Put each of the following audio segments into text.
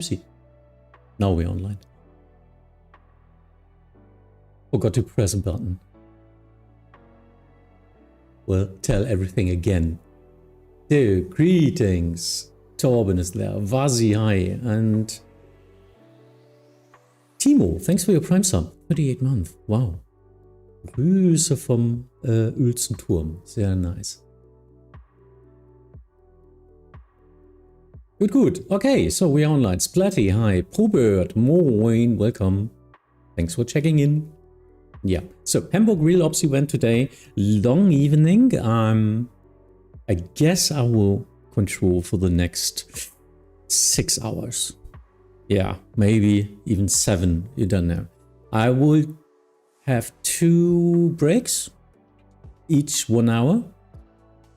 See, now we're online. Forgot to press a button. Well, tell everything again. So, greetings. Torben is there. Vazi, hi. And Timo, thanks for your Prime sub. 38 month. Wow. Grüße vom Uelzen Turm. Sehr nice. Good. Okay, so we're online. Splatty, hi. Probert, moin. Welcome. Thanks for checking in. Yeah, so Hamburg Real Ops Event today. Long evening. I guess I will control for the next 6 hours. Yeah, maybe even 7. You don't know. I will have 2 breaks, each 1 hour.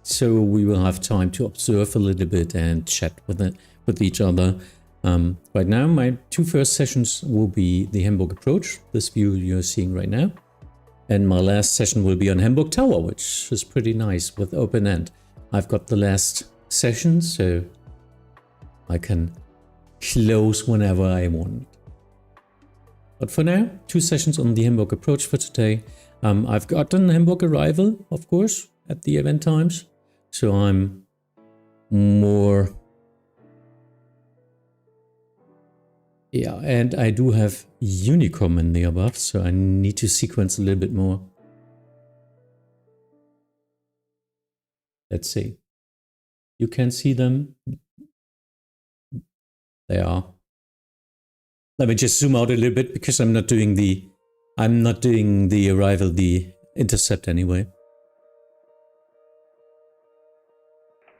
So we will have time to observe a little bit and chat with each other. Right now, my 2 first sessions will be the Hamburg approach, this view you're seeing right now. And my last session will be on Hamburg Tower, which is pretty nice with open end. I've got the last session, so I can close whenever I want. But for now, 2 sessions on the Hamburg approach for today. I've gotten Hamburg arrival, of course, at the event times. So I'm more... Yeah, and I do have Unicom in the above, so I need to sequence a little bit more. Let's see. You can see them. They are. Let me just zoom out a little bit because I'm not doing the arrival, the intercept anyway.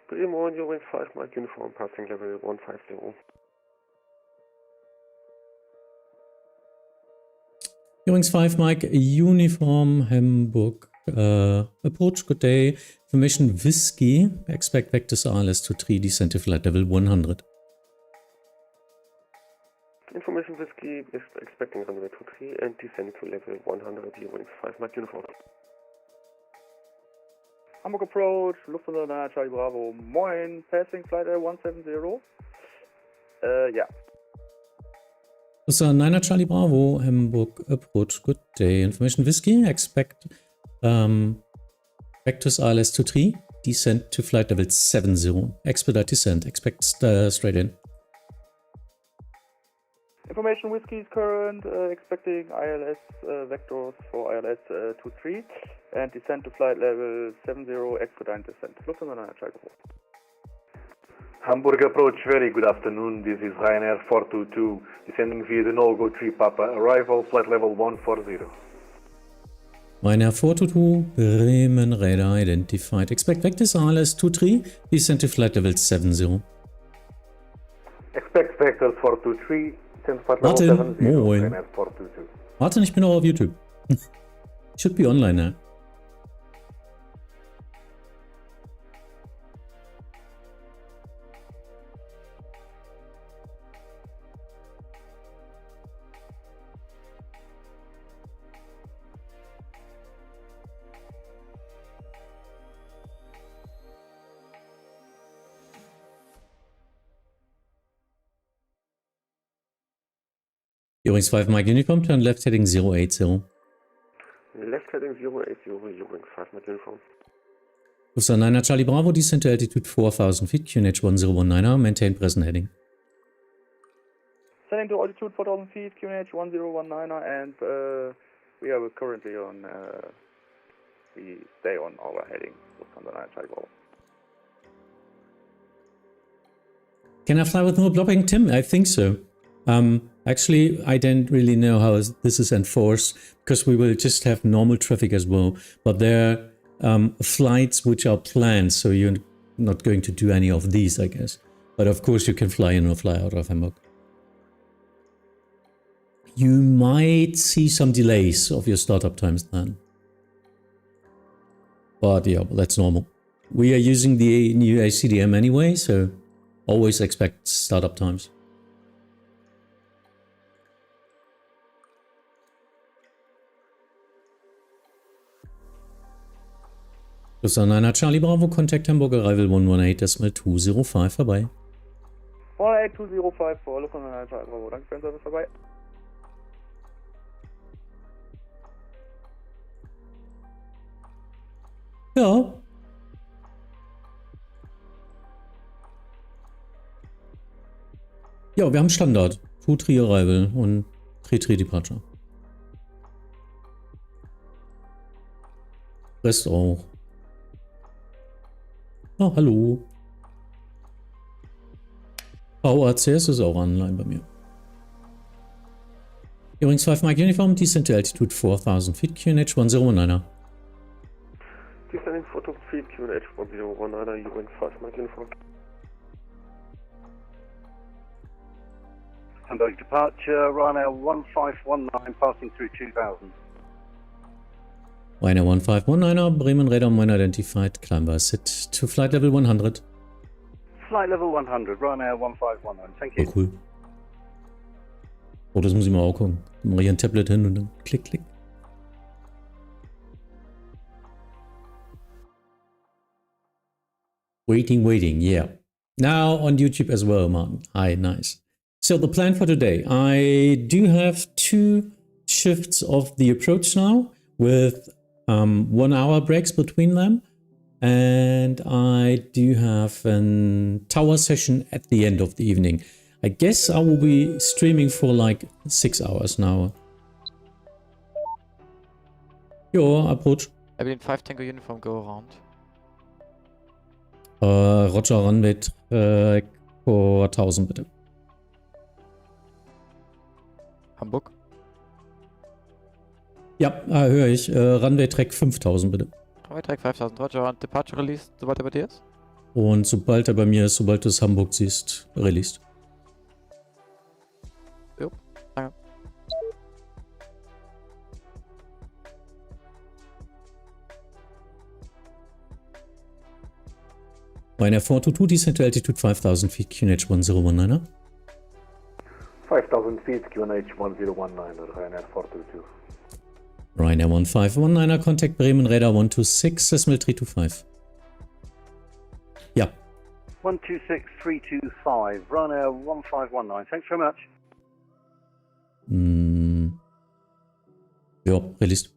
Good morning, Wing 5 Mike uniform, passing level 150. Wings 5 Mike, uniform, Hamburg, approach, good day, information Whiskey, expect vectors RLS23, descent to flight level 100. Information Whiskey is expecting runway 23 and descending to level 100, Wings 5 Mike uniform. Hamburg approach, Lufthansa Charlie Bravo, moin, passing flight level 170. Yeah. So 9 Charlie Bravo, Hamburg approach, good day, information Whiskey, expect vectors RLS23, descent to flight level 70, expedite descent, expect straight in. Information Whiskey is current, expecting ILS vectors for ILS 23 and descent to flight level 70, expedite descent. Lufthansa Charlie Bravo. Hamburg approach, very good afternoon. This is Ryanair 422, descending via the no-go 3 Papa, arrival flight level 140. Ryanair 422, Bremen radar identified. Expect vectors RLS 23, descent to flight level 70. Expect vectors 423, descent to flight level 70, Ryanair 422. Martin, ich bin auch auf YouTube. Should be online now. Wings 5 Mike uniform, turn left heading 080. Left heading 080, Wings 5 Mike uniform. Lufthansa 9 Charlie Bravo, descent to altitude 4,000 feet, QNH 1019, maintain present heading. Descending to altitude 4,000 feet, QNH 1019, and we are currently on, we stay on our heading, Lufthansa 9 Charlie Bravo. Can I fly with no blocking, Tim? I think so. Actually, I don't really know how this is enforced because we will just have normal traffic as well. But there are flights which are planned, so you're not going to do any of these, I guess. But of course, you can fly in or fly out of Hamburg. You might see some delays of your startup times then. But yeah, well, that's normal. We are using the new ACDM anyway, so always expect startup times. Lufthansa 9 Charlie Bravo, contact Hamburg, arrival 118.205, vorbei. 18205 Lufthansa Charlie Bravo. Danke für den Service dabei. Ja. Ja, wir haben Standard. 2-3 Arrival und 3-3 Departure. Rest auch. Ah, hallo. VACS ist auch online bei mir. Übrigens 5 Mike Uniform, descent to altitude 4000 feet, QNH 1019er. Descending 4000 feet, QNH 1019er, U-Wing 5 Mike Uniform. Hamburg departure, Ryanair 1519, passing through 2000. Ryanair 1519er, Bremen Radar unidentified, climb by sit to flight level 100. Flight level 100, Ryanair 1519, thank you. Oh, cool. Oh, das muss ich mal auch gucken. Mache ich ein Tablet hin und dann klick, klick. Waiting, yeah. Now on YouTube as well, Martin. Hi, nice. So the plan for today, I do have 2 shifts of the approach now with 1 hour breaks between them. And I do have a tower session at the end of the evening. I guess I will be streaming for like 6 hours now. Ja, approach. I believe 5 Tango uniform go around. Roger, Runway 1000 bitte. Hamburg. Ja, höre ich. Runway Track 5000 bitte. Runway Track 5000, Roger. Und Departure released, sobald er bei dir ist? Und sobald er bei mir ist, sobald du es Hamburg siehst, released. Jo, danke. Ryanair 422, descent to altitude 5000 feet, QNH 1019er. 5000 feet, QNH 1019, Ryanair 422. Ryanair 1519er, contact Bremen Radar 126, decimal 325. Ja. 126325, Ryanair 1519, thanks very much. Ja, released.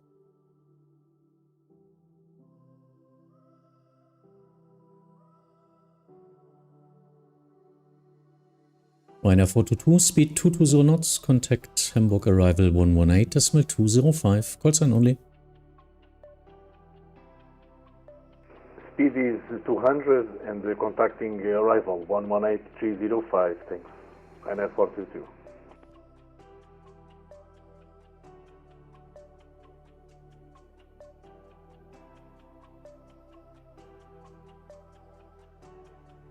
Ryanair 422, speed 220 knots, contact Hamburg arrival 118, decimal 205, call sign only. Speed is 200 and contacting arrival 118305, thanks. Ryanair 422.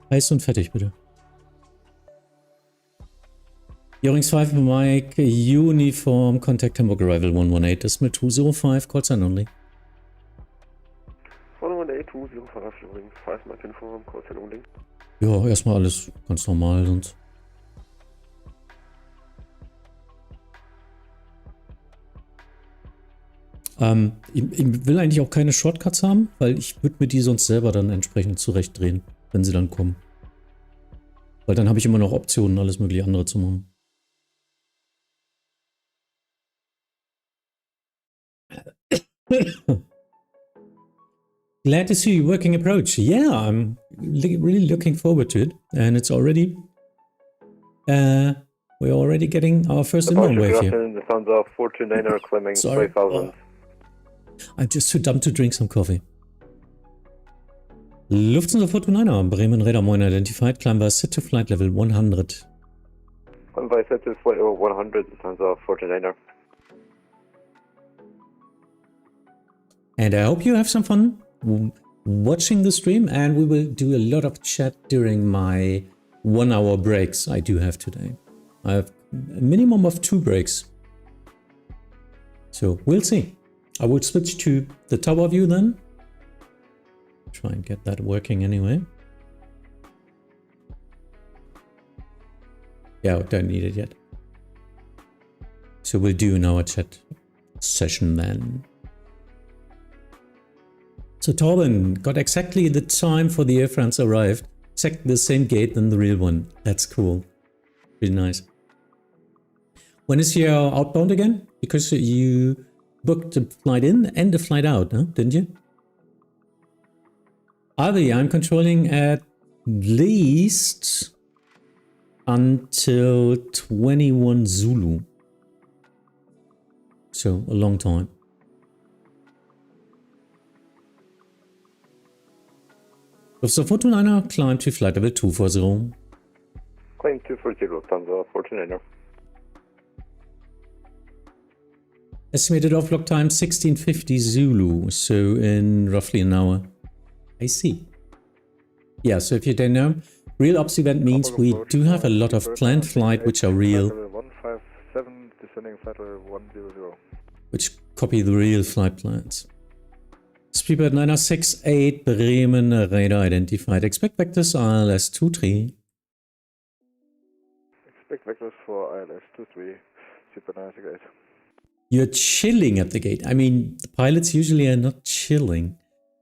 Heiß und fertig, bitte. Eurings 5 Mike Uniform, contact Hamburg arrival 118, decimal 205, call sign only. 118-205, Eurings 5 Mike Uniform, call sign only. Ja, erstmal alles ganz normal, sonst. Ich will eigentlich auch keine Shortcuts haben, weil ich würde mir die sonst selber dann entsprechend zurechtdrehen, wenn sie dann kommen. Weil dann habe ich immer noch Optionen, alles mögliche andere zu machen. Glad to see you working approach. Yeah, I'm really looking forward to it. And it's already... we're already getting our first inbound wave here. The sounds of 429er climbing 5000. I'm just too dumb to drink some coffee. Lufthansa 429er, Bremen Radar unidentified, climb by sit to flight level 100. Climb by set to flight level 100, the sounds of 429er. And I hope you have some fun watching the stream, and we will do a lot of chat during my 1 hour breaks I do have today. I have a minimum of 2 breaks. So we'll see. I will switch to the tower view then. Try and get that working anyway. Yeah, don't need it yet. So we'll do in our chat session then. So Torben, got exactly the time for the Air France arrived. exactly the same gate than the real one. That's cool. Really nice. When is your outbound again? Because you booked a flight in and a flight out, huh? Didn't you? Avi, I'm controlling at least until 21 Zulu. So, a long time. Lufthansa 429er, climb to flight level 240. Claim 240, Lufthansa 429er. Estimated off-block time 1650 Zulu, so in roughly an hour. I see. Yeah, so if you don't know, Real Ops Event means we do have a lot of planned flight which are real, 157, descending flight level 100. which copy the real flight plans. Speedbird 968 Bremen radar identified. Expect vectors ILS 23. Expect vectors for ILS 23, Speedbird 968. You're chilling at the gate. I mean, the pilots usually are not chilling,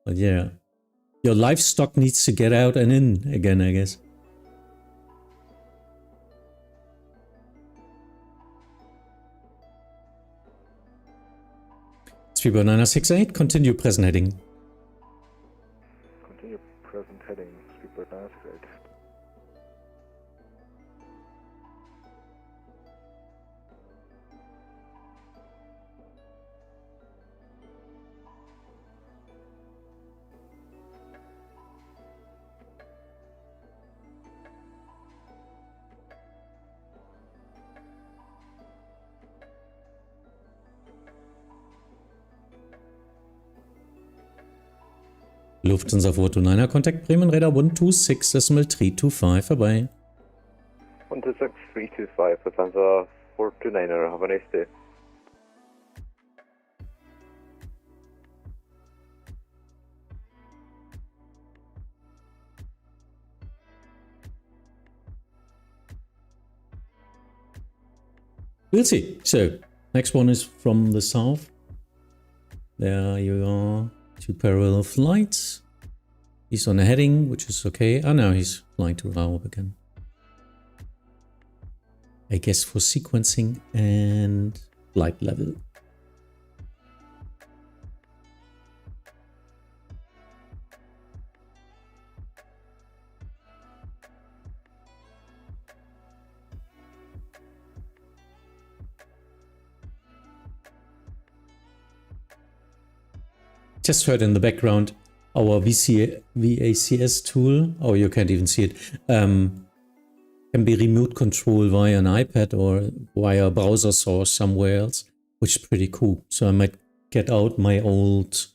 but yeah. Your livestock needs to get out and in again, I guess. Speedbird 968, continue present heading. Continue present heading, Speedbird 968. Lufthansa 429er, contact Bremen radar 126.325, vorbei. 126.325, Lufthansa 429er, have a nice day. We'll see. So, next one is from the south. There you are. 2 parallel flights. He's on a heading, which is okay. Oh, now he's flying to Raub again. I guess for sequencing and flight level. Just heard in the background our VACS tool, or you can't even see it, can be remote control via an iPad or via a browser source somewhere else, which is pretty cool. So I might get out my old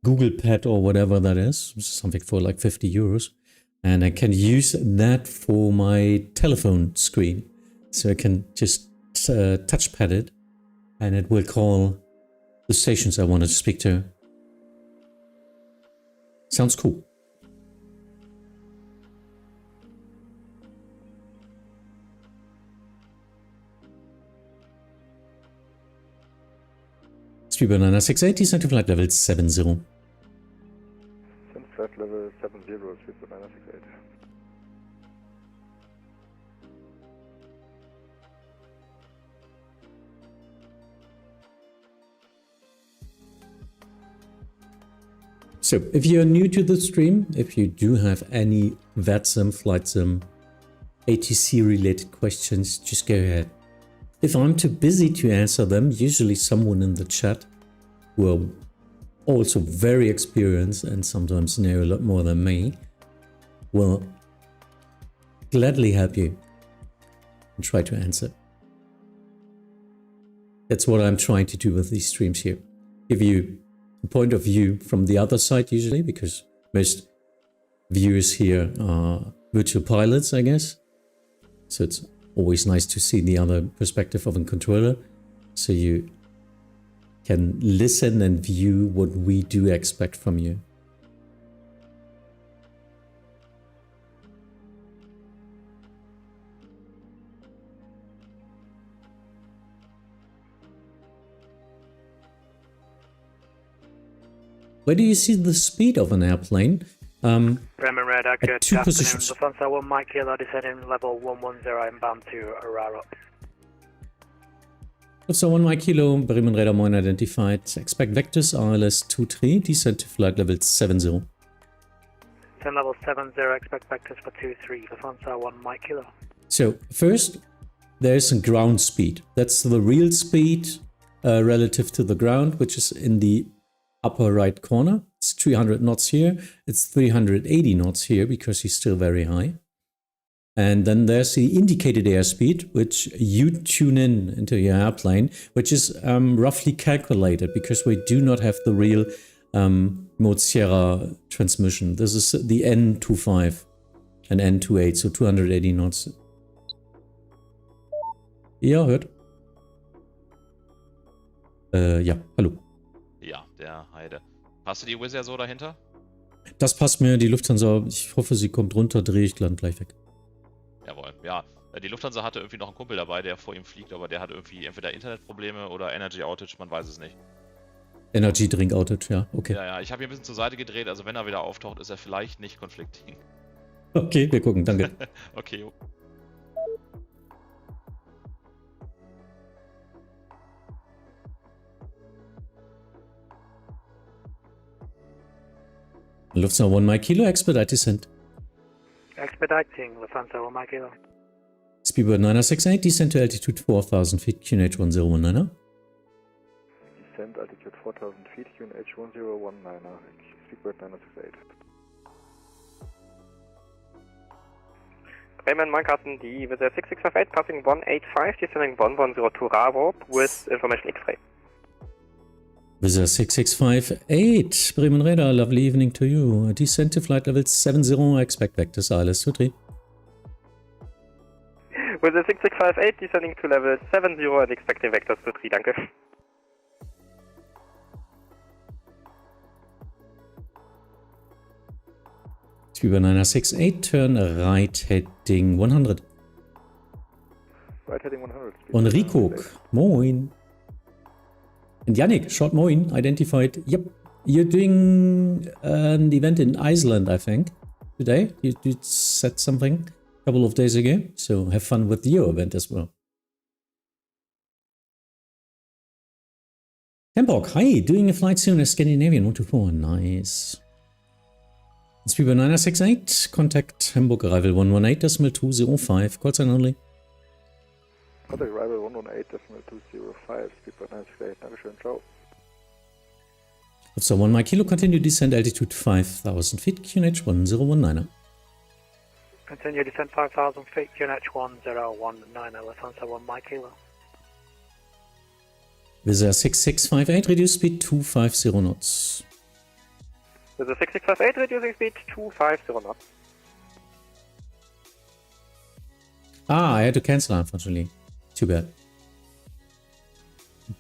Google Pad or whatever that is, something for like 50 euros, and I can use that for my telephone screen. So I can just touchpad it, and it will call the stations I wanted to speak to. Sounds cool. Speedbird 968, descent to flight level 70. Descend flight level 70, Speedbird 968. So, if you're new to the stream, if you do have any Vatsim, FlightSim, ATC related questions, just go ahead. If I'm too busy to answer them, usually someone in the chat who are also very experienced and sometimes know a lot more than me will gladly help you and try to answer. That's what I'm trying to do with these streams here. Give you point of view from the other side usually, because most viewers here are virtual pilots, I guess. So it's always nice to see the other perspective of a controller, so you can listen and view what we do expect from you. Where do you see the speed of an airplane? Bremen Radar, good two afternoon. positions. Lufthansa 1 Mike Kilo descending level 110 inbound to Aurora. Lufthansa 1 Mike Kilo, Bremen Radar Moin identified. Expect vectors ILS 23, descent to flight level 70. 10 level 70, expect vectors for 23, Lufthansa 1 Mike Kilo. So, first, there's a ground speed. That's the real speed relative to the ground, which is in the upper right corner. It's 300 knots here. It's 380 knots here because he's still very high. And then there's the indicated airspeed, which you tune in into your airplane, which is roughly calculated because we do not have the real Mode Sierra transmission. This is the N25 and N28, so 280 knots. Ja, hört. Ja, hallo. Ja, der Heide. Hast du die Wizz Air so dahinter? Das passt mir, die Lufthansa. Ich hoffe, sie kommt runter, drehe ich dann gleich weg. Jawohl, ja. Die Lufthansa hatte irgendwie noch einen Kumpel dabei, der vor ihm fliegt, aber der hat irgendwie entweder Internetprobleme oder Energy Outage, man weiß es nicht. Energy Drink Outage, ja, okay. Ja, ich habe ihn ein bisschen zur Seite gedreht, also wenn er wieder auftaucht, ist er vielleicht nicht konflikting. Okay, wir gucken, danke. Okay, jo. Lufthansa 1 Mike Kilo, expedite descent. Expediting, Lufthansa 1 Mike Kilo. Speedbird 968, descent to altitude 4000 feet, QNH 1019er. Descent altitude 4000 feet, QNH 1019er, Speedbird 968. Bremen, Mannkarten, die Wizz Air 6658, passing 185, descending 1102 Ravo with information X-ray. Wizz Air 6658, Bremen Radar, lovely evening to you. Descent to flight level 70, expect vectors ILS 23. Wizz Air 6658, descending to level 70 and expecting vectors to 3, danke. Speedbird 968, turn right heading 100. Right heading 100. Enrico, moin. And Yannick, short moin, identified. Yep, you're doing an event in Iceland, I think, today. You said something a couple of days ago, so have fun with your event as well. Hamburg, hi, doing a flight soon as Scandinavian 124, nice. Speedbird 968, contact Hamburg arrival 118.205, call sign only. Contact arrival 118.205, Speedbird 968, Dankeschön, ciao. Lufthansa 1 Mike Kilo, continue descent altitude 5000 feet, QNH 1019er. Continue descent 5,000 feet, QNH 1019, Lufthansa 1 Mike Kilo. Wizz Air 6658, reduce speed 250 knots. Wizz Air 6658, reducing speed 250 knots. Ah, I had to cancel, unfortunately. Too bad.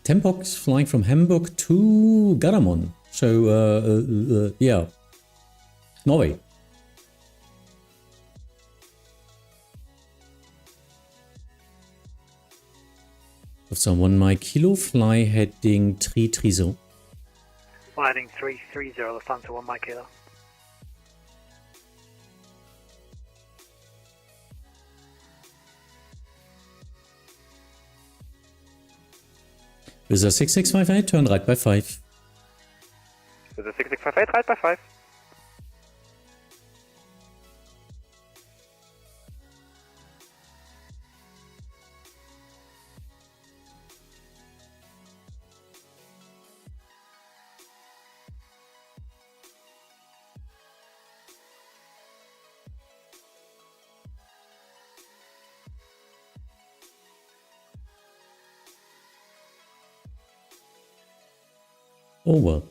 Tempok flying from Hamburg to Garamond. So, yeah. Norway. Lufthansa 1 Mike Kilo, fly heading 330. Flying 330, Lufthansa 1 Mike Kilo. Wizz Air 6658, turn right by 5. Wizz Air 6658, right by 5. Oh well.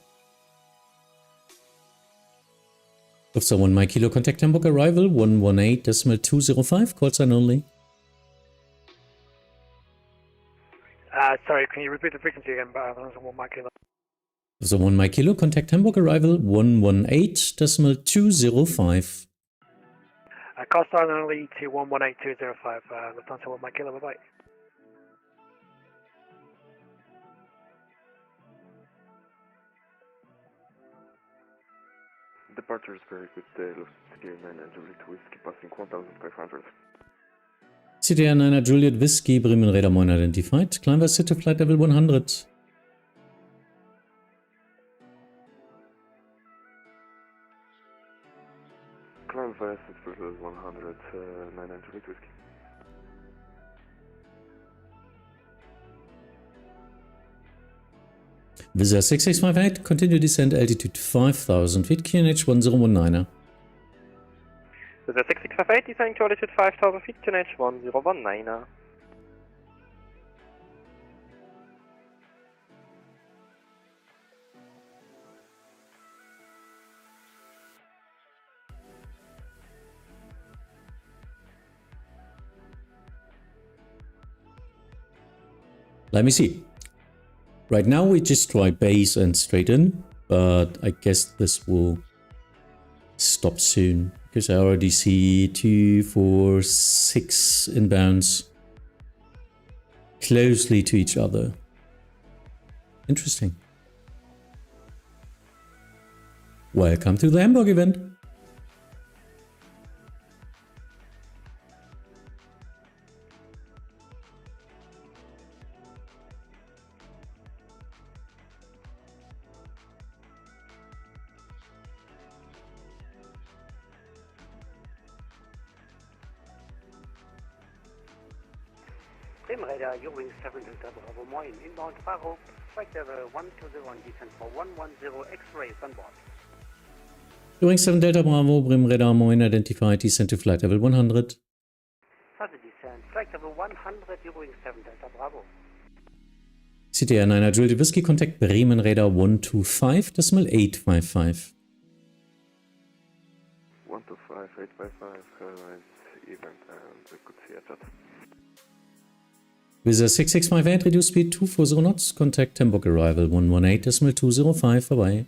Lufthansa 1 Mike Kilo, contact Hamburg arrival 118.205, call sign only. Sorry, can you repeat the frequency again? Lufthansa 1 Mike Kilo. Lufthansa 1 Mike Kilo, contact Hamburg arrival 118.205. Call sign only to 118205, Lufthansa 1 Mike Kilo, bye-bye. Departure is very good. CTR 9 Juliet Whiskey passing 1500. CTR 9 Juliet Whiskey, Bremen Radar Moin identified. Climb set to flight level 100. Climb via set to level 100, 9 Juliet Whiskey. Visa 6658, continue descent altitude 5000 feet, QNH 1019er. Visa 6658, descending to altitude 5000 feet, QNH 1019er. Let me see. Right now we just try base and straight in, but I guess this will stop soon because I already see 2, 4, 6 inbounds closely to each other. Interesting. Welcome to the Hamburg event. Radar, your wing 7 Delta Bravo Moin, inbound Faro, flight level 120 descent for 110 X-rays on board. Wing 7 Delta Bravo, Bremen Radar Moin identified, descent to flight level 100. Further descent, flight level 100, your wing 7 Delta Bravo. CTR 9 Juliet Whiskey, contact Bremen Radar 125.855. 125.855, event and good see chat. Visa 6658, reduce speed 240 knots, contact Hamburg arrival 118.205, vorbei.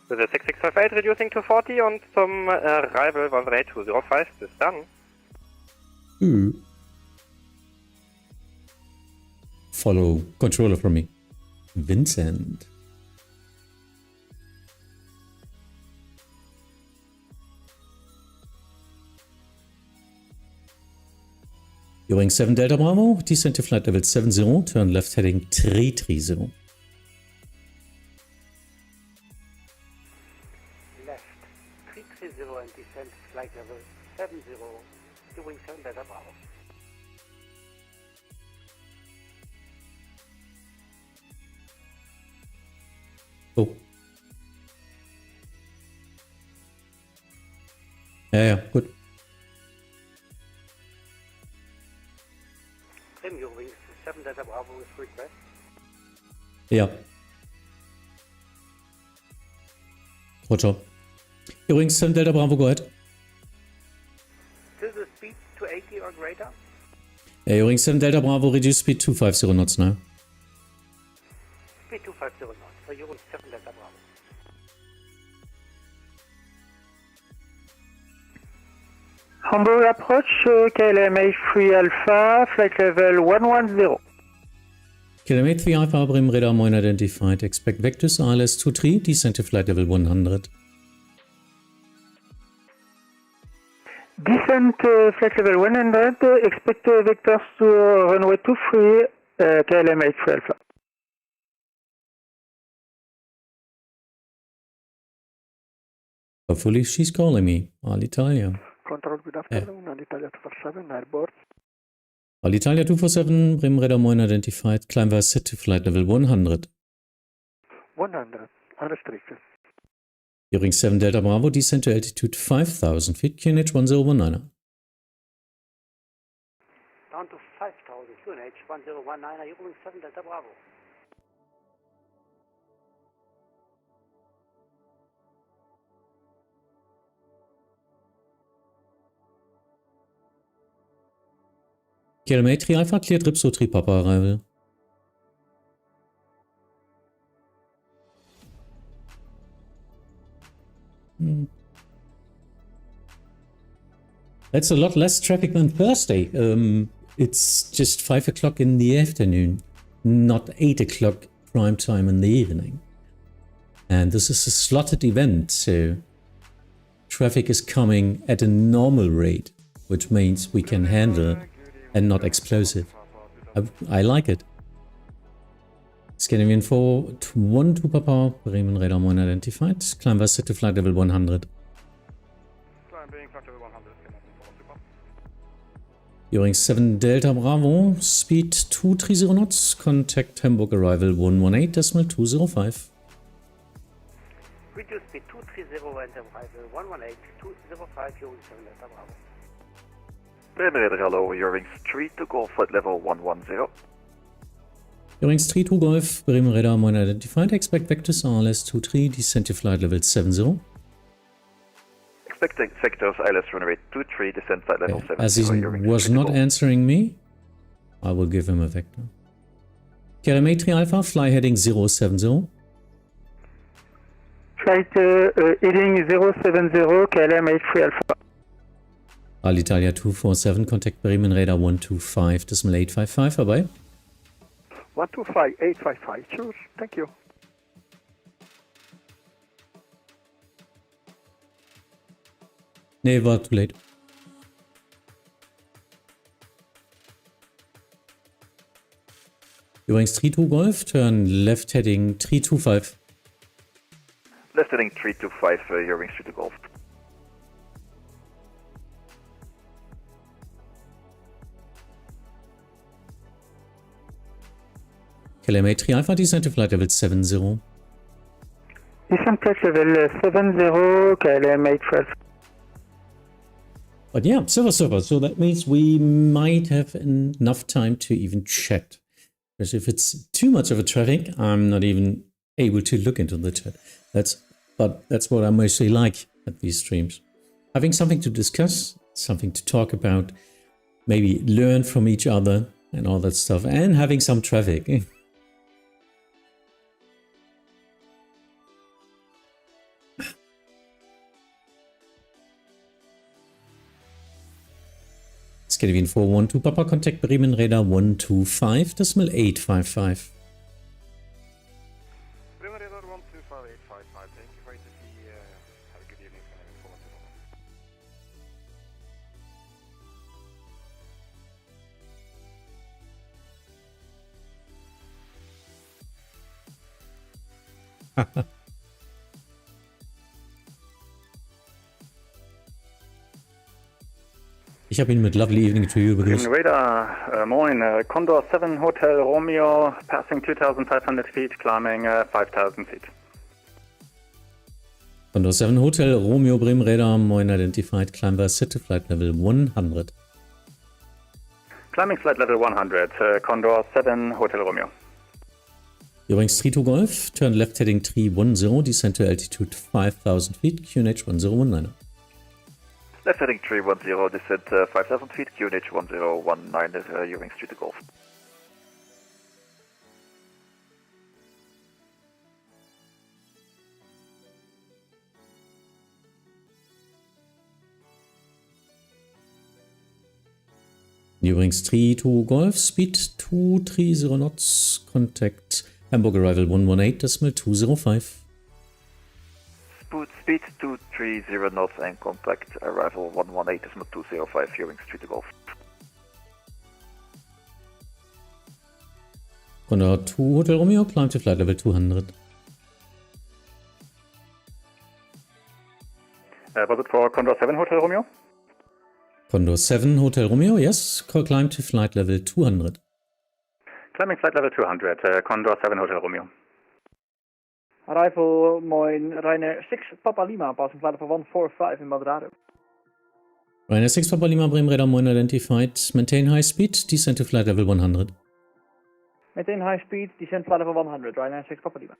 Visa 6658, reducing to 40 und zum Arrival 118.205, bis dann. Follow controller from me. Vincent. Wing 7 Delta Bravo, descent to flight level 70, turn left heading 330. Left 330 and descent flight level 70, your wing 7 Delta Bravo. Oh. Ja, gut. Your wings 7 Delta Bravo with request. Ja. Roger. Your wings 7 Delta Bravo, go ahead. To the speed to 80 or greater. Your wings 7 Delta Bravo, reduce speed 250 knots now. Speed 250 knots, so your wings 7 Delta Bravo. Hamburg approach, KLM 3 Alpha, flight level 110. KLM 3 Alpha, Bremen Radar Moin identified. Expect vectors ILS 23, descent to flight level 100. Descent flight level 100, expect vectors to runway 23, KLM 3 Alpha. Hopefully she's calling me. Alitalia. Control, good afternoon, Alitalia 247, airborne. Alitalia 247, Bremen Radar Moin identified. Climb via set to flight level 100. 100, unrestricted. During 7 Delta Bravo, descent to altitude 5000 feet, QNH 1019er. Down to 5000, QNH 1019er, your wing 7 Delta Bravo. KLM 3 Alpha, cleared Ripso 3 Papa arrival. That's a lot less traffic than Thursday. It's just 5 o'clock in the afternoon, not 8 o'clock prime time in the evening. And this is a slotted event, so traffic is coming at a normal rate, which means we can handle and not explosive. I like it. Scandinavian 412 Papa, Bremen radar 1 identified. Climb was set to flight level 100. Climbing flight level 100, Scandinavian 412 Papa. During 7 Delta Bravo, speed 230 knots, contact Hamburg arrival 118.205. Reduce speed 230 and arrival 118.205 during 7 Delta Bravo. Bremen radar hello, Eurowings 3 to go flight level 110. Eurowings 3 to Golf, Bremen radar 1 identified, expect vectors RLS 23, descent to flight level 70. Expecting sectors ILS runway 23, descent flight level 70. As he was not answering me, I will give him a vector. KLM 3 Alpha, fly heading 070. Flight heading 070, KLM 83 Alpha. Alitalia 247, contact Bremen radar 125.855, vorbei. 125.855, choose, thank you. Nee, war too late. Eurowings 32 Golf, turn left heading 325. Left heading 325, Eurowings 3 to Golf. KLM 3 Alpha, descent to flight level 70. Descent flight level 70, KLM 83 Alpha. But yeah, silver. So that means we might have enough time to even chat. Because if it's too much of a traffic, I'm not even able to look into the chat. That's what I mostly like at these streams. Having something to discuss, something to talk about, maybe learn from each other and all that stuff, and having some traffic. Scandinavian 412 Papa, contact Bremen radar 125.855. Bremen radar 125.855, thank you, great to see you. Have a good evening, Scandinavian 412. Ich habe ihn mit Lovely Evening to you begrüßt. Radar, moin, Condor 7 Hotel Romeo, passing 2,500 feet, climbing 5,000 feet. Condor 7 Hotel Romeo Bremen radar, moin identified, climb was set to flight level 100. Climbing flight level 100, Condor 7 Hotel Romeo. Eurowings 32 Golf, turn left heading 310, descent to altitude 5,000 feet, QNH 1019. Left heading 310, descent 5,000 feet, QNH 1019, Eurowings 3 to Golf. Eurowings 3 to Golf, speed 230 knots, contact Hamburg arrival 118.205. Speed 230 knots and contact arrival 118.205, Eurowings 3 to Golf. Condor 2 Hotel Romeo, climb to flight level 200. Was it for Condor 7 Hotel Romeo? Condor 7 Hotel Romeo, yes, climb to flight level 200. Climbing flight level 200, Condor 7 Hotel Romeo. Arrival, moin, Ryanair 6 Papa Lima, passing flight level 145 in Madrid. Ryanair 6 Papa Lima, Bremen radar moin identified, maintain high speed, descent to flight level 100. Maintain high speed, descent flight level 100, Ryanair 6 Papa Lima.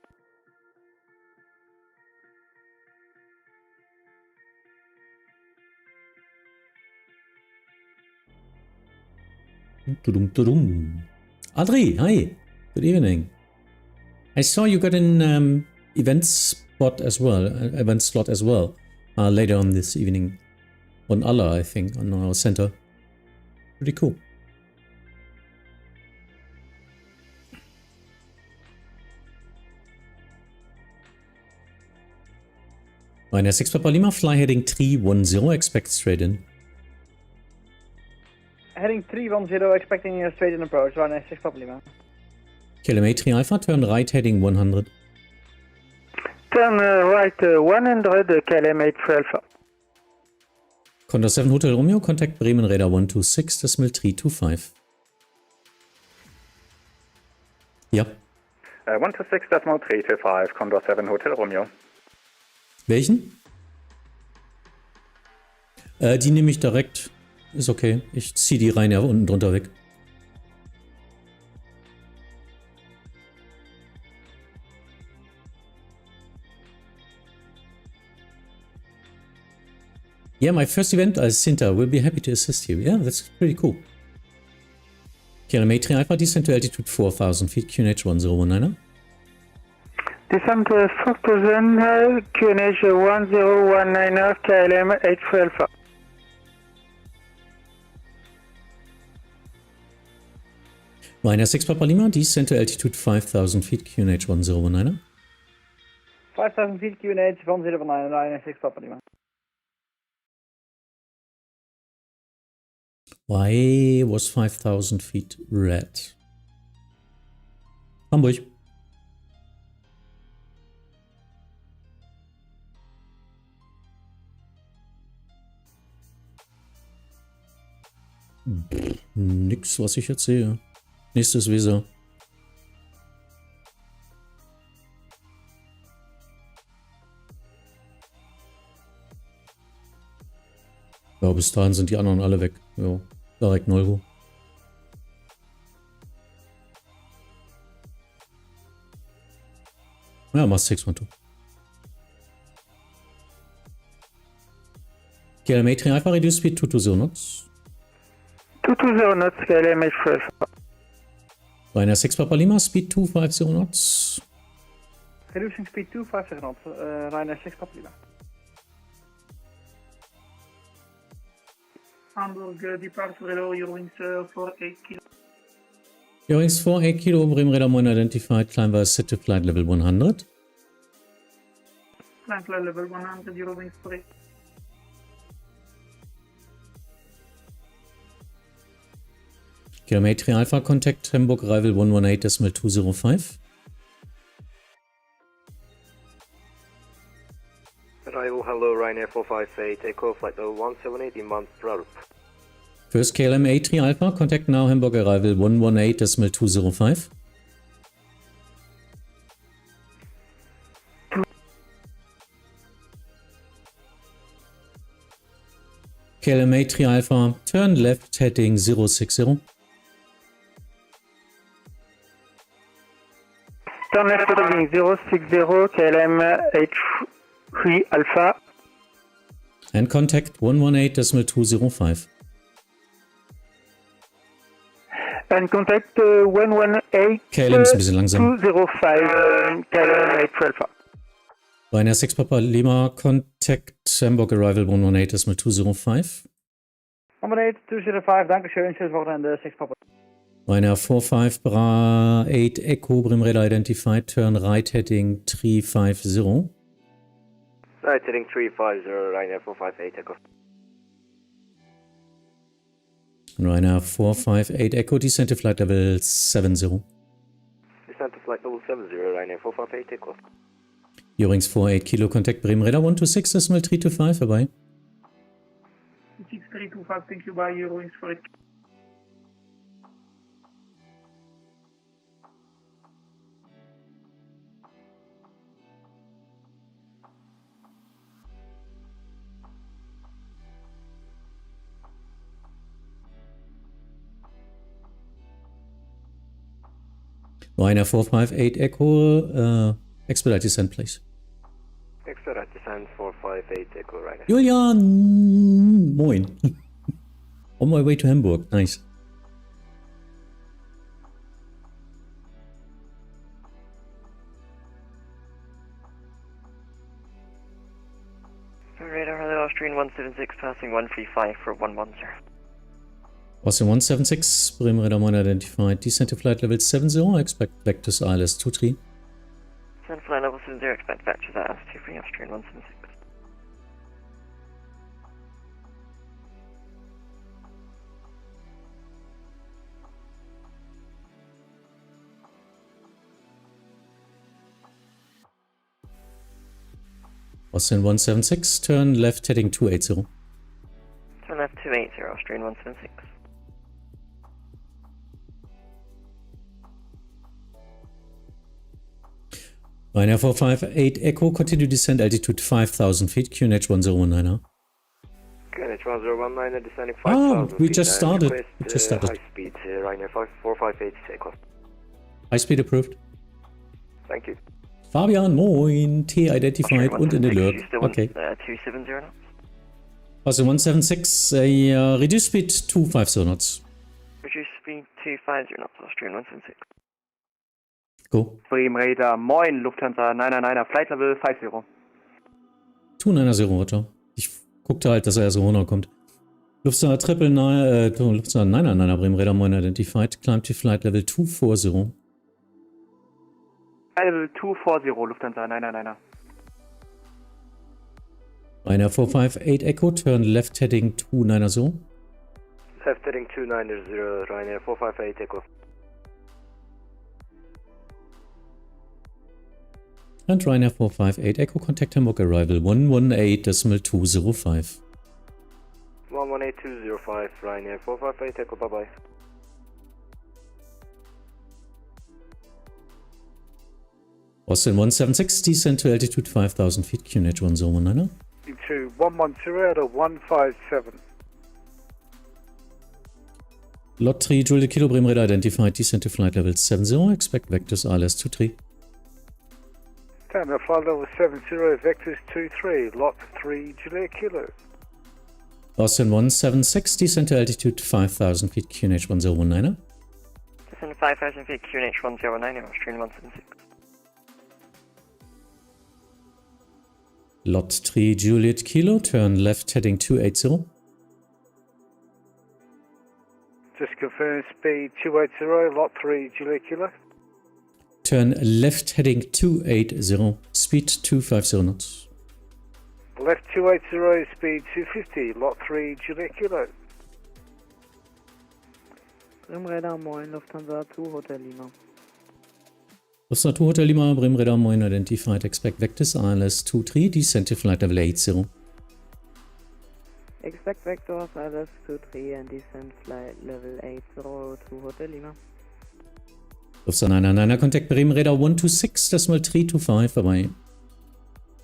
Adri, hi, good evening. I saw you got an event slot as well, later on this evening on Allah, I think, on our center. Pretty cool. Ryanair 6 Papa Lima, fly heading 310, expect straight in. Heading 310, expecting a straight in approach, Ryanair 6 Papa Lima. KLM 3 Alpha, turn right heading 100. Turn right 100, KLM 83 Alpha. Condor 7 Hotel Romeo, contact Bremen Radar 126, decimal 325. Ja. 126 decimal 325, Condor 7 Hotel Romeo. Welchen? Die nehme ich direkt. Ist okay. Ich ziehe die Ryanair unten drunter weg. Yeah, my first event as Sinta will be happy to assist you. Yeah, that's pretty cool. KLM 3 Alpha, descend to altitude 4,000 feet, QNH 1019er. Descent 4,000, QNH 1019, KLM 83 Alpha. Ryanair 6 Papa Lima, descend to altitude 5,000 feet, QNH 1019er. 5,000 feet, QNH 1019, Ryanair 6 Papa Lima. Why was 5,000 feet red? Hamburg. Nix, was ich jetzt sehe. Nächstes Visa. Ja, bis dahin sind die anderen alle weg. Ja, direkt 0 Euro. Ja, machst 612. KLM 3 Alpha, reduce speed 220 knots. 220 knots, KLM 83 Alpha. Ryanair 6 Papa Lima, speed 250 knots. Reducing speed 250 knots, Ryanair 6 Papa Lima. Hamburg, departure below your wings for 8 kilo. Your wings for 8 kilo, Bremen Radar 1 identified, climb was set to flight level 100. Climb flight level 100, your wings for 8. KLM 3 Alpha, contact Hamburg arrival 118.205. Arrival, hello, Ryanair 458, Echo, flight level 178, inbound Prarup. First KLM 3 Alpha, contact now Hamburg arrival 118.205. KLM 3 Alpha, turn left heading 060. Turn left heading 060, KLM 3 Alpha. And contact 118.205. And contact 118 KLM ist ein bisschen langsam. 205, KLM 3 Alpha. Ryanair 6 Papa Lima, contact Hamburg arrival 118.205. 18205, dankeschön, schönes Wochenende, 6 Papa. Ryanair 45 Bra 8 Echo, Bremen Radar identified, turn right heading 350. Right, heading 350, Ryanair 458, Echo. Ryanair 458 Echo, descend to flight level 70. Descent to flight level 70, Ryanair 458, Echo. Eurings 48 Kilo, contact Bremen Radar 126, decimal 325, bye. 6325, thank you, bye, Eurowings 48. Ryanair 458 Echo, expedite descent, please. Expedite descent 458, Echo, Ryanair. Julian! Moin. On my way to Hamburg, nice. Radar, hello, Austrian 176, passing 135 for 110. Austrian 176, Bremen Radar 1 identified, descent to flight level 70, expect vectors ILS 23. Descent flight level 70, expect vectors ILS 23, Austrian 176. Austrian 176, turn left heading 280. Turn left 280, Austrian 176. Ryanair 458 Echo, continue descent altitude 5,000 feet, QNH 1019er. QNH 1019er, descending 5,000 feet. We just started. High speed, Ryanair 458 Echo. High speed approved. Thank you. Fabian, moin, T identified und in alert. Okay. 270 knots. Austrian 176, reduce speed 250 knots. Reduce speed 250 knots, Austrian 176. Go. Bremen Radar, moin, Lufthansa 999er, Flight Level 50. 290, Roger. Ich guckte halt, dass er erst runterkommt. Lufthansa 999er, Bremen Radar, moin, identified. Climb to flight level 240. Level 240, Lufthansa 999er. Ryanair 458 Echo, turn left heading 290. Left heading 290, Ryanair 458 Echo. And Ryanair 458 Echo, contact Hamburg arrival 118.205. 118205, Ryanair 458 Echo, bye bye. Austrian 176, descend to altitude 5,000 feet, QNH 1019er. 110 out of 157. Lot 3, Juliet Kilo, Bremen Radar identified, descend to flight level 70, expect vectors ILS 23. Tanner, flight level 70, vectors 23, lot 3, Juliet Kilo. Austrian 176, descend to altitude 5,000 feet, QNH 1019er. Descend 5,000 feet, QNH 109, Austrian 176. Lot 3, Juliet Kilo, turn left heading 280. Just confirm speed 280, lot 3, Juliet Kilo. Turn left heading 280, speed 250 knots. Left 280, speed 250, lot 3, Juliet Kilo. Bremen Radar, moin, Lufthansa 2, Hotel Lima. Lufthansa 2 Hotel Lima, Bremen Radar, moin, identified, expect vectors ILS 23, descend to flight level 80. Expect vectors ILS 23 and descend flight level 80 to Hotel Lima. Lufthansa 999er, contact Bremen Radar 126.325, bye-bye.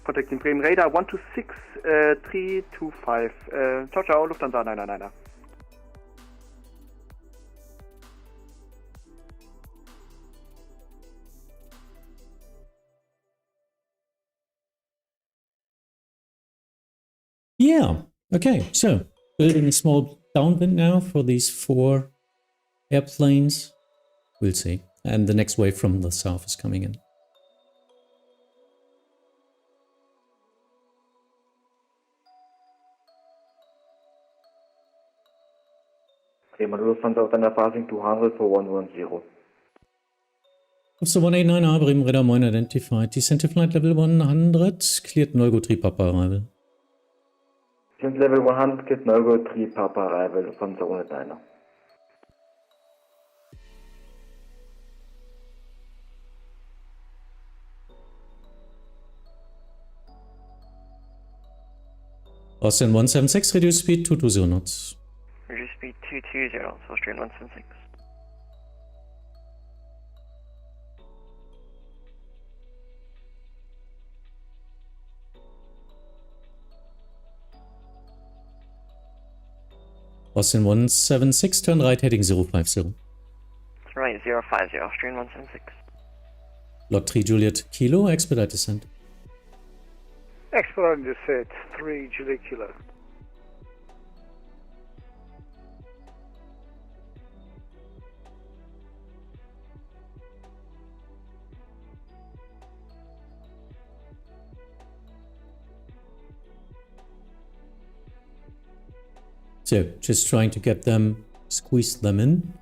Contacting Bremen Radar 126.325. Ciao, ciao, Lufthansa 999er. Yeah, okay, so building a small downwind now for these 4 airplanes. We'll see. And the next wave from the south is coming in. Bremen Lufthansa Thunder passing 200 for 110. Lufthansa 189er, Bremen Radar, moin, identified. Descend to flight level 100, cleared no-go 3 Papa arrival. Descent level 100, cleared no-go 3 Papa arrival, Lufthansa 189er. Austrian 176, reduce speed 220 knots. Reduce speed 220 knots, Austrian 176. Austrian 176, turn right heading 050. Right, 050, Austrian 176. Lot 3 Juliet Kilo, expedite descent. Expedite descent 3, Juliet Kilo. So, just trying to get them, squeeze them in.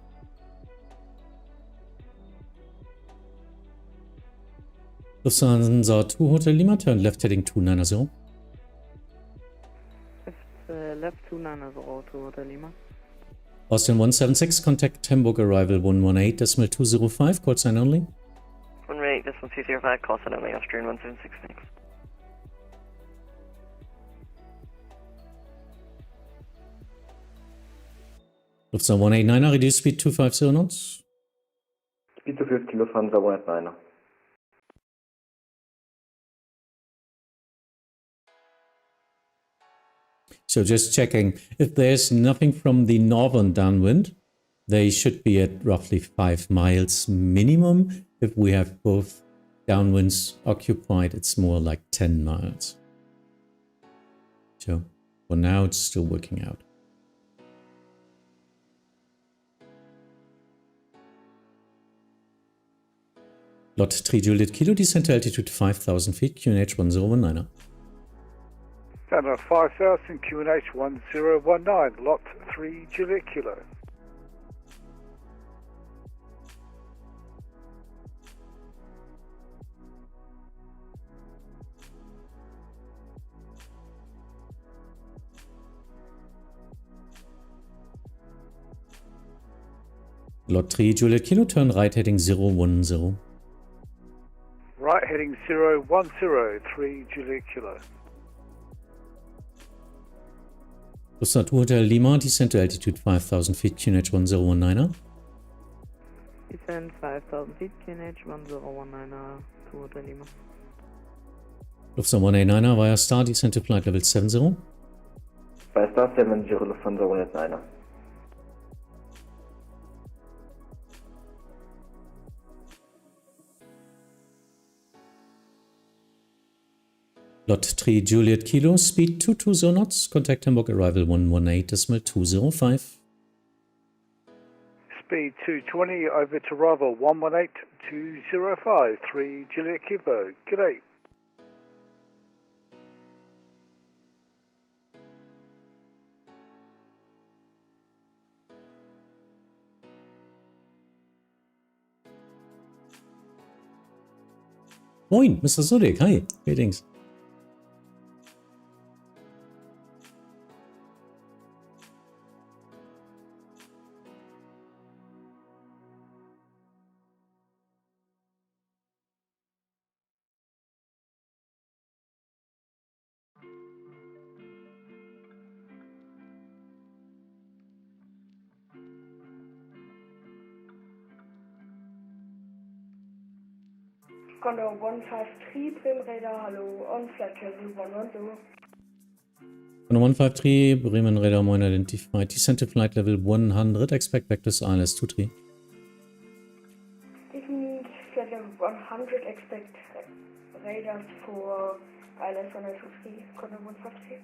Lufthansa 2 Hotel Lima, turn left heading 290. Left 290 to Hotel Lima. Austrian 176, contact Hamburg arrival 118.205, call sign only. 118.205, call sign only, Austrian 176, thanks. Lufthansa 189er, reduce speed 250 knots. Speed 250, Lufthansa 189er. So just checking, if there's nothing from the northern downwind, they should be at roughly 5 miles minimum. If we have both downwinds occupied, it's more like 10 miles. So for now, it's still working out. Lot 3 Juliet Kilo, descent to altitude 5,000 feet, QNH 1019er. Standard 5000, QNH 1019, lot 3 Juliet Kilo. Lot 3 Juliet Kilo, turn right heading 010. Right heading 010, 3 Juliet Kilo. Lufthansa 2 Hotel Lima, descent to altitude 5,000 feet, QNH 1019er. Descent 5,000 feet, QNH 1019er, 2 Hotel Lima. Lufthansa 189er via star, descent to flight level 70. Via star 70, Lufthansa 189er. Lot 3 Juliet Kilo, speed 220 knots, contact Hamburg, arrival 118.205. Speed 220 over to arrival 118.205, 3 Juliet Kilo. Good day. Moin, Mr. Sudek, hi, greetings. Condor 153, Bremen Radar, hello, on flight level 110. Condor 153, Bremen Radar, Moin identified, descent to flight level 100, expect vectors ILS 23. Even flight level 100, expect radars for ILS 123, Condor 153.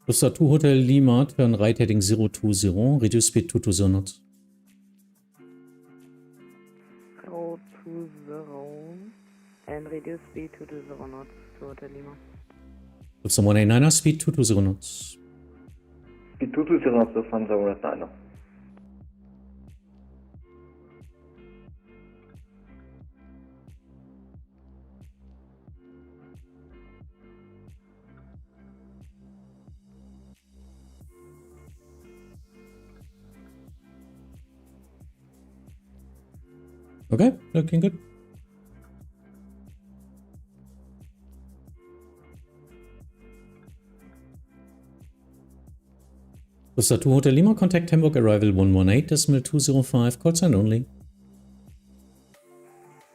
Lufthansa 2 Hotel Lima, turn right heading 020, reduce speed 220 knots. 020 and reduce speed 220 knots to Hotel Lima. Lufthansa 189er, speed 220 knots. Speed 220 knots, Lufthansa 189er. Okay, looking good. Lufthansa 2 Hotel Lima, contact Hamburg, arrival 118.205, call sign only.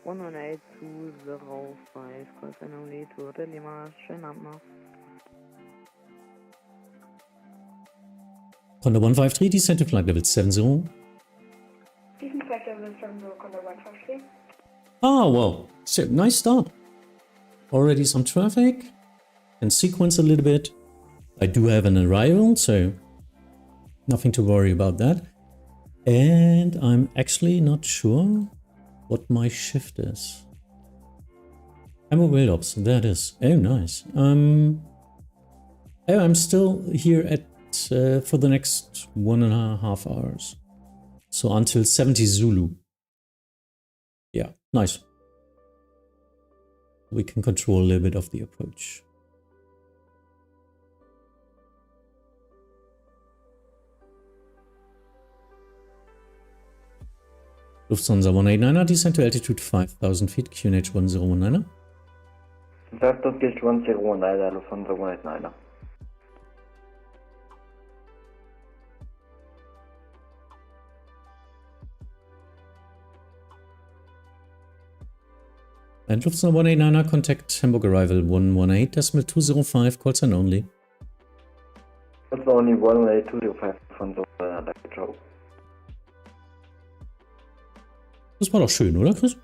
118.205, call sign only to Hotel Lima, schönen Abend noch. Condor 153, descent to flight level 70. Decent flight level 70, Condor 153. Ah, well, so nice start. Already some traffic, and sequence a little bit. I do have an arrival, so nothing to worry about that. And I'm actually not sure what my shift is. Hamburg Real Ops, there it is. Oh, nice. I'm still here at for the next 1.5 hours. So until 70 Zulu. Yeah, nice. We can control a little bit of the approach. Lufthansa 189er, descent to altitude 5,000 feet, QNH 1019er. 5,000 feet, 1019er, Lufthansa 189er. And Lufthansa 189er, contact Hamburg arrival 118.205, call sign only. That's only 118.205 von so einer Joe. Das war doch schön, oder Chris?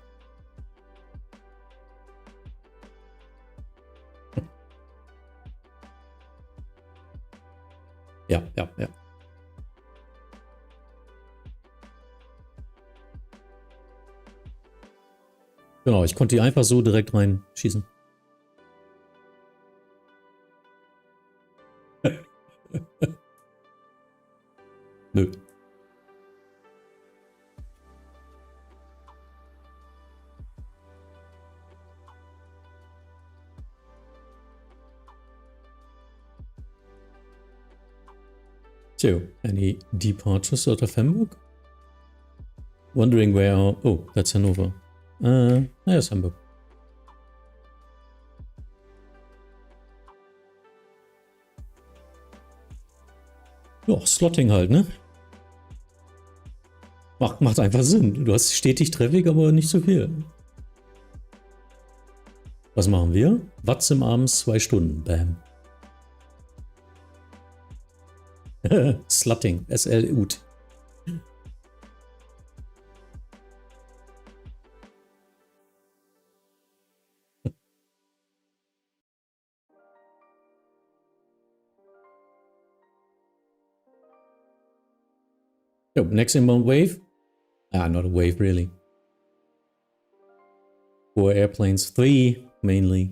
Ja. Genau, ich konnte die einfach so direkt reinschießen. Nö. So, any departures out of Hamburg? Wondering where are... Oh, that's Hannover. There's Hamburg. Ja, Slotting halt, ne? Macht einfach Sinn. Du hast stetig Traffic, aber nicht so viel. Was machen wir? Vatsim abends 2 Stunden. Bam. Slotting. SL-UT. So, next inbound wave. Not a wave, really. 4 airplanes, 3 mainly.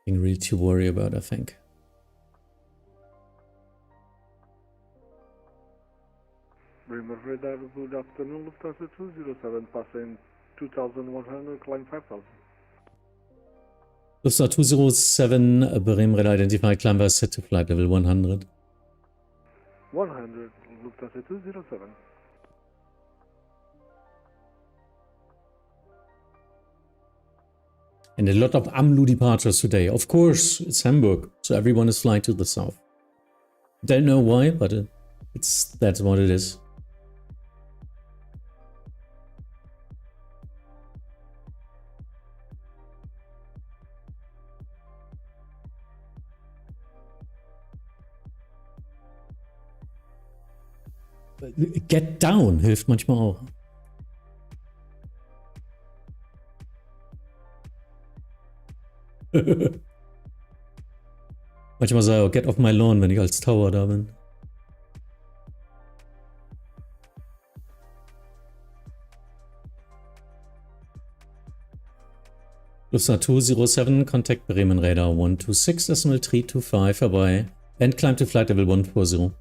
Nothing really to worry about, I think. Bremer radar, good afternoon, Lufthansa 207, passing 2100, climb 5000. Lufthansa 207, Bremen radar identified, climb was set to flight level 100. 100, Lufthansa 207. And a lot of AMLU departures today. Of course, it's Hamburg, so everyone is flying to the south. Don't know why, but that's what it is. Get down hilft manchmal auch. Manchmal sage ich auch get off my lawn, wenn ich als Tower da bin. Lufthansa 207, contact Bremen radar 126.325 vorbei. And climb to flight level 140.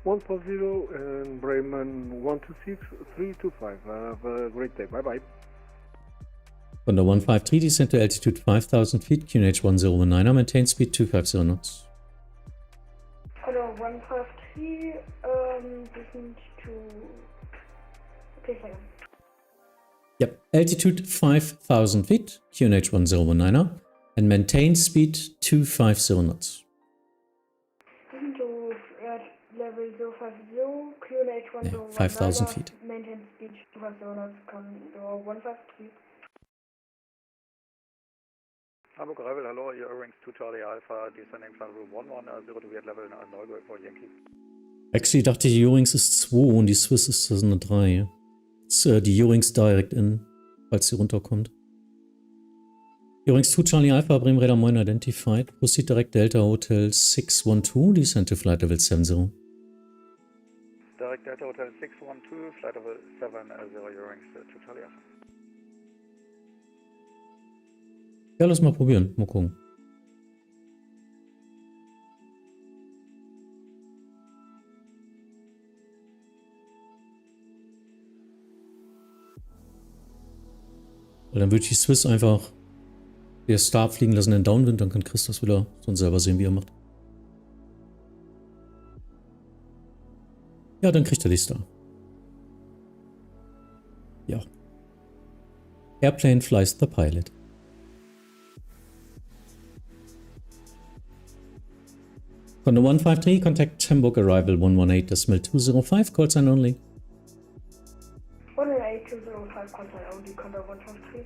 140 and Bremen 126.325. Have a great day. Bye bye. Von der 153 descend to altitude 5000 feet, QNH 1019er, maintain speed 250 knots. Hello, 153, descend to... Okay, second. Yep, altitude 5000 feet, QNH 1019er, and maintain speed 250 knots. Descend to level 050, QNH 1019er, 5000 feet. Maintain speed 250 knots, Condor 153. Hamburg arrival, hello, your Airwings 2 Charlie Alpha, descending flight room 110 to be at level 9 for Yankee. Actually dachte ich, die Eurings ist 2 und die Swiss ist das eine 3. Ist die Eurings direct in, falls sie runterkommt. Eurings 2 Charlie Alpha, Bremen Radar 9 identified. Proceed direct Delta Hotel 612, descend to flight level 70. Direct Delta Hotel 612, flight level 70, Eurings 2 Charlie Alpha. Ja, lass mal probieren. Mal gucken. Weil dann würde ich die Swiss einfach der Star fliegen lassen in den Downwind, dann kann Chris das wieder sonst selber sehen, wie er macht. Ja, dann kriegt er die Star. Ja. Airplane flies the pilot. Von der 153, contact Hamburg arrival 118.205, call sign only. 118.205. 5, call sign only, Condor 153.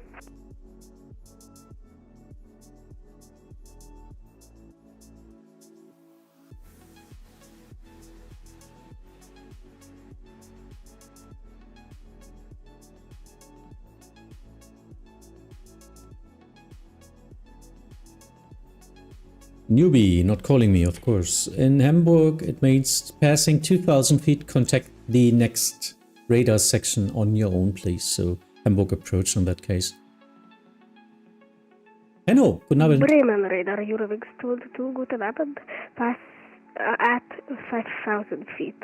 Newbie, not calling me, of course. In Hamburg, it means passing 2,000 feet, contact the next radar section on your own, please. So, Hamburg approach in that case. Hello, guten Abend. Bremen radar, Eurowings 222, guten Abend. Pass at 5,000 feet.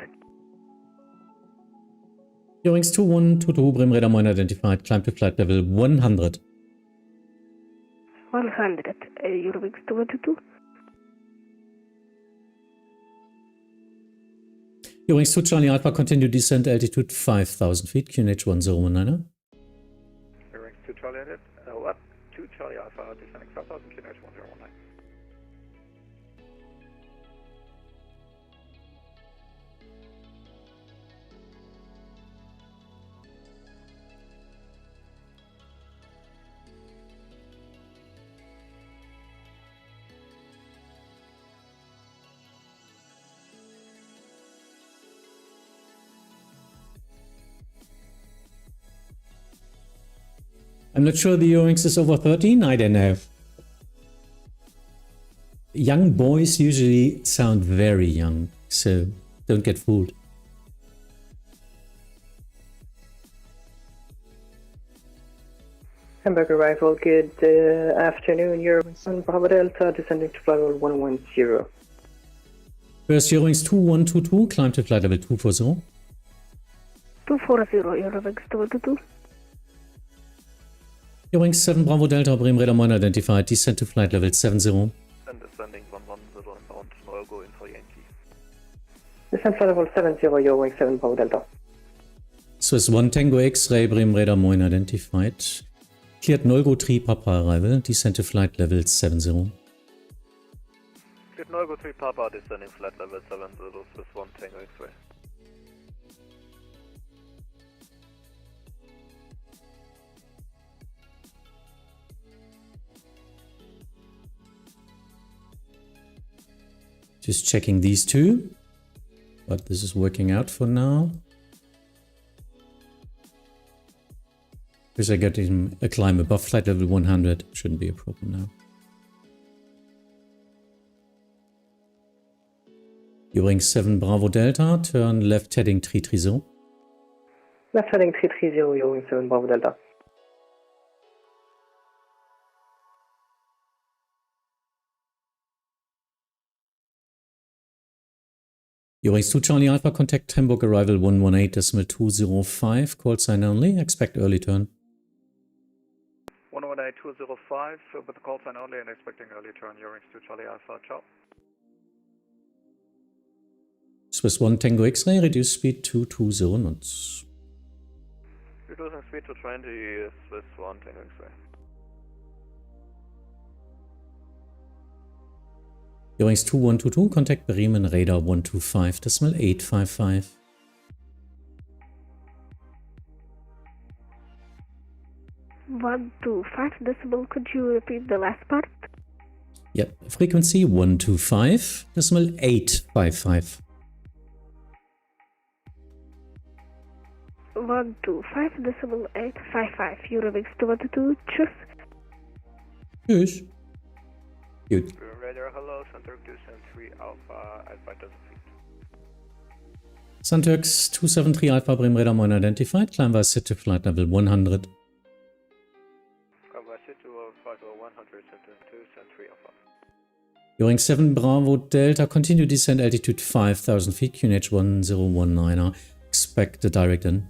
Eurowings 2122, Bremen radar mine identified, climb to flight level 100. 100, Eurowings 222. Eurowings 2 Charlie Alpha, continue descent altitude 5,000 feet, QNH 1019. Eurowings 2 Charlie edit, up 2 Charlie Alpha, descending 5,000, QNH 1019. I'm not sure the Eurowings is over 13, I don't know. Young boys usually sound very young, so don't get fooled. Hamburg arrival, good afternoon, Eurowings 1 Bravo Delta, descending to flight level 110. First Eurowings 2122, climb to flight level 240. 240, Eurowings 222. Eurowings 7 Bravo Delta, Bremen radar mine identified, descent to flight level 70. And descending 110 inbound, no go in for Yankee. Descent flight level 70, Eurowings 7 Bravo Delta. Swiss 1 Tango X-ray, Bremen radar mine identified. Cleared Nolgo 3 Papa arrival, descent to flight level 70. Cleared Nolgo 3 Papa, descending flight level 70, Swiss 1 Tango X-ray. Just checking these two, but this is working out for now. Because I got him a climb above flight level 100, shouldn't be a problem now. Eurowings 7 Bravo Delta, turn left heading 330. Left heading 330, Eurowings 7 Bravo Delta. Eurowings 2 Charlie Alpha, contact Hamburg arrival 118.205, call sign only, expect early turn. 118.205, with the call sign only and expecting early turn, Eurowings 2 Charlie Alpha, ciao. Swiss 1 Tango X-ray, reduce speed to 20 knots. Reducing speed to 20, Swiss 1 Tango X-ray. Eurowings 2122, contact Bremen radar 125.855. One, 2, 5 decibel, could you repeat the last part? Yep, frequency 125.855. 125 decibel 855, Eurowings 222, tschüss. Tschüss. Good. Radar, hello, Center 273 Alpha at 5,000 feet. Sunturks 273 Alpha, Bremen radar mine identified, climb by set to flight level 100. Climb by set to flight level 100, Center 273 Alpha. Eurowings 7 Bravo Delta, continue descent altitude 5,000 feet, QNH 1019, expect a direct in.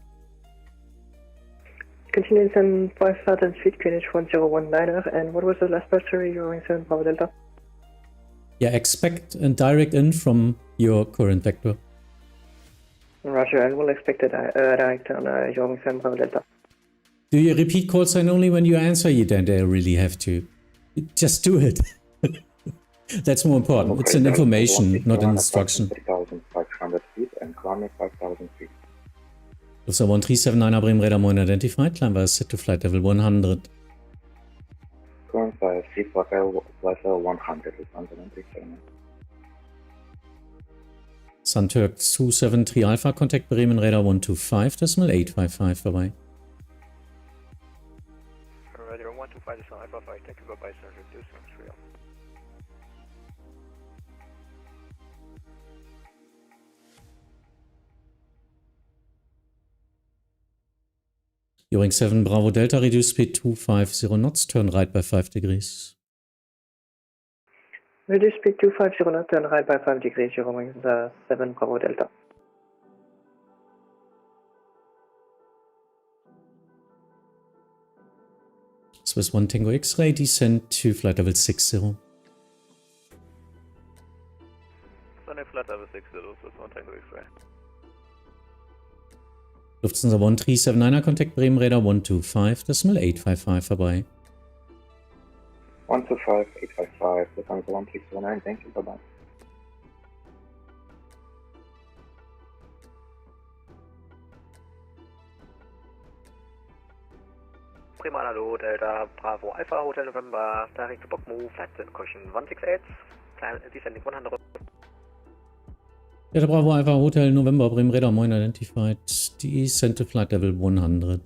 Continue descent 5,000 feet, QNH 1019, and what was the last part, sorry, Eurowings 7 Bravo Delta? Yeah, expect a direct in from your current vector. Roger, I will expect a direct on Eurowings 7 Bravo Delta. Do you repeat call sign only when you answer? You don't really have to. Just do it. That's more important. It's an information, not an instruction. 3,500 feet and climbing 5,000 feet. Lufthansa 1379 Bremen Radar Moin identified, climb via set to flight level 100. Current flight, flight level 100, Lufthansa 1379. Sun Turk 273 Alpha, contact Bremen Radar 125.855 vorbei. Radio 125 is Alpha 5, thank you, bye-bye, sir, reducing real. Euring 7 Bravo Delta, reduce speed 250 knots, turn right by 5 degrees. Reduce speed 250 knots, turn right by 5 degrees, Euring 7 Bravo Delta. Swiss 1 Tango X-Ray, descend to flight level 60. Sunny flight level 60, Swiss 1 Tango X-Ray. Lufthansa 1379er, contact Bremen Radar 125.855 vorbei. 125.855, Lufthansa 1379, thank you, bye-bye. Prima, hallo, Delta Bravo Alpha Hotel November, direct to book move, flight caution 168, descending 100. Delta Bravo Alpha Hotel November Bremen Radar Moin identified, descend to flight level 100.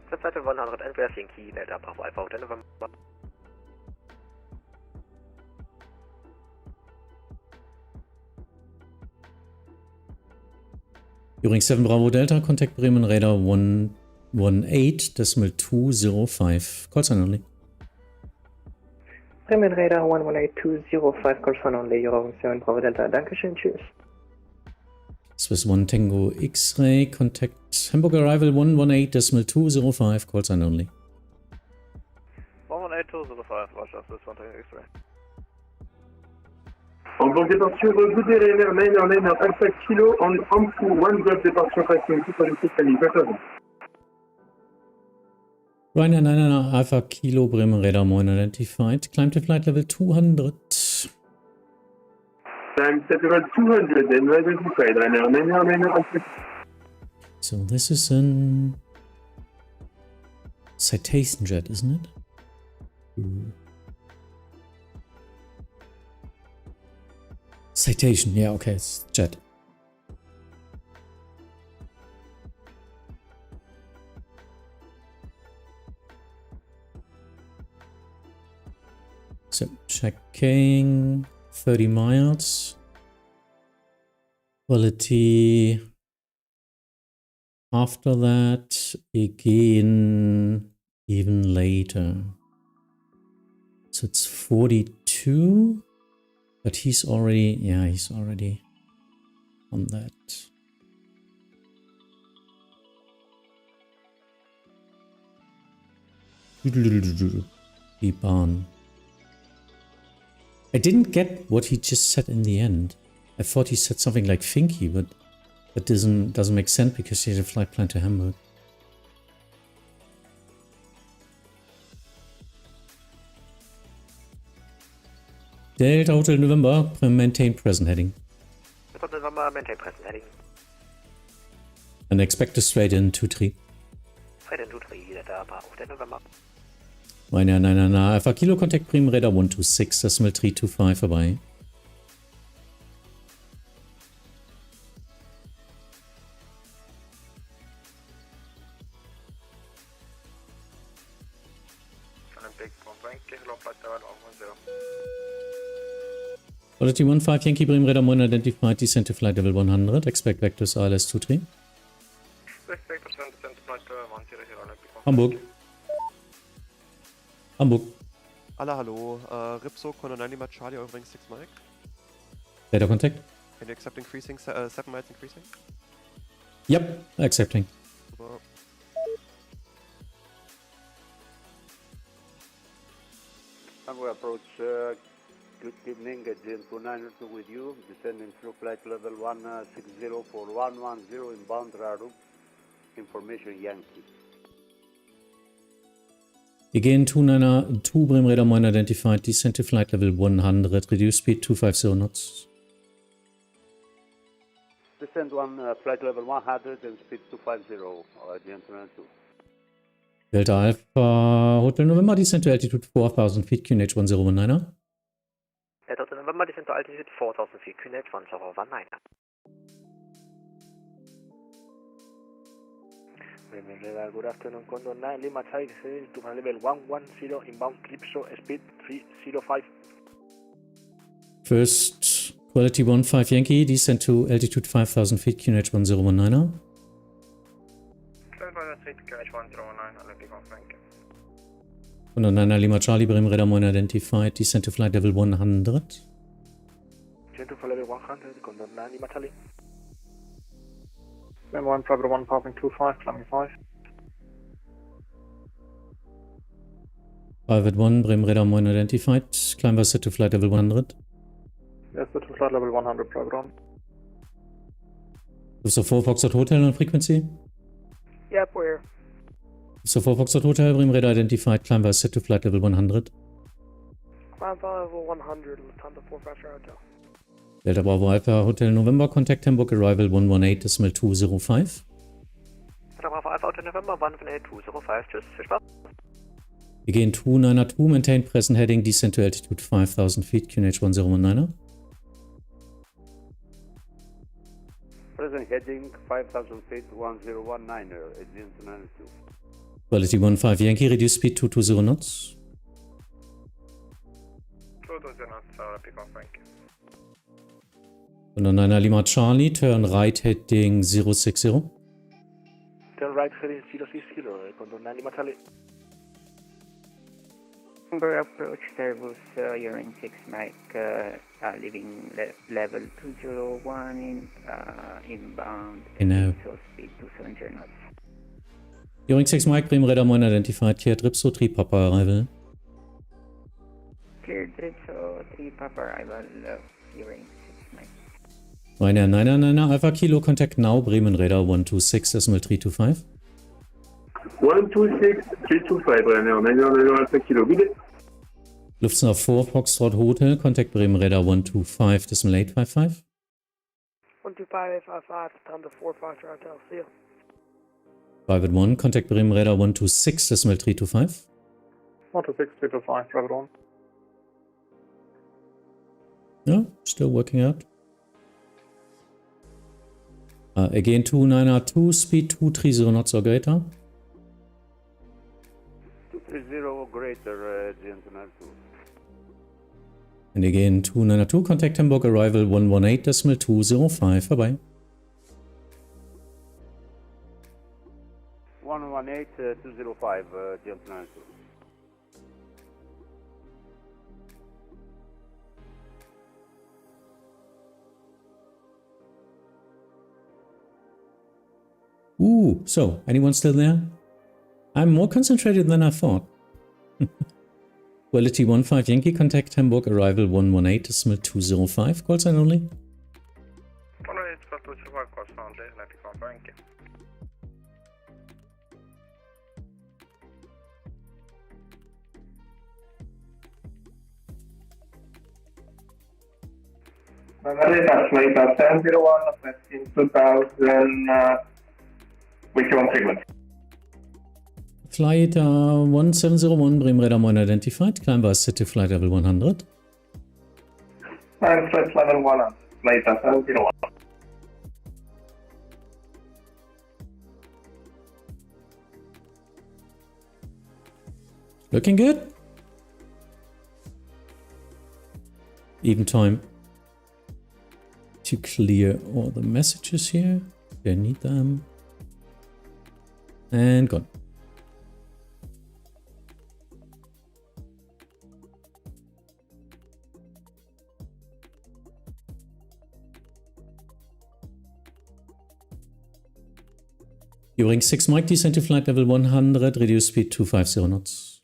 Flight level 100, and we are Yankee, Delta Bravo Alpha Hotel November. Euring 7 Bravo Delta, contact Bremen Radar 118.205. Call sign only. Bremen Radar 118.205, call sign only, Euring 7 Bravo Delta. Dankeschön, tschüss. Swiss 1 Tango X-Ray, contact Hamburg Arrival 118.205, call sign only. 118.205, Roger, Swiss 1 Tango X-Ray. Hamburg departure, good day, Ryanair Alpha Kilo on Amfu, 1 Golf departure, passing 246 and better. Ryanair 99 Alpha Kilo Bremen Radar Moin identified, climb to flight level 200. Time set level 200 and identified, Ryanair 99 Alpha. So this is an citation jet, isn't it? Citation, yeah, okay, it's jet. So, checking 30 miles. Quality. After that, again, even later. So it's 42. But he's already, yeah, he's already on that. Keep on. I didn't get what he just said in the end. I thought he said something like Finky, but that doesn't make sense because he had a flight plan to Hamburg. Delta Hotel November, maintain present heading. Delta November, maintain present heading. And expect to straight in 2-3. Straight in 2-3, Delta Bravo Hotel November. Ryanair 99 Alpha Kilo, contact Bremen Radar 126.325 vorbei. Quality 15 Yankee Bremen Radar Moin identified, descent to flight level 100, expect vectors ILS 23. Hamburg. Hamburg. Alla, hallo. Ripso, Kono Lima Charlie, Euring 6 Mike. Data contact. Can you accept increasing, 7 miles increasing? Yep, accepting. Super. Hamburg approach, good evening, James 292 with you, descending through flight level 160 for 110 inbound radar, information Yankee. Again, 292 Bremen Radar Moin identified, descent to flight level 100, reduce speed 250 knots. This descend flight level 100 and speed 250, gentleman 2. Delta Alpha Hotel November, descend to altitude 4,000 feet, QNH 1019er. Delta Hotel November, descend to altitude 4,000 feet, QNH 1019er. Good afternoon, Condor 9, Lima Charlie, descending to level 110, inbound Calypso, speed 305. First, quality 15 Yankee, descend to altitude 5,000 feet, QNH 1019er. QNH 109, Olympic on Frank. 109er Lima Charlie, Brim Radar Moin identified, descend to flight level 100. Descend to level 100, Condor 9, Lima Charlie. Then 1, Private 1, passing 25, climbing 5. Private 1, Brim Radar Moin identified, climb was set to flight level 100. Yes, set to flight level 100, Private 1. So 4 Foxtrot Hotel on frequency. Yep, we're here. So 4 Foxtrot Hotel, Brim Radar identified, climb was set to flight level 100. Climb level 100, Lufthansa 4 Foxtrot Hotel. Delta Bravo Alpha Hotel November, contact Hamburg, arrival 118.205. Delta Bravo Alpha Hotel November, 118.205, tschüss, viel Spaß. Again 292, maintain present heading, descend to altitude 5,000 feet, QNH 1019er. Present heading 5,000 feet, 1019er, agent 92. Quality 15 Yankee, reduce speed 220 knots. 220 knots, pick on Frank. 109er Lima Charlie, turn right heading 060. Turn right heading 060, Condor 9 Lima Charlie. Number approach Airbus Euro 6 Mike, leaving level 201 inbound. Genau. So speed 270 knots. Euro 6 Mike, Bremen Radar Moin identified, cleared Ripso 3 Papa arrival. Cleared Ripso 3 Papa arrival, Euro 6 Mike. Ryanair 999 Alpha Kilo, contact now, Bremen Radar 126.325. 126.325, Ryanair 999 Alpha Kilo, bitte. Lufthansa 4 Foxtrot Hotel, contact Bremen Radar 125.855. 125.855, Lufthansa 4 Foxtrot Hotel, see you. Private 1, contact Bremen Radar 126.325. 126.325, Private 1. Yeah, still working out. Again 292, speed 230 knots or greater. 230 greater, gentleman 2. And again 292, contact Hamburg, arrival 118.205, bye-bye. 118.205, gentleman 2. Ooh, so, anyone still there? I'm more concentrated than I thought. Quality 15 Yankee, contact Hamburg, arrival 118.205, call sign only. 118.205, call sign only, Atlantic on Frank. Flight 701, in 2000, which one frequency? Flight 1701, Bremen Radar Moin identified, climb was set to flight level 100. And flight level 100, flight 701. Looking good. Even time to clear all the messages here. Don't need them. And gone. During 6 Mike, descend to flight level 100, reduce speed 250 knots.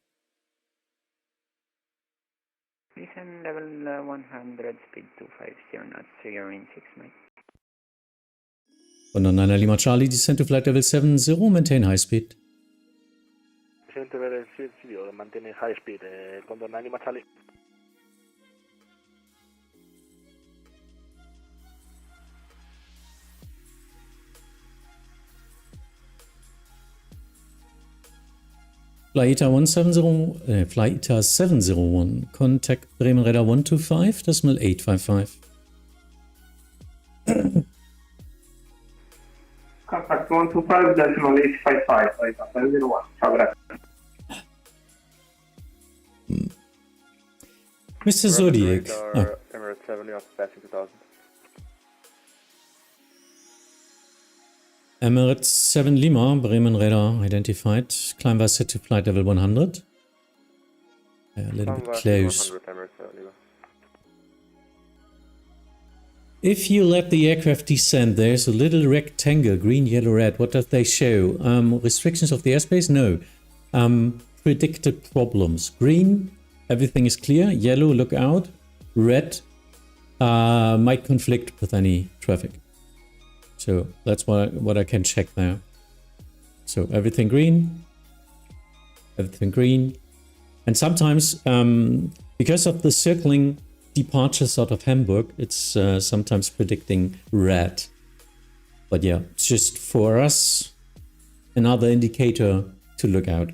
Descend level 100, speed 250 knots, during 6 Mike. 109er Lima Charlie, descend to flight level 70, maintain high speed. Descend to level 70, maintain high speed, Condor 9 Lima Charlie. Flyeta 170, Flyeta 701, contact Bremen Radar 125, decimal 855. Contact 125, decimal 855, Flyeta 701. Ciao, grazie. Mr. Zodiac. Emirates 70 off passing 2000. Emirates 7 Lima, Bremen Radar identified. Climb was set to flight level 100. A little bit close. 100, Emirates 7 Lima. If you let the aircraft descend, there's a little rectangle, green, yellow, red. What does they show? Restrictions of the airspace? No. Predicted problems. Green, everything is clear. Yellow, look out. Red might conflict with any traffic. So that's what I can check there. So everything green. Everything green. And sometimes, because of the circling departures out of Hamburg, it's sometimes predicting red. But yeah, it's just for us another indicator to look out.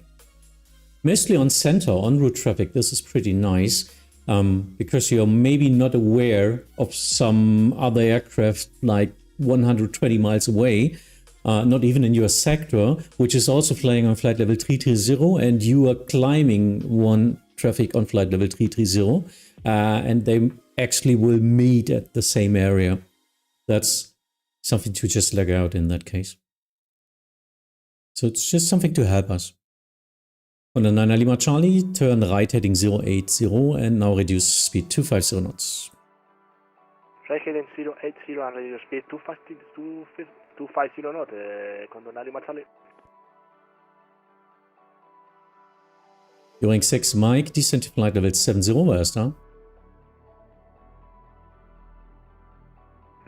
Mostly on center, en route traffic, this is pretty nice because you're maybe not aware of some other aircraft like 120 miles away, not even in your sector, which is also flying on flight level 330, and you are climbing one traffic on flight level 330. And they actually will meet at the same area. That's something to just look out in that case. So it's just something to help us. On the 9 Lima Charlie, turn right heading 080 and now reduce speed 250 knots. Right heading 080 and reduce speed 250 knots, con 9 Lima Charlie. During 6 Mike, descent to flight level 70, where is that?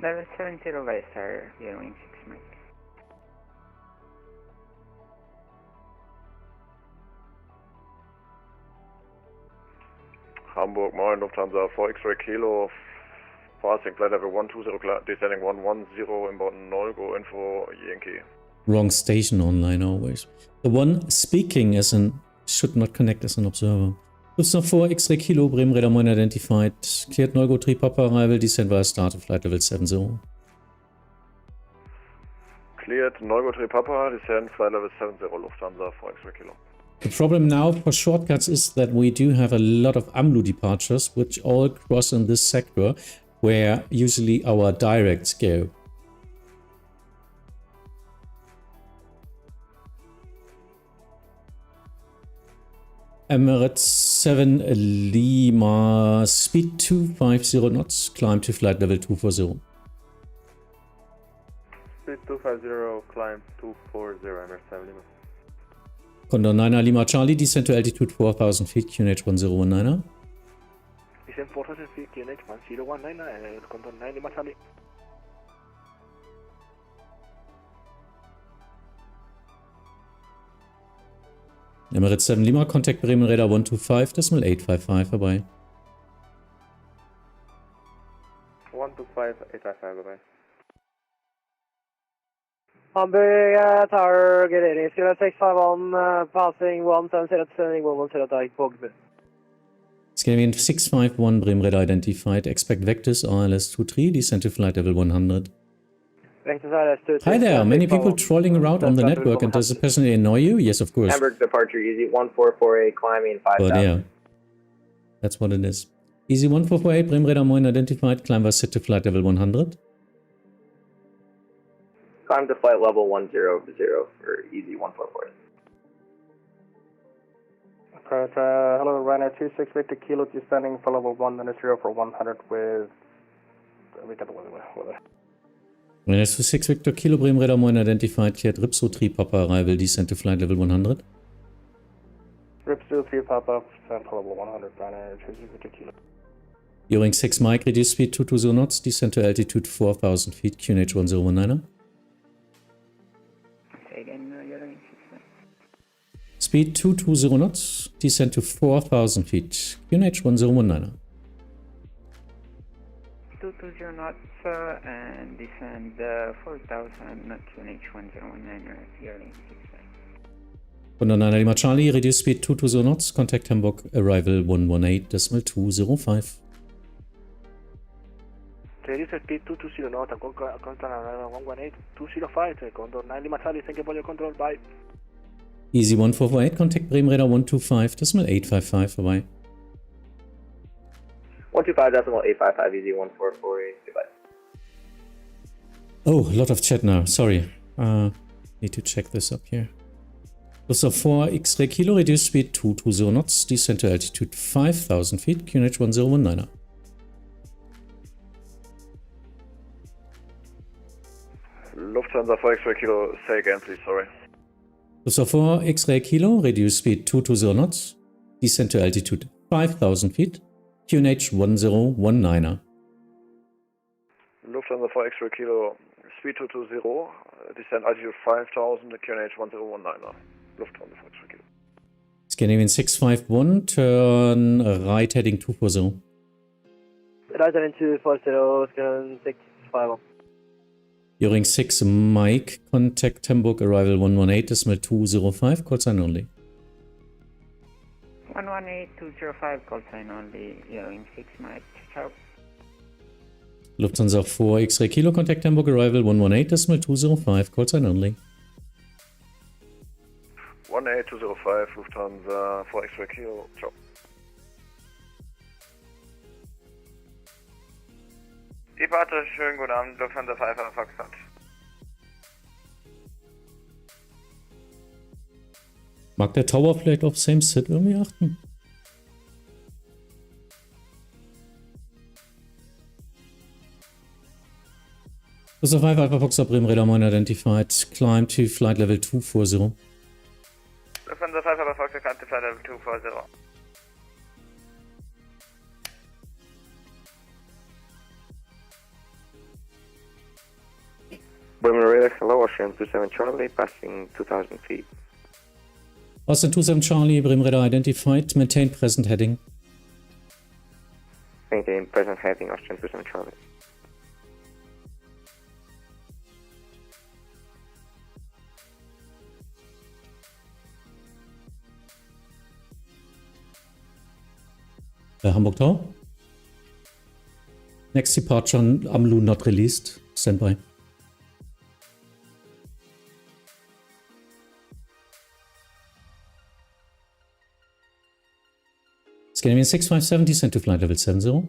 Level 70 guys are viewing 6 Mike. Hamburg, Main, Lufthansa 4 X-Ray Kilo, passing flight level 120, descending 110, inbound null, go info Yankee. Wrong station online always. The one speaking as an should not connect as an observer. Lufthansa 4 X-Ray Kilo, Bremen Radar 1 identified. Cleared Neugo 3 Papa arrival, descent via start of flight level 70. Cleared Neugo 3 Papa, descent flight level 70, Lufthansa 4 X-Ray Kilo. The problem now for shortcuts is that we do have a lot of AMLU departures, which all cross in this sector, where usually our directs go. Emirates 7 Lima, speed 250 knots, climb to flight level 240. Speed 250, climb 240, Emirates 7 Lima. Condor 9 Lima Charlie, descend to altitude 4000 feet, QNH 1019. Descend 4000 feet, QNH 1019, Condor 9 Lima Charlie. Emirates 7 Lima, contact Bremen Radar 125, decimal 855, bye-bye. 125, 855, bye-bye. Hamburg Tower, get in. 0651, passing 170, descending 110, Bogby. Scandinavian 651, Bremen Radar identified, expect Vectis, RLS 23, descend to flight level 100. Hi there, many people trolling around on the network, and does it personally annoy you? Yes, of course. Hamburg departure, easy 1448, climbing 5000. But yeah, that's what it is. Easy 1448, Bremen Radar Moin identified, climb was set to flight level 100. Climb to flight level 100 for easy 1448. Hello, Ryanair 26 Victor Kilo, descending for level 100 for 100 with... We got the weather. Ryanair 26 Victor Kilo, Bremen Radar Moin identified, cleared Ripso 3 Papa arrival, descent to flight level 100. Ripso 3 Papa, descent for level 100, Ryanair 26 Victor Kilo. During 6 Mike, reduce speed 220 knots, descent to altitude 4000 feet, QNH 1019. Speed 220 knots, descend to 4000 feet, QNH 1019. 220 knots and descend 4000 knots, QNH 1019, hearing 65. Condor 9 Lima Charlie, reduce speed 220 knots, contact Hamburg, arrival 118.205. Reduce speed 220 knots and contact arrival 118.205. Condor 9 Lima Charlie, thank you for your control, bye. Easy 1448, contact Bremen Radar 125.855, vorbei. 125.855, easy 1448, goodbye. Oh, a lot of chat now, sorry. Need to check this up here. Lufthansa 4 X-Ray Kilo, reduce speed 220 knots, descend to altitude 5,000 feet, QNH 1019er. Lufthansa 4 X-Ray Kilo, say again please, sorry. Lufthansa 4 X-Ray Kilo, reduce speed 220 knots, descend to altitude 5,000 feet, QNH 1019er. Lufthansa 4 X-Ray Kilo, speed 220, descend altitude 5,000, QNH 1019er. Lufthansa 4 X-Ray Kilo. Scandinavian 651, turn right heading 240. Right heading 240, Scandinavian 651. During 6 Mike, contact Hamburg, arrival 118.205, call sign only. 118.205, call sign only, During 6 Mike, ciao. Lufthansa 4 X-Ray Kilo, contact Hamburg, arrival 118.205, call sign only. 18205, Lufthansa 4 X-Ray Kilo, ciao. Departure, schönen guten Abend, Lufthansa 5 Foxtrot. Mag der Tower vielleicht auf Same Sit irgendwie achten? Lufthansa 5 Alpha Foxtrot, Bremen Radar Mine identified, climb to flight level 240. Lufthansa 5 Alpha Foxtrot, climb to flight level 240. Bremen Radar, hello, Austrian 27 Charlie, passing 2,000 feet. Austin 27 Charlie, Bremen Radar identified, maintain present heading. Maintain present heading, Austrian 27 Charlie. Hamburg Tower. Next departure, AMLU not released. Standby. Scandinavian 657, descend to flight level 70.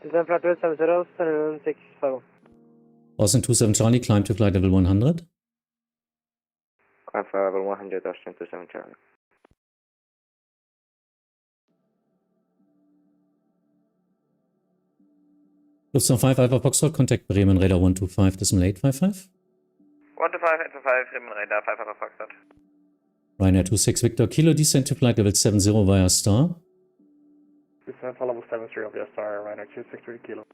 Descend flight level 70, Scandinavian 651. Austin 27 Charlie, climb to flight level 100. Climb flight level 100, Austrian 27 Charlie. Lufthansa 5 Alpha Foxtrot, contact Bremen Radar 125.855. 125.855, Bremen Radar 5 Alpha Foxtrot. Ryanair 26 Victor Kilo, descend to flight level 70 via Star. Descend for level 73 via Star, Ryanair 263 Kilo.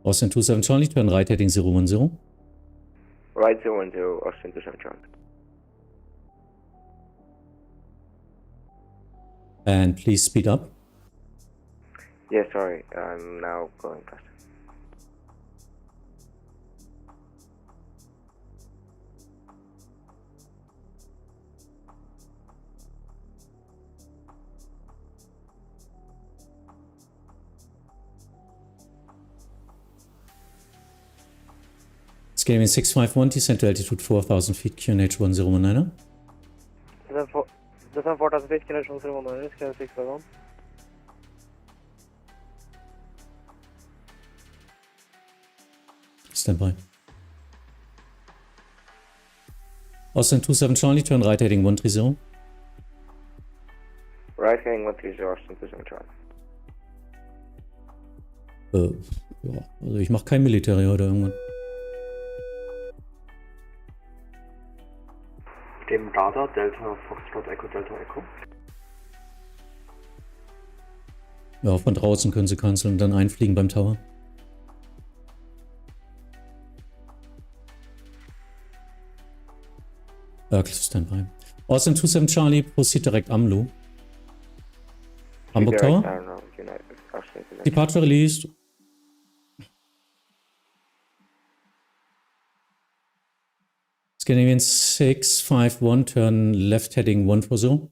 Austin 27 Charlie, turn right heading 010. Right 010, Austin 27 Charlie. And please speed up. Yeah, sorry, I'm now going faster. Scandinavian 651, descend to altitude 4,000 feet, QNH 1019er. Descend 4,000 feet, QNH 1019er, Scandinavian 651. Standby. Austin 27 Charlie, turn right heading 130. Right heading 130, Austin 27 Charlie. Ja, also ich mache kein Military heute irgendwann. Dem Radar Delta Foxtrot Echo Delta Echo. Ja, von draußen können sie canceln und dann einfliegen beim Tower. Standby. Austin 27 Charlie, proceed direkt AMLU. Hamburg Tower. Departure released. Scandinavian 651, turn left heading 140.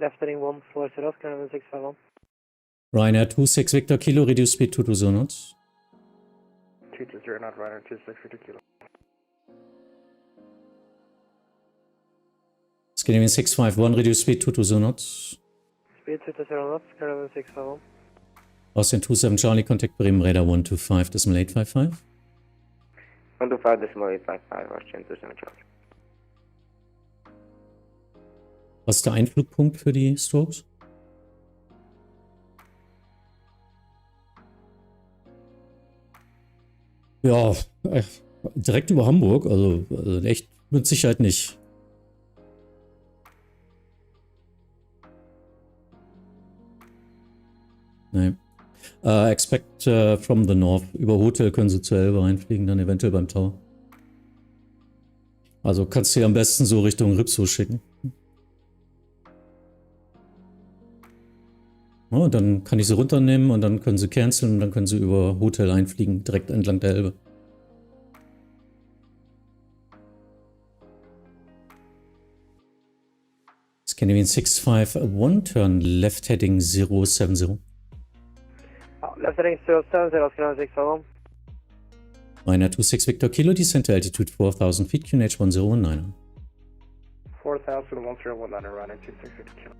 Left heading 140, Scandinavian 651. Ryanair 26 Victor Kilo, reduce speed to 20 knots. 220 knot, Ryanair 26 Victor Kilo. Scandinavian 651, reduce speed to 20 knots. Speed 220 knots, Scandinavian 651. Austrian 27 Charlie, contact Bremen Radar 125.855. 125.855, Austrian 27 Charlie. Was ist der Einflugpunkt für die Strokes? Ja, direkt über Hamburg, also echt mit Sicherheit nicht. Nee. Expect from the north. Über Hotel können sie zu Elbe reinfliegen, dann eventuell beim Tower. Also kannst du dir am besten so Richtung Ripso schicken. Ja, und dann kann ich sie runternehmen und dann können sie canceln und dann können sie über Hotel einfliegen, direkt entlang der Elbe. Scandinavian 651, turn left heading 070. Left heading 070, Scandinavian 651. Ryanair 26 Victor Kilo, descent to altitude 4,000 feet, QNH 1019. 4,000, 1019, Ryanair 26 Victor Kilo.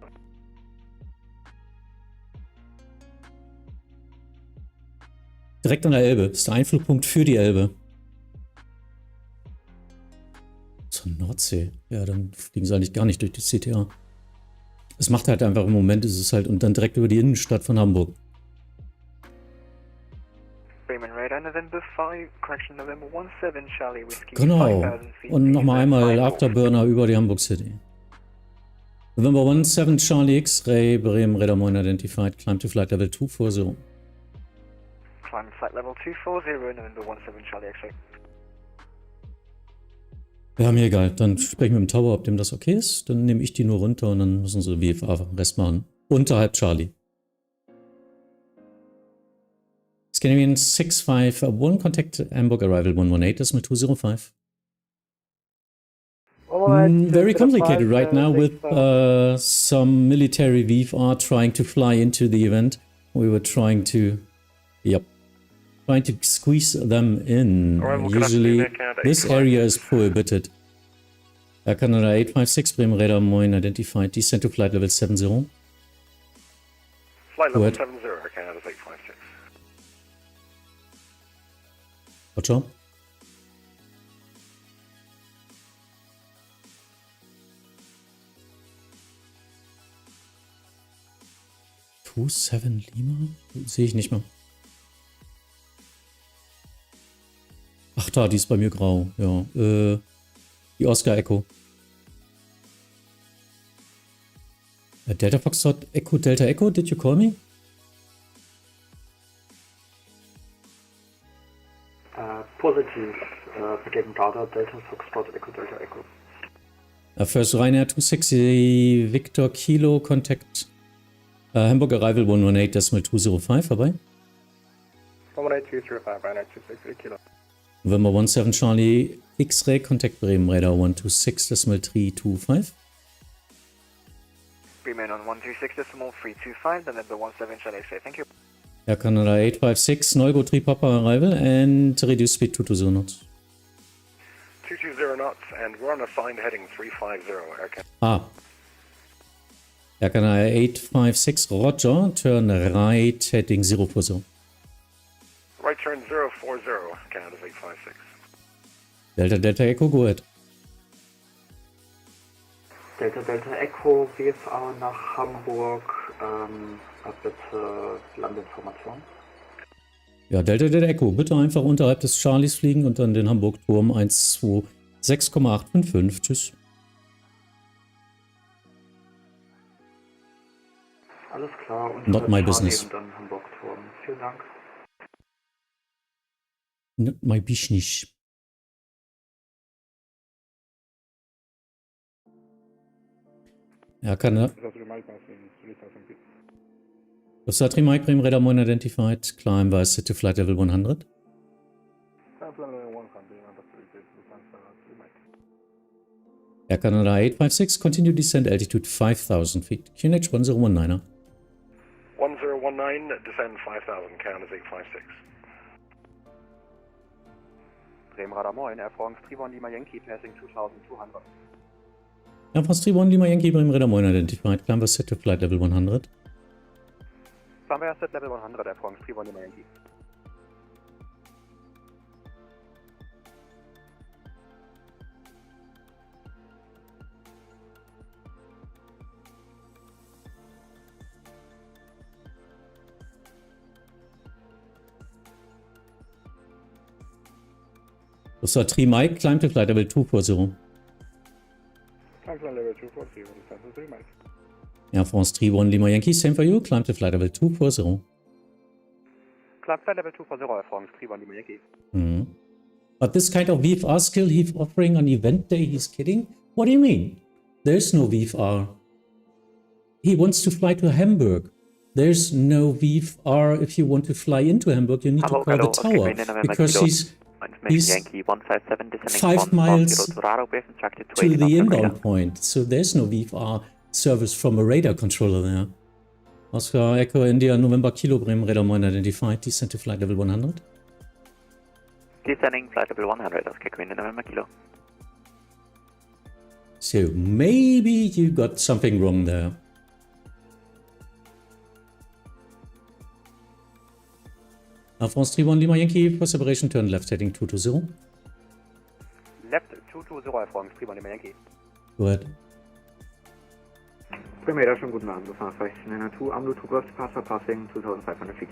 Direkt an der Elbe, ist der Einflugpunkt für die Elbe. Zur Nordsee. Ja, dann fliegen sie eigentlich gar nicht durch die CTA. Es macht halt einfach im Moment, ist es halt, und dann direkt über die Innenstadt von Hamburg. Bremen Radar November 5, correction November 17 Charlie Whiskey. Genau. Und nochmal einmal Afterburner über die Hamburg City. November 17 Charlie X-Ray, Bremen Radar Moin identified, climb to flight level 240. Climb flight level 240, November 17 Charlie X-Ray. Ja, mir egal. Dann sprechen wir mit dem Tower, ob dem das okay ist. Dann nehme ich die nur runter und dann müssen sie VFA Rest machen. Unterhalb Charlie. Scandinavian 651, contact Hamburg Arrival 118, decimal 205. Very complicated right now with some military VFR trying to fly into the event. We were trying to, trying to squeeze them in. Usually this area is prohibited. Air Canada 856, Bremen Radar Moin identified, descent to flight level 70. Flight level 70, Air Canada 856. Roger. Two-7 Lima? Sehe ich nicht mehr. Ach da, die ist bei mir grau. Ja, die Oscar Echo. Delta Foxtrot Echo Delta Echo, did you call me? Positive, vergeben Data Delta Foxtrot Echo Delta Echo. First Ryanair 260 Victor Kilo, contact Hamburg Arrival 118, decimal 205, vorbei. 118, 205, Ryanair 260 Kilo. November 17 Charlie X-Ray, contact Bremen Radar 126, decimal 325. Bremen on 126, decimal 325, November 17 Charlie X-Ray, thank you. Air Canada 856, Neugo 3 Papa Arrival and reduce speed to 220 knots. 220 knots and we're on assigned heading 350, Air Canada. Air Canada 856, Roger, turn right heading 040. Right turn 040, Canada 856. Delta Delta Echo, go ahead. Delta Delta Echo, VFA nach Hamburg, bitte Landinformation. Ja, Delta Delta Echo, bitte einfach unterhalb des Charlies fliegen und dann den Hamburg-Turm 126,855. Tschüss. Alles klar. Und Not my Charlie business. und dann Hamburg-Turm. Vielen Dank. Not my business. Ja, kann er. Lufthansa 3 Mike, Bremen Radar 1 identified, climb by set to flight level 100. Air Canada 856, continue descent altitude 5,000 feet. QNH 1019er. 1019, descend 5,000, count as 856. Bremen Radar 9, Air France 31 Lima Yankee, passing 2,200. Air France 31 Lima Yankee, Bremen Radar 9 identified, climb by set to flight level 100. Climb by set level 100, Air France 31 Lima Yankee. Lufthansa 3 Mike, climb to flight level 240. Climb to level 240, Lufthansa 3 Mike. Air France 31 Lima Yankee, same for you, climb to flight level 240. Climb flight level 240, Air France 31 Lima Yankee. But this kind of VFR skill he's offering on event day, he's kidding? What do you mean? There's no VFR. He wants to fly to Hamburg. There's no VFR. If you want to fly into Hamburg, you need to call the tower. Because he's Yankee 157 descending 5 miles to to the inbound point. So there's no VFR service from a radar controller there. Oscar Echo India November Kilo Bremen Radar 1 identified. Descent to flight level 100. Descending flight level 100, Oscar Echo India November Kilo. So maybe you got something wrong there. Air France 31 Lima Yankee for separation turn left heading 220. Left 220, Air France 31 Lima Yankee. Go ahead. Primera, schönen guten Abend, Lufthansa 56902, Amplitude Golf Departure passing 2,500 feet.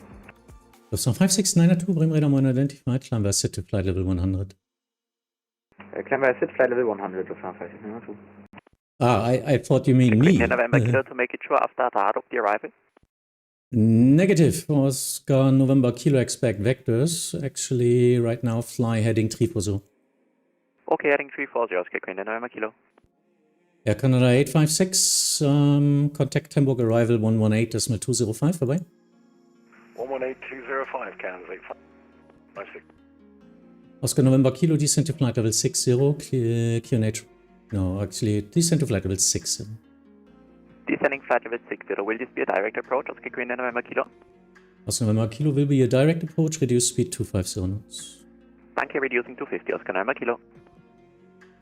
Lufthansa 56902, Bremen Radar 1 identified, climb by set to flight level 100. Climb by set flight level 100, Lufthansa 56902. Ah, I thought you mean me. November Kilo to make it sure after radar the arrival. Negative. Oscar November Kilo expect vectors. Actually, right now fly heading 340. Okay, heading 340, Oscar Queen, November Kilo. Air Canada 856, contact Hamburg arrival 118.205, vorbei. 118.205, count as 856. Oscar November Kilo, descent to flight level 60, QNH. No, actually, descent to flight level 60. Descending flight level 60, will this be a direct approach, Oscar Queen, November Kilo? Oscar November Kilo will be a direct approach, reduce speed 250 knots. Danke, reducing 250, Oscar November Kilo.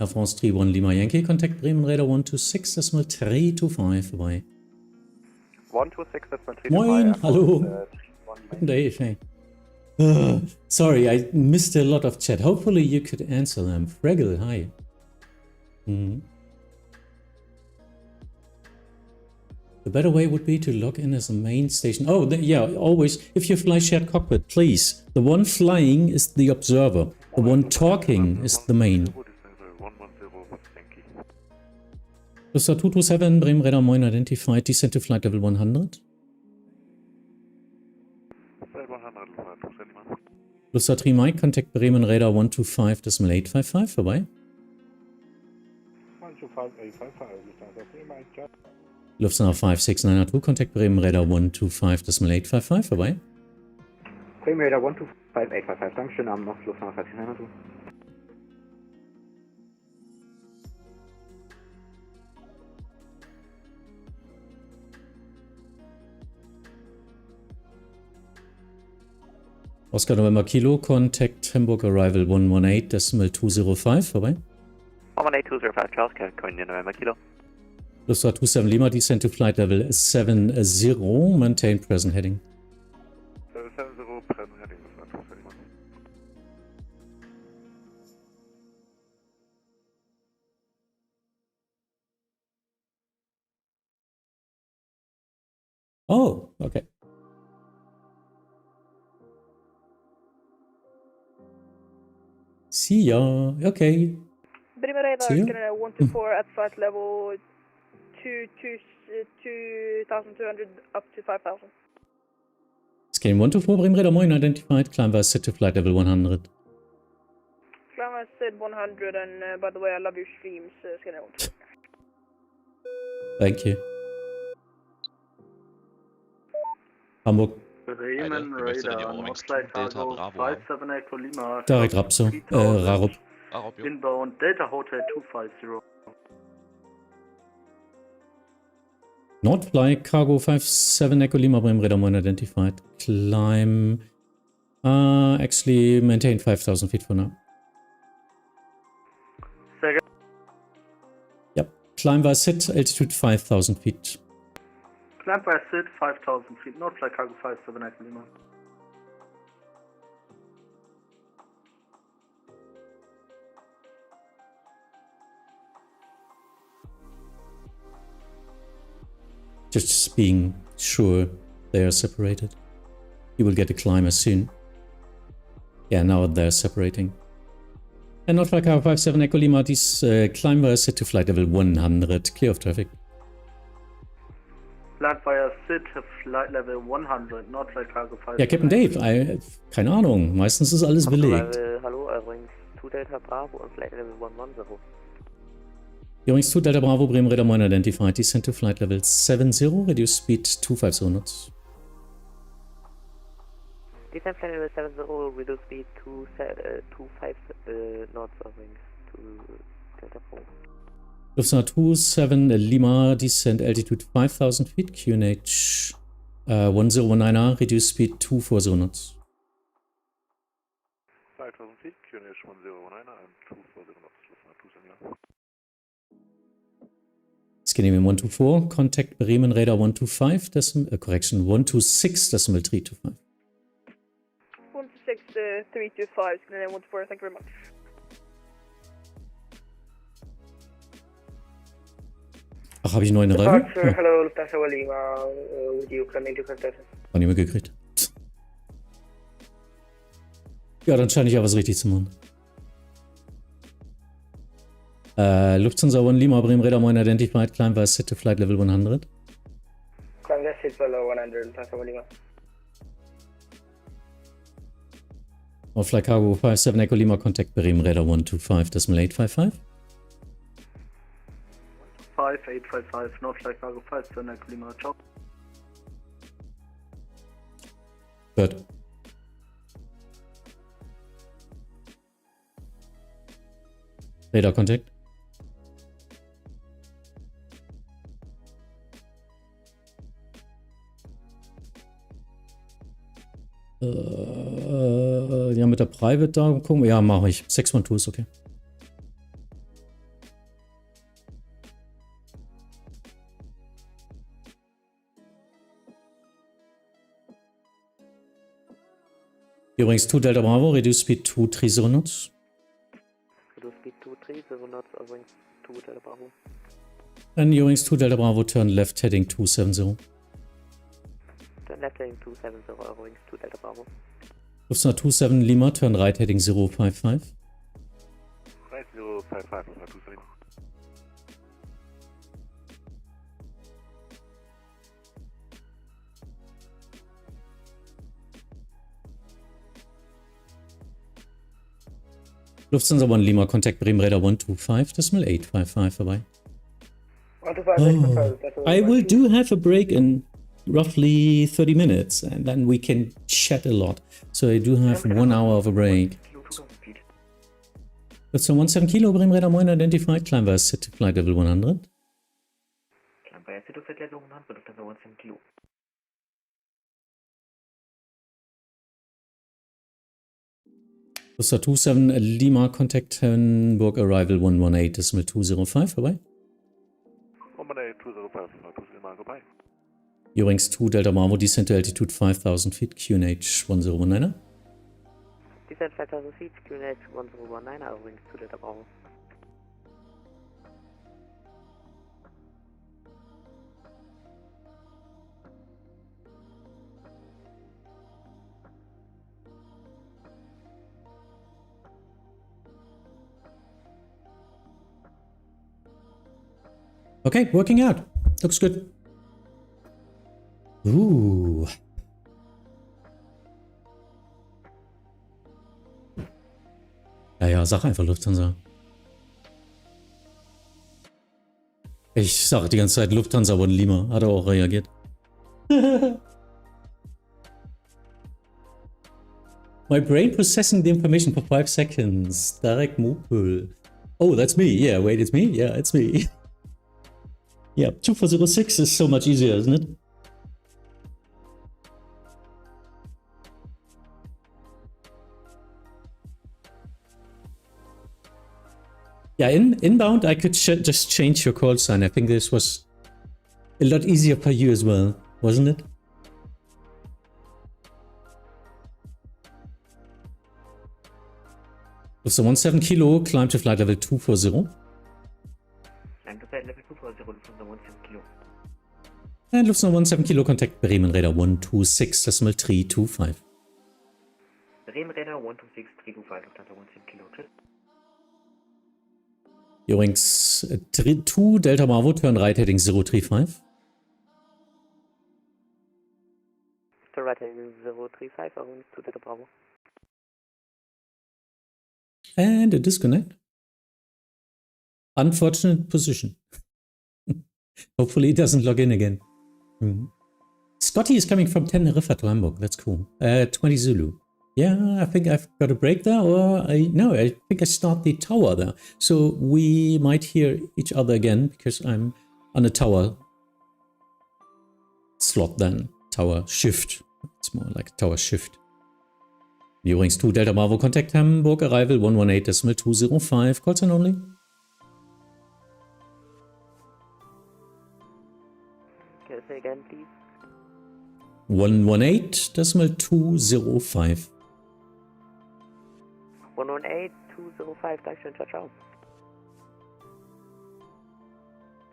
Air France 31 Lima Yankee, contact Bremen Radar 126.325, vorbei. 126.325. Moin, hallo. Guten Dave, hey. Sorry, I missed a lot of chat. Hopefully you could answer them. Fraggle, hi. The better way would be to log in as a main station. Oh, yeah, always. If you fly shared cockpit, please. The one flying is the observer. The one talking is the main. Lufthansa 227, Bremen Radar 9 identified, descent to flight level 100. Lufthansa 3 Mike, contact Bremen Radar 125.855, vorbei. 125.855, Lufthansa 56902, contact Bremen Radar 125.855, vorbei. Bremen Radar 125.855, Dankeschön, Abend noch, Lufthansa 56902. Oscar November Kilo, contact Hamburg arrival 118.205, vorbei. 118.205, Charles, Coin November Kilo. Lufthansa 27 Lima, descent to flight level 70, maintain present heading. 70, present heading, Lufthansa 27 Lima. Oh, okay. See ya. Okay. Bremen Radar, See you. 124 at flight level 2,200 up to 5,000. Scan 124, Bremen Radar 9 identified, climb by set to flight level 100. Climb said 100, and by the way, I love your streams, Scan 124. Thank you. Hamburg. Bremen Radar, Nordflight Cargo 57 Echo Lima. Direkt Rapso. Rarup. Inbound Delta Hotel 250. Nordfly Cargo 57 Echo Lima Bremen Radar unidentified. Climb. Actually maintain 5,000 feet for now. Yep. Climb via SIT, altitude 5,000 feet. Climb via SIT 5,000 feet. Nordfly Cargo 57 Echo Lima. Just being sure they are separated. You will get a climber soon. Yeah, now they're separating. And Nordfly Cargo 57 Echo Lima, these climber set to flight level 100. Clear of traffic. Land via SIT, flight level 100, Nordfly Cargo 57. Ja, Captain Dave, keine Ahnung. Meistens ist alles belegt. Hallo, übrigens 2 Delta Bravo und flight level 110. Übrigens 2 Delta Bravo, Bremen Radar unidentified. Descent to flight level 70, reduce speed 250 knots. Descent flight level 70, reduce speed 250 knots, übrigens to Delta Bravo. Lufthansa 27 Lima, descent altitude 5,000 feet, QNH 1019, reduce speed 240 knots. 5,000 feet, QNH 1019 and 240 knots, Lufthansa 27 Lima. Scandinavian 124, contact Bremen Radar 125, correction, 126, decimal 325. 126, 325, Scandinavian 124, thank you very much. Ach, habe ich einen neuen Reifen? Ja. Hello, Lufthansa Lima, with you, planning to contact. War nicht mehr gekriegt. Ja, dann scheine ich ja was richtig zu machen. Lufthansa 1 Lima, Bremen Radar unidentified, climb via SIT to flight level 100. Climb via SIT below 100, Lufthansa Lima. Nordfly Cargo 57 Echo Lima, contact Bremen Radar 125, decimal 855. 5855, Nordfly Cargo 57 Echo Lima, ciao. Good. Radar contact. Ja, mit der Private da gucken. Ja, mache ich. 612 ist okay. Übrigens 2 Delta Bravo, reduce speed 230 knots. Reduce speed 230 knots, übrigens 2 Delta Bravo. And übrigens 2 Delta Bravo, turn left heading 270. Turn left heading 270, übrigens 2 Delta Bravo. Lufthansa 27 Lima, turn right heading 055. Right 055, Lufthansa 27. Lufthansa 1 Lima, contact Bremen Radar 125, decimal 855 vorbei. I will do have a break in roughly 30 minutes and then we can chat a lot. So I do have 1 hour of a break. Lufthansa 17 Kilo, Bremen Radar unidentified, climb via SIT to flight level 100. Climb via SIT to flight level 100, Lufthansa 17 Kilo. Lufthansa 27 Lima, contact Hamburg arrival 118, decimal 205 vorbei. 118, 205, 205, goodbye. Übrigens 2 Delta Bravo, descent to altitude 5,000 feet, QNH 1019. Descent 5,000 feet, QNH 1019, übrigens 2 Delta Bravo. Okay, working out. Looks good. Ooh. Ja, sag einfach Lufthansa. Ich sag die ganze Zeit Lufthansa 1 Lima. Hat er auch reagiert. My brain processing the information for 5 seconds. Direct Mopel. Oh, that's me. Yeah, wait, it's me? Yeah, it's me. Yeah, 2406 is so much easier, isn't it? Yeah, inbound, I could just change your call sign. I think this was a lot easier for you as well, wasn't it? So 17 Kilo, climb to flight level 240. Climb to flight level 240, Lufthansa 17 Kilo. And Lufthansa 17 Kilo, contact Bremen Radar 126.325. Bremen Radar 126.325, Lufthansa 17 Kilo. Tschüss. Eurings 2 Delta Bravo, turn right heading 035. Turn right heading 035, Eurings 2 Delta Bravo. And a disconnect. Unfortunate position. Hopefully it doesn't log in again. Scotty is coming from Teneriffa to Hamburg. That's cool. 20 Zulu. Yeah, I think I've got a break there, or I think I start the tower there. So we might hear each other again because I'm on a tower slot then. Tower shift. It's more like a tower shift. Eurings 2 Delta Bravo, contact Hamburg, arrival 118.205, call sign only. Can you say again, please? 118.205. 118.205, Dankeschön, ciao, ciao.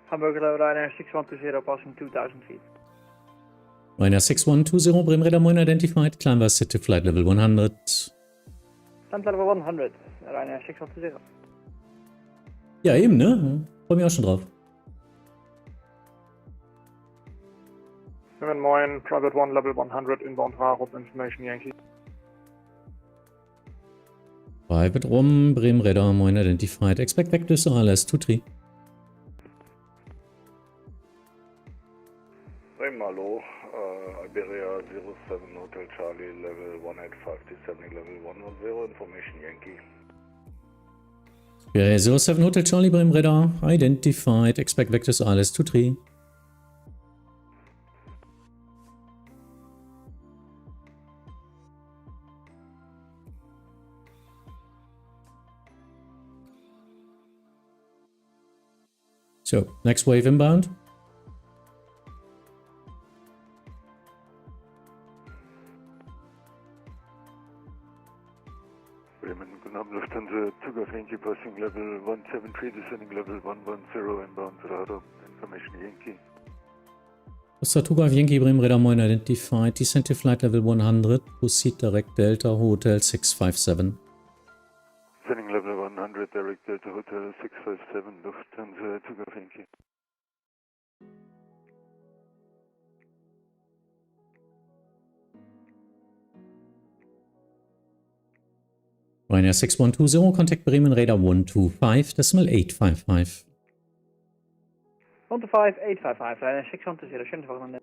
Hamburg Ryanair 6120, passing 2,000 feet. Ryanair 6120, Bremen Radar Moin identified, climb was set to flight level 100. Flight level 100, Ryanair 6120. Ja, eben, ne? Freu mich auch schon drauf. Moin, Private 1, Level 100, inbound Rarop, Information Yankee. Private Rom, Bremen Radar Moin identified, expect vectors RLS 23. Bremen, hallo. Iberia 07 Hotel Charlie, level 185, descending level 110, information Yankee. Iberia 07 Hotel Charlie, Bremen Radar identified, expect vectors RLS 23. So, next wave inbound. Bremen, Lufthansa, Zug auf Yankee, passing level 173, descending level 110, inbound radar, information Yankee. Sartuga of Yankee, Bremen Radar Moin identified, descend to flight level 100, proceed direct Delta Hotel 657. Descending level 100, direct Delta Hotel 657, Lufthansa, Zug auf Yankee. Ryanair 6120, contact Bremen Radar 125.855. 125.855, Ryanair 6120, schönen Wochenende.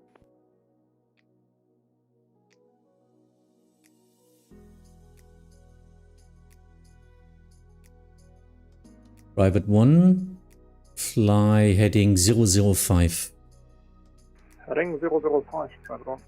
Private 1, fly heading 005. Heading 005, Private 1.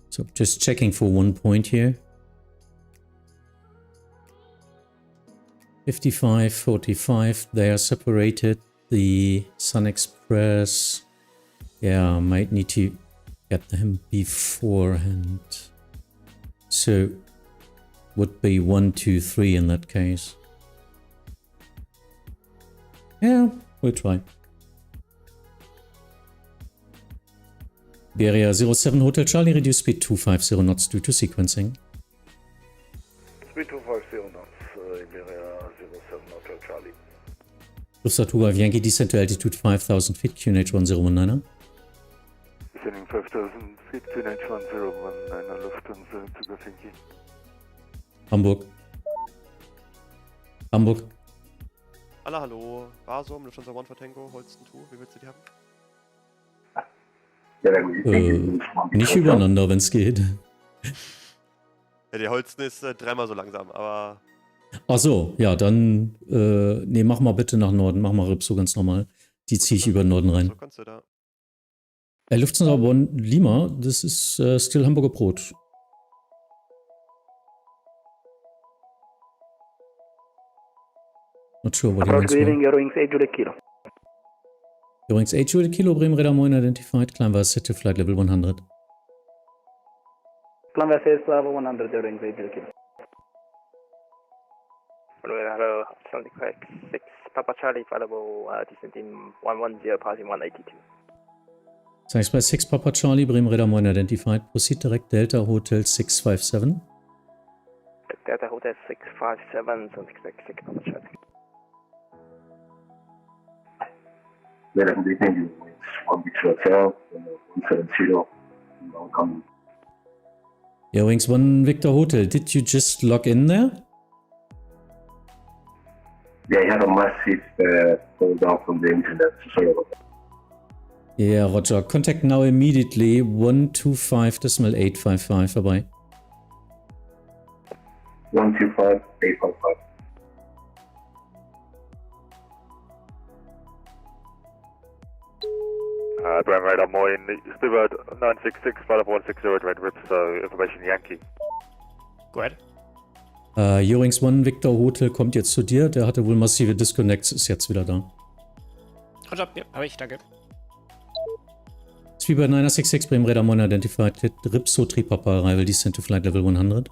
So just checking for one point here. 55, 45, they are separated. The Sun Express, yeah, might need to get them beforehand. So, would be 1, 2, 3 in that case. Yeah, we'll try. Iberia 07 Hotel Charlie, reduce speed 250 knots due to sequencing. Speed 250 knots, Iberia 07 Hotel Charlie. Lufthansa Yankee, descend to altitude 5000 feet, QNH 1019. descending 5,000 feet, QNH 1019 Lufthansa to Helsinki. Hamburg. Hamburg. Hallo. Basum, Lufthansa 1 for Tango, Holsten 2, wie willst du die haben? Nicht übereinander, wenn es geht. Ja, der Holsten ist dreimal so langsam, aber... Ach so, ja, dann, nee, mach mal bitte nach Norden, mach mal Ripso ganz normal. Die ziehe ich über den Norden rein. So kannst du da. Lufthansa Bonn Lima, das ist still Hamburger Brot. Not sure what Approach he leaving wants. Eurowings 8 Juliet Kilo. Eurowings 8 Juliet Kilo, Bremen Radar Moin identified, climb via set to flight level 100. Climb via set level 100, Eurowings 8 Juliet Kilo. Hello, Atlantic 6, Papa Charlie, available, descending 110, passing 182. Thanks by 6 Papa Charlie, Bremen Radar Moin identified, proceed direct Delta Hotel 657. Delta Hotel 657, so expect 6 Papa Charlie. Good evening, One Beach Hotel, 170, welcome. Eurowings 1 Victor Hotel, did you just log in there? Yeah, I had a massive fall down from the internet, so sorry about that. Yeah, Roger. Contact now immediately 125.855 vorbei. 125.855. Brand Radar Moin, Steward 966, flight of 160, Red Rip, so information Yankee. Go ahead. Eurowings 1 Victor Hotel kommt jetzt zu dir. Der hatte wohl massive Disconnects, ist jetzt wieder da. Roger, ja, hab ich, danke. Speedbird 966, Bremen Radar Moin identified, Ripso 3 Papa arrival, descent to flight level 100.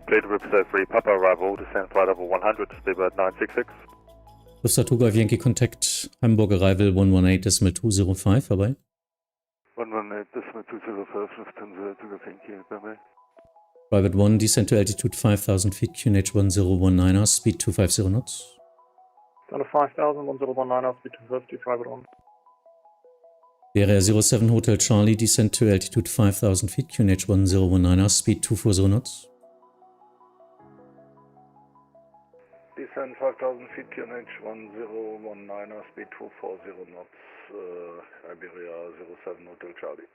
Blade Ripso 3 Papa arrival, descent flight level 100, Speedbird 966. Lufthansa Golf Yankee Contact, Hamburg arrival 118.205 vorbei. 118.205, Lufthansa to Helsinki, by me. Private 1, descent to altitude 5,000 feet, QNH 1019er, speed 250 knots. Down to 5,000, 1019er, speed 250, private 1. Area 07 Hotel Charlie, descent to altitude 5,000 feet, QNH 1019er, speed 240 knots. Descent 5,000 feet, QNH 1019er, speed 240 knots, Iberia 07 Hotel Charlie.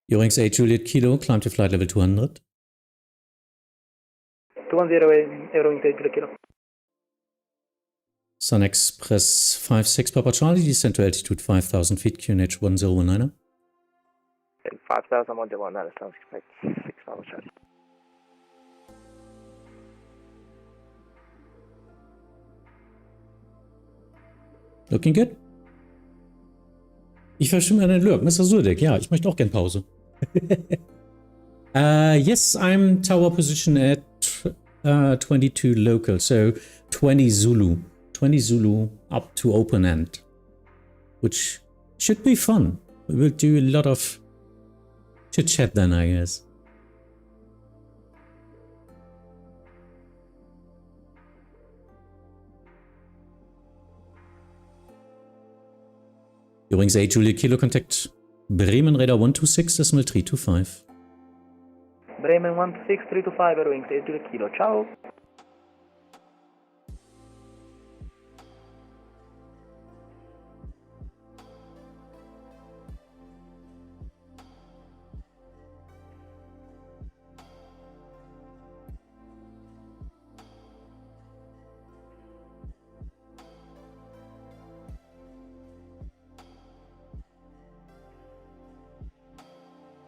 Eurowings 8 Juliet Kilo, climb to flight level 200. 210, Eurowings 8 Juliet Kilo. Sun Express 56 Papa Charlie, descent to altitude 5,000 feet, QNH 1019er. 5,000, 119, sounds expect 6 Papa Charlie. Looking good. Ich verstehe einen Lurk. Mr. Surdek, ja, ich möchte auch gern Pause. Yes, I'm tower position at 22 local, so 20 Zulu. 20 Zulu up to open end, which should be fun. We will do a lot of chit-chat then, I guess. Eurowings 8 Juliet Kilo contact Bremen Radar 126.325. Bremen 16325, Eurowings 8 Juliet Kilo. Ciao.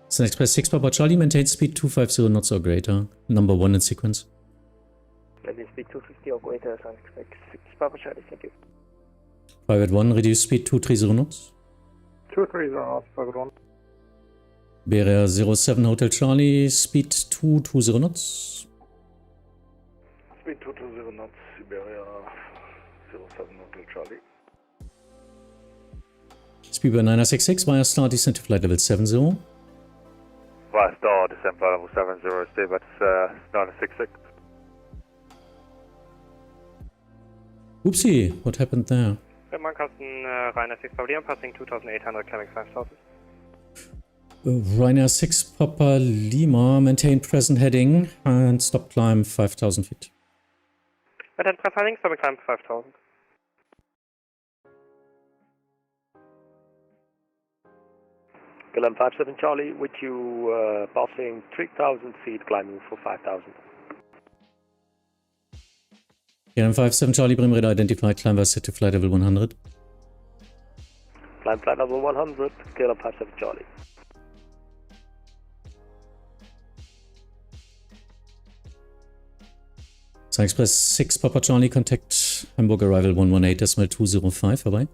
Sun Express 6 Papa Charlie maintains speed 250 knots or greater. Number 1 in sequence. Maybe speed 250 or greater, so expect 6 Papa Charlie, thank you. Private 1, reduce speed 230 knots. 230 knots, private 1. Beria 07 Hotel Charlie, speed 220 knots. Speed 220 knots, Iberia 07 Hotel Charlie. Speedbird 966 via star descent to flight level 70. Via star, descent flight level 70, Speedbird 966. Oopsie, what happened there? Mankasten, Rainer 6 Pavilion, passing 2,800, climbing 5,000. Ryanair 6 Papa Lima, maintain present heading and stop climb 5,000 feet. Maintain present heading, stop climb 5,000. KLM 57 Charlie, with you passing 3,000 feet, climbing for 5,000. KLM 57 Charlie, Bremen Radar identified, climb was set to flight level 100. Climb flight level 100, KLM 57 Charlie. Sun Express 6 Papa Charlie, contact Hamburg arrival 118.205, vorbei.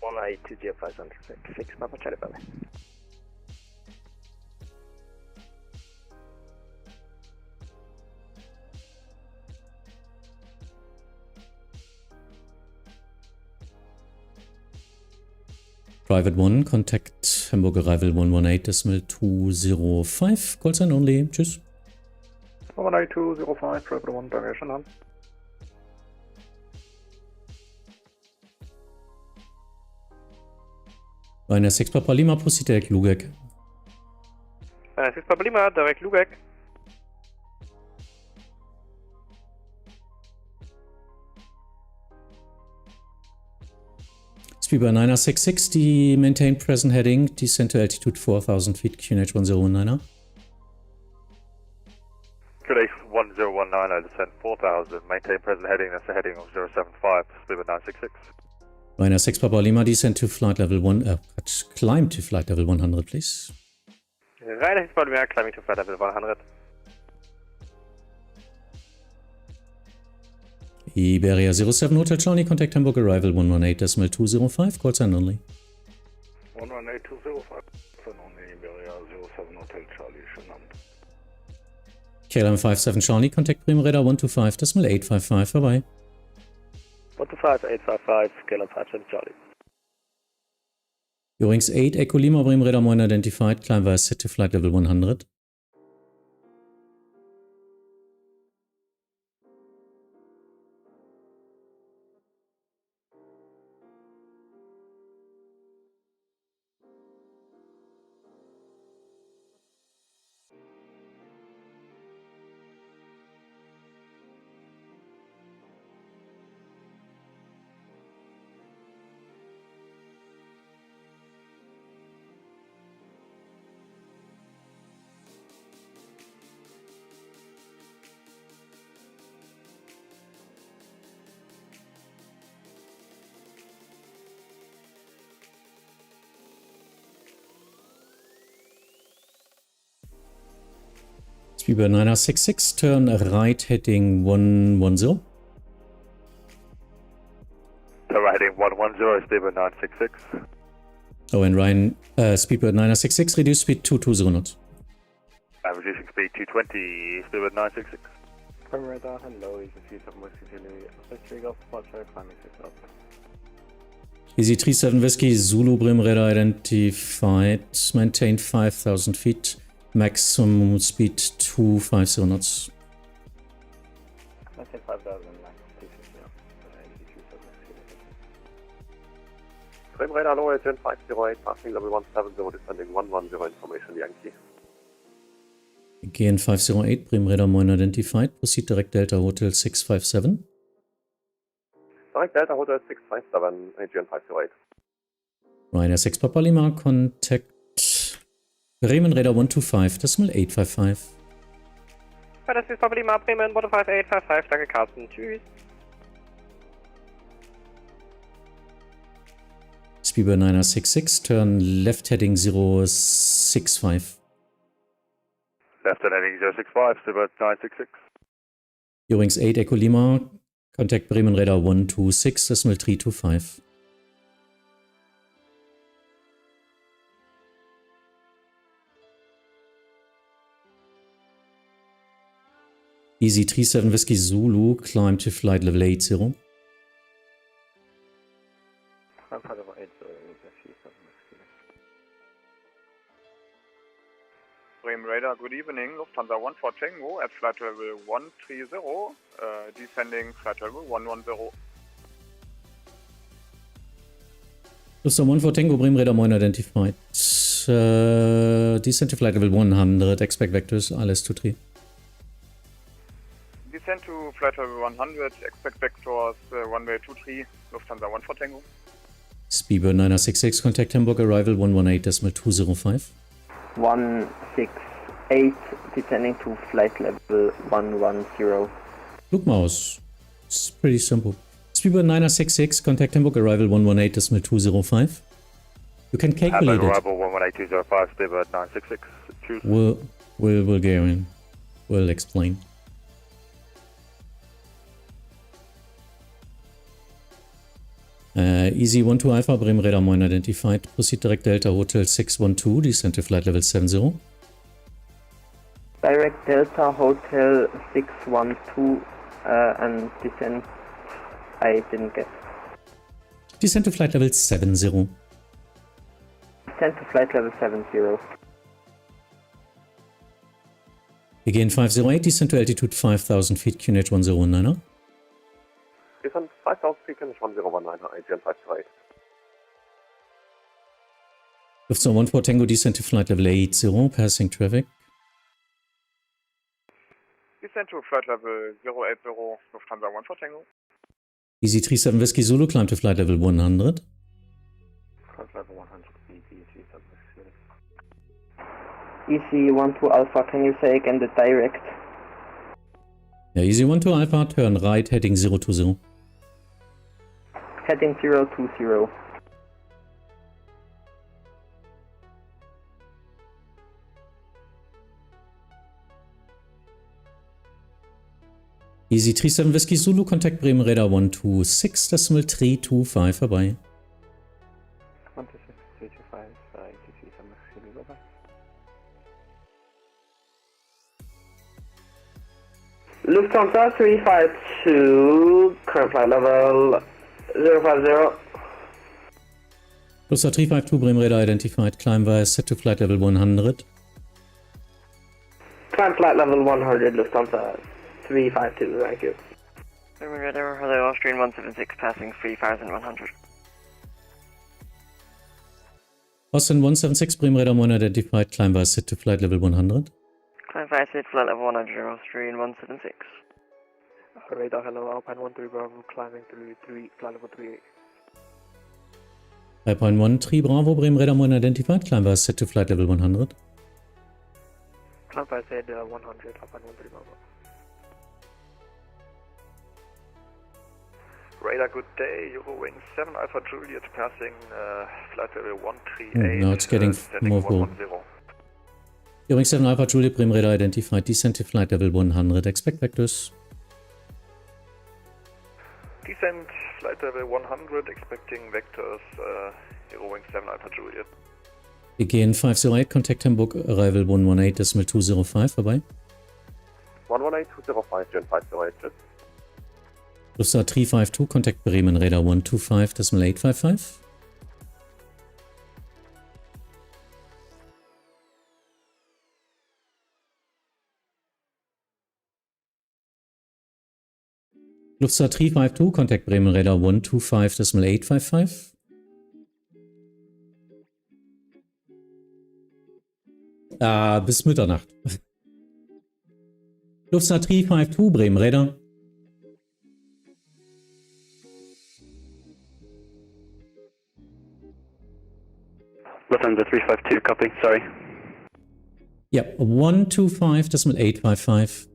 18205, 6 Papa Charlie, vorbei. Private 1, contact Hamburg arrival 118.205, call sign only, tschüss. 18205, Private 1, direction on. Ryanair 6 Papa Lima, proceed direct Lugek. Ryanair 6 Papa Lima, direct Lugek. Speedbird 966, maintain present heading, descend to altitude 4,000 feet, QNH 1019er. QNH 1019, I descend 4,000, maintain present heading, that's the heading of 075, Speedbird 966. Ryanair 6 Papa Lima, descend to flight level 1, climb to flight level 100, please. Ryanair 6 Papa Lima, climbing to flight level 100. Iberia 07 Hotel Charlie, contact Hamburg arrival 118.205, call sign only. 118.205, sign only, Iberia 07 Hotel Charlie, schönen Abend. KLM 57 Charlie, contact Bremen Radar 125.855, vorbei. 125.855, KLM 57 Charlie. Eurings 8 Echo Lima, Bremen Radar 1 identified, climb via set to flight level 100. Speedbird 966, turn right heading 110. Turn right heading 110, Speedbird 966. Oh, and Ryan, Speedbird 966, reduce speed to 220 knots. I'm reducing speed to 20, Speedbird 966. Bremen Radar, hello, is a 37 Whiskey Zulu, Pacific Golf Departure, climbing 6 up. Easy 37 Whiskey Zulu, Bremen Radar identified, maintain 5,000 feet. Maximum speed 250 knots. I say 5,000, Bremen Radar, lower agent 508, passing level 170, descending 110, information Yankee. Again 508, Bremen Radar 1 identified, proceed direct Delta Hotel 657. Direct Delta Hotel 657, agent 508. Ryanair 6 Papa Lima, contact Bremen Radar 125.855. Das ist Papa Lima, Bremen 125.855, danke Carsten, tschüss. Speedbird 966, turn left heading 065. Left heading 065, Speedbird 966. Eurings 8 Echo Lima, contact Bremen Radar 126.325. Easy 37 Whiskey Zulu, climb to flight level 80. Bremen Radar, good evening. Lufthansa 14 Tango at flight level 130, descending flight level 110. Lufthansa 14 Tango, Bremen Radar 9 identified. descend to flight level 100, expect vectors, ILS-23. Descend to flight level 100, expect vectors runway 23, Lufthansa 14 Tango. Speedbird 966, contact Hamburg, arrival 118.205. 168, descending to flight level 110. Flugmaus. It's pretty simple. Speedbird 966, contact Hamburg, arrival 118.205. You can calculate it. Arrival 118.205, Speedbird 966. Choose. We'll go in. We'll explain. Easy 12 Alpha, Bremen Radar Moin identified. Proceed direct Delta Hotel 612, descend to flight level 70. Direct Delta Hotel 612 and descend. I didn't get. Descend to flight level 70. Descend to flight level 70. Again 508, descend to altitude 5000 feet, QNH 1019er. Descend 5000 feet, QNH 1019er, AGN 538. Lufthansa 14 Tango, descend to flight level 80, passing traffic. Descend to flight level 080, Lufthansa 14 Tango. Easy 37 Whiskey Zulu, climb to flight level 100. Flight level 100, easy 37 Easy 12 Alpha, can you say again the direct? Yeah, Easy 12 Alpha, turn right, heading 020. Heading 020. Easy 37 Whiskey Zulu, contact Bremen Radar 126.325 vorbei. 126.325, ETC bye-bye. Lufthansa 352, current flight level 050. Lufthansa 352, Bremen Radar identified, climb via set to flight level 100. Climb flight level 100, Lufthansa 352, thank you. Bremen Radar, hello, Austrian 176, passing 3100. Austrian 176, Bremen Radar 1 identified, climb via set to flight level 100. Climb via set flight level 100, Austrian 176. Radar, hello, Alpine 13 Bravo, climbing through flight level 38. Alpine 13 Bravo, Bremen Radar 1 identified, climb via set to flight level 100. Climb via set 100, Alpine 13 Bravo. Radar, good day. Eurowing 7 Alpha Juliet passing flight level 138. Now it's getting more full. Eurowing 7 Alpha Juliet, Bremen Radar identified, descend to flight level 100, expect vectors. Descend flight level 100, expecting vectors Eurowing 7 Alpha Juliet. Again 508, contact Hamburg, arrival 118.205 vorbei. 118.205, Gen 508, tschüss. Lufthansa 352, contact Bremen Radar 125.855. Lufthansa 352, contact Bremen Radar 125.855. Bis Mitternacht. Lufthansa 352, Bremen Radar. Lufthansa 352, copy, sorry. Yeah, 125.855.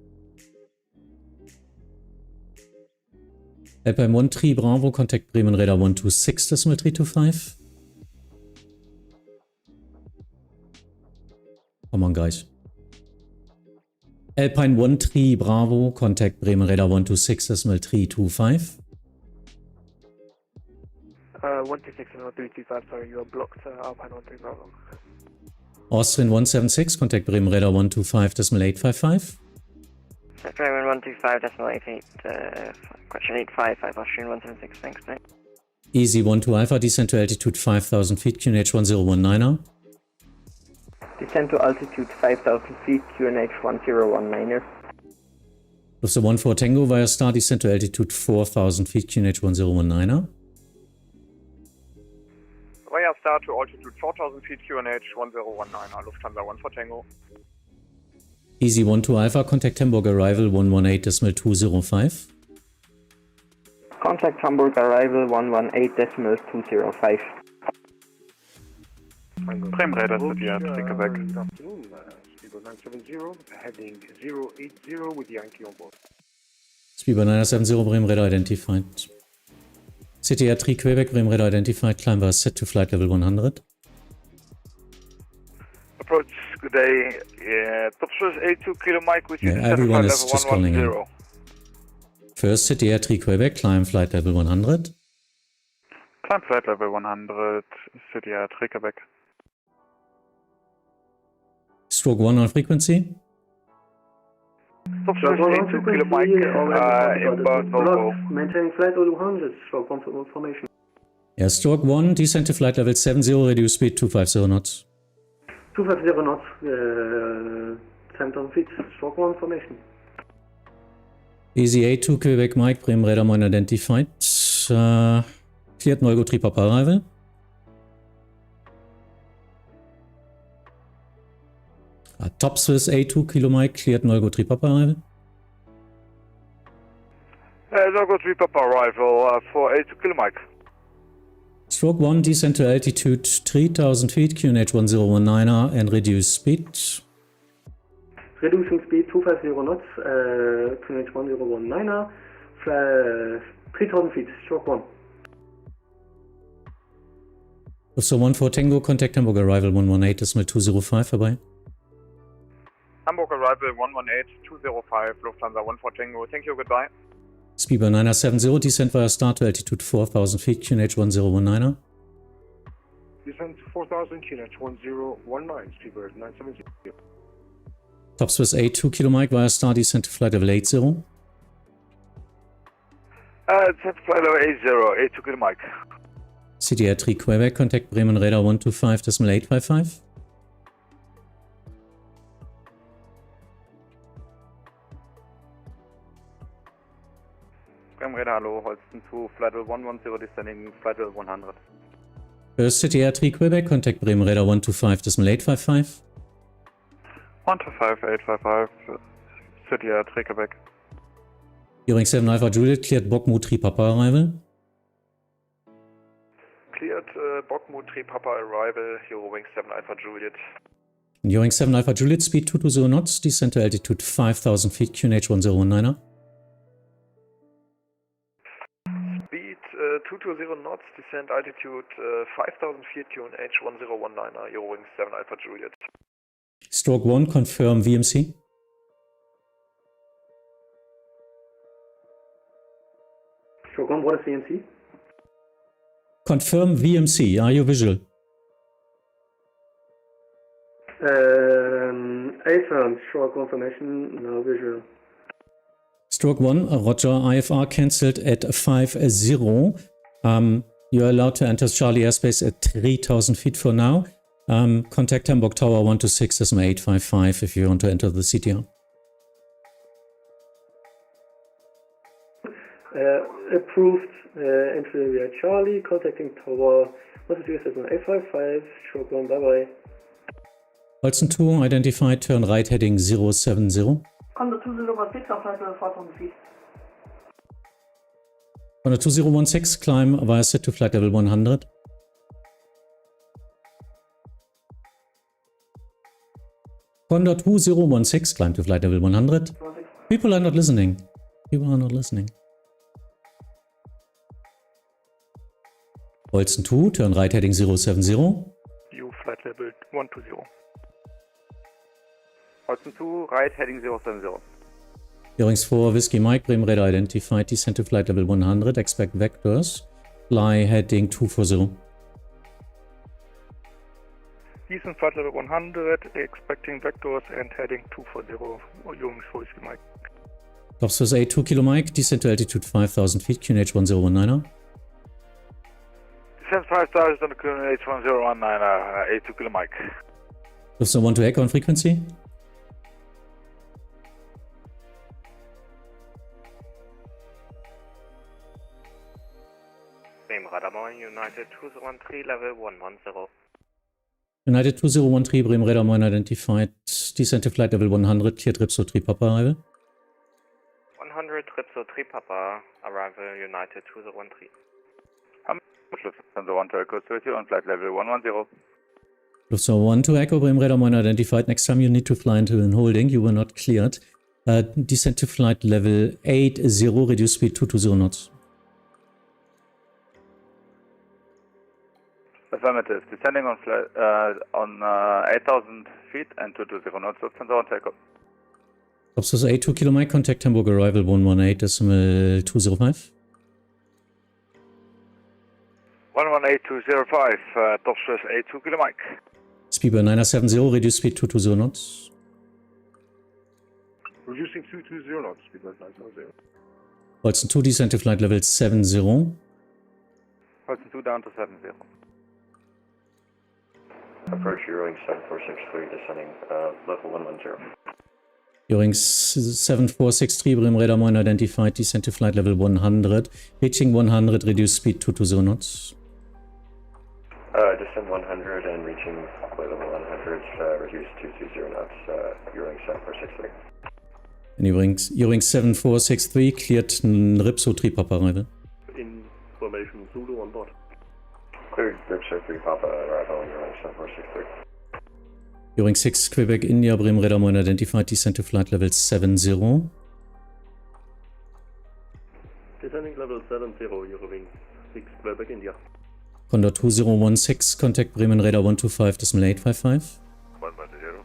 Alpine 13 Bravo, contact Bremen Radar 126.325. Come on, guys. Alpine 13 Bravo, contact Bremen Radar 126.325. 126.325, sorry, you are blocked, Alpine 13 Bravo. Austrian 176, contact Bremen Radar 125.855. Bremen 125.88, question 855, Austrian 176, thanks, mate. Easy 12 Alpha, descend to altitude 5000 feet, QNH 1019er. Descend to altitude 5000 feet, QNH 1019er. Lufthansa 14 Tango via star, descend to altitude 4000 feet, QNH 1019er. Via start to altitude 4000 feet QNH 1019, Lufthansa 1 for Tango. Easy 12 Alpha, contact Hamburg arrival 118.205. Contact Hamburg arrival 118.205. Bremen City at Quebec. Good afternoon, Speedbird 970, heading 080 with Yankee on board. Speedbird 970, Bremen Radar identified. City at 3 Quebec, Bremen Radar identified, climb was set to flight level 100. Approach, good day. Top source 82 Kilo Mike with you. Yeah, everyone is level just calling in. 110. First, City at 3 Quebec, climb flight level 100. Climb flight level 100, City at 3 Quebec. Stroke 1 on frequency. Top source 82 Kilo Mike, inbound Volvo. Maintaining flight level 100, stroke 1 for information. Yeah, stroke 1, descend to flight level 70, reduce speed 250 knots. 250 knots, 10,000 feet, stroke 1 formation. Easy 82 Quebec Mike, Bremen Radar Mine identified. Cleared Neugo Tree Papa arrival. Top Swiss A2 Kilo Mike, cleared Neugo Tree Papa arrival. Neugo Tree Papa arrival for 82 Kilo Mike. Stroke 1, descend to altitude 3000 feet, QNH 1019er, and reduce speed. Reducing speed 250 knots, QNH 1019er, 3000 feet, stroke 1. So 1 for Tango, contact Hamburg arrival 118.205 vorbei. Hamburg arrival 118.205, Lufthansa 1 for Tango. Thank you, goodbye. Speedbird 970, descend via start to altitude 4000 feet, QNH 1019er. Descent 4000, QNH 1019, Speedbird 970. Top Swiss A2 Kilo Mike via star, descend to flight level 80. Descent flight level 80, 82 Kilo Mike. City at 3 Quebec, contact Bremen Radar 125.855. Bremen Radar, hallo, Holsten 2, flight level 110, descending flight level 100. First City at 3 Quebec, contact Bremen Radar 125.855. 125.855, City at 3 Quebec. Hearing 7 Alpha Juliet, cleared Bokmu 3 Papa arrival. Cleared Bokmu 3 Papa arrival, Eurowing 7 Alpha Juliet. Hearing 7 Alpha Juliet, speed 220 knots, descend to altitude 5000 feet, QNH 1019er. Speed 220 knots, descend altitude 5000 feet, QNH 1019er, Eurowing 7 Alpha Juliet. Stroke 1, confirm VMC. Stroke 1, what is VMC? Confirm VMC, are you visual? Affirm, stroke confirmation, no visual. Stroke 1, Roger, IFR cancelled at 50. You're allowed to enter Charlie airspace at 3000 feet for now. Contact Hamburg Tower 126.855 if you want to enter the CTR. Approved entry via Charlie, contacting Tower 126.855, stroke 1, bye bye. Holsten 2, identified, turn right heading 070. Condor 2016 on flight level 4000 feet. Condor 2016, climb via set to flight level 100. Condor 2016, climb to flight level 100. People are not listening. People are not listening. Holsten 2, turn right heading 070. You flight level 120. Holsten 2, right heading 070. Bearings 4, Whiskey Mike, Bremen Radar identified, descend to flight level 100, expect vectors, fly heading 240. Descent flight level 100, expecting vectors and heading 240, Jungs for Whiskey Mike. Top Swiss A2 Kilo Mike, descend to altitude 5000 feet, QNH 1019er. Descent 5000 on the QNH 1019er, A2 Kilo Mike. Lufthansa 1 to echo on frequency. Radar United 2013 level 110. United 2013, Bremen Radar Mine identified. Descent to flight level 100, cleared Ripso 3 Papa arrival. 100 Ripso 3 Papa, arrival United 2013. Lufthansa 1 to Echo 30 on flight level 110. Lufthansa 1 to Echo, Bremen Radar Mine identified. Next time you need to fly into an holding, you were not cleared. Descent to flight level 80, reduce speed 220 knots. Affirmative. Descending on 8,000 feet and 220 knots. Lufthansa 1 to Echo. Topsys A2 kilo Mike, contact Hamburg arrival 118.205. 118.205, Topsys A2 kilo Mike. Speedbird 970, reduce speed 220 knots. Reducing 220 knots, Speedbird 970. Holsten 2, descent to flight level 70. Holsten 2 down to 70. Approach Eurowing 7463, descending level 110. Eurowing 7463, Bremen Radar Mine identified, descent to flight level 100. Reaching 100, reduce speed 220 knots. Descend 100 and reaching flight level 100, reduce 220 knots, Eurowing 7463. And Eurowing 7463 cleared Ripso 3 Papa arrival. Information Zulu on board. Cleared Ripso 3 Papa arrival on Eurowing 7463. Eurowing 6 Quebec India, Bremen Radar Mine identified, descent to flight level 70. Descending level 70, Eurowing 6 Quebec India. Condor 2016, contact Bremen Radar 125.855. 110.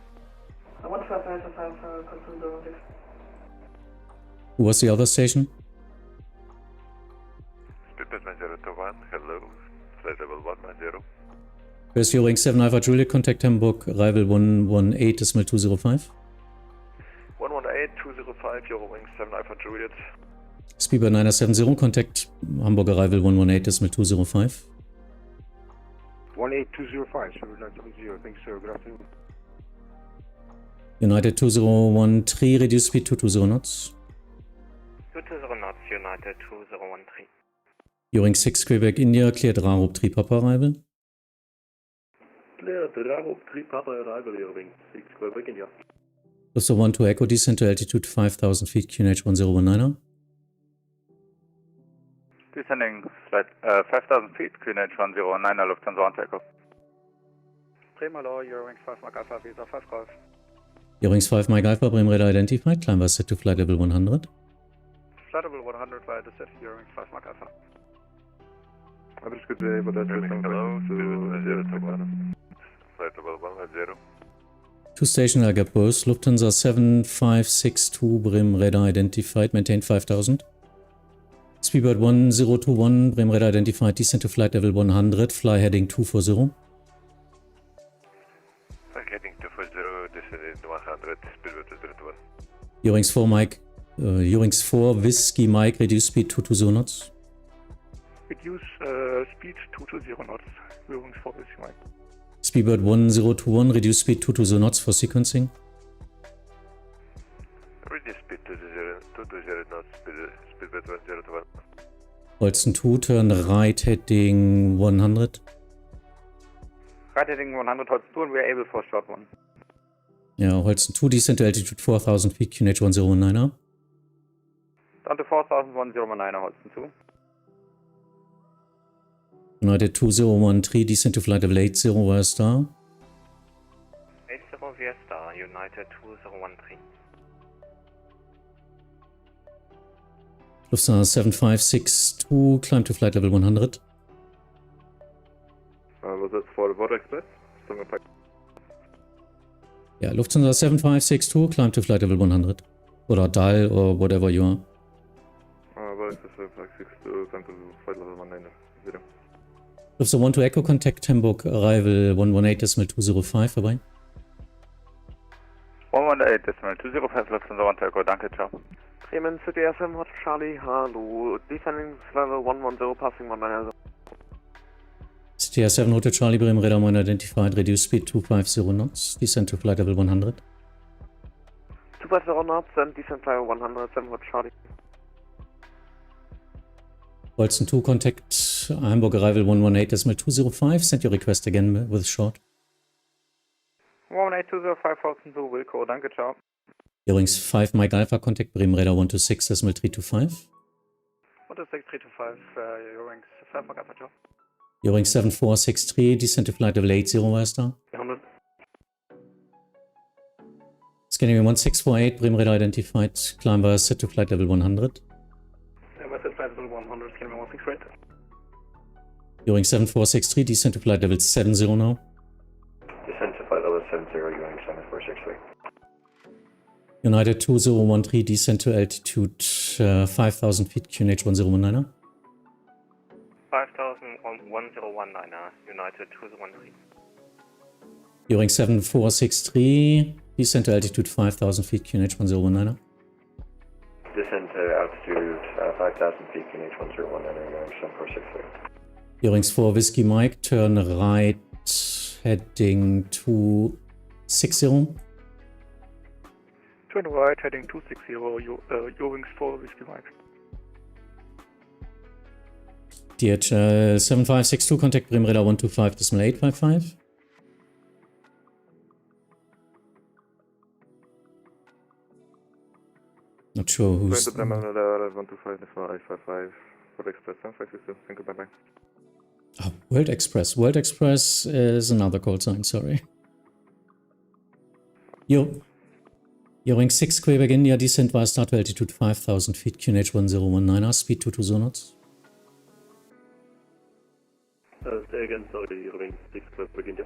155, confirm the route. Who was the other station? Speedbird 901, hello. Flight level 110. Where's Eurowing 7 Alpha Juliet, contact Hamburg, arrival 118.205. 118.205, Eurowing 7 Alpha Juliet. Speedbird 970, contact Hamburg, arrival 118.205. 18205, Speedbird 970, thanks sir, good afternoon. United 2013, reduce speed 220 knots. 220 knots, United 2013. Eurowing 6 Quebec India, cleared Rarup 3 Papa arrival. Cleared Rarup 3 Papa arrival, Eurowing 6 Quebec India. Lufthansa 1 to Echo, descent to altitude 5,000 feet, QNH 1019er. Descending flight 5,000 feet, QNH 1019er, Lufthansa 1 to Echo. Premalo, Eurowing 5 Mike Alpha, Visa 5 Golf. Eurowing 5 Mike Alpha, Bremen Radar identified, climb was set to flight level 100. Flight level 100 via the set, Eurowing 5 Mike Alpha. Hello, Speedbird 110. Flight level 110. Two station Agapos, Lufthansa 7562, Bremen Radar identified, maintain 5000. Speedbird 1021, Bremen Radar identified, descent to flight level 100, fly heading 240. Heading 240, descending 100, Speedbird 101. Eurowings 4 Mike, Eurowings 4 Whiskey Mike, reduce speed 220 knots. Reduce speed 220 knots, Eurowing 4 Whiskey Mike. Speedbird 1021, reduce speed 220 knots for sequencing. Reduce speed 220 knots, Speedbird 101. Holsten 2, turn right heading 100. Right heading 100, Holsten 2, and we are able for short one. Yeah, Holsten 2, descent to altitude 4,000 feet, QNH 1019er. Down to 4,109, Holsten 2. United 2013, descent to flight level 80 via star. 80 via star, United 2013. Lufthansa 7562, climb to flight level 100. Was that for the Water Express? Yeah, Lufthansa 7562, climb to flight level 100. Or dial, or whatever you are. Water Express 7562, climb to flight level 190. Lufthansa 1 to Echo, contact Hamburg, arrival 118.205, vorbei. 118.205, Lufthansa 1 to Echo, danke, ciao. Bremen City FM, Hotel Charlie, hallo, descending level 110, passing 190. CTR 7 Hotel Charlie, Bremen Radar Mine identified, reduce speed 250 knots, descent to flight level 100. 250 knots and descent level 100, 7 Hotel Charlie. Holston 2, contact Hamburg arrival 118.205. Send your request again with short. 118.205 Holston 2, Wilco, danke, ciao. Eurings 5, Mike Alpha, contact Bremen Radar 126.325. 126.325, Eurings 5, Mike Alpha, ciao. Eurings 7463, descent to flight level 80, Wester. 100. Scandinavian 1648, Bremen Radar identified, climb via set to flight level 100. Set flight level 100, Scandinavian 168. Eurings 7463, descent to flight level 70 now. Descent to flight level 70, Eurings 7463. United 2013, descent to altitude 5,000 feet, QNH 1019er. 5,1019er, United 2013. Eurings 7463, descent to altitude 5,000 feet, QNH 1019er. Descent to altitude 5,000 feet, QNH 1019er, Eurings 7463. Eurings 4, Whiskey Mike, turn right, heading 260. Turn right, heading 260, Eurings 4, Whiskey Mike. DHL 7562, contact Bremen Radar 125.855. Not sure who's... Bremen Radar 125.855, World Express, 562, thank you, bye-bye. Oh, World Express. World Express is another call sign, sorry. Eurings 6, Quebec, India, descent via start to altitude 5,000 feet, QNH 1019er, speed 220 knots. Say again, sorry, Eurings 6, Quebec, India.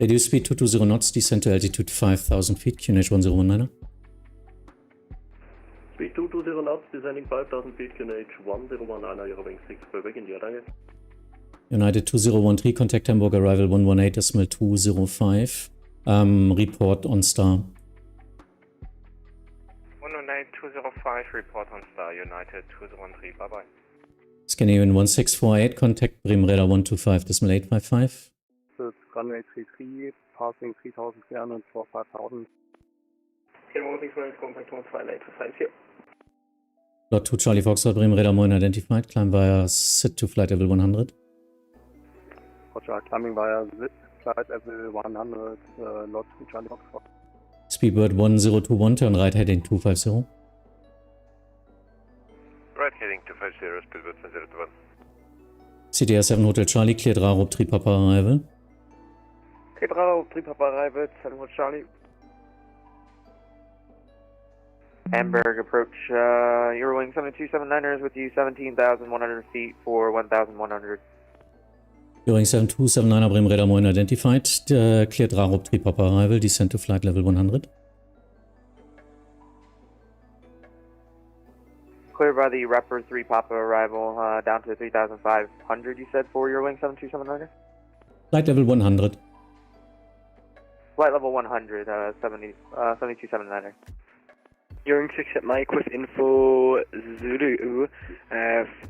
Reduce speed 220 knots, descent to altitude 5,000 feet, QNH 1019er. Speed 220 knots, descending 5,000 feet, QNH 1019er, Eurings 6, Quebec, India, danke. United 2013, contact Hamburg arrival 118.205. Report on star. 118.205, report on star, United 2013, bye-bye. Scandinavian 1648, contact Bremen Radar 125.855. Runway 33, passing 3,300 for 5,000. Scandinavian 1648, contact 128.55 here. Lot 2 Charlie Foxtrot, Bremen Radar 9 identified, climb via sit to flight level 100. Roger, climbing via flight level 100, lot 2 Charlie Foxtrot. Speedbird 1021, turn right heading 250. Right heading 250, Speedbird 1021. CDR 7 Hotel Charlie, cleared Raro 3 Papa arrival. Okay, Bravo, 3 Papa arrival, 7 Hotel Charlie. Hamburg approach, Eurowing 7279ers with you 17,100 feet for 1,100. Eurowing 7279er, Bremen Radar 9 identified, cleared Raro 3 Papa arrival, descent to flight level 100. Clear by the Rapper 3 Papa arrival, down to 3,500 you said for Eurowing 7279er? Flight level 100. Flight level 100, 7279er. Eurowing 6 at Mike with info Zulu,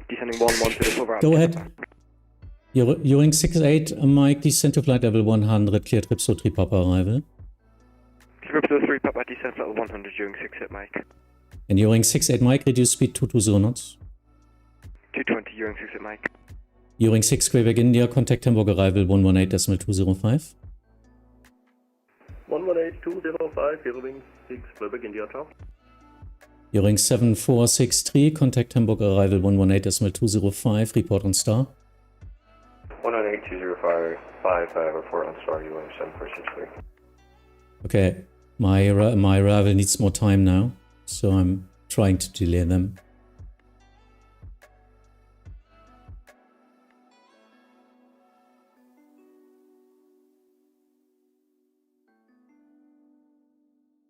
descending 110 over. Go ahead. Eurowing 68, Mike, descent to flight level 100, cleared Ripso 3 Papa arrival. Ripso 3 Papa, descent level 100, Eurowing 6 at Mike. And Eurowing 68, Mike, reduce speed 220 knots. 220, Eurowing 6 at Mike. Eurowing 6, Quebec, India, contact Hamburg arrival 118.205. 118.205, Eurowing 6, Quebec, India, ciao. Eurowing 7463, contact Hamburg arrival 118.205, report on star. 118.205, report on star, Eurowing 7463. Okay, my arrival needs more time now, so I'm trying to delay them.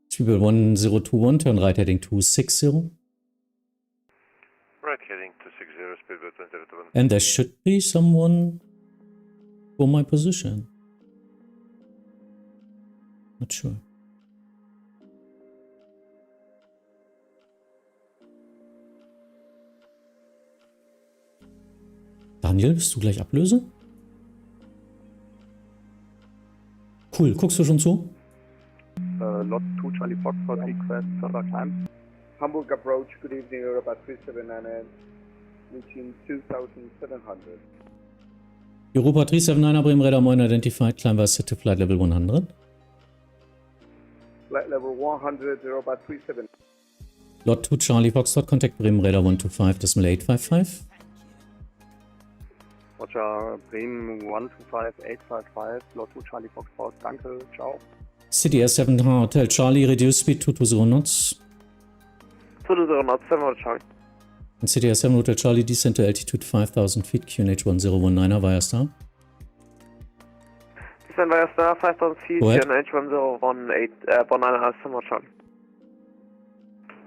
Speedbird 1021, turn right heading 260. Right heading 260, Speedbird 1021. And there should be someone for my position. Not sure. Daniel, bist du gleich Ablöse? Cool, guckst du schon zu? Lot 2 Charlie Foxtrot request further climb. Hamburg approach, good evening, Europa 379, reaching 2,700. Europa 379 Bremen Radar Moin identified, climb via set to flight level 100. Flight level 100, Europa 37. Lot 2 Charlie Foxtrot, contact Bremen Radar 125, decimal 855. Roger, Bremen 125-855, Lot 2 Charlie Foxtrot, danke, ciao. City S7 Hotel Charlie, reduce speed 220 knots. 220 knots, 7 Charlie. And City S7 Hotel Charlie, descend to altitude 5,000 feet, QNH 1019er via star. Descend via star, 5,000 feet, QNH 1019er, 7 Charlie.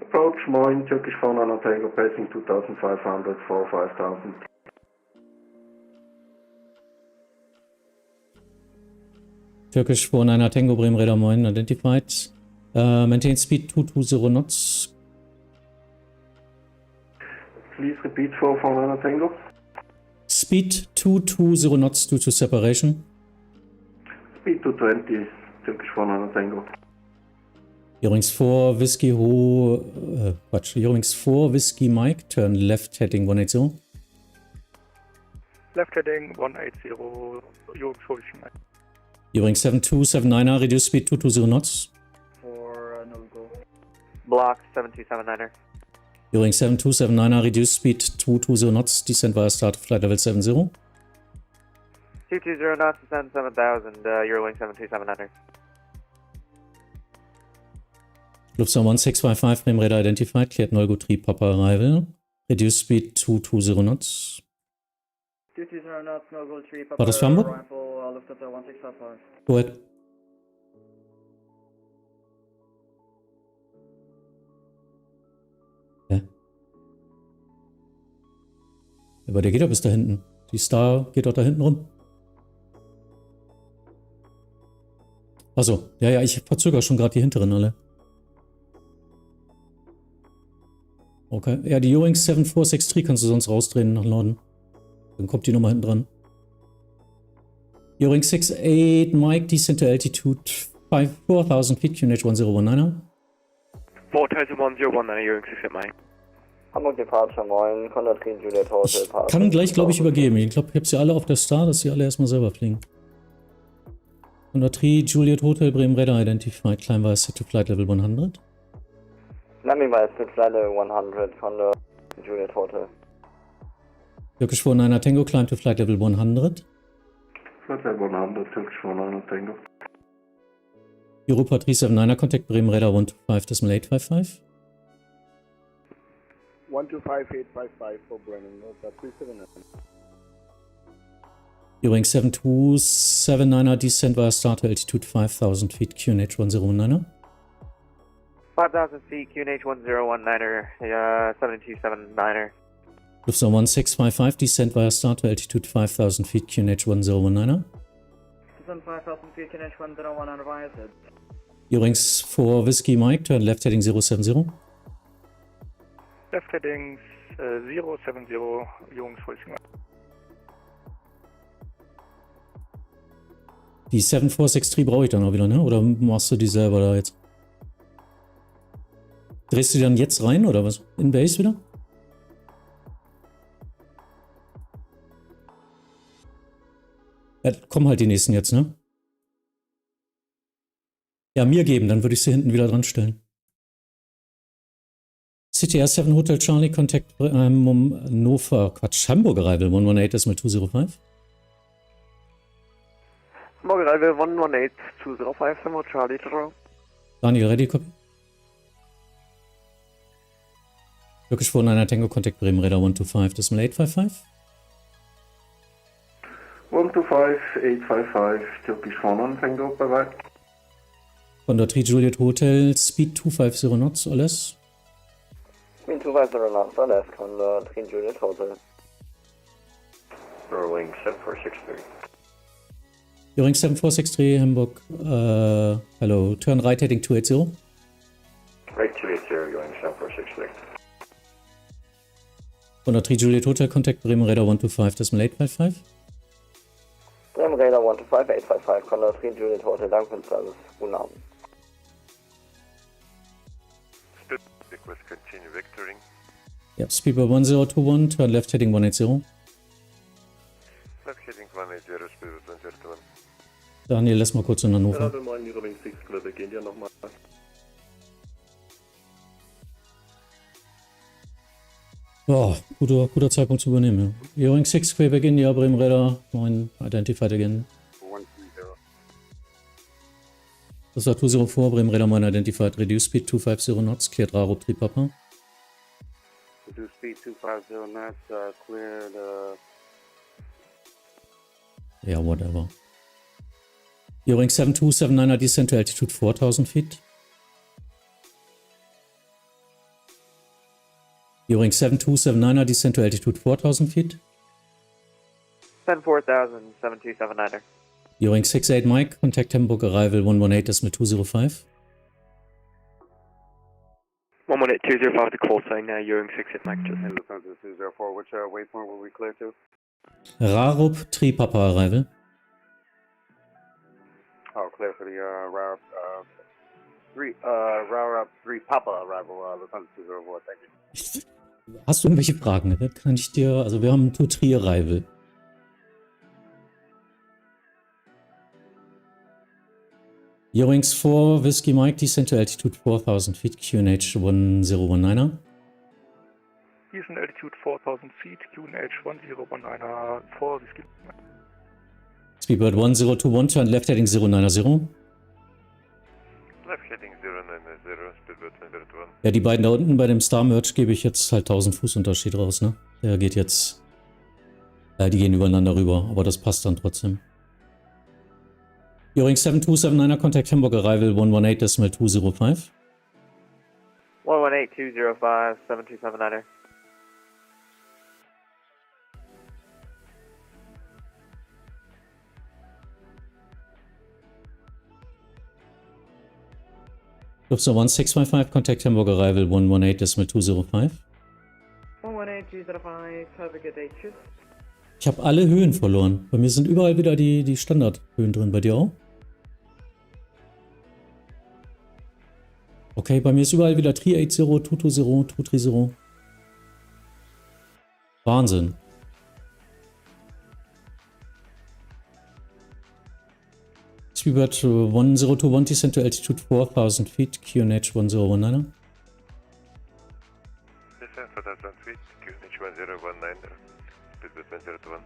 Approach Moin, Turkish 49 Tango, passing 2,500 for 5,000. Turkish 49 Tango, Bremen Radar Moin identified. Maintain speed 220 knots. Please repeat for 49 Tango. Speed 220 knots due to separation. Speed 220, Turkish 49 Tango. Eurowings 4 Whiskey Eurowings 4 Whiskey Mike, turn left heading 180. Left heading 180, Eurowings 4 Whiskey Mike. Eurowings 7279er, reduce speed 220 knots. For no go. Block 7279er. Eurowings 7279er, reduce speed 220 knots, descend via start flight level 70. 220 knots, descend 7000, Eurowings 7279er. Lufthansa 1655, Bremen Radar identified, cleared Nolgo 3 Papa arrival. Reduce speed 220 knots. 220 knots, Nolgo 3 Papa War das für Hamburg? arrival, Lufthansa 1655. Go ahead. Ja. Aber der geht doch bis da hinten. Die Star geht doch da hinten rum. Achso, ja, ich verzögere schon gerade die hinteren alle. Okay, ja, die Eurowings 7463 kannst du sonst rausdrehen nach Norden. Dann kommt die Nummer hinten dran. Eurowings 68 Mike, descend to altitude 4,000 feet, QNH 1019er. 4,019, Eurowings 68 Mike. Hamburg Departure 9, Conrad Juliet Hotel Park. Kann gleich, glaube ich, übergeben. Ich glaube, ich habe sie alle auf der Star, dass sie alle erstmal selber fliegen. Conrad Juliet Hotel, Bremen Radar identified, climb via set to flight level 100. Landing by set flight level 100, Conrad Juliet Hotel. Turkish 49er Tango, climb to flight level 100. Flight level 100, Turkish 49er Tango. Europa 379er, contact Bremen Radar 125, decimal 855. 125-855 for Bremen, Europa 379. Eurowings 7279er, descend via start to altitude 5,000 feet, QNH 1019er. 5,000 feet, QNH 1019er, 7279er. Lufthansa 1655, descend via start to altitude 5,000 feet, QNH 1019er. Descend 5,000 feet, QNH 1019er via set. Eurowings 4 Whiskey Mike, turn left heading 070. Left heading 070, Eurowings 4 Whiskey Mike. Die 7463 brauche ich dann auch wieder, ne? Oder machst du die selber da jetzt? Drehst du die dann jetzt rein, oder was? In Base wieder? Ja, kommen halt die nächsten jetzt, ne? Ja, mir geben, dann würde ich sie hinten wieder dran stellen. City R7 Hotel Charlie, Contact Hannover, Hamburg Arrival 118.205. Hamburg Arrival 118.205, Hamburg Charlie, ciao. Daniel, ready, copy? Turkish 49er Tango, contact Bremen Radar 125, decimal 855. 125-855, Turkish 49 Tango, bye bye. Condor 3 Juliet Hotel, speed 250 knots, alles. Speed 250 knots, alles, Condor 3 Juliet Hotel. Eurowings 7463. Eurowings 7463, Hamburg, hello, turn right heading 280. Right 280, Eurowings 7463. Condor 3 Juliet Hotel, contact Bremen Radar 125, decimal 855. Bremen Radar 125-855, Condor 3 Juliet Hotel, danke für den Service, guten Abend. Request continue vectoring. Yep, speedbird 1021, turn left heading 180. Left heading 180, speedbird 1021. Daniel, lass mal kurz in Hannover. Level 9, Eurowing 6, Quebec, India nochmal. Ja, guter Zeitpunkt zu übernehmen, ja. Eurowing 6, Quebec, India, Bremen Radar, 9, identified again. 130. Das war 204, Bremen Radar 9, identified, reduce speed 250 knots, cleared Raro, Tripapa. Reduce speed 250 knots, cleared, Ja, whatever. Eurowing 7279er, descent to altitude 4000 feet. Eurowing 7279er, descent to altitude 4000 feet. 10-4000, 7279er. Eurowing 68 Mike, contact Hamburg arrival 118.205. 118.205 to call sign, Eurowing 68 Mike, just in. Lufthansa 204, which waypoint will we clear to? Rarup, Tripapa arrival. Oh, clear for the Route 3 Papa arrival, Lufthansa 204, thank you. Hast du irgendwelche Fragen? Ne? Kann ich dir, also wir haben 2-3 arrival. Eurowings 4, Whiskey Mike, descent to altitude 4000 feet, QNH 1019er. Descent altitude 4000 feet, QNH 1019er, 4 Whiskey Mike. Speedbird 1021, turn left heading 090. Left heading 090, speedbird 1021. Ja, die beiden da unten bei dem Star Merge gebe ich jetzt halt 1000 Fuß Unterschied raus, ne? Der geht jetzt, die gehen übereinander rüber, aber das passt dann trotzdem. Eurowing 7279er, contact Hamburg arrival 118.205. 118.205, 7279er. Lufthansa 1655, contact Hamburg arrival 118.205. 118.205, have a good day, tschüss. Ich habe alle Höhen verloren. Bei mir sind überall wieder die Standardhöhen drin. Bei dir auch? Okay, bei mir ist überall wieder 380, 220, 230. Wahnsinn. Speedbird 1021, descent to altitude 4000 feet, QNH 1019er. Descent 4000 feet, QNH 1019er. Speedbird 1021.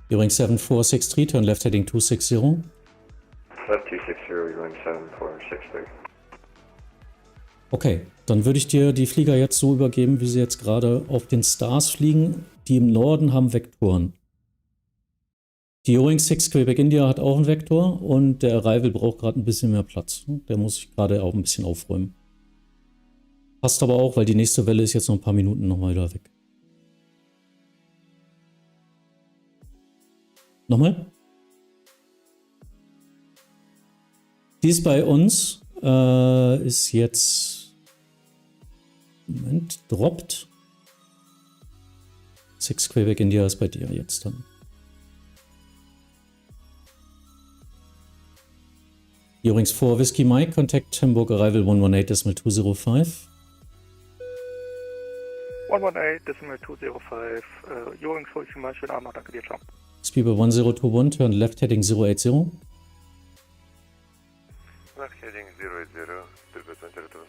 Eurowing 7463, turn left heading 260. Left 260, Eurowing 7463. Okay, dann würde ich dir die Flieger jetzt so übergeben, wie sie jetzt gerade auf den Stars fliegen. Die im Norden haben Vektoren. Die Eurowing 6 Quebec India hat auch einen Vektor und der Arrival braucht gerade ein bisschen mehr Platz. Der muss ich gerade auch ein bisschen aufräumen. Passt aber auch, weil die nächste Welle ist jetzt noch ein paar Minuten noch mal wieder weg. Nochmal? Die ist bei uns, ist jetzt, Moment, droppt. 6 Quebec India ist bei dir jetzt dann. Eurowings 4 Whiskey Mike, contact Hamburg arrival 118.205. 118.205, Eurowings 4 Whiskey Mike, schönen Abend noch, danke dir, ciao. Speedbird 1021, turn left heading 080. Left heading 080, speedbird 1021.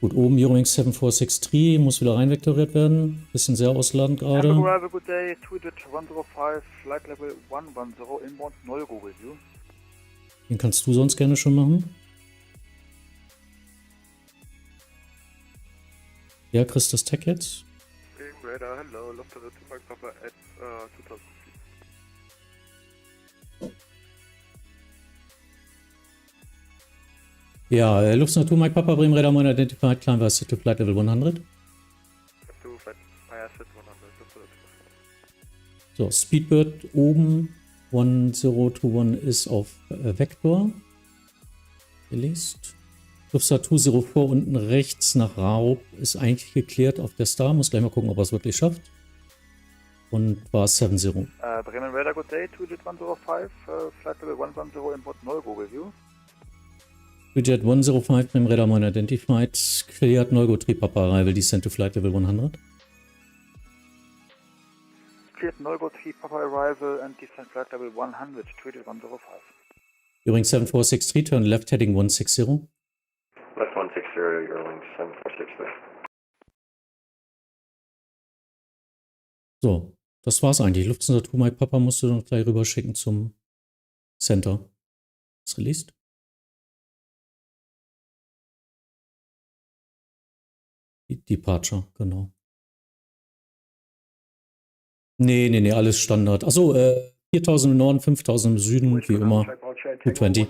Gut, oben Eurowings 7463, muss wieder reinvektoriert werden. Bisschen sehr ausladend gerade. Hamburg arrival, good day, EDDH 105, flight level 110, inbound 0, go with you. Den kannst du sonst gerne schon machen. Ja, kriegst das Tag jetzt? Radar, hello, Lufthansa 2 Mike Papa at 2000 feet. Ja, Lufthansa 2 Mike Papa Bremen Radar Mine identified, climb by to flight level 100. So, Speedbird oben 1021 ist auf Vektor. Released. Lufthansa 204 unten rechts nach Raup ist eigentlich geklärt auf der Star. Muss gleich mal gucken, ob er es wirklich schafft. Und war 70. Bremen Radar, good day, EDDH 105, flight level 110, inbound 0, go with you. EDDH 105 Bremen Radar Mine identified, cleared, no go 3 Papa arrival, descent to flight level 100. Cleared Nolgo 3 Papa arrival and descend flight level 100, treated 105. During 7463, turn left heading 160. Left 160, Eurowings 7463. So, das war's eigentlich. Lufthansa 2 Mike Papa musst du noch gleich rüberschicken zum Center. Ist released. Departure, genau. Nee, alles Standard. Achso, 4000 im Norden, 5000 im Süden, wie immer. 220.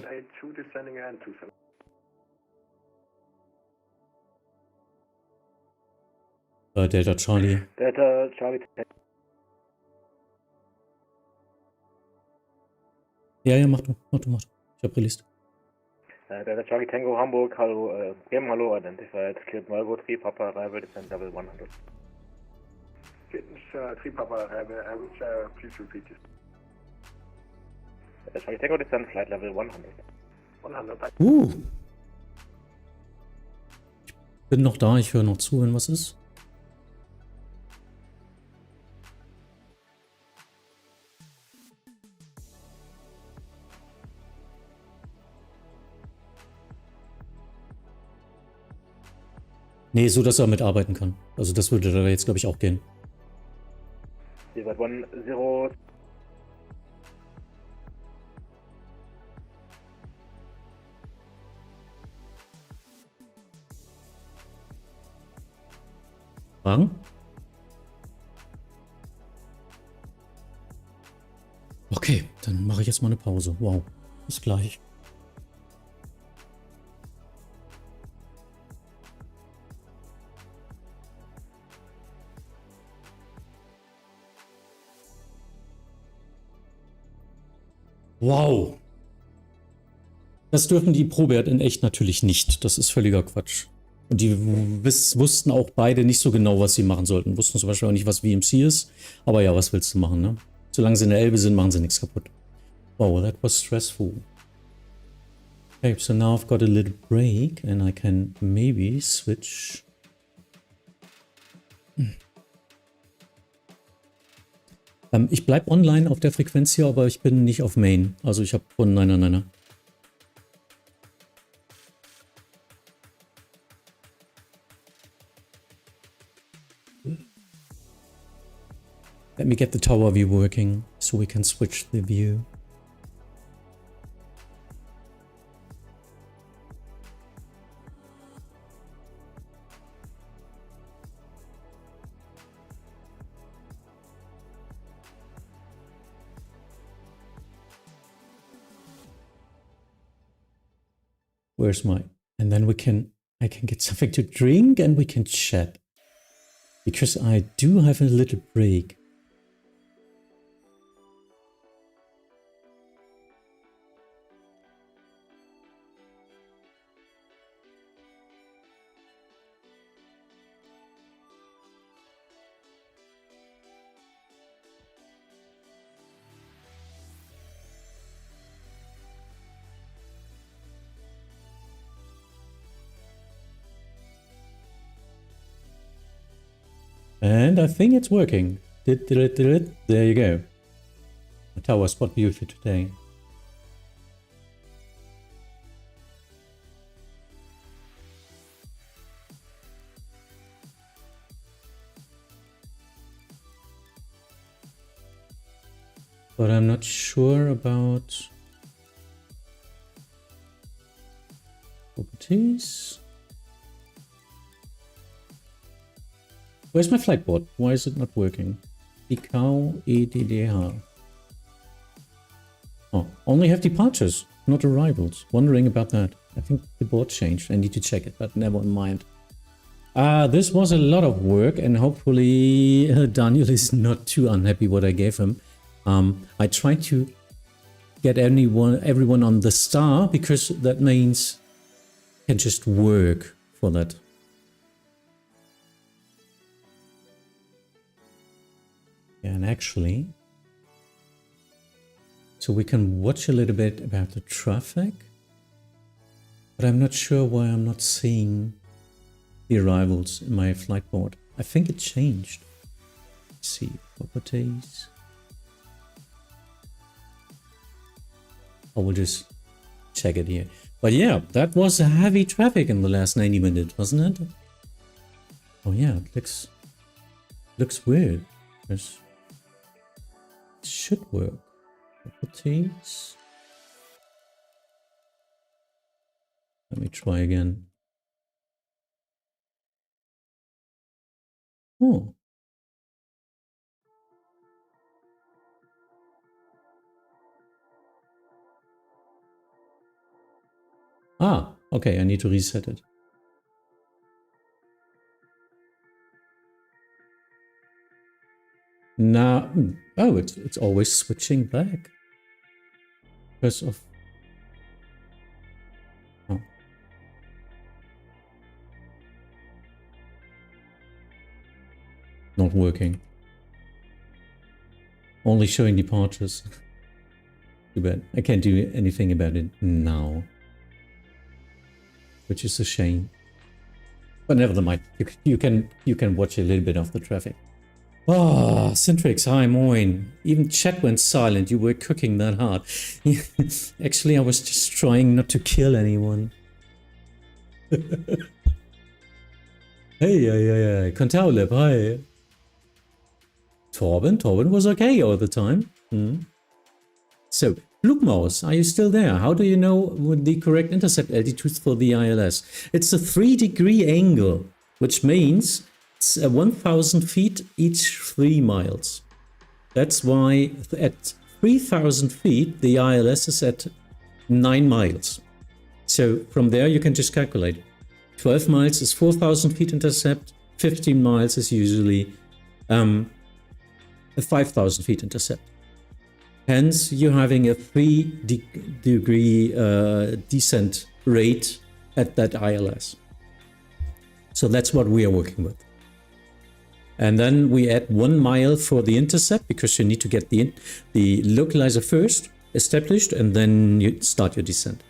Delta Charlie. Delta Charlie. Ja, mach du. Ich hab released. Delta Charlie Tango Hamburg, hallo, Game Hallo, identified, cleared Nolgo 3 Papa arrival, descend level 100. Fitness 3 Papa arrival, please repeat this. Charlie Tango descend flight level 100. 100. Ich bin noch da, ich höre noch zu, wenn was ist. Nee, so dass er mitarbeiten kann. Also das würde da jetzt, glaube ich, auch gehen. Desert 10. Fragen? Okay, dann mache ich jetzt mal eine Pause. Wow, bis gleich. Wow. Das dürfen die Probert in echt natürlich nicht. Das ist völliger Quatsch. Und die wussten auch beide nicht so genau, was sie machen sollten. Wussten zum Beispiel auch nicht, was VMC ist. Aber ja, was willst du machen, ne? Solange sie in der Elbe sind, machen sie nichts kaputt. Wow, that was stressful. Okay, so now I've got a little break and I can maybe switch. Ich bleibe online auf der Frequenz hier, aber ich bin nicht auf Main. Also ich habe von nein. Let me get the tower view working so we can switch the view. Where's my... And then I can get something to drink and we can chat. Because I do have a little break. And I think it's working. There you go. The tower spot view for today. But I'm not sure about properties. Where's my flight board? Why is it not working? EDDH. Oh, only have departures, not arrivals. Wondering about that. I think the board changed. I need to check it, but never mind. This was a lot of work, and hopefully Daniel is not too unhappy what I gave him. I tried to get everyone on the star because that means I can just work for that. And actually, so we can watch a little bit about the traffic, but I'm not sure why I'm not seeing the arrivals in my flight board. I think it changed. Let's see. Properties. I will just check it here. But yeah, that was a heavy traffic in the last 90 minutes, wasn't it? Oh yeah, it looks weird. It should work. Properties. Let me try again. Oh. Ah, okay, I need to reset it. Now, oh, it's always switching back. Because of... Oh. Not working. Only showing departures. Too bad. I can't do anything about it now. Which is a shame. But never mind. You can watch a little bit of the traffic. Ah, Syntrix, hi, moin. Even chat went silent. You were cooking that hard. Actually, I was just trying not to kill anyone. Hey, Contaulib, hi. Torben was okay all the time. So, Blutmaus, are you still there? How do you know the correct intercept altitude for the ILS? It's a 3-degree angle, which means it's 1,000 feet each 3 miles. That's why at 3,000 feet, the ILS is at 9 miles. So from there, you can just calculate. 12 miles is 4,000 feet intercept. 15 miles is usually a 5,000 feet intercept. Hence, you're having a 3-degree descent rate at that ILS. So that's what we are working with. And then we add 1 mile for the intercept because you need to get the localizer first established and then you start your descent.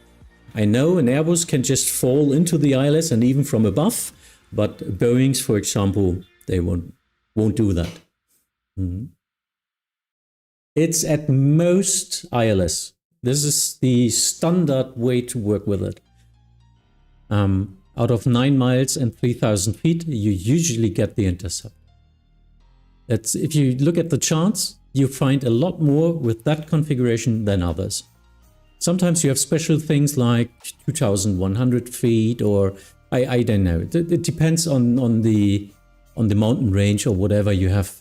I know an Airbus can just fall into the ILS and even from above, but Boeings, for example, they won't do that. It's at most ILS. This is the standard way to work with it. Out of 9 miles and 3,000 feet, you usually get the intercept. That's, if you look at the charts, you find a lot more with that configuration than others. Sometimes you have special things like 2,100 feet or I don't know. It depends on the mountain range or whatever you have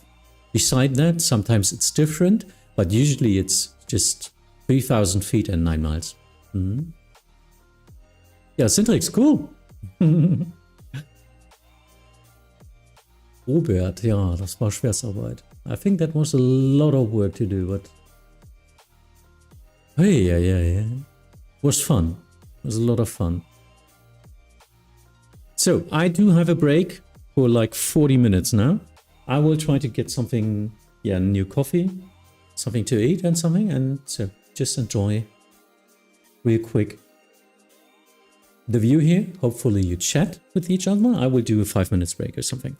beside that. Sometimes it's different, but usually it's just 3,000 feet and 9 miles. Yeah, Syntrix, cool. Robert, ja, das war Schwerstarbeit. I think that was a lot of work to do, but hey, yeah. It was fun. It was a lot of fun. So, I do have a break for like 40 minutes now. I will try to get something, yeah, new coffee, something to eat and something, and so just enjoy real quick the view here. Hopefully you chat with each other. I will do a 5 minutes break or something.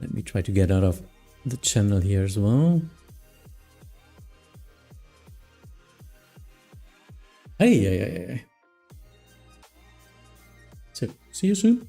Let me try to get out of the channel here as well. Hey. So, see you soon.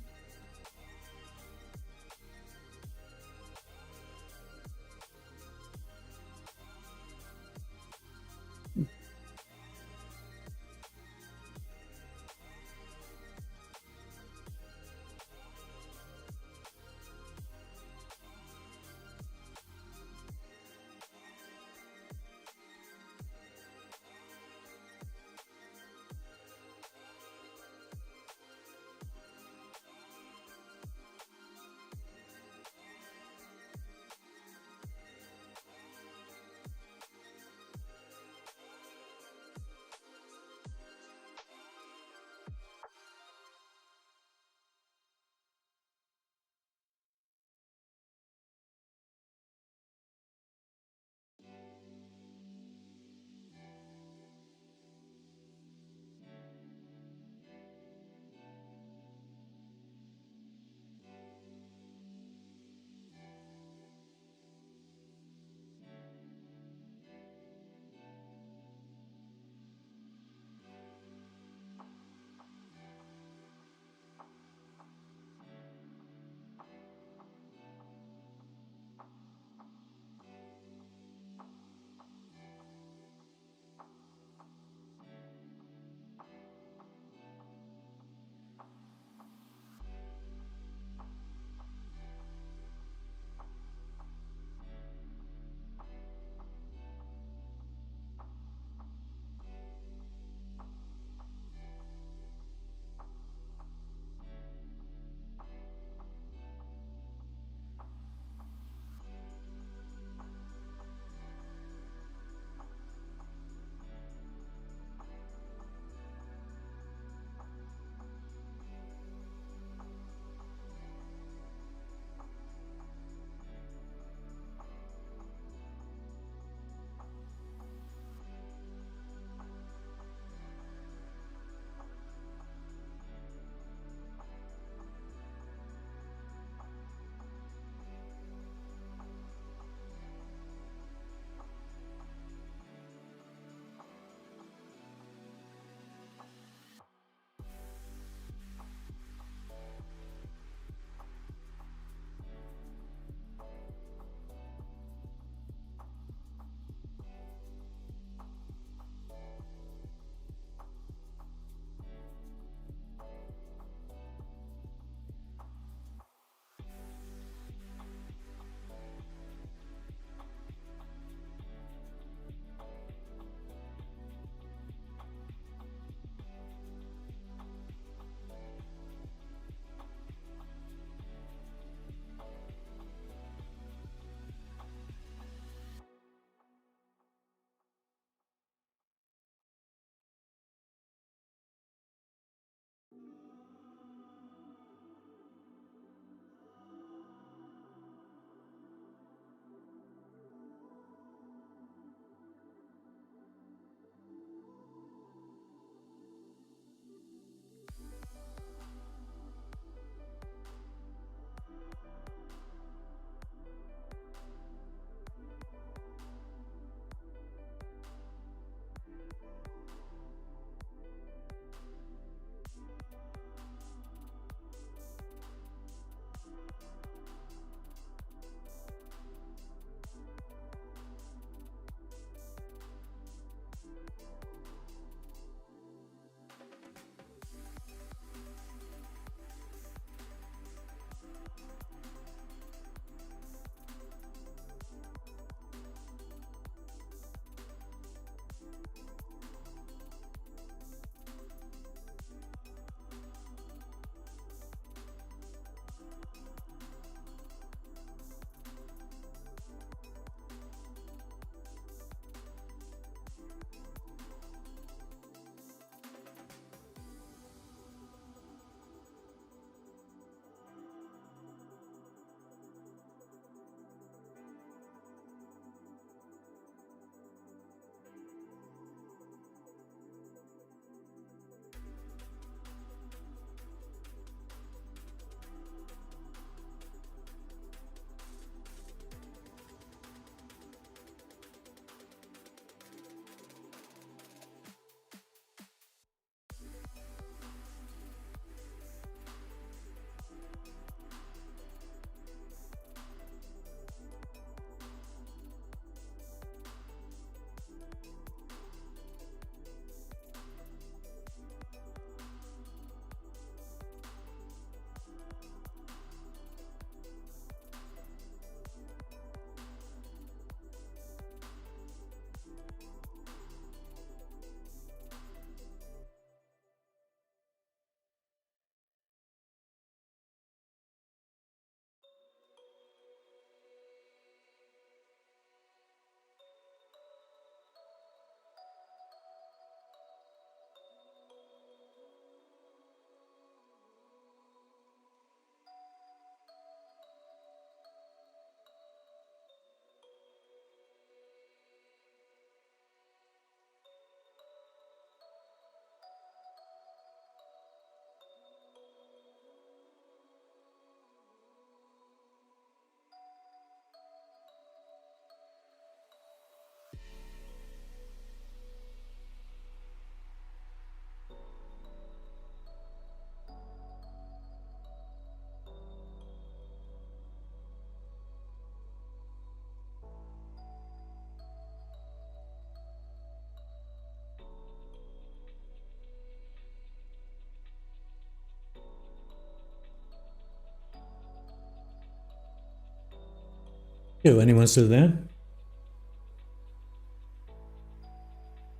Yo, anyone still there?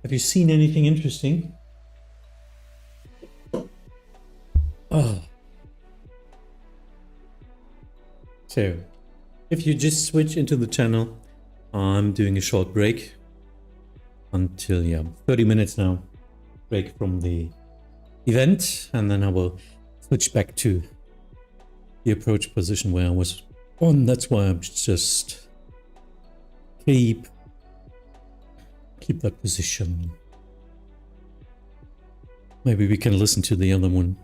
Have you seen anything interesting? Oh. So, if you just switch into the channel, I'm doing a short break until, 30 minutes now. Break from the event, and then I will switch back to the approach position where I was on. That's why I'm just keep that position. Maybe we can listen to the other one.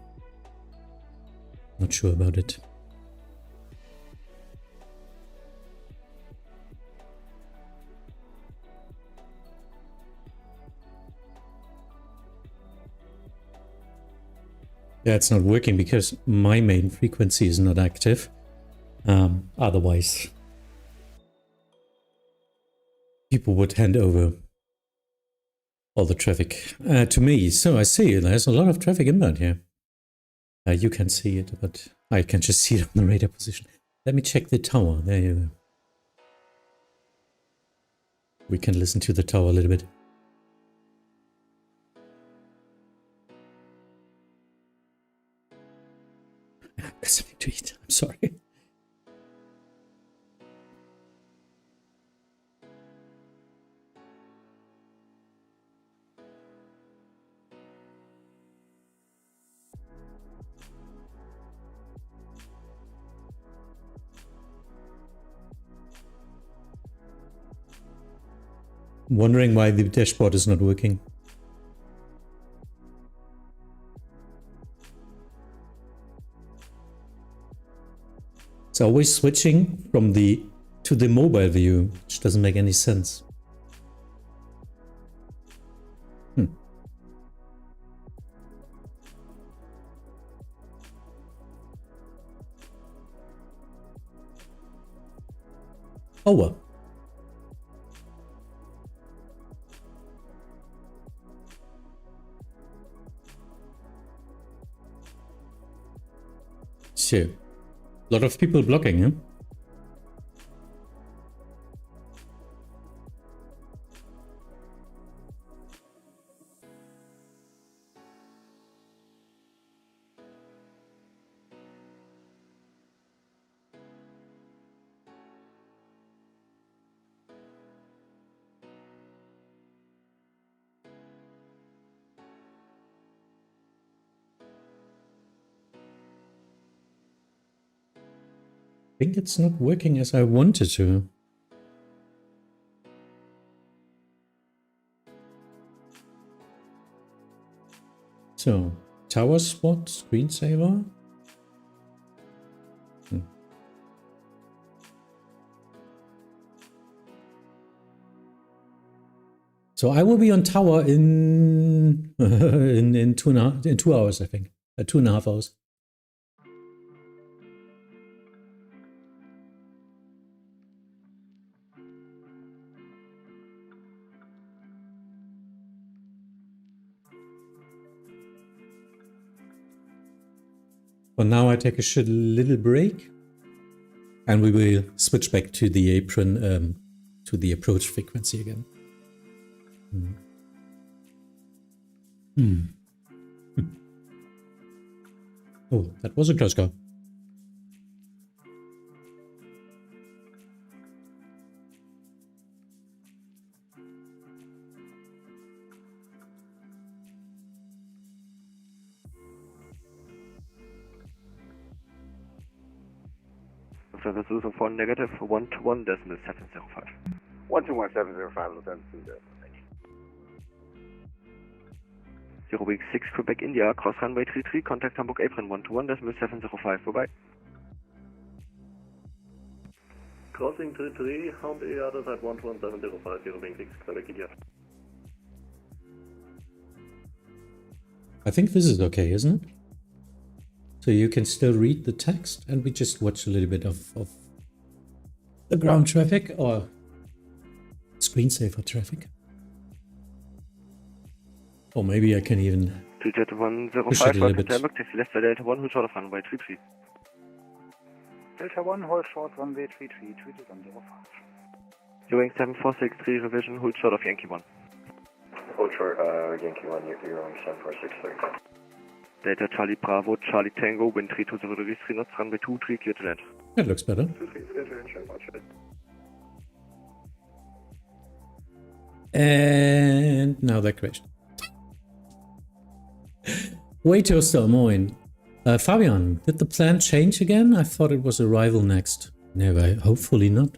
Not sure about it. Yeah, it's not working because my main frequency is not active. Otherwise, people would hand over all the traffic to me. So I see there's a lot of traffic inbound here. You can see it, but I can just see it on the radar position. Let me check the tower. There you go. We can listen to the tower a little bit. I've got something to eat. I'm sorry. Wondering why the dashboard is not working. It's always switching from to the mobile view, which doesn't make any sense. Oh well. So, a lot of people blocking, huh? I think it's not working as I wanted to. So, tower spot, screensaver. So I will be on tower in in 2 hours, I think. 2.5 hours. For now, I take a little break, and we will switch back to the apron, to the approach frequency again. Oh, that was a close call. Service 04 negative 121.705. 121.705, Lieutenant 0 week 6 Quebec India, cross runway 33, contact Hamburg apron 121.705, goodbye. Crossing 33, Hamburg other side 11705, 0 wing 6 Quebec India. I think this is okay, isn't it? So you can still read the text, and we just watch a little bit of the ground traffic or screensaver traffic. Or maybe I can even push it a little bit. Hamburg, taxi left side Delta 1, who's out of runway 33. Delta 1, hold short, runway 33, 3205. Ewing 7463, revision, hold short of Yankee 1. Hold short, Yankee 1, you're on 7463. Delta Charlie Bravo, Charlie Tango, wind 320 degrees, 3 knots, runway 23, clear to land. That looks better. 23, clear to land, check, watch it. And now that crashed. Way to moin. Fabian, did the plan change again? I thought it was arrival next. No, hopefully not.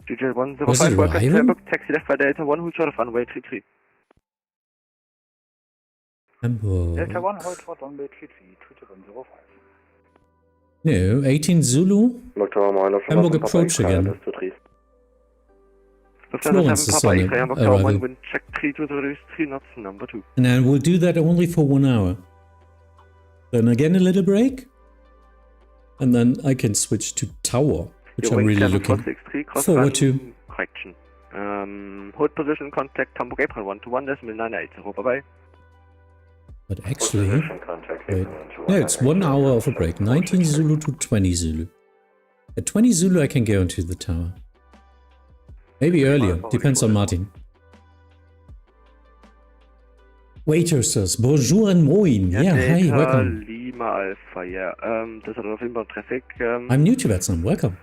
GJ 105, Was it welcome to arrival? Hamburg, taxi left by Delta 1, hold short of runway 33. Hamburg. Delta 1, hold short, runway 33, 3205. No, 18 Zulu. Hamburg approach again. Florence is on arrival. Wind check 320 3 knots, number 2. And then we'll do that only for 1 hour. Then again a little break. And then I can switch to tower, which I'm really looking forward to. Correction. Hold position, contact Hamburg April 121.980. Bye-bye. But actually, wait. No, it's 1 hour of a break. 19 Zulu to 20 Zulu. At 20 Zulu I can go into the tower. Maybe earlier, depends on Martin. Waiters, bonjour and moin. Yeah, hi, welcome. Lima Alpha, yeah. There's a lot of inbound traffic. I'm new to Vatsim, welcome.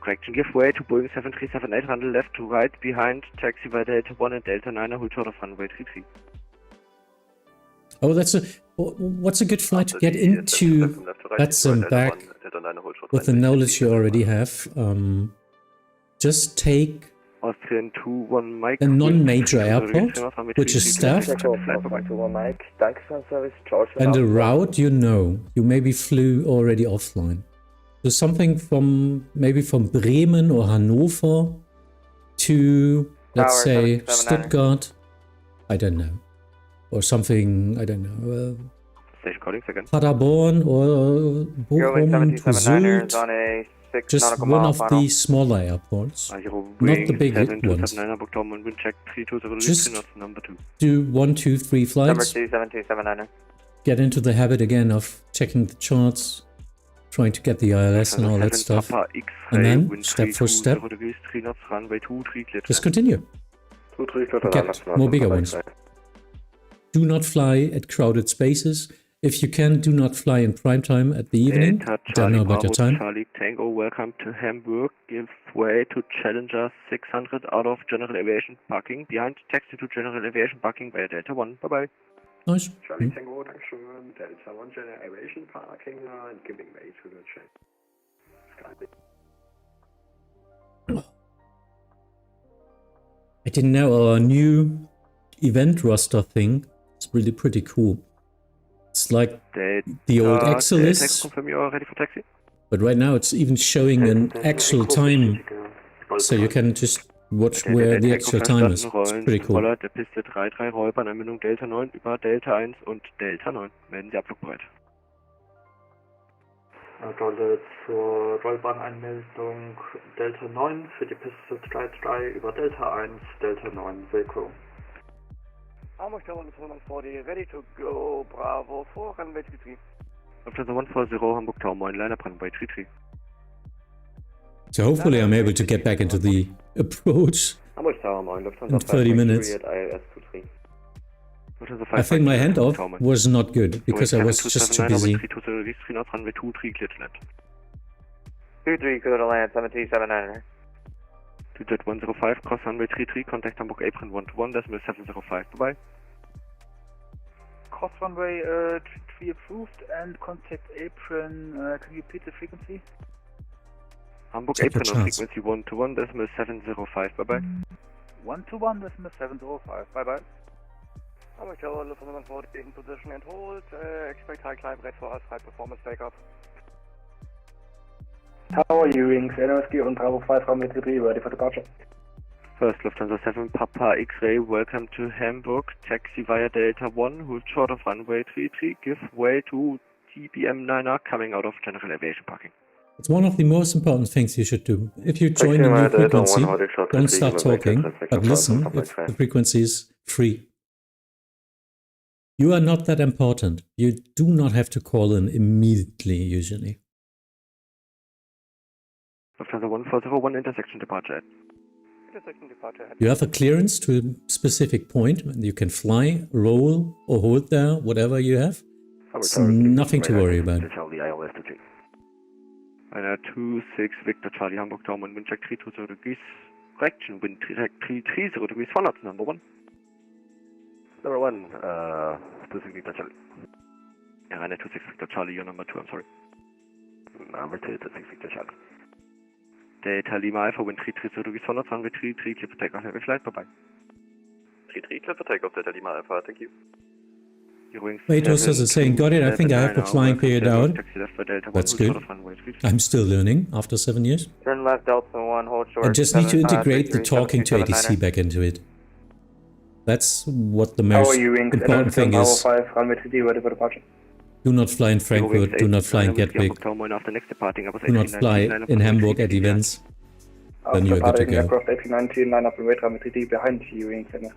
Correction, give way to Boeing 7378, handle left to right, behind, taxi by Delta 1 and Delta 9, hold short of runway 33. Oh, what's a good flight to get into Vatsim back with the knowledge you already have? Just take Austrian 2-1 Mike, a non-major airport, which is staffed, and a route you know. You maybe flew already offline. So something maybe from Bremen or Hanover to, let's say, Stuttgart. I don't know. Or something, I don't know. Station calling second. Paderborn or Bochum to Sylt. Just one of the smaller airports, not the big ones. Just do 1, 2, 3 flights. Get into the habit again of checking the charts, trying to get the ILS and all that stuff, and then step for step, just continue. Get more bigger ones. Do not fly at crowded spaces. If you can, do not fly in prime time at the evening. Don't know about your time. Charlie Tango, welcome to Hamburg. Give way to Challenger 600 out of General Aviation Parking. Behind, taxi to General Aviation Parking by Delta 1. Bye-bye. Nice. Charlie Tango, Dankeschön. Delta 1 General Aviation Parking and giving way to the train. I didn't know our new event roster thing. It's really pretty cool. It's like the old Excel list, confirm you are ready for taxi. But right now it's even showing an actual time, so you can just watch where the actual time is. It's pretty cool. Der Piste 33 Rollbahnanbindung Delta 9 über Delta 1 und Delta 9. Werden Sie abflugbereit. Rolle zur Rollbahnanmeldung Delta 9 für die Piste 33 über Delta 1, Delta 9, Velcro. Hamburg Tower 140, ready to go, Bravo 4, runway 33. Lufthansa 140, Hamburg Tower 9, line up runway 33. So hopefully I'm able to get back into the approach in 30 minutes. I think my handoff was not good because I was just too busy. 23 runway 23, clear to land. 23, clear to land, 737 Jet 105, cross runway 33, contact Hamburg Apron 121.705, bye-bye. Cross runway 33 approved and contact Apron, can you repeat the frequency? Hamburg Apron on frequency 121.705, bye-bye. 121.705, bye-bye. Hamburg Tower, Lufthansa 140, in position and hold, expect high climb rate for us, high performance takeoff. Tower Ewings, NOSG und Bravo 5 runway 33, ready for departure. First Lufthansa 7, Papa X-Ray, welcome to Hamburg, taxi via Delta 1, hold short of runway 33, give way to TBM 9R coming out of General Aviation Parking. It's one of the most important things you should do. If you join a new frequency, don't start talking, but listen if the frequency is free. You are not that important. You do not have to call in immediately, usually. Lufthansa 1401 intersection departure. Intersection departure. You have a clearance to a specific point. You can fly, roll, or hold there, whatever you have. It's nothing to worry about. Einer 26 Victor Charlie Hamburg Tower and wind check 320 degrees. Correction, wind check 330 degrees 1 knots, number 1. Number 1, 26 Victor Charlie. Yeah, Rainer 26 Victor Charlie, you're number 2, I'm sorry. Number 2, 26 Victor Charlie. Delta Lima Alpha, wind 330 degrees 1 knots, runway 33, clear for takeoff, heavy flight, bye-bye. 33, clear for takeoff, Delta Lima Alpha, thank you. Wait, also saying, got it, I think I have the flying period out. That's good. I'm still learning after 7 years. Turn left, Delta 1, hold short. I just need to integrate the talking to ATC back into it. That's what the most important thing is. Do not fly in Frankfurt, do not fly in Gatwick, do not fly in Hamburg at events. Then you're good to go. Aircraft AP19, line up and wait runway 3D behind you, wing center.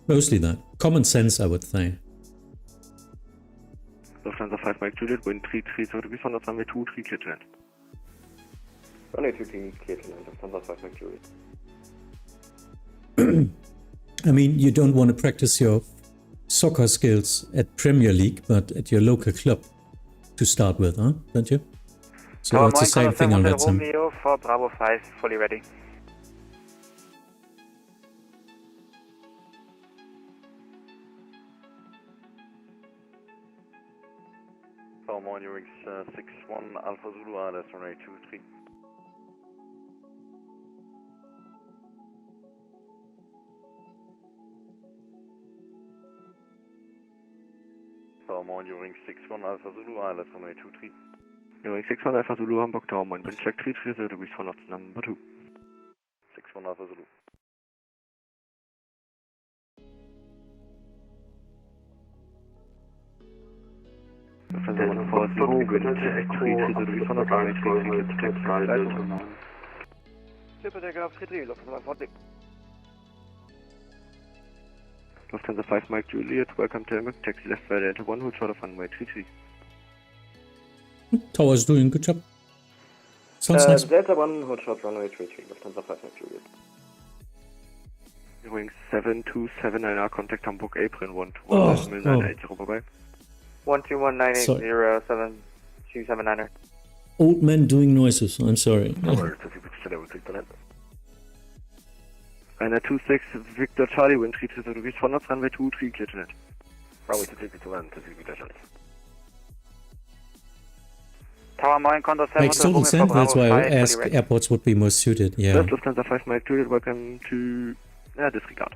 Mostly that. Common sense, I would say. Lufthansa 5 Mike Juliet, wind 330 degrees 1 knots, runway 23, clear to land. Runway 23, clear to land, Lufthansa 5 Mike Juliet. I mean, you don't want to practice your soccer skills at Premier League, but at your local club to start with, huh? Don't you? So it's the same thing on Vatsim. Romeo for Bravo 5, fully ready. Tower Morning Wings 61 Alpha Zulu, that's runway 23. Tower Morning Wings 61 Alpha Zulu, that's runway 23. Wing 61 Alpha Zulu, Hamburg Tower, wind check 330 degrees 1 knots, number 2. 61 Alpha Zulu. Lufthansa 140, wind 330 degrees 1 knots, runway 33, clear to flight, Delta 9. Clear for takeoff, 33, Lufthansa 140. Lufthansa 5 Mike Juliet, welcome to Hamburg, taxi left by Delta 1, hold short of runway 33. Tower's doing good job. Sounds nice. Delta 1, hold short runway 33, Lufthansa 5 Mike Juliet. Wing 7279R, contact Hamburg, April 121 bye-bye. 121-980-7279er. Old man doing noises, I'm sorry. Rainer 26 Victor Charlie, wind 330 degrees 1 knots, runway 23, clear to land. Runway 23 to land, 26 Victor Charlie. Tower Moin, Condor 7. Makes total sense, that's why I asked airports would be most suited, yeah. First Lufthansa 5 Mike Juliet, welcome to disregard.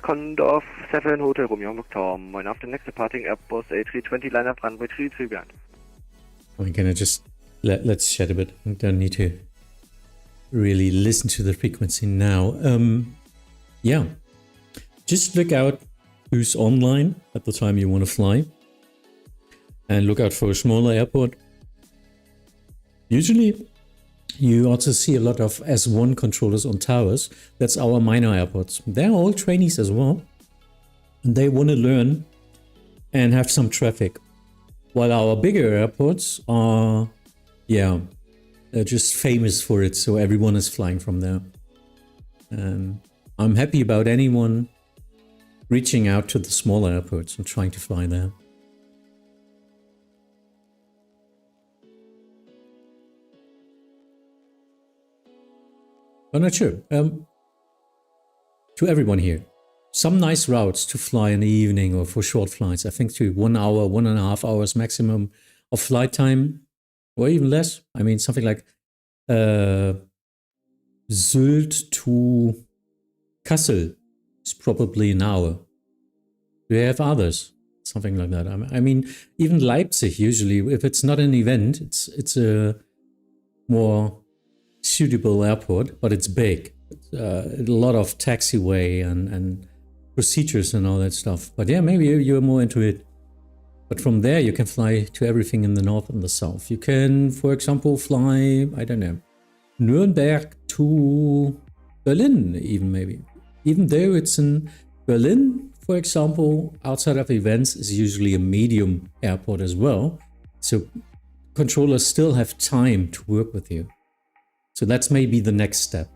Condor 7 Hotel Romeo Hamburg Tower, Moin after next departing Airbus A320 line up runway 33 behind. I'm gonna just let's chat a bit. I don't need to really listen to the frequency now. Yeah, just look out who's online at the time you want to fly, and look out for a smaller airport. Usually, you also see a lot of S1 controllers on towers. That's our minor airports. They're all trainees as well, and they want to learn and have some traffic. While our bigger airports are, yeah, they're just famous for it, so everyone is flying from there. I'm happy about anyone reaching out to the smaller airports and trying to fly there. I'm not sure. To everyone here, some nice routes to fly in the evening or for short flights. I think to 1 hour, 1.5 hours maximum of flight time, or even less. I mean, something like Sylt to Kassel is probably an hour. Do you have others? Something like that. I mean, even Leipzig usually, if it's not an event, it's a more suitable airport, but it's big. A lot of taxiway and procedures and all that stuff. But yeah, maybe you're more into it. But from there, you can fly to everything in the north and the south. You can, for example, fly, I don't know, Nuremberg to Berlin, even maybe. Even though it's in Berlin, for example, outside of events is usually a medium airport as well. So controllers still have time to work with you. So that's maybe the next step.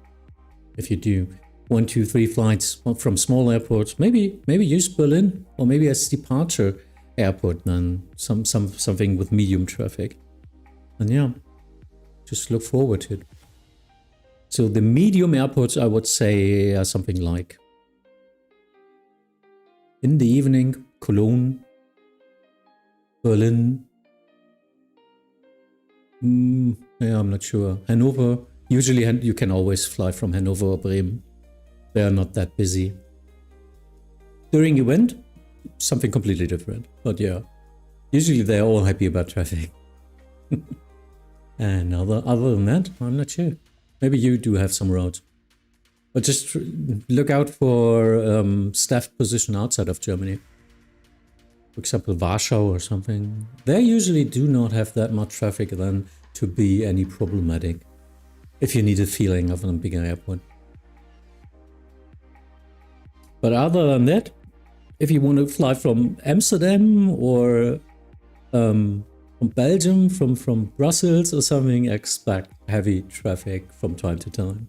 If you do 1, 2, 3 flights from small airports, maybe use Berlin, or maybe as departure airport, then something with medium traffic. And yeah, just look forward to it. So the medium airports, I would say, are something like in the evening, Cologne, Berlin. Yeah, I'm not sure. Hanover. Usually you can always fly from Hanover or Bremen. They are not that busy. During event, something completely different. But yeah, usually they're all happy about traffic. And other than that, I'm not sure. Maybe you do have some routes. But just look out for staffed position outside of Germany. For example, Warsaw or something. They usually do not have that much traffic then to be any problematic. If you need a feeling of a bigger airport. But other than that, if you want to fly from Amsterdam or from Belgium, from Brussels or something, expect heavy traffic from time to time.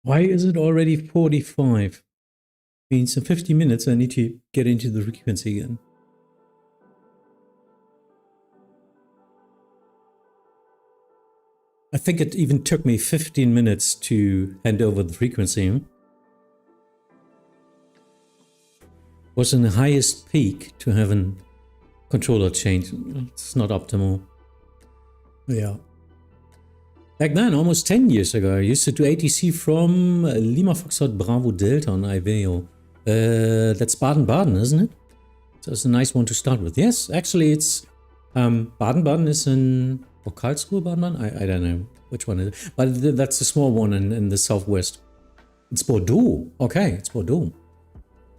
Why is it already 45? Means in 50 minutes I need to get into the frequency again. I think it even took me 15 minutes to hand over the frequency. Was in the highest peak to have a controller change. It's not optimal. Yeah. Back then, almost 10 years ago, I used to do ATC from Lima Foxtrot Bravo Delta on Iveo. That's Baden-Baden, isn't it? So it's a nice one to start with. Yes, actually it's Baden-Baden is in Karlsruhe, Baden-Baden? I don't know which one it is. But that's a small one in the southwest. It's Bordeaux. Okay, it's Bordeaux.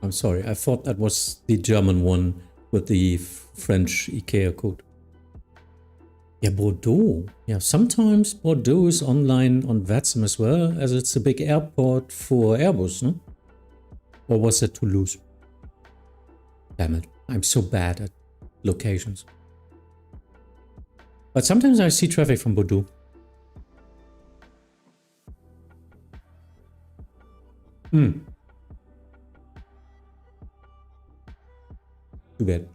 I'm sorry, I thought that was the German one with the French IKEA code. Yeah, Bordeaux. Yeah, sometimes Bordeaux is online on Vatsim as well, as it's a big airport for Airbus, no? Or was it Toulouse? Damn it, I'm so bad at locations. But sometimes I see traffic from Bordeaux. Too bad.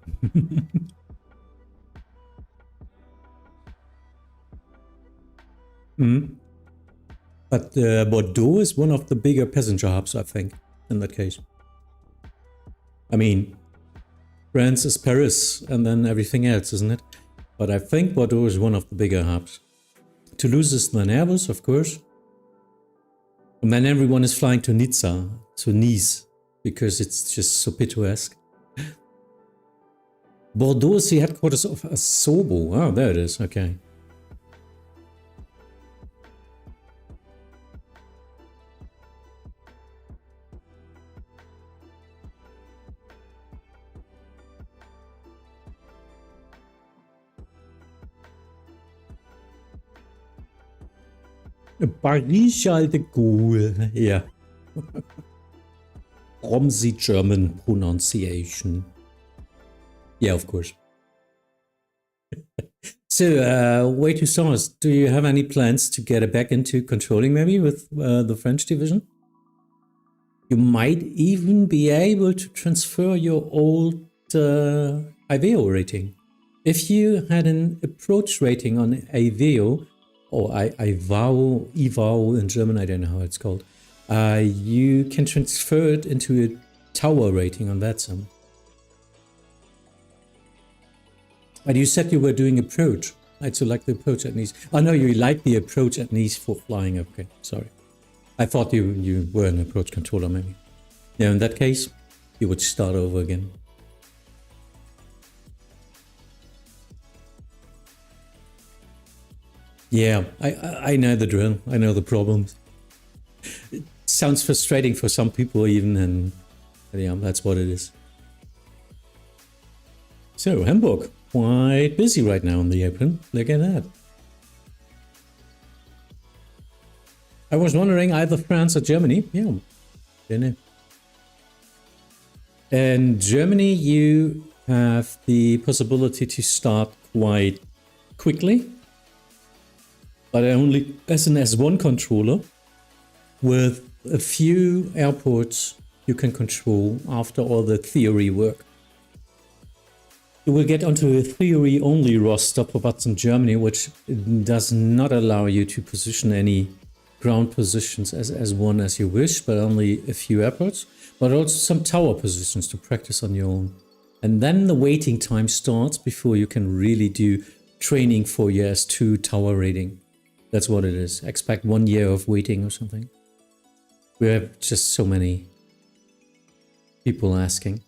But Bordeaux is one of the bigger passenger hubs, I think, in that case. I mean, France is Paris and then everything else, isn't it? But I think Bordeaux is one of the bigger hubs. Toulouse is then Airbus, of course. And then everyone is flying to Nizza, to Nice, because it's just so picturesque. Bordeaux is the headquarters of Asobo. Oh, there it is, okay. Paris Charles de Gaulle, yeah. Romsey German pronunciation. Yeah, of course. So, way to start. Do you have any plans to get back into controlling maybe with the French division? You might even be able to transfer your old Iveo rating. If you had an approach rating on Iveo, or IVAO in German, I don't know how it's called, you can transfer it into a tower rating on Vatsim. But you said you were doing approach. I'd so like the approach at Nice. Oh no, you like the approach at Nice for flying. Okay, sorry. I thought you were an approach controller maybe. Yeah, in that case, you would start over again. Yeah, I know the drill. I know the problems. sounds frustrating for some people even, and yeah, that's what it is. So, Hamburg, quite busy right now on the apron. Look at that. I was wondering either France or Germany. Yeah, don't know. In Germany, you have the possibility to start quite quickly, but only as an S1 controller with a few airports you can control after all the theory work. You will get onto a theory-only roster for Vatsim Germany, which does not allow you to position any ground positions as S1 as you wish, but only a few airports, but also some tower positions to practice on your own. And then the waiting time starts before you can really do training for your S2 tower rating. That's what it is. Expect 1 year of waiting or something. We have just so many people asking.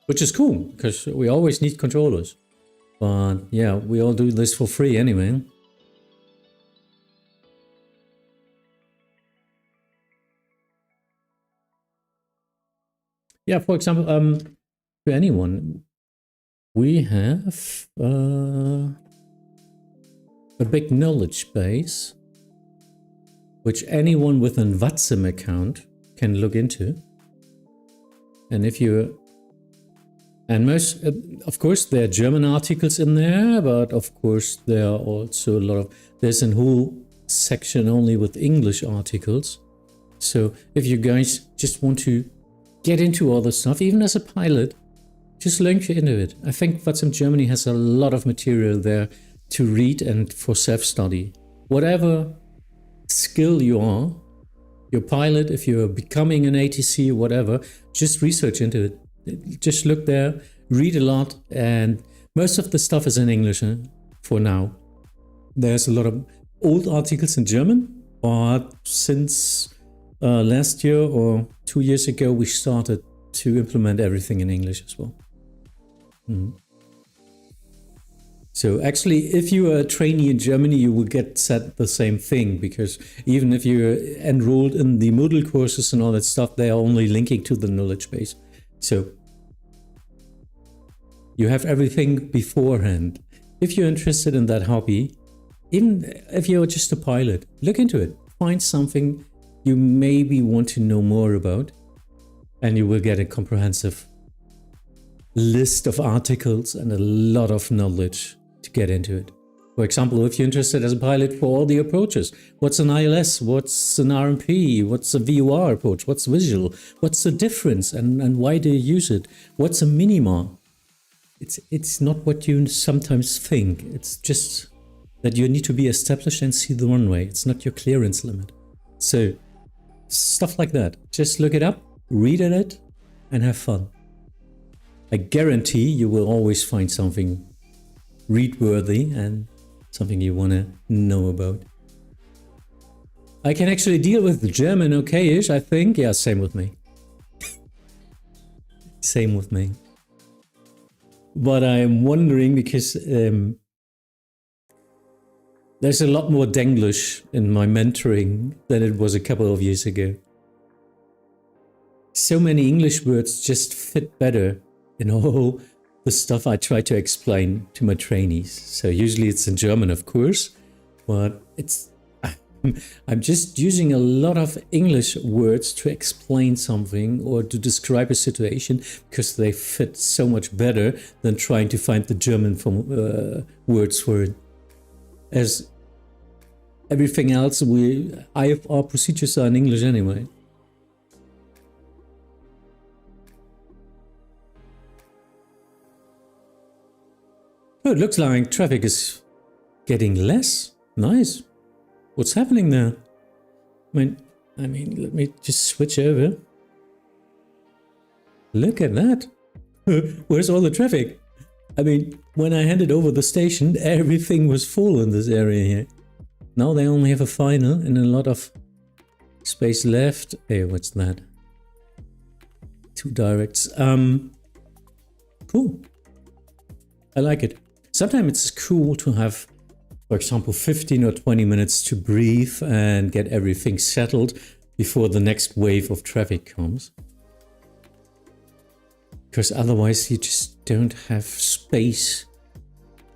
Which is cool, because we always need controllers. But yeah, we all do this for free anyway. Yeah, for example, to anyone, we have a big knowledge base, which anyone with a Vatsim account can look into. And if you... And most, of course, there are German articles in there, but of course there are also a lot of, there's a whole section only with English articles. So if you guys just want to get into all this stuff, even as a pilot, just launch into it. I think Vatsim Germany has a lot of material there to read and for self-study. Whatever skill you are, your pilot, if you're becoming an ATC or whatever, just research into it. Just look there, read a lot, and most of the stuff is in English for now. There's a lot of old articles in German, but since last year or 2 years ago, we started to implement everything in English as well. So actually, if you are a trainee in Germany, you will get set the same thing, because even if you're enrolled in the Moodle courses and all that stuff, they are only linking to the knowledge base. So you have everything beforehand. If you're interested in that hobby, even if you're just a pilot, look into it. Find something you maybe want to know more about, and you will get a comprehensive list of articles and a lot of knowledge to get into it. For example, if you're interested as a pilot for all the approaches, what's an ILS, what's an RMP, what's a VOR approach, what's visual, what's the difference and why do you use it, what's a minima? It's not what you sometimes think. It's just that you need to be established and see the runway. It's not your clearance limit. So stuff like that. Just look it up, read it, and have fun. I guarantee you will always find something read-worthy and something you want to know about. I can actually deal with the German okay-ish, I think. Yeah, same with me. Same with me. But I'm wondering because there's a lot more Denglish in my mentoring than it was a couple of years ago. So many English words just fit better in all the stuff I try to explain to my trainees. So usually it's in German, of course, but I'm just using a lot of English words to explain something or to describe a situation because they fit so much better than trying to find the German words for it. As everything else, our procedures are in English anyway. Oh, it looks like traffic is getting less. Nice. What's happening there? I mean, let me just switch over. Look at that. Where's all the traffic? I mean, when I handed over the station, everything was full in this area here. Now they only have a final and a lot of space left. Hey, what's that? 2 directs. Cool. I like it. Sometimes it's cool to have, for example, 15 or 20 minutes to breathe and get everything settled before the next wave of traffic comes. Because otherwise you just don't have space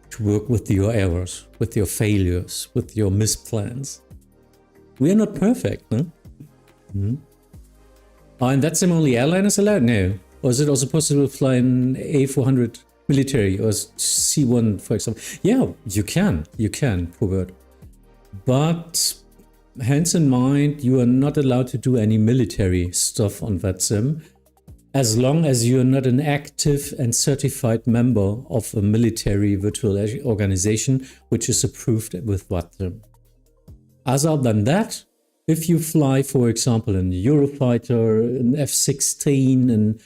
to work with your errors, with your failures, with your misplans. We are not perfect, no? Mm-hmm. Oh, and that's the only airliners allowed? No. Or is it also possible to fly an A400 military or C1, for example? Yeah, you can, poor bird. But hence in mind, you are not allowed to do any military stuff on Vatsim as long as you are not an active and certified member of a military virtual organization which is approved with Vatsim. Other than that, if you fly, for example, an Eurofighter, an F-16, an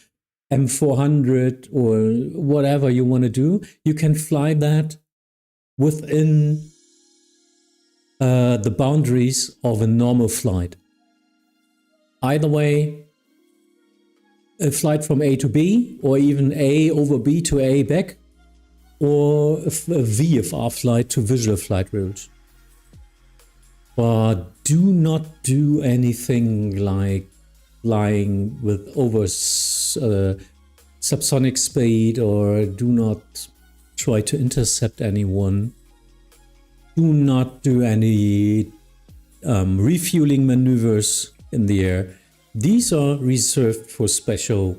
M400 or whatever you want to do, you can fly that within the boundaries of a normal flight. Either way, a flight from A to B, or even A over B to A back, or a VFR flight to visual flight routes. But do not do anything like flying with over subsonic speed, or do not try to intercept anyone. Do not do any refueling maneuvers in the air. These are reserved for special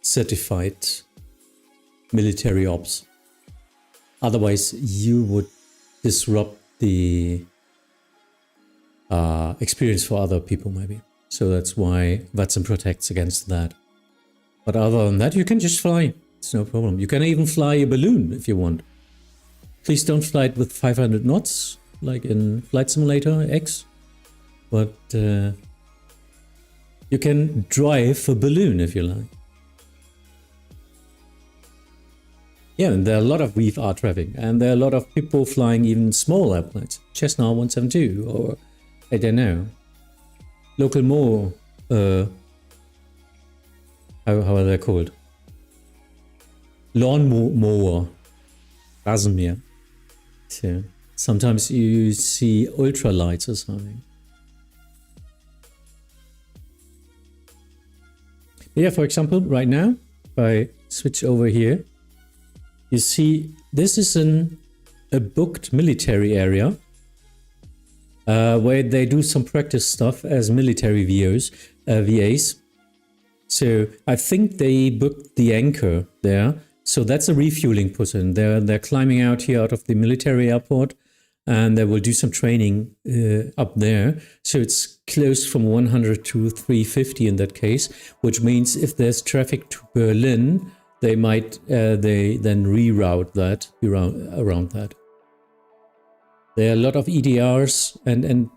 certified military ops. Otherwise, you would disrupt the experience for other people, maybe. So that's why Vatsim protects against that. But other than that, you can just fly. It's no problem. You can even fly a balloon if you want. Please don't fly it with 500 knots, like in Flight Simulator X. But you can drive a balloon if you like. Yeah, and there are a lot of VFR traffic, and there are a lot of people flying even small airplanes. Cessna 172, or I don't know. Local more, how are they called? Lawn mower. Rasenmäher. So sometimes you see ultralights or something. Yeah, for example, right now, if I switch over here, you see this is a booked military area where they do some practice stuff as military VAs. So I think they booked the anchor there. So that's a refueling position. They're climbing out here out of the military airport, and they will do some training up there. So it's closed from 100 to 350 in that case, which means if there's traffic to Berlin, they might they then reroute that around that. There are a lot of EDRs and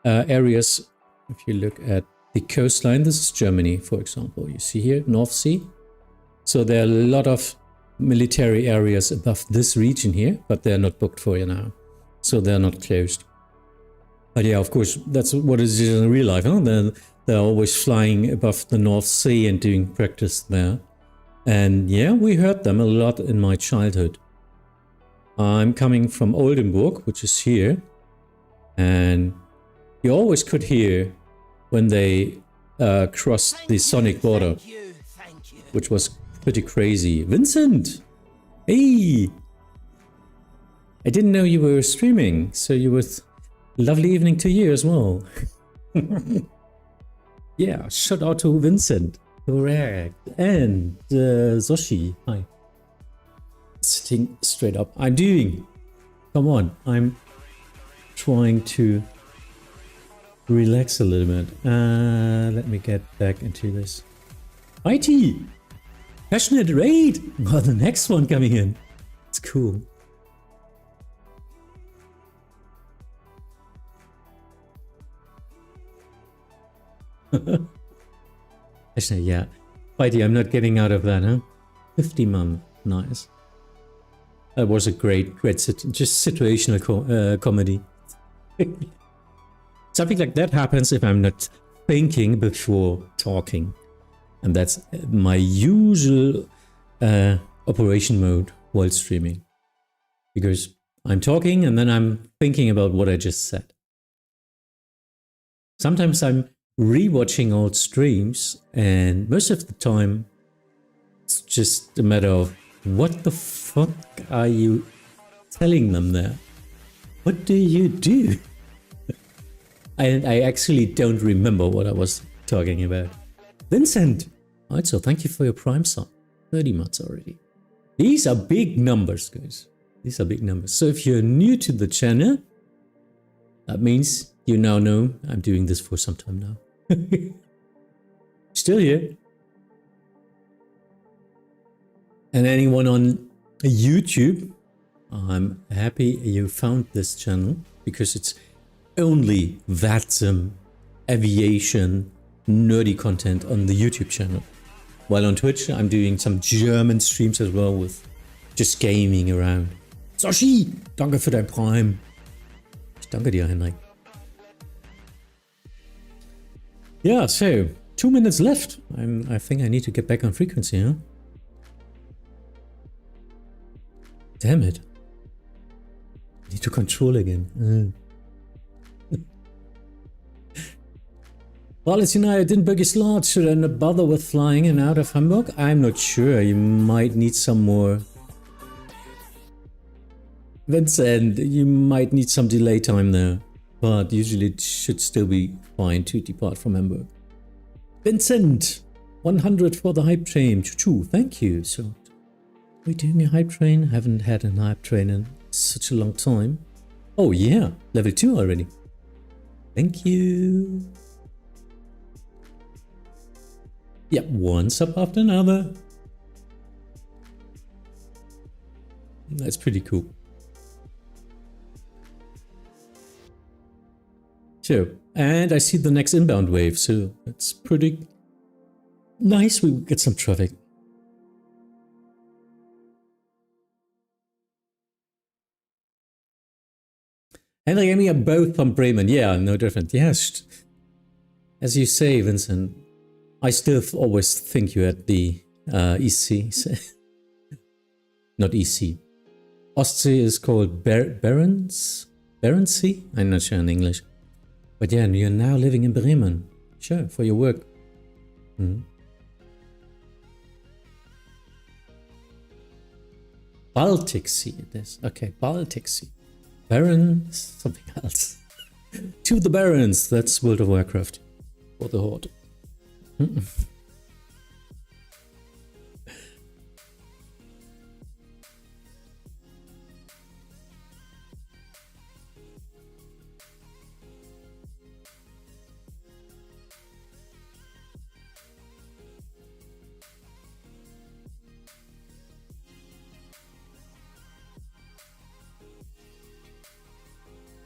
areas. If you look at the coastline, this is Germany, for example. You see here, North Sea. So there are a lot of military areas above this region here, but they're not booked for you now. So they're not closed. But yeah, of course, that's what it is in real life. Huh? They're always flying above the North Sea and doing practice there. And yeah, we heard them a lot in my childhood. I'm coming from Oldenburg, which is here. And you always could hear when they crossed the sonic border, which was pretty crazy. Vincent! Hey! I didn't know you were streaming, so you were... Lovely evening to you as well. Yeah, shout out to Vincent. Correct. And Zoshi. Hi. Sitting straight up. I'm doing. Come on. I'm trying to relax a little bit. Let me get back into this. IT! Passionate raid! Oh, the next one coming in. It's cool. Actually, yeah. Whitey, I'm not getting out of that, huh? 50 month. Nice. That was a great just situational comedy. Something like that happens if I'm not thinking before talking. And that's my usual operation mode while streaming. Because I'm talking and then I'm thinking about what I just said. Sometimes I'm rewatching old streams, and most of the time it's just a matter of what the fuck are you telling them there? What do you do? I actually don't remember what I was talking about. Vincent! Alright, so thank you for your Prime sub. 30 months already. These are big numbers, guys. These are big numbers. So if you're new to the channel, that means you now know I'm doing this for some time now. Still here. And anyone on YouTube, I'm happy you found this channel because it's only Vatsim aviation nerdy content on the YouTube channel. While on Twitch, I'm doing some German streams as well with just gaming around. Soshi, danke für dein Prime. Ich danke dir, Henrik. Yeah, so 2 minutes left. I think I need to get back on frequency, huh? Damn it. I need to control again. Well, as you know, I didn't book a slot. Should I not bother with flying in and out of Hamburg? I'm not sure. You might need some more. Vincent, you might need some delay time there. But usually it should still be fine to depart from Hamburg. Vincent! 100 for the hype train. Choo-choo, thank you. So, are we doing a hype train? Haven't had a hype train in such a long time. Oh yeah, level 2 already. Thank you. Yep, one sub after another. That's pretty cool. So, and I see the next inbound wave, so it's pretty nice. We get some traffic. And I are both from Bremen. Yeah, no different. Yes. As you say, Vincent, I still always think you had the EC. Not EC. Ostsee is called Barents? Barentssee? I'm not sure in English. But yeah, you're now living in Bremen. Sure, for your work. Baltic Sea it is. Okay, Baltic Sea. Barents, something else. To the Barents, that's World of Warcraft. Or the Horde.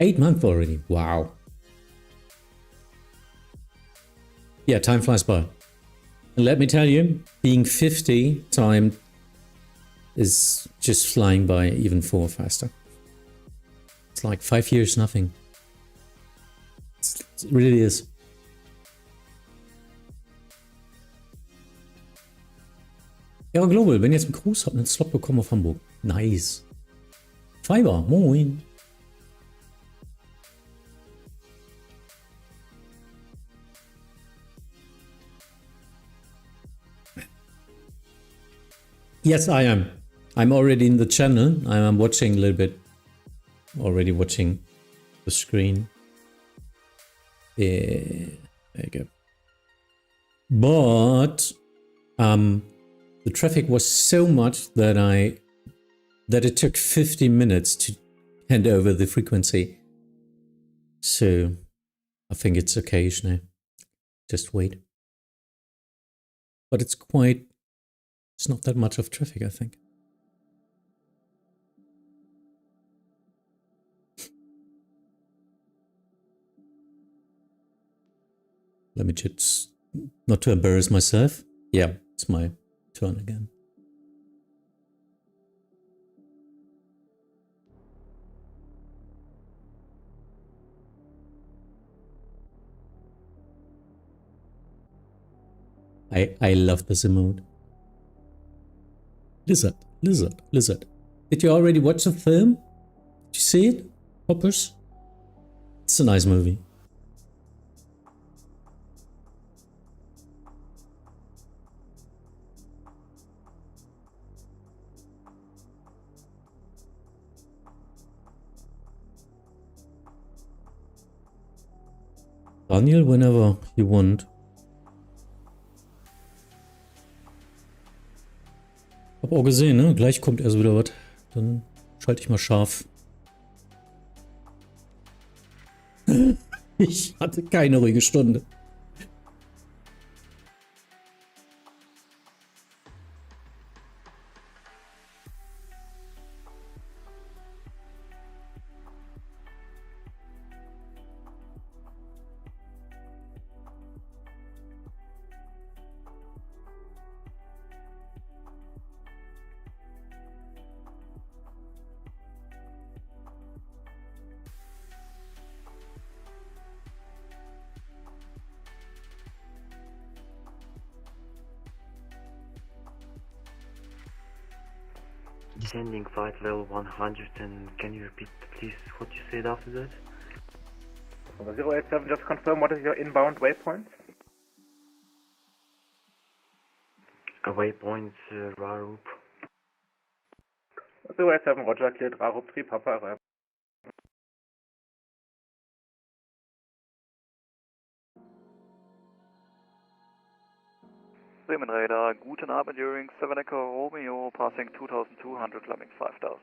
Eight months already. Wow. Yeah, time flies by. And let me tell you, being 50, time is just flying by even faster. It's like 5 years, nothing. It really is. Ja, Global, wenn ihr jetzt einen Gruß habt, einen Slot bekommen auf Hamburg. Nice. Fiber, moin. Yes, I am. I'm already in the channel. I'm watching a little bit. Already watching the screen. There you go. But the traffic was so much that it took 50 minutes to hand over the frequency. So I think it's occasional. Just wait. But it's not that much of traffic, I think. Let me just, not to embarrass myself. Yeah, it's my turn again. I love this emote. Lizard, lizard, lizard. Did you already watch the film? Did you see it? Hoppers? It's a nice movie. Daniel, whenever you want. Hab auch gesehen, ne? Gleich kommt erst wieder was. Dann schalte ich mal scharf. Ich hatte keine ruhige Stunde. Descending flight level 100, and can you repeat please what you said after that? 087, just confirm what is your inbound waypoint? Waypoint Rarup. 087, Roger, cleared Rarup 3 Papa arrival. Bremen Radar, guten Abend, during 7 Echo Romeo, passing 2200, climbing 5000.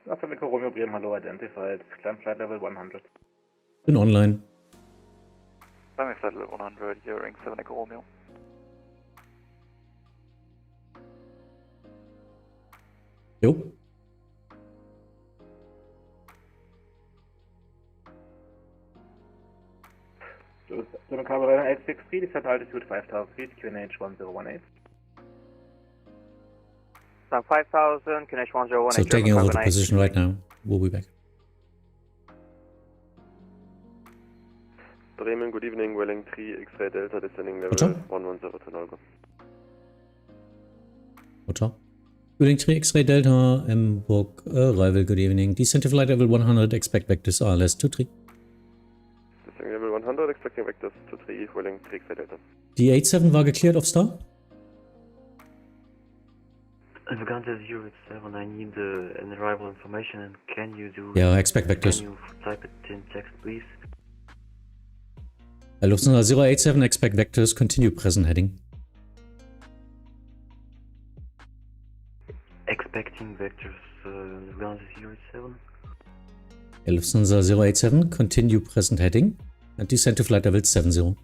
7 Echo Romeo, Bremen, hello, identified, climb flight level 100. Bin online. Climbing flight level 100, during 7 Echo Romeo. Jo. So, Cabrera 863, descent altitude 5000 feet, QNH 1018. 5000, QNH 1018. So taking over the position right now. We'll be back. Bremen, good evening, Welling 3, X-ray Delta, descending level 110 to Nolgo. Roger. Welling 3, X-ray Delta, Hamburg, arrival, good evening. Descent to flight level 100, expect vectors RLS 23. Descending level 100, expecting vectors 23, Welling 3, X-ray Delta. Die 87 war gecleared auf Star? Vaganta 087, I need an arrival information, and can you do... Ja, expect vectors. Can you type it in text, please? Lufthansa 087, expect vectors, continue present heading. Expecting vectors, Vaganta 087. Lufthansa 087, continue present heading. And descend to flight level 70.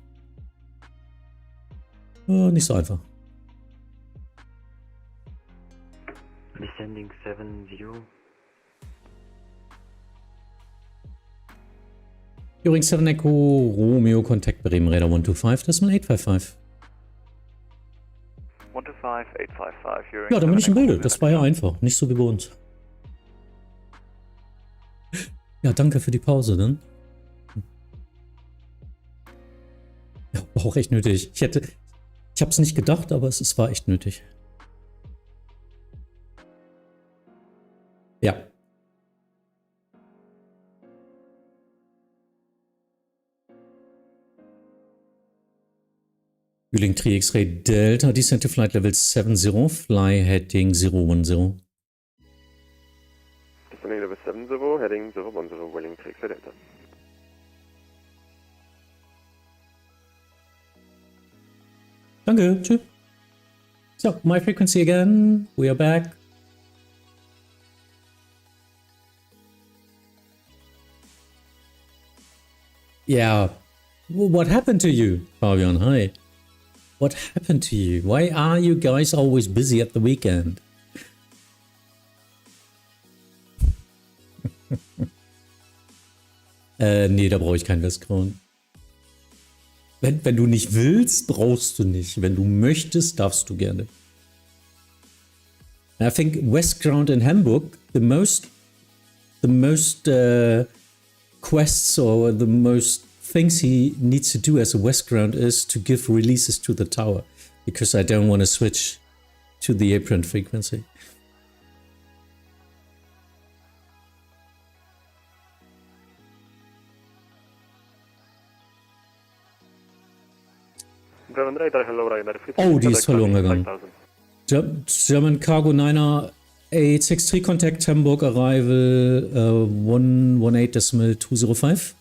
Nicht so einfach. Descending 70. During 7 Echo Romeo, contact Bremen Radar 125.855. 125.855, Ja, da bin ich im Bilde. Das war ja einfach. Nicht so wie bei uns. Ja, danke für die Pause, dann. Ja, war auch echt nötig. Ich hab's nicht gedacht, aber es war echt nötig. Ja. Uling 3 X-Ray Delta, descent to flight level 70, fly heading 010. Descending level 70, heading 010, Welling 3 X-Ray Delta. Danke, tschüss. So, my frequency again. We are back. Yeah. What happened to you, Fabian? Hi. What happened to you? Why are you guys always busy at the weekend? Nee, da brauche ich kein Westground. Wenn du nicht willst, brauchst du nicht. Wenn du möchtest, darfst du gerne. I think Westground in Hamburg, the most quests or the most things he needs to do as a Westground is to give releases to the tower, because I don't want to switch to the apron frequency. Oh, die ist verloren gegangen. German Cargo 9er 863 contact Hamburg arrival 118.205.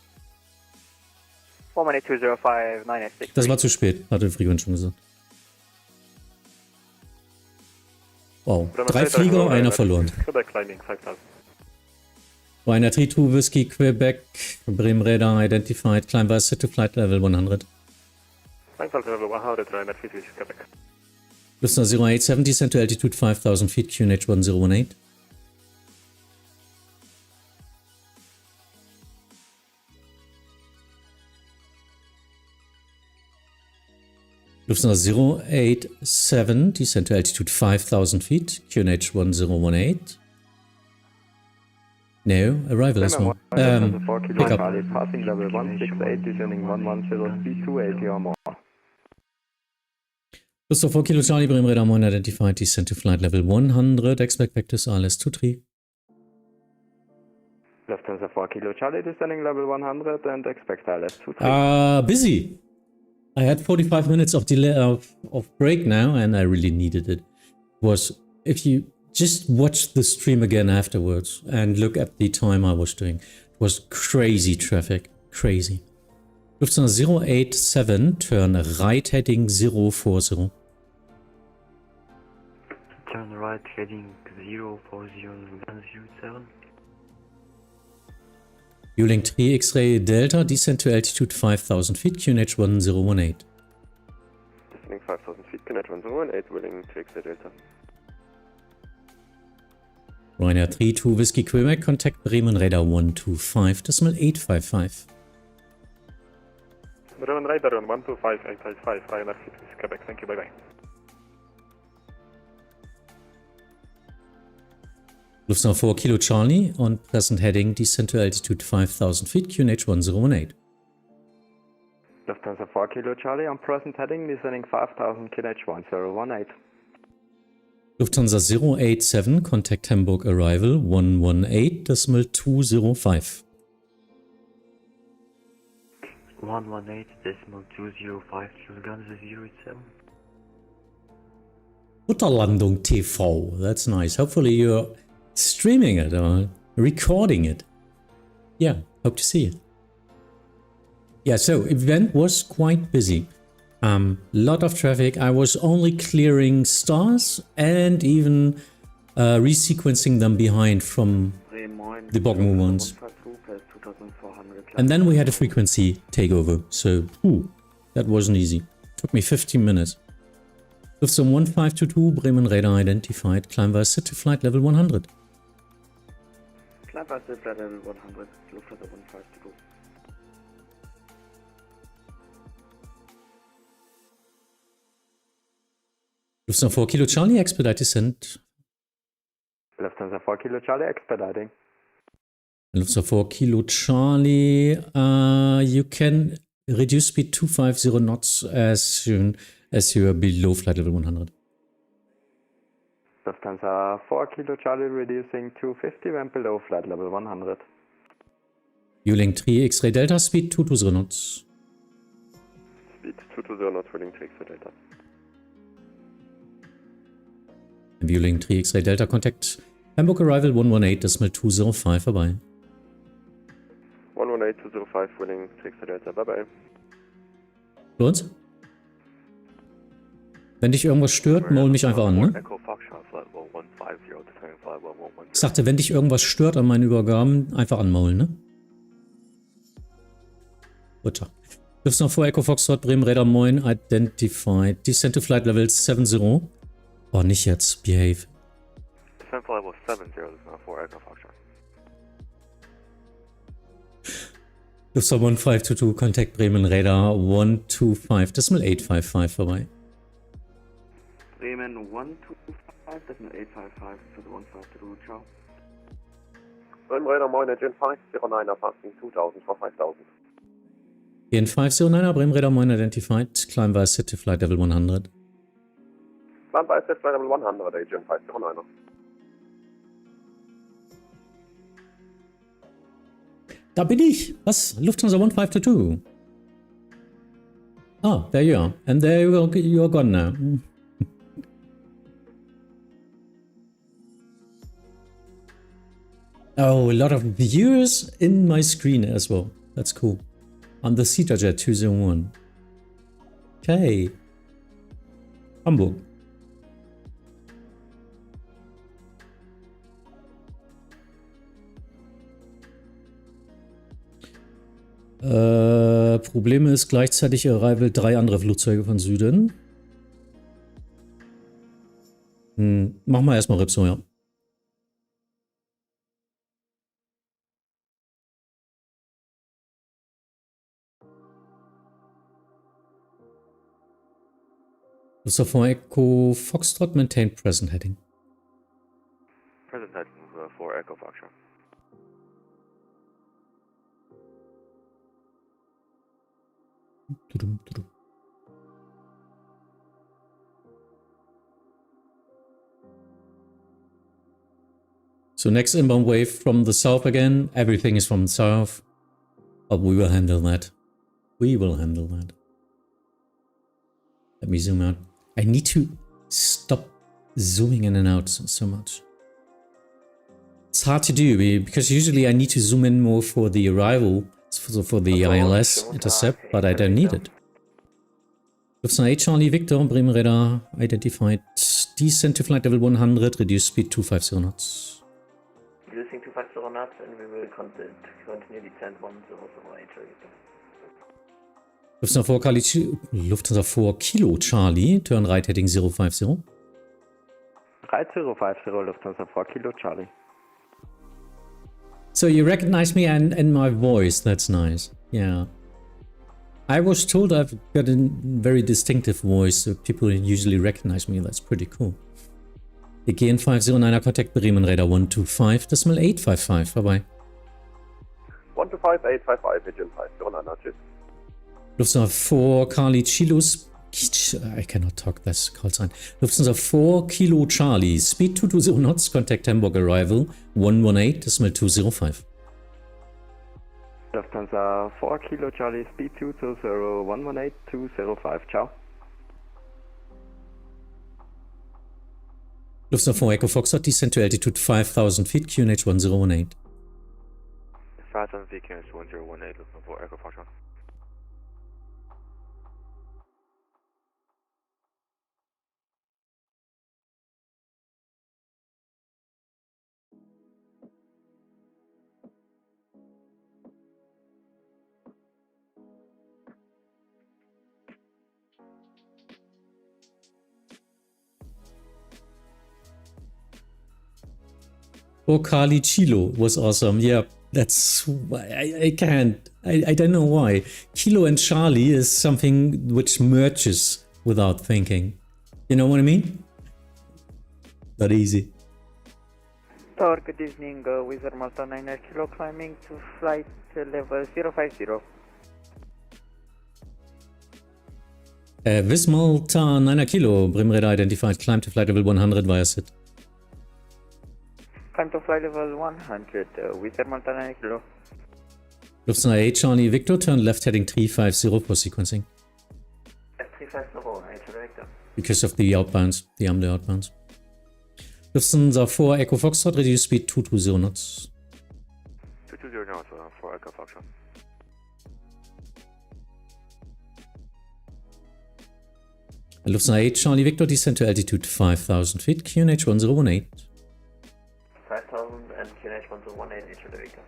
418-205-986. Das war zu spät, hatte Frequent schon gesagt. Wow, 3 Flieger, einer verloren. Quebec climbing 5000. Ryanair 32 Whiskey Quebec, Bremen Radar identified, climb by set to flight level 100. Flight level 100, Ryanair 32 Quebec. Lufthansa 087, descent to altitude 5000 feet, QNH 1018. Lufthansa 087, descent to altitude 5000 feet, QNH 1018. No, arrival as well. Pick up. Passing level 168, descending 110, speed 280 or more. Lufthansa 4 Kilo Charlie, Bremen Radar 1 identified, descent to flight level 100, expect vectors RLS23. Lufthansa 4 Kilo Charlie, descending level 100 and expect RLS23. Busy. I had 45 minutes of delay of break now, and I really needed it. If you just watch the stream again afterwards and look at the time I was doing, it was crazy traffic, crazy. Lufthansa 087, turn right heading 040. Turn right heading 040-107. Ulink 3 X-Ray Delta, descent to altitude 5000 feet, QNH 1018. Descending 5000 feet, QNH 1018, willing to X-Ray Delta. Ryanair 32 Whiskey Quebec, contact Bremen Radar 125, decimal 855. Bremen Radar 125, 855, Ryanair 32 Quebec, thank you, bye bye. Lufthansa 4 Kilo Charlie, on present heading, descent to altitude 5000 feet, QNH 1018. Lufthansa 4 Kilo Charlie, on present heading, descending 5000, QNH 1018. Lufthansa 087, contact Hamburg arrival 118, decimal 205. 118, decimal 205, Lufthansa 087. Unterlandung TV, that's nice. Hopefully you're streaming it or recording it. Yeah, hope to see it. Yeah, so event was quite busy. Lot of traffic. I was only clearing stars and even resequencing them behind from the Bogmu ones. And then we had a frequency takeover, so that wasn't easy. Took me 15 minutes. Lufthansa 1522, Bremen Radar identified, climb via set to flight level 100. Climb via set flight level 100, Lufthansa 1522. Lufthansa 4 Kilo Charlie, expedite descent. Lufthansa 4 Kilo Charlie, expediting. Lufthansa 4 Kilo Charlie, you can reduce speed 250 knots as soon as you are below flight level 100. Lufthansa 4 Kilo Charlie, reducing 250 when below flight level 100. Ulink 3 X-Ray Delta, speed 220 knots. Speed 220 knots, willing to X-Ray Delta. Ulink 3 X-Ray Delta, contact Hamburg arrival 118, decimal 205, bye-bye. 118, 205, willing to X-Ray Delta, bye-bye. Los? Wenn dich irgendwas stört, maul mich einfach an, ne? Ich sagte, wenn dich irgendwas stört an meinen Übergaben, einfach anmaulen, ne? Gut. Lufthansa 4 Echo Foxtrot, Bremen Radar 9, identified. Descent to flight level 70. Oh, nicht jetzt. Behave. Descent to level 70, Lufthansa 4 Echo Foxtrot. Lufthansa 1522, contact Bremen Radar 125, decimal 855, vorbei. Bremen 125, decimal 855 for the 152, ciao. Bremen Radar 9, Engine 509, passing 2000 for 5000. In 509, Bremen Radar 9 identified, climb via set to flight level 100. Climb via set flight level 100, Agent 509. Da bin ich! Was? Lufthansa 1522. Ah, there you are. And there you are gone now. Oh, a lot of viewers in my screen as well. That's cool. on the Jet 201. Okay. Hamburg. Probleme ist gleichzeitig Arrival 3 andere Flugzeuge von Süden. Machen wir erstmal Ripso, ja. So for Echo Foxtrot, maintain present heading. Present heading for Echo Foxtrot. So next inbound wave from the south again. Everything is from the south. But we will handle that. We will handle that. Let me zoom out. I need to stop zooming in and out so much. It's hard to do because usually I need to zoom in more for the arrival, for the ILS intercept, but I don't need it. Lufthansa 8 Charlie Victor, Bremen radar identified. Descent to flight level 100, reduce speed 250 knots. Reducing 250 knots and we will continue descent 100 Victor. Lufthansa 4 Kilo Charlie, turn right heading 050. Right 050, Lufthansa 4 Kilo Charlie. So you recognize me and my voice, that's nice. Yeah. I was told I've got a very distinctive voice, so people usually recognize me, that's pretty cool. Again 509er contact Bremen radar 125, decimal 855, bye bye. 125, 855, Pigeon 509er, tschüss. Lufthansa 4 Charlie Chilos. I cannot talk, that's call sign. Lufthansa 4 Kilo Charlie, speed 220 knots, contact Hamburg arrival 118, decimal 205. Lufthansa 4 Kilo Charlie, speed 220, 118, 205, ciao. Lufthansa 4 Echo Foxtrot, descent to altitude 5,000 feet, QNH 1018. 5,000 feet, QNH 1018, Lufthansa 4 Echo Foxtrot. Kali Chilo was awesome. Yeah, that's I can't. I don't know why. Kilo and Charlie is something which merges without thinking. You know what I mean? Not easy. Tower, good evening. Wizard Malta 9 Kilo climbing to flight level 050. Wizard Malta 9 Kilo, Bremen radar identified, climb to flight level 100 via SIT. Climb to flight level 100, Wizard Malta 9 Kilo. Lufthansa 8 Charlie Victor, turn left heading 350 for sequencing. 350, Victor. Because of the outbounds, the AMLE outbounds. Lufthansa 4 Echo Foxtrot, reduce speed 220 knots. 220 knots for Echo Foxtrot. Lufthansa 8 Charlie Victor, descent to altitude 5,000 feet, QNH 1018. 5,000 and QNH 1018, Victor.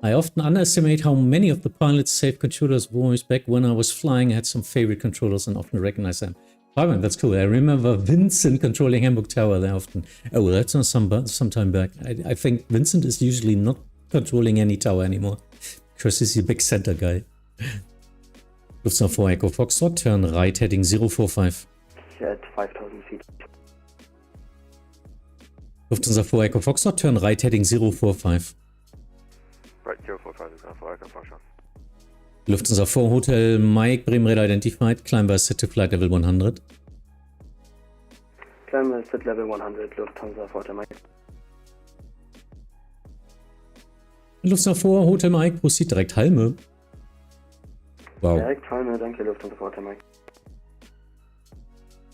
I often underestimate how many of the pilots save controllers' voice. Back when I was flying, I had some favorite controllers and often recognize them. Oh, that's cool. I remember Vincent controlling Hamburg Tower there often. Oh, well, that's not some time back. I think Vincent is usually not controlling any tower anymore because he's a big center guy. Lufthansa 4 Echo Foxtrot, turn right heading 045. At 5,000 feet. Lufthansa 4 Echo Foxtrot, turn right heading 045. Right, 045 is for Echo Foxtrot. Lufthansa 4 Hotel Mike, Bremen radar identified, climb by SIT to flight level 100. Climb by SIT level 100, Lufthansa 4 Hotel Mike. Lufthansa 4 Hotel Mike, proceed direkt Halme. Wow. Direkt Halme, danke Lufthansa 4 Hotel Mike.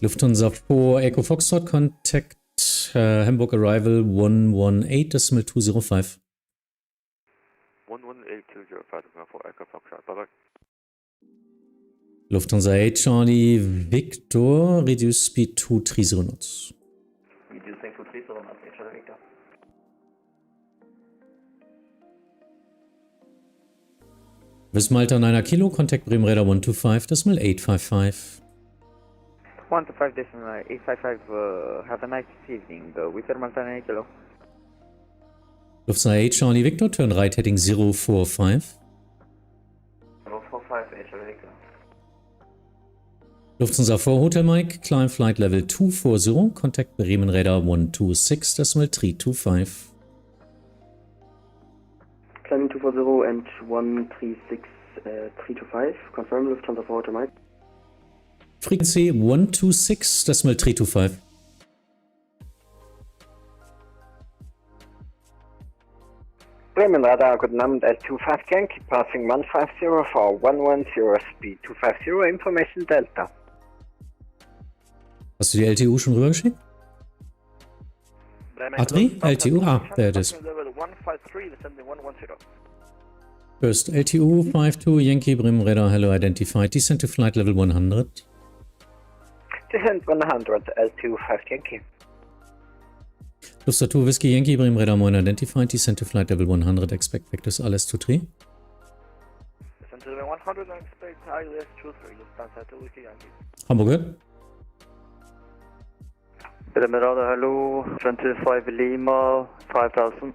Lufthansa 4 Echo Foxtrot, contact Hamburg arrival 118, decimal 205. for Echo Foxtrot. Bye bye. Lufthansa 8 Charlie Victor, reduce speed to 30 knots. Reducing to 30 knots, Charlie Victor. West Malta 9 Kilo, contact Bremen Radar 125, decimal 855. 125 decimal 855, have a nice evening, Wizard Malta 9 Kilo. Lufthansa 8 Charlie Victor, turn right heading 045. 045, Charlie Victor. Lufthansa 4 Hotel Mike, climb flight level 240, contact Bremen Radar 126, decimal 325. Climbing 240 and 136, 325, confirm Lufthansa 4 Hotel Mike. Frequency 126, decimal 325. Bremen Radar, guten Abend, L25 Yankee, passing 150 for 110, speed 250, information Delta. Hast du die LTU schon rübergeschickt? Adri? LTU? Ah, there it is. First, LTU 52 Yankee Bremen Radar, hello, identified. Descent to flight level 100. Descent 100, L25 Yankee. Lufthansa 2 Whiskey Yankee Bremen Radar 1 identified. Descent to flight level 100. Expect vectors alles to 3. Descent to level 100 and expect ILS 23. Lufthansa 2 Whiskey Yankee. Hamburger. Bremen Radar, hello, 25 Lima, 5000.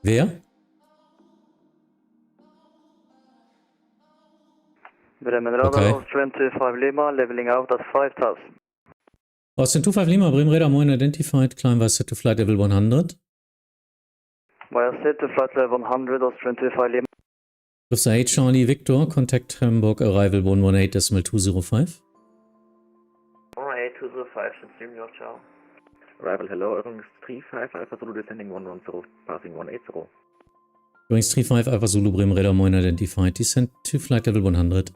Wer? Bremen Radar, 25 Lima, leveling out at 5000. Austin 25 Lima, Bremen Radar 1 identified. Climb was set to flight level 100. Via set to flight level 100 of 25 Lima. Lufthansa 8 Charlie Victor, contact Hamburg arrival 118 decimal 205. 18205, should New York, ciao. Arrival, hello, Eurings 35 Alpha Zulu descending 110, passing 180. Eurings 35 Alpha Zulu Bremen Radar 1 identified. Descent to flight level 100.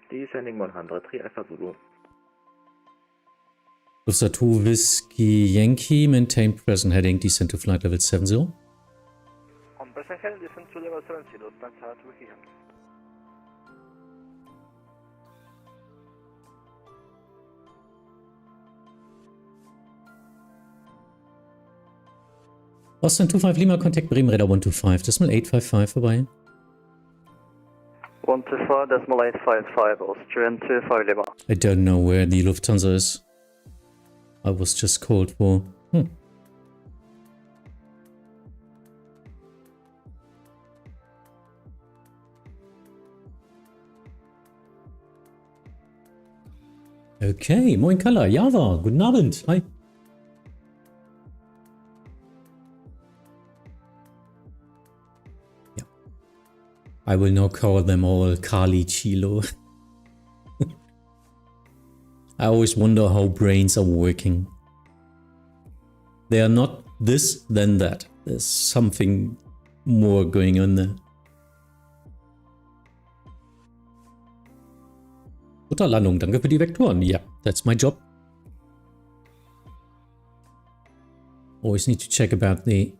Descending 100, 3 Alpha Zulu. Lufthansa 2 Whiskey Yankee, maintain present heading, descent to flight level 70. On present heading, descent to level 70, Lufthansa 2 Whiskey Yankee. Austin 25 Lima, contact Bremen Radar 125, decimal 855 vorbei. 125, decimal 855, Austrian 25 Lima. I don't know where the Lufthansa is. I was just called for. Okay, moin Kalla, Java, guten Abend, hi. Yeah. I will now call them all Kali Chilo. I always wonder how brains are working. They are not this, then that. There's something more going on there. Guter Landung, danke für die Vektoren. Yeah, that's my job. Always need to check about the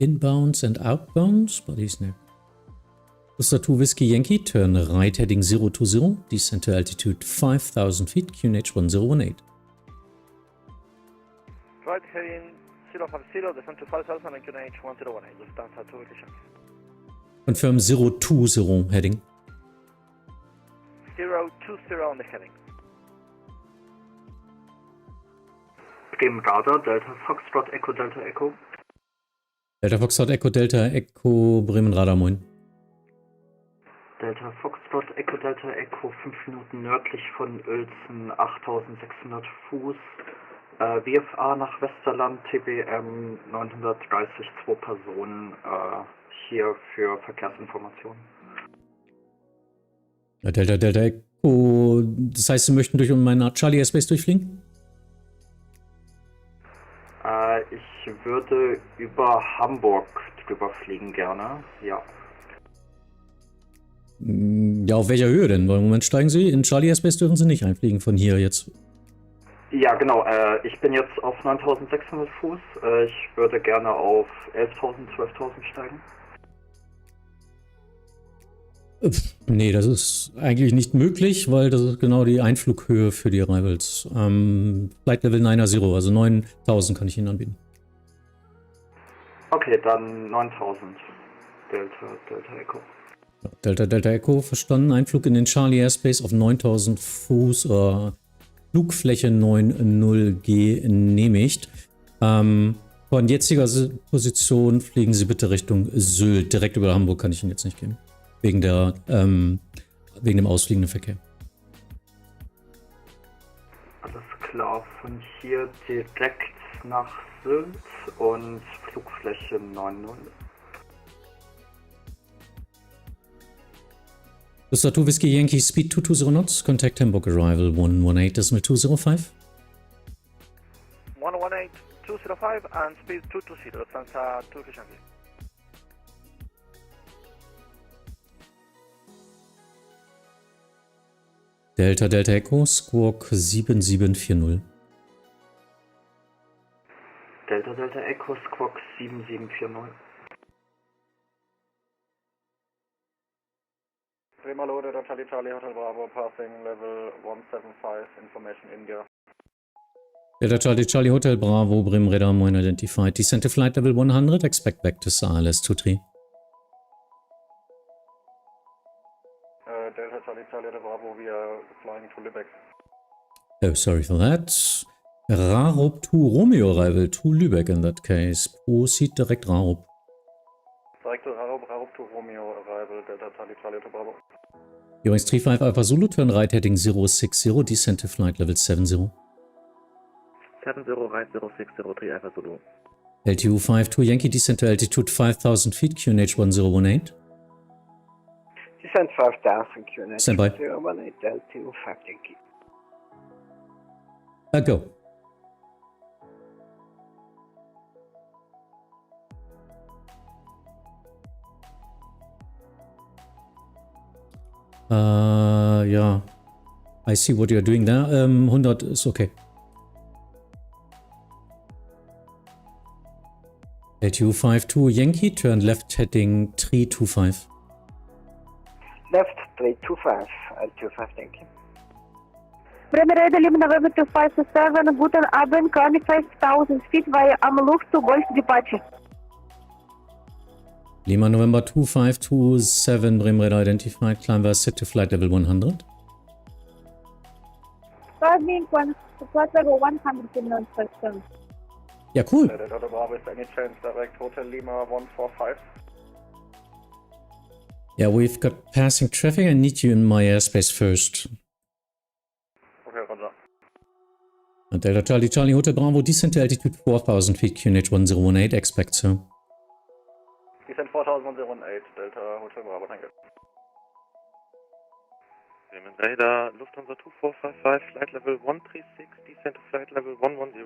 inbounds and outbounds, but he's now. Lufthansa 2 Whiskey Yankee, turn right heading 020, descent to altitude 5000 feet, QNH 1018. Right heading 050, descent to 5000 and QNH 1018, Lufthansa 2 Whiskey Yankee. Confirm 020 heading. 020 on the heading. Bremen Radar, Delta Foxtrot Echo Delta Echo. Delta Foxtrot Echo Delta Echo Bremen Radar moin. Delta Foxtrot Echo Delta Echo 5 Minuten nördlich von Uelzen, 8600 Fuß. VFA nach Westerland, TBM 930, 2 Personen, hier für Verkehrsinformationen. Ja, Delta Echo, das heißt, Sie möchten durch meinen Charlie Airspace durchfliegen? Ich würde über Hamburg drüber fliegen gerne, ja. Ja, auf welcher Höhe denn? Weil im Moment steigen Sie, in Charlie Airspace dürfen Sie nicht einfliegen von hier jetzt. Ja, genau. Ich bin jetzt auf 9600 Fuß. Ich würde gerne auf 11.000, 12.000 steigen. Nee, das ist eigentlich nicht möglich, weil das ist genau die Einflughöhe für die Rivals. Flight Level 90, also 9000 kann ich Ihnen anbieten. Okay, dann 9000. Delta Echo. Delta Echo, verstanden. Einflug in den Charlie Airspace auf 9000 Fuß, Flugfläche 90 genehmigt. Von jetziger Position fliegen Sie bitte Richtung Sylt. Direkt über Hamburg kann ich Ihnen jetzt nicht geben. Wegen dem ausfliegenden Verkehr. Alles klar, von hier direkt nach Sylt und Flugfläche 90. Lufthansa Whiskey Yankee Speed 220 knots, contact Hamburg Arrival 118.205. 118.205 and speed 220, Lufthansa Turkish Yankee. Delta Echo, Squawk 7740. Delta Echo, Squawk 7740. Prima loaded on Charlie Hotel Bravo, passing level 175, information India. Delta Charlie Hotel Bravo, Brim Radar Moin identified. Descent to flight level 100, expect back to ILS 23. Delta Charlie Hotel Bravo, we are flying to Lübeck. Oh, sorry for that. Rarup to Romeo Arrival to Lübeck in that case. Proceed direkt Rarup. Direct to Rarup to Romeo Arrival, Delta Charlie Hotel Bravo. Übrigens 35 Alpha Zulu, turn right heading 060, descent to flight level 70. 70 right 0603 Alpha Zulu. LTU 52 Yankee, descent to altitude 5000 feet, QNH 1018. Descent 5000, QNH Standby. 1018, LTU 5 Yankee. Go. Ja. I see what you're doing there. 100 ist okay. LTU 52 Yankee, turn left heading 325. Left 325, LTU 5 Yankee. Bremerede Lima November 257, guten Abend, climbing 5000 feet via Amaluk to Golf departure. Lima November 2527, Bremen Radar identified, climb was set to flight level 100. Climbing flight level 100 in non-person. Ja, cool. Delta Bravo, is any chance direct Hotel Lima 145? Yeah, we've got passing traffic. I need you in my airspace first. Okay, roger. Delta Charlie Hotel Bravo, descent to altitude 4000 feet, QNH 1018, expect so. Descent 4018, Delta Hotel Bravo, thank you. Bremen Radar, Lufthansa 2455, flight level 136, descent to flight level 110.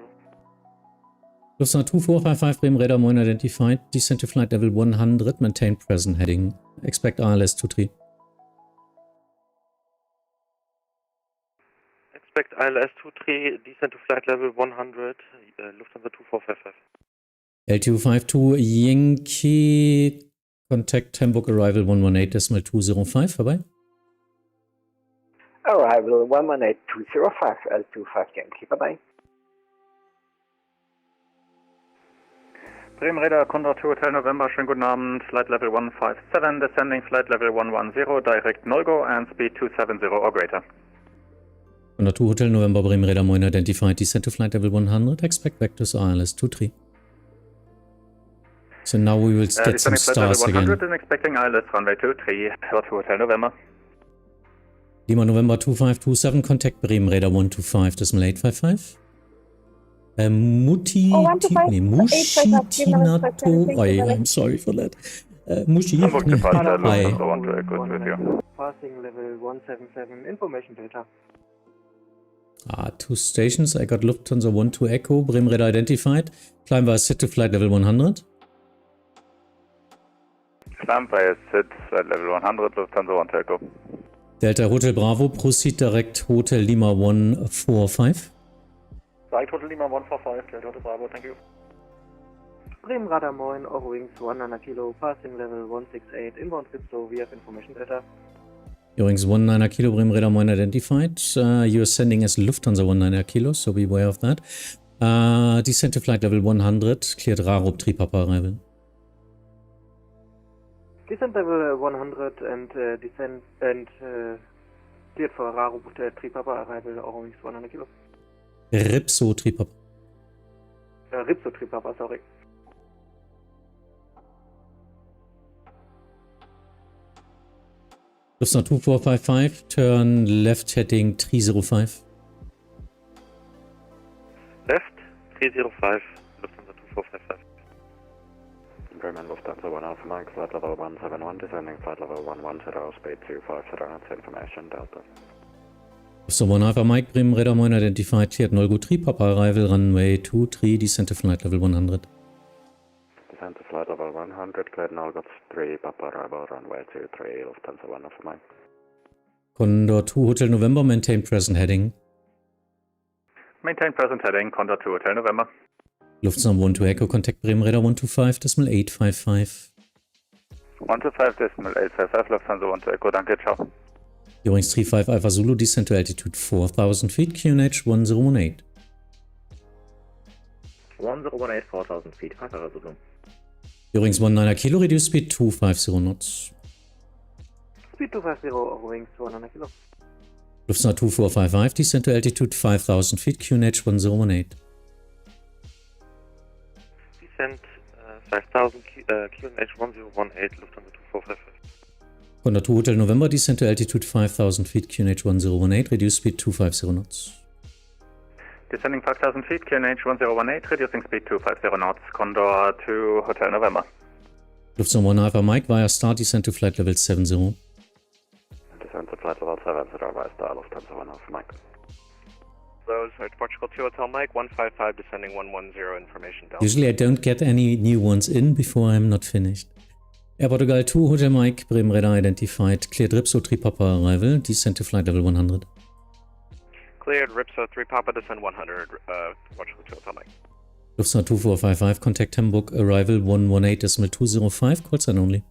Lufthansa 2455, Bremen Radar Moin identified, descent to flight level 100, maintain present heading, expect ILS 23. Expect ILS 23, descent to flight level 100, Lufthansa 2455. LTU 52 Yankee, contact Hamburg Arrival 118.205, vorbei. Arrival 118.205, LTU 5 Yankee, bye-bye. Bremen Radar, Contact Hotel November, schönen guten Abend, Flight Level 157, descending Flight Level 110, direct no-go and speed 270 or greater. Contact Hotel November, Bremen Radar Moin identified, descent to flight level 100, expect back to ILS 23. So now we will get some stars again. 100 and expecting ILS runway 23, Hotel November. Lima November 2527, contact Bremen Radar 125, decimal 855. Mushi Tinato. I'm sorry for that. Mushi. Hi. Passing level 177, information data. Two stations. I got Lufthansa 12 Echo, Bremen Radar identified. Climb was set to flight level 100. Climb by SID, flight level 100, Lufthansa 1 Echo. Delta Hotel Bravo, proceed direct Hotel Lima 145. Direct Hotel Lima 145, Delta Hotel Bravo, thank you. Bremen Radar Moin, Eurowings 19 Kilo, passing level 168, inbound Crypto, we have information data. Eurowings 19 Kilo, Bremen Radar Moin identified. You are sending as Lufthansa 19 Kilo, so be aware of that. Descent to flight level 100, cleared Rarup Tripapa arrival. Descent level 100 and descent and cleared for Rarup Tripapa arrival, Eurowings 100 Kilo. Ripso Tripapa. Ripso Tripapa, sorry. Lufthansa 2455, turn left heading 305. Left, 305, Lufthansa 2455. Bremen Lufthansa 1 Alpha Mike, flight level 171, descending flight level 110, speed 25, that's information, Delta. Lufthansa 1 Alpha Mike, Bremen Radar Moin identified, cleared Nolgo Tripapa arrival, runway 23, descent to flight level 100. Descent to flight level 100, cleared Nolgo 3, Papa arrival, runway 23, Lufthansa 1 Alpha Mike. Condor 2 Hotel November, maintain present heading. Maintain present heading, Condor 2 Hotel November. Lufthansa 12 Echo, contact Bremen Radar 125.855. 125.855, Lufthansa 12 Echo, danke, ciao. Eurowings 35 Alpha Zulu, descent to altitude 4,000 feet, QNH 1018. 1018, 4,000 feet, Alpha Zulu. Eurowings 19 Kilo, reduce speed 250 knots. Speed 250, Eurowings 100 Kilo. Lufthansa 2455, descent to altitude 5,000 feet, QNH 1018. Descent 5000, QNH 1018, Lufthansa 2455. Condor 2 Hotel November, descent to altitude 5,000 feet, QNH 1018, reduce speed 250 knots. Descending 5,000 feet, QNH 1018, reducing speed 250 knots, Condor 2 Hotel November. Lufthansa 1 Alpha Mike, via star, descent to flight level 70. Descent to flight level 70, via star, Lufthansa 1 Alpha Mike. Those are Portugal 2 Hotel Mike, 155, descending 110, information Delta. Usually I don't get any new ones in before I'm not finished. Air Portugal 2 Hotel Mike, Bremen Radar identified, cleared Ripso 3 Papa arrival, descent to flight level 100. Cleared, Ripso 3 Papa, descend 100, Portugal 2 Hotel Mike. Lufthansa 2455, contact Hamburg, arrival 118.205, call sign only.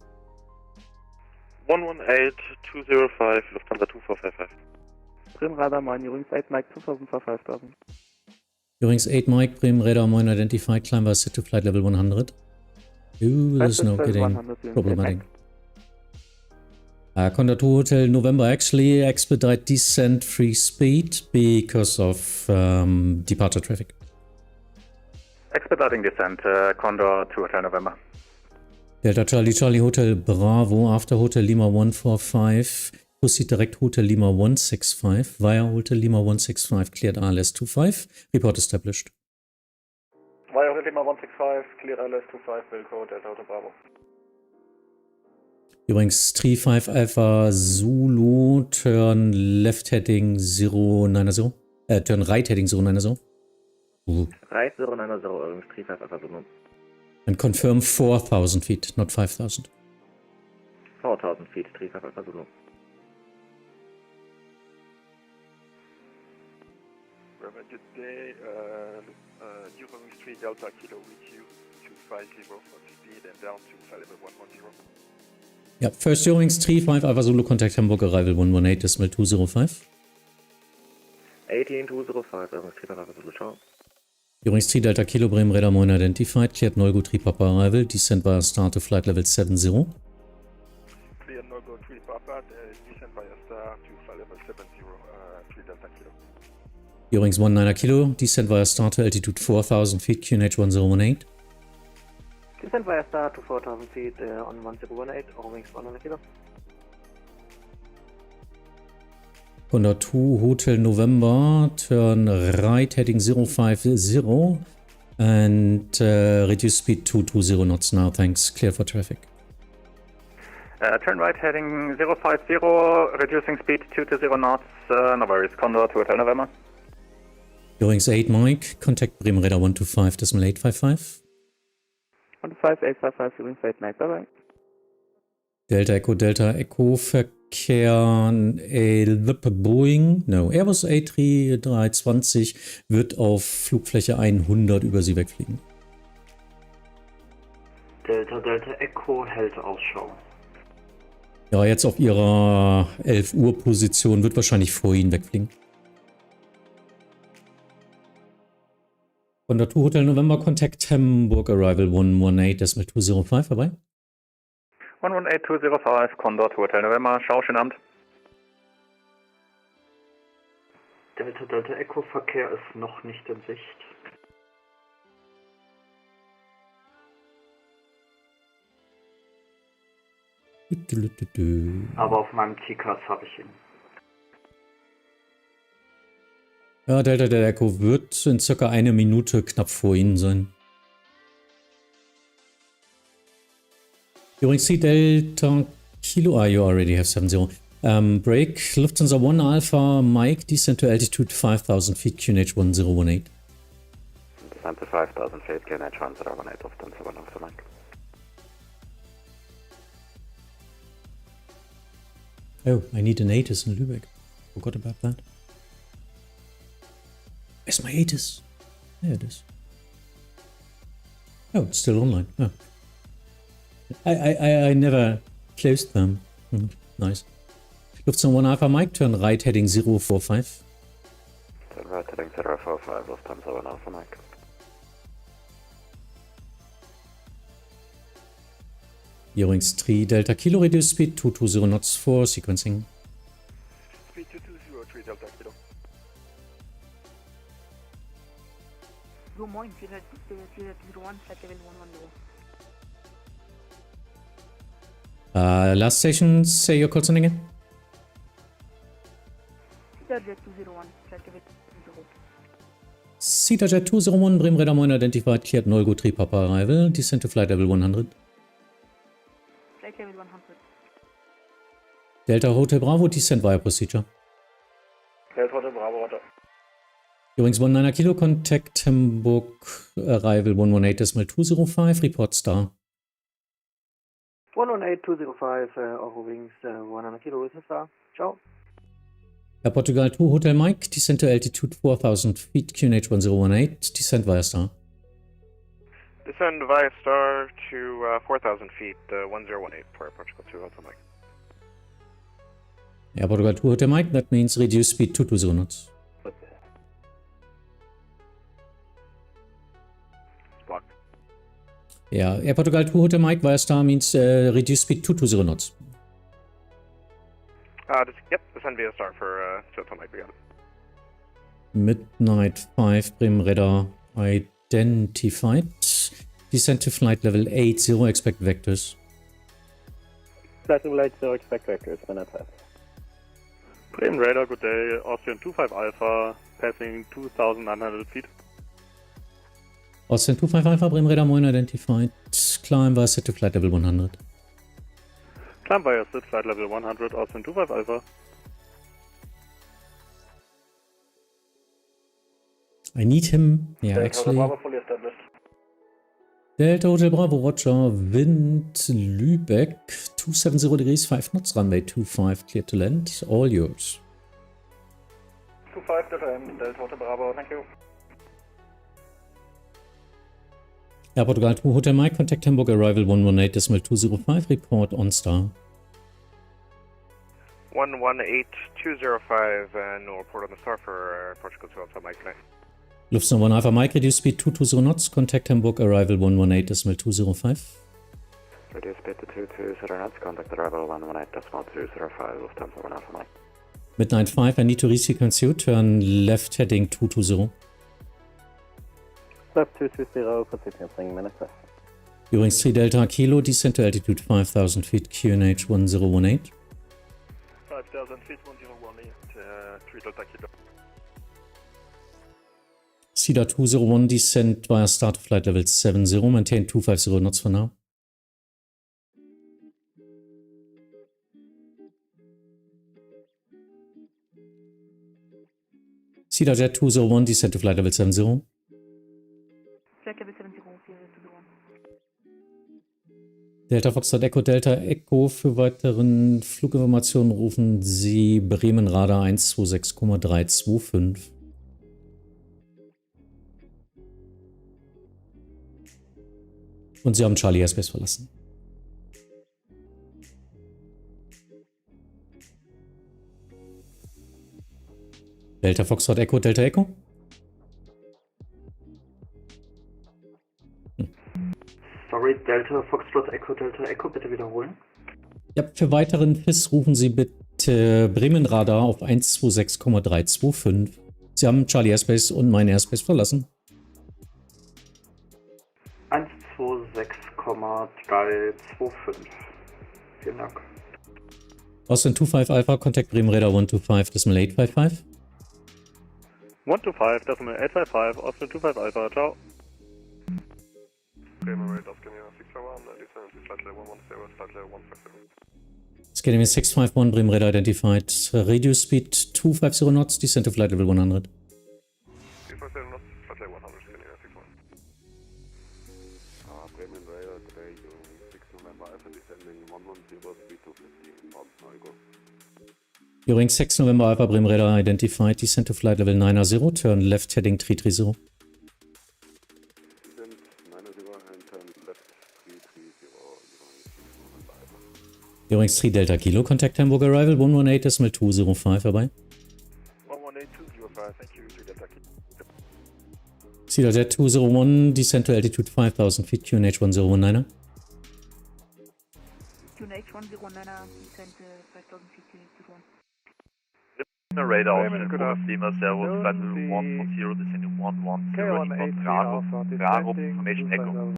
118-205, Lufthansa 2455. Bremen Radar Moin, Eurowings 8 Mike 2000 for 5,000. Eurowings 8 Mike, Bremen Radar Moin identified, climb was set to flight level 100. Ooh, this is now getting problematic. Condor 2 Hotel November, actually expedite descent free speed because of departure traffic. Expediting descent, Condor 2 Hotel November. Delta Charlie Charlie Hotel Bravo, after Hotel Lima 145, proceed direct Hotel Lima 165, via Hotel Lima 165, cleared ALS 25, report established. Via Hotel Lima 165, cleared ALS 25, Wilco, Delta Hotel Bravo. Übrigens 35 Alpha Zulu, turn left heading 090, turn right heading 090. Right 090, übrigens 35 Alpha Zulu. And confirm 4,000 feet, not 5,000. 4,000 feet, 35 Alpha Zulu. Bremen, good day, Eurowings 3 Delta Kilo with you, 250 for speed and down to flight level 110. Yeah, first Eurowings 35 Alpha Zulu, contact Hamburg, arrival 118.205. 18205, übrigens 35 Alpha Zulu, ciao. Eurowings 3 Delta Kilo, Bremen Radar Moin identified, cleared Nolgo 3 Papa arrival, descent via star to flight level 70. Clear Nolgo 3 Papa, descent via star to flight level 70, 3 Delta Kilo. Eurowings 19 Kilo, descent via star to altitude 4,000 feet, QNH 1018. Descent via star to 4,000 feet on 1018, Eurowings 100 Kilo. Condor 2 Hotel November, turn right heading 050 and reduce speed 220 knots now, thanks, clear for traffic. Turn right heading 050, reducing speed 220 knots, no worries, Condor 2 Hotel November. Eurowings 8 Mike, contact Bremen Radar 125.855. 15855, Eurowings 8 Mike, bye bye. Delta Echo Verkehr Boeing, Airbus A320 wird auf Flugfläche 100 über Sie wegfliegen. Delta Echo hält Ausschau. Ja, jetzt auf Ihrer 11 Uhr Position wird wahrscheinlich vor Ihnen wegfliegen. Von der Hotel November Contact Hamburg Arrival 118.205 vorbei. 118205, Condor to Hotel November, schau, schönen Abend. Delta Echo Verkehr ist noch nicht in Sicht. Aber auf meinem TCAS habe ich ihn. Ja, Delta Echo wird in circa 1 Minute knapp vor Ihnen sein. Übrigens, see Delta Kilo, you already have 70. Break, Lufthansa 1 Alpha, Mike, descend to altitude 5,000 feet, QNH 1018. Descend to 5,000 feet, QNH 1018, Lufthansa 1 Alpha, Mike. Oh, I need an ATIS in Lübeck. Forgot about that. Where's my ATIS? There it is. Oh, it's still online. Oh. I never closed them. Nice. Lufthansa 1 Alpha Mike, turn right heading 045. Turn right heading 045, Lufthansa 1 Alpha Mike. Übrigens 3 Delta Kilo, reduce speed 220 knots for sequencing. Speed 220, 3 Delta Kilo. So, moin, 401, Flight Level 110. Last station, say your call sign again. Jet 201, Flight Level 20. Cedar Jet 201, Bremen Radar 1 identified, cleared Nolgo 3 Papa arrival, descend to flight level 100. Flight Level 100. Delta Hotel Bravo, descend via procedure. Delta Hotel Bravo, Roger. Übrigens 19 Kilo, contact Hamburg arrival 118.205, report star. 118.205, Eurowings 100 Kilo, ist es da? Ciao. Air Portugal 2 Hotel Mike, descend to altitude 4,000 feet, QNH 1018, descend via star. Descend via star to 4,000 feet, 1018 for Air Portugal 2 Hotel Mike. Air Portugal 2 Hotel Mike, that means reduce speed 220 knots. Blocked. Yeah, Air Portugal 2 Hotel Mike via star means reduce speed 220 knots. Yep, descend via star for Hotel Mike, we got it. Midnight 5, Bremen Radar identified. Descend to flight level 80, expect vectors. Flight level 80, expect vectors, Midnight 5. Bremen Radar, good day, Austrian 25 Alpha, passing 2,900 feet. Austrian 25 Alpha, Bremen Radar 1 identified. Climb via set to flight level 100. Climb via set, flight level 100, Austrian 25 Alpha. I need him. Yeah, Delta actually. Hotel Bravo fully established. Delta Hotel Bravo, Roger. Wind Lübeck. 270 degrees, 5 knots, runway 25, clear to land. All yours. 25 Delta M, Delta Hotel Bravo, thank you. Air Portugal 2 Hotel Mike, contact Hamburg arrival 118.205, report on star. 118.205, no report on the star for Portugal 2 Hotel Mike tonight. Lufthansa 1 Alpha Mike, reduce speed 220 knots, contact Hamburg arrival 118.205. Reduce speed to 220 knots, contact arrival 118.205, Lufthansa 1 Alpha Mike. Midnight 5, I need to resequence you, turn left heading 220. Left 220 for sequencing, Midnight 5. Übrigens 3 Delta Kilo, descend to altitude 5,000 feet, QNH 1018. 5,000 feet, 1018, 3 Delta Kilo. Cedar 201, descend via start of flight level 70, maintain 250 knots for now. Cedar Jet 201, descend to flight level 70. Flight Level 70, 421. Delta Foxtrot Echo Delta Echo. Für weiteren Fluginformationen rufen Sie Bremen Radar 126,325. Und Sie haben Charlie Airspace verlassen. Delta Foxtrot Echo Delta Echo. Sorry, Delta Foxtrot Echo Delta Echo, bitte wiederholen. Ja, für weiteren FIS rufen Sie bitte Bremen Radar auf 126,325. Sie haben Charlie Airspace und meinen Airspace verlassen. 126,325. Vielen Dank. Austin 25 Alpha, Contact Bremen Radar 125,855. 125,855, Austin 25 Alpha, ciao. Bremen Radar, Scania 651, descending to flight level 10, flight level 150. Scania 651, Bremen Radar identified. Reduce speed 250 knots, descend to flight level 100. 250 knots, flight level 100, Scania 651. Bremen Radar today, 6 November Alpha, descending 110, speed 250, inbound Neugo. During 6 November Alpha, Bremen Radar identified, descend to flight level 900, turn left heading 330. During 3 Delta Kilo, contact Hamburg arrival 118.205 dabei. 118.205, thank you, 3 Delta Kilo. Cedar Jet 201, descend to altitude 5000 feet, QNH 1019er. QNH 109er, descend 5000 feet, QNH 1. Radar Austin 4 Lima Servus, flight level 140, descending 110, inbound Bravo, information Echo.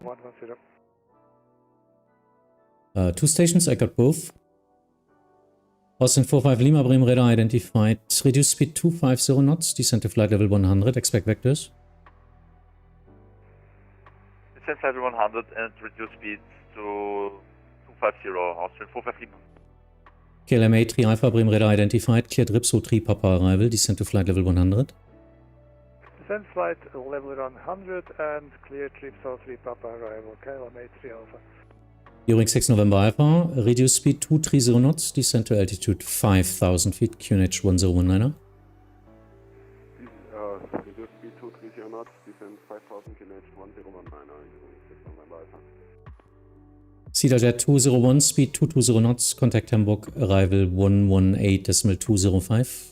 2 stations, I got both. Austin 45 Lima, Bremen Radar identified. Reduce speed 250 knots, descend to flight level 100, expect vectors. Descend flight level 100 and reduce speed to 250, Austin 45 Lima. KLMA 3 Alpha, Bremen Radar identified. Cleared Ripso 3 Papa arrival, descend to flight level 100. Descend flight level 100 and clear Ripso 3 Papa arrival, KLMA 3 Alpha. During 6 November Alpha, reduce speed 230 knots, descend to altitude 5000 feet, QNH 1019er. Reduce speed 230 knots, descend 5000, QNH 1019er, 6 November Alpha. Cedar Jet 201, speed 220 knots, contact Hamburg, arrival 118.205.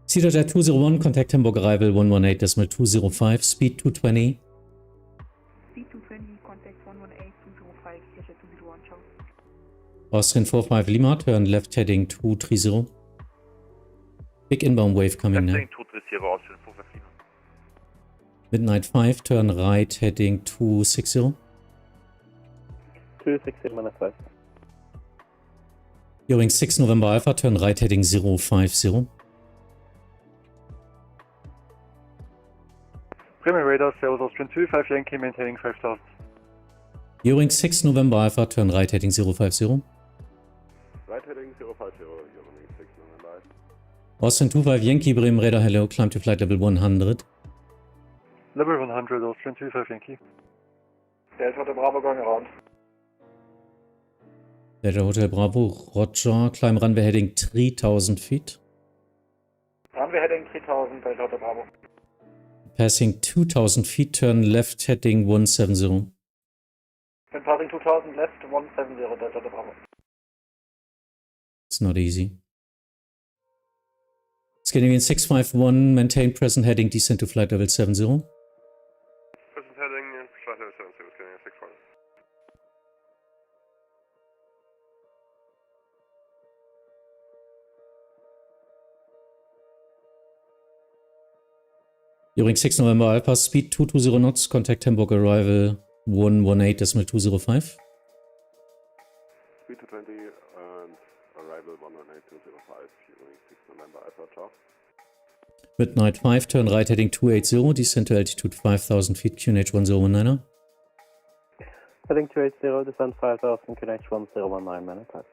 Cedar Jet 201, contact Hamburg, arrival 118.205, speed 220. Speed 220, contact 118.205, Cedar Jet 201, ciao. Austrian 45 Lima, turn left heading 230. Big inbound wave coming now. Left heading 230, Austrian 45 Lima. Midnight 5, turn right heading 260. 260, minus 5. During 6 November Alpha, turn right heading 050. Bremen Radar, Servus Austrian 25 Yankee, maintaining 5000. During 6 November Alpha, turn right heading 050. Right heading 050, you're running 6 November Alpha. Austin 25 Yankee, Bremen Radar, hello, climb to flight level 100. Level 100, Austrian 25 Yankee. Delta Hotel Bravo going around. Delta Hotel Bravo, Roger, climb runway heading 3000 feet. Runway heading 3000, Delta Hotel Bravo. Passing 2000 feet, turn left heading 170. When passing 2000 left, 170, Delta Hotel Bravo. It's not easy. Scandinavian 651, maintain present heading, descend to flight level 70. Present heading, flight level 70, Scania 651. During 6 November Alpha, speed 220 knots, contact Hamburg arrival 118.205. Speed 220 and arrival 118.205, during 6 November Alpha, ciao. Midnight 5, turn right heading 280, descend to altitude 5000 feet, QNH 1019er. Heading 280, descend 5000, QNH 1019, minute 5.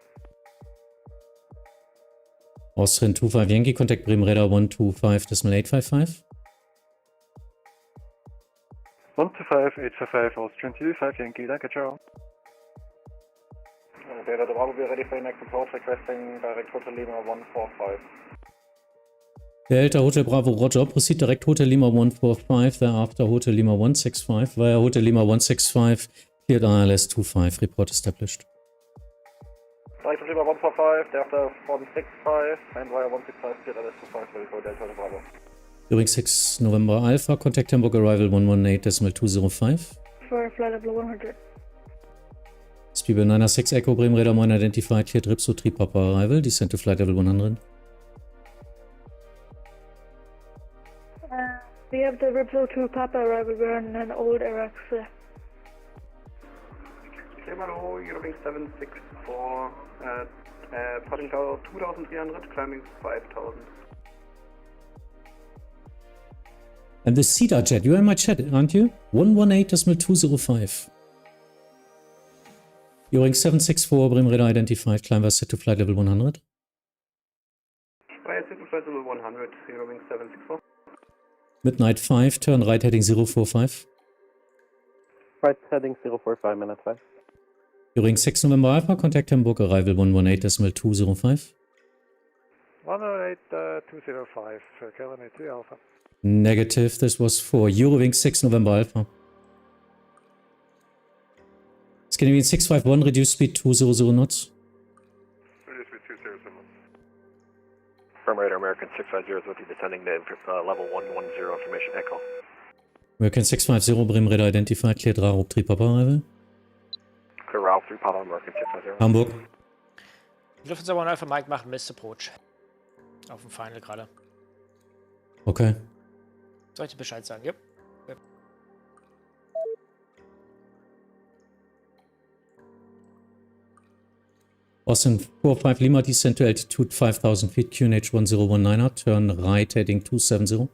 Austrian 25 Yankee, contact Bremen Radar 125.855. 125, 855, Austrian 25 Yankee, danke, ciao. Delta Bravo, we're ready for your next approach, requesting direct Hotel Lima 145. Delta Hotel Bravo, Roger. Proceed direct Hotel Lima 145, thereafter Hotel Lima 165, via Hotel Lima 165, cleared ILS 25, report established. Direct Hotel Lima 145, thereafter 165, and via 165, cleared ILS 25, ready for Delta Hotel Bravo. During 6 November Alpha, contact Hamburg arrival 118.205. For flight level 100. Speedbird 96 Echo, Bremen Radar 1 identified, cleared Ripso 3 Papa arrival, descent to flight level 100. We have the Ripso 2 Papa arrival, we're on an old Iraq. Hello, Eurowing 764, parting tower 2300, climbing 5000. And the Cedar Jet, you're in my chat, aren't you? 118.205. Eurowing 764, Bremen Radar identified, climb was set to flight level 100. Set to flight level 100, Eurowing 764. Midnight 5, turn right heading 045. Right heading 045, minute 5. Eurowing 6 November Alpha, contact Hamburg arrival 118.205. 108.205, Kelvin 3 Alpha. Negative, this was for Eurowing 6 November Alpha. Scandinavian 651, reduce speed 200 knots. Reduce speed 200 knots. Firm radar American 650 is with you descending to level 110 information echo. American 650, Bremen Radar identified, cleared Rarup 3 Papa arrival. Clear Ralph 3 Papa, American 650. Hamburg. Lufthansa 1 Alpha Mike macht Missed Approach. Auf dem Final gerade. Okay. Soll ich dir Bescheid sagen? Yep. Austin 45 Lima, descent to altitude 5000 feet, QNH 1019er, turn right heading 270.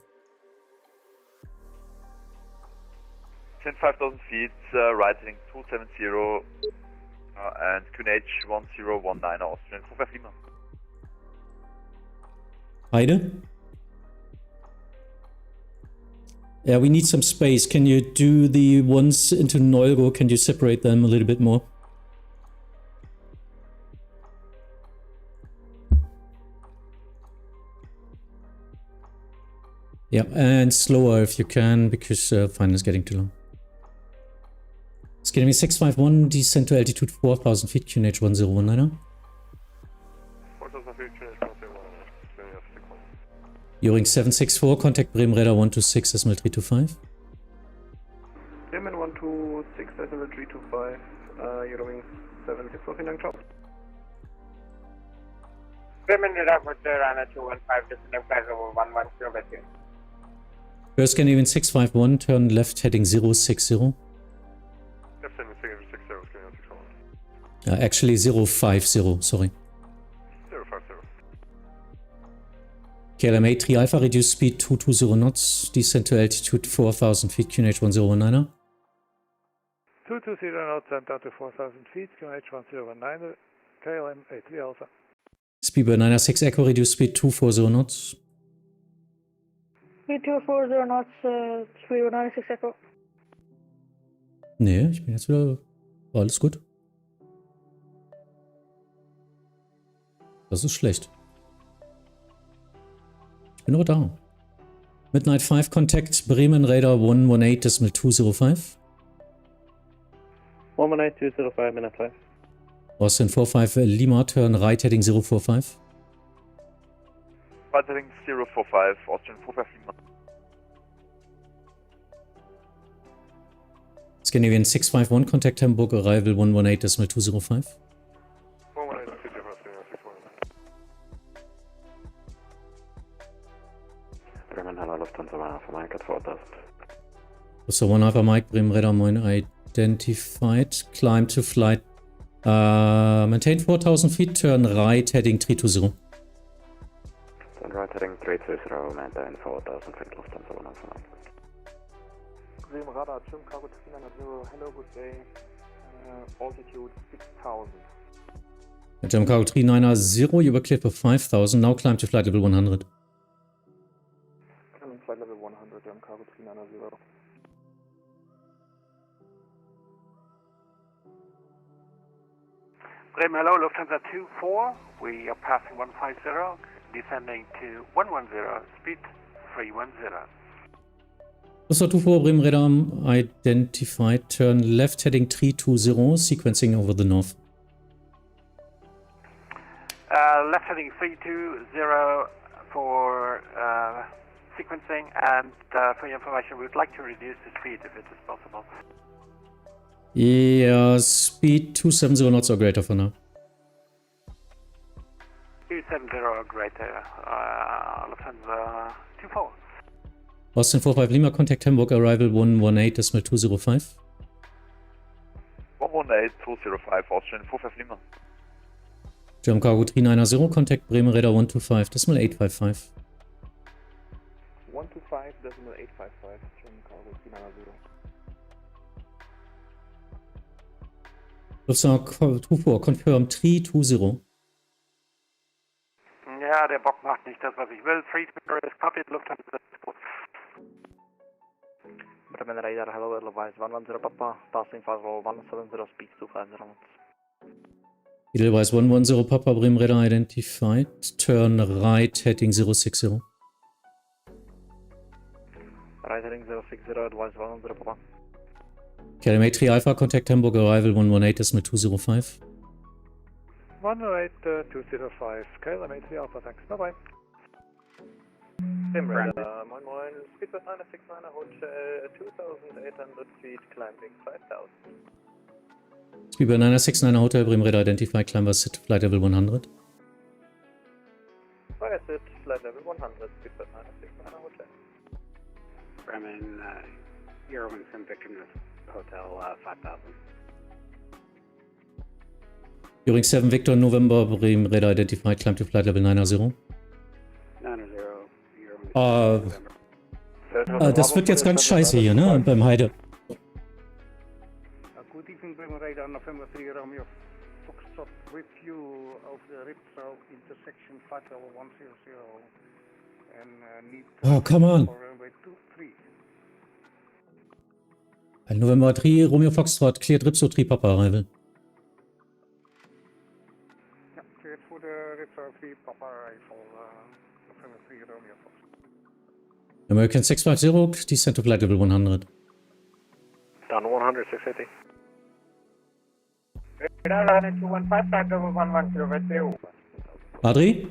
Descent 5000 feet, right heading 270, and QNH 1019er, Austrian 45 Lima. Heide? Yeah, we need some space. Can you do the ones into Neulgo? Can you separate them a little bit more? Yeah, and slower if you can, because final is getting too long. Scandinavian 651, descent to altitude 4000 feet, QNH 1019er. 4000 feet, QNH 1019er. Eurowing 764, contact Bremen Radar 126, decimal 325. Bremen 126, decimal 325, Eurowing 764, vielen Dank, ciao. Bremen Radar Runner 215, descending flight level 110 with you. First Scandinavian 651, turn left heading 060. Left heading 060, Scandinavian 651. Actually 050, sorry. 050. KLM 3 Alpha, reduce speed 220 knots, descent to altitude 4000 feet, QNH 1019er. 220 knots and down to 4000 feet, QNH 1019er, KLM 3 Alpha. Speedbird 96 Echo, reduce speed 240 knots. Speed 240 knots, Speedbird 96 Echo. Nee, ich bin jetzt wieder... Alles gut. Das ist schlecht. Ich bin aber da. Midnight 5 Contact, Bremen Radar 118.205. 118.205, minute 5. Austin 45 Lima, turn right heading 045. Right heading 045, Austrian 45 Lima. Scandinavian 651, contact Hamburg, arrival 118.205. 118.205. Bremen Hello, Lufthansa 1 Alpha Mike at 4000. So 1 Alpha Mike, Bremen Radar 1 identified, climb to flight, maintain 4000 feet, turn right heading 320. Turn right heading 320, maintain 4000 feet, Lufthansa 1 Alpha Mike. Bremen Radar, Jim Cargo 390, hello, good day, altitude 6000. Jim Cargo 390, you were cleared for 5000, now climb to flight level 100. Flight level 100, Jim Cargo 390. Bremen, hello, Lufthansa 24. We are passing 150, descending to 110, speed 310. Lufthansa 24, Bremen Radar identified, turn left heading 320, sequencing over the north. Left heading 320 for sequencing, and for your information, we would like to reduce the speed if it is possible. Yeah, speed 270 knots or greater for now. 270 or greater, Lufthansa 24. Austin 45 Lima, contact Hamburg, arrival 118.205. 118.205, Austrian 45 Lima. German Cargo 390, contact Bremen Radar 125.855. 125.855, German Cargo 390. Lufthansa 24, confirm 320. Ja, der Bock macht nicht das, was ich will. 320 is copied, Lufthansa 24. Bremen Radar, hello, advise 110 Papa, passing fast 170, speed 250 knots. Edelweiss 110 Papa, Bremen Radar identified, turn right heading 060. Right heading 060, advise 110 Papa. KLM 3 Alpha, contact Hamburg, arrival 118.205. 118.205, KLM 3 Alpha, thanks, bye-bye. Bremen Radar, moin moin, Speedbird 969, Hotel 2800 feet, climbing 5000. Speedbird 969 Hotel, Bremen Radar identified, climb sit, flight level 100. Fire sit, flight level 100, Speedbird 969 Hotel. Bremen, Euro and Sim Victor Hotel 5000. During 7 Victor November, Bremen Radar identified, climb to flight level 900. 900, das wird jetzt ganz scheiße hier, ne, beim Heide. Good evening, Bremen Radar, November 3 Romeo Foxtrot with you of the Ripsau intersection 5L100 and need Oh, come on. for runway 23. November 3, Romeo Foxtrot, cleared Ripso 3 Papa arrival. Yeah, cleared for the Ripsau 3 Papa arrival, November 3 Romeo Foxtrot. American 650, descent to flight level 100. Down 100, 680. Radar 215, flight level 110 with you. Adri?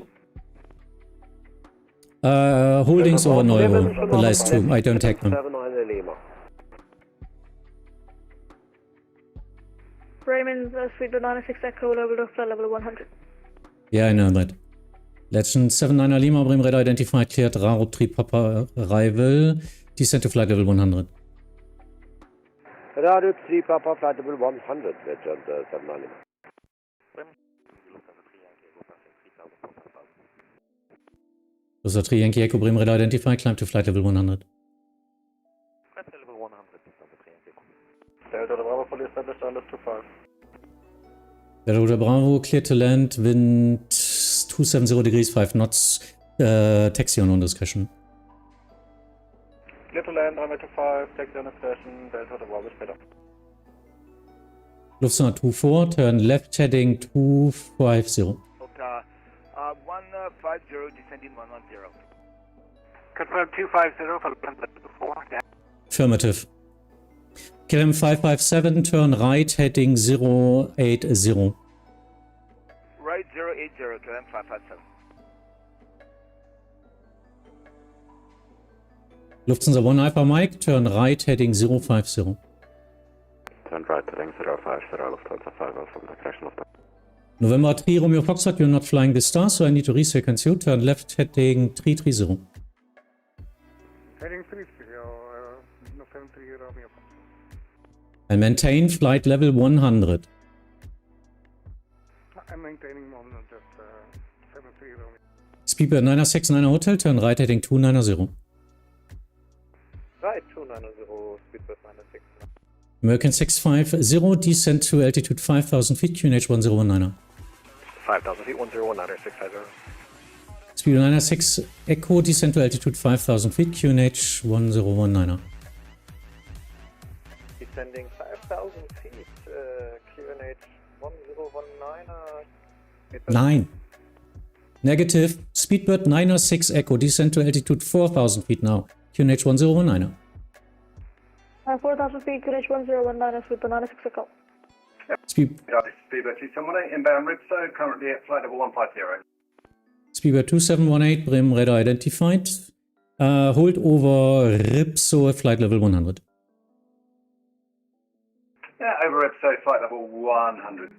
Holdings over Neuro, the last two, I don't take them. Bremen, Speedbird 96 Echo, level of flight level 100. Yeah, I know that. Legend 79er Lima, Bremen Radar identified, cleared Rarup 3 Papa arrival, descent to flight level 100. Rarup 3 Papa, flight level 100, Legend 79 Lima. Lufthansa 3 Yankee Echo, Bremen Radar identified, climb to flight level 100. Flight level 100, Lufthansa 3 Yankee Echo. Delta Bravo, fully established, under 25. Delta Bravo, clear to land, wind 270 degrees 5 knots, taxi on discretion. Clear to land, runway 25, taxi on discretion, Delta Bravo, später. Lufthansa 24, turn left heading 250. 150, descending 110. Confirm 250 for Lufthansa 24. Affirmative. KLM 557, turn right heading 080. Right 080, KLM 557. Lufthansa 1 Alpha Mike, turn right heading 050. Turn right heading 050, Lufthansa 5 from the crash Lufthansa. November 3 Romeo Foxtrot, you're not flying this star, so I need to resequence you. Turn left heading 330. Heading 330, November 3 Romeo Foxtrot. And maintain flight level 100. I'm maintaining 100 at 73 Romeo. Speedbird 969 Hotel, turn right heading 290. Right 290, Speedbird 969. American 650, descent to altitude 5,000 feet, QNH 1019. 5,000 feet, 1019, 650. Speedbird 996 Echo, descent to altitude 5,000 feet, QNH 1019. Descending 5,000 feet, QNH Nine. Negative. Speedbird 906 Echo. Descend to altitude 4,000 feet now. QNH 1019. 4,000 feet, QNH 1019, with the 96 Echo. Speedbird 218, inbound Ripso, currently at flight level 150. Speedbird 2718, Bremen radar identified. Hold over Ripso at flight level 100. Yeah, over Ripso, flight level 100.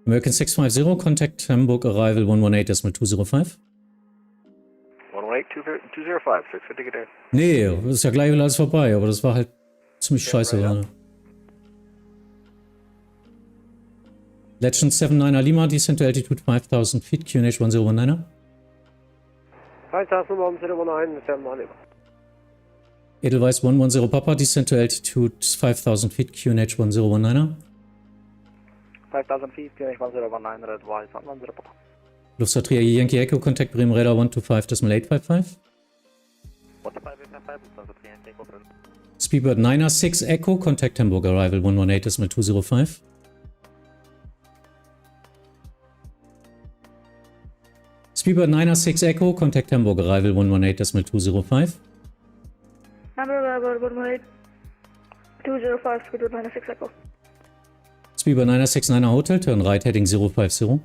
American 650, contact Hamburg, arrival 118.205. 118-205, 650 get there. Nee, das ist ja gleich alles vorbei, aber das war halt ziemlich scheiße gerade. Legend 79er Lima, descend to altitude 5,000 feet, QNH 1019er. 5,019, 79 Lima. Edelweiss 110 Papa, descend to altitude 5,000 feet, QNH 1019er. 5,000 feet, QNH 1019, Advise 110 Papa. Lufthansa Yankee Echo, contact Bremen radar 125.855. 125.855, Speedbird 906 Echo, contact Hamburg, arrival 118.205. Speedbird 906 Echo, contact Hamburg, arrival 118.205. Hamburg, arrival 118.205, Speedbird 906 Echo. Speedbird 969 Hotel, turn right, heading 050.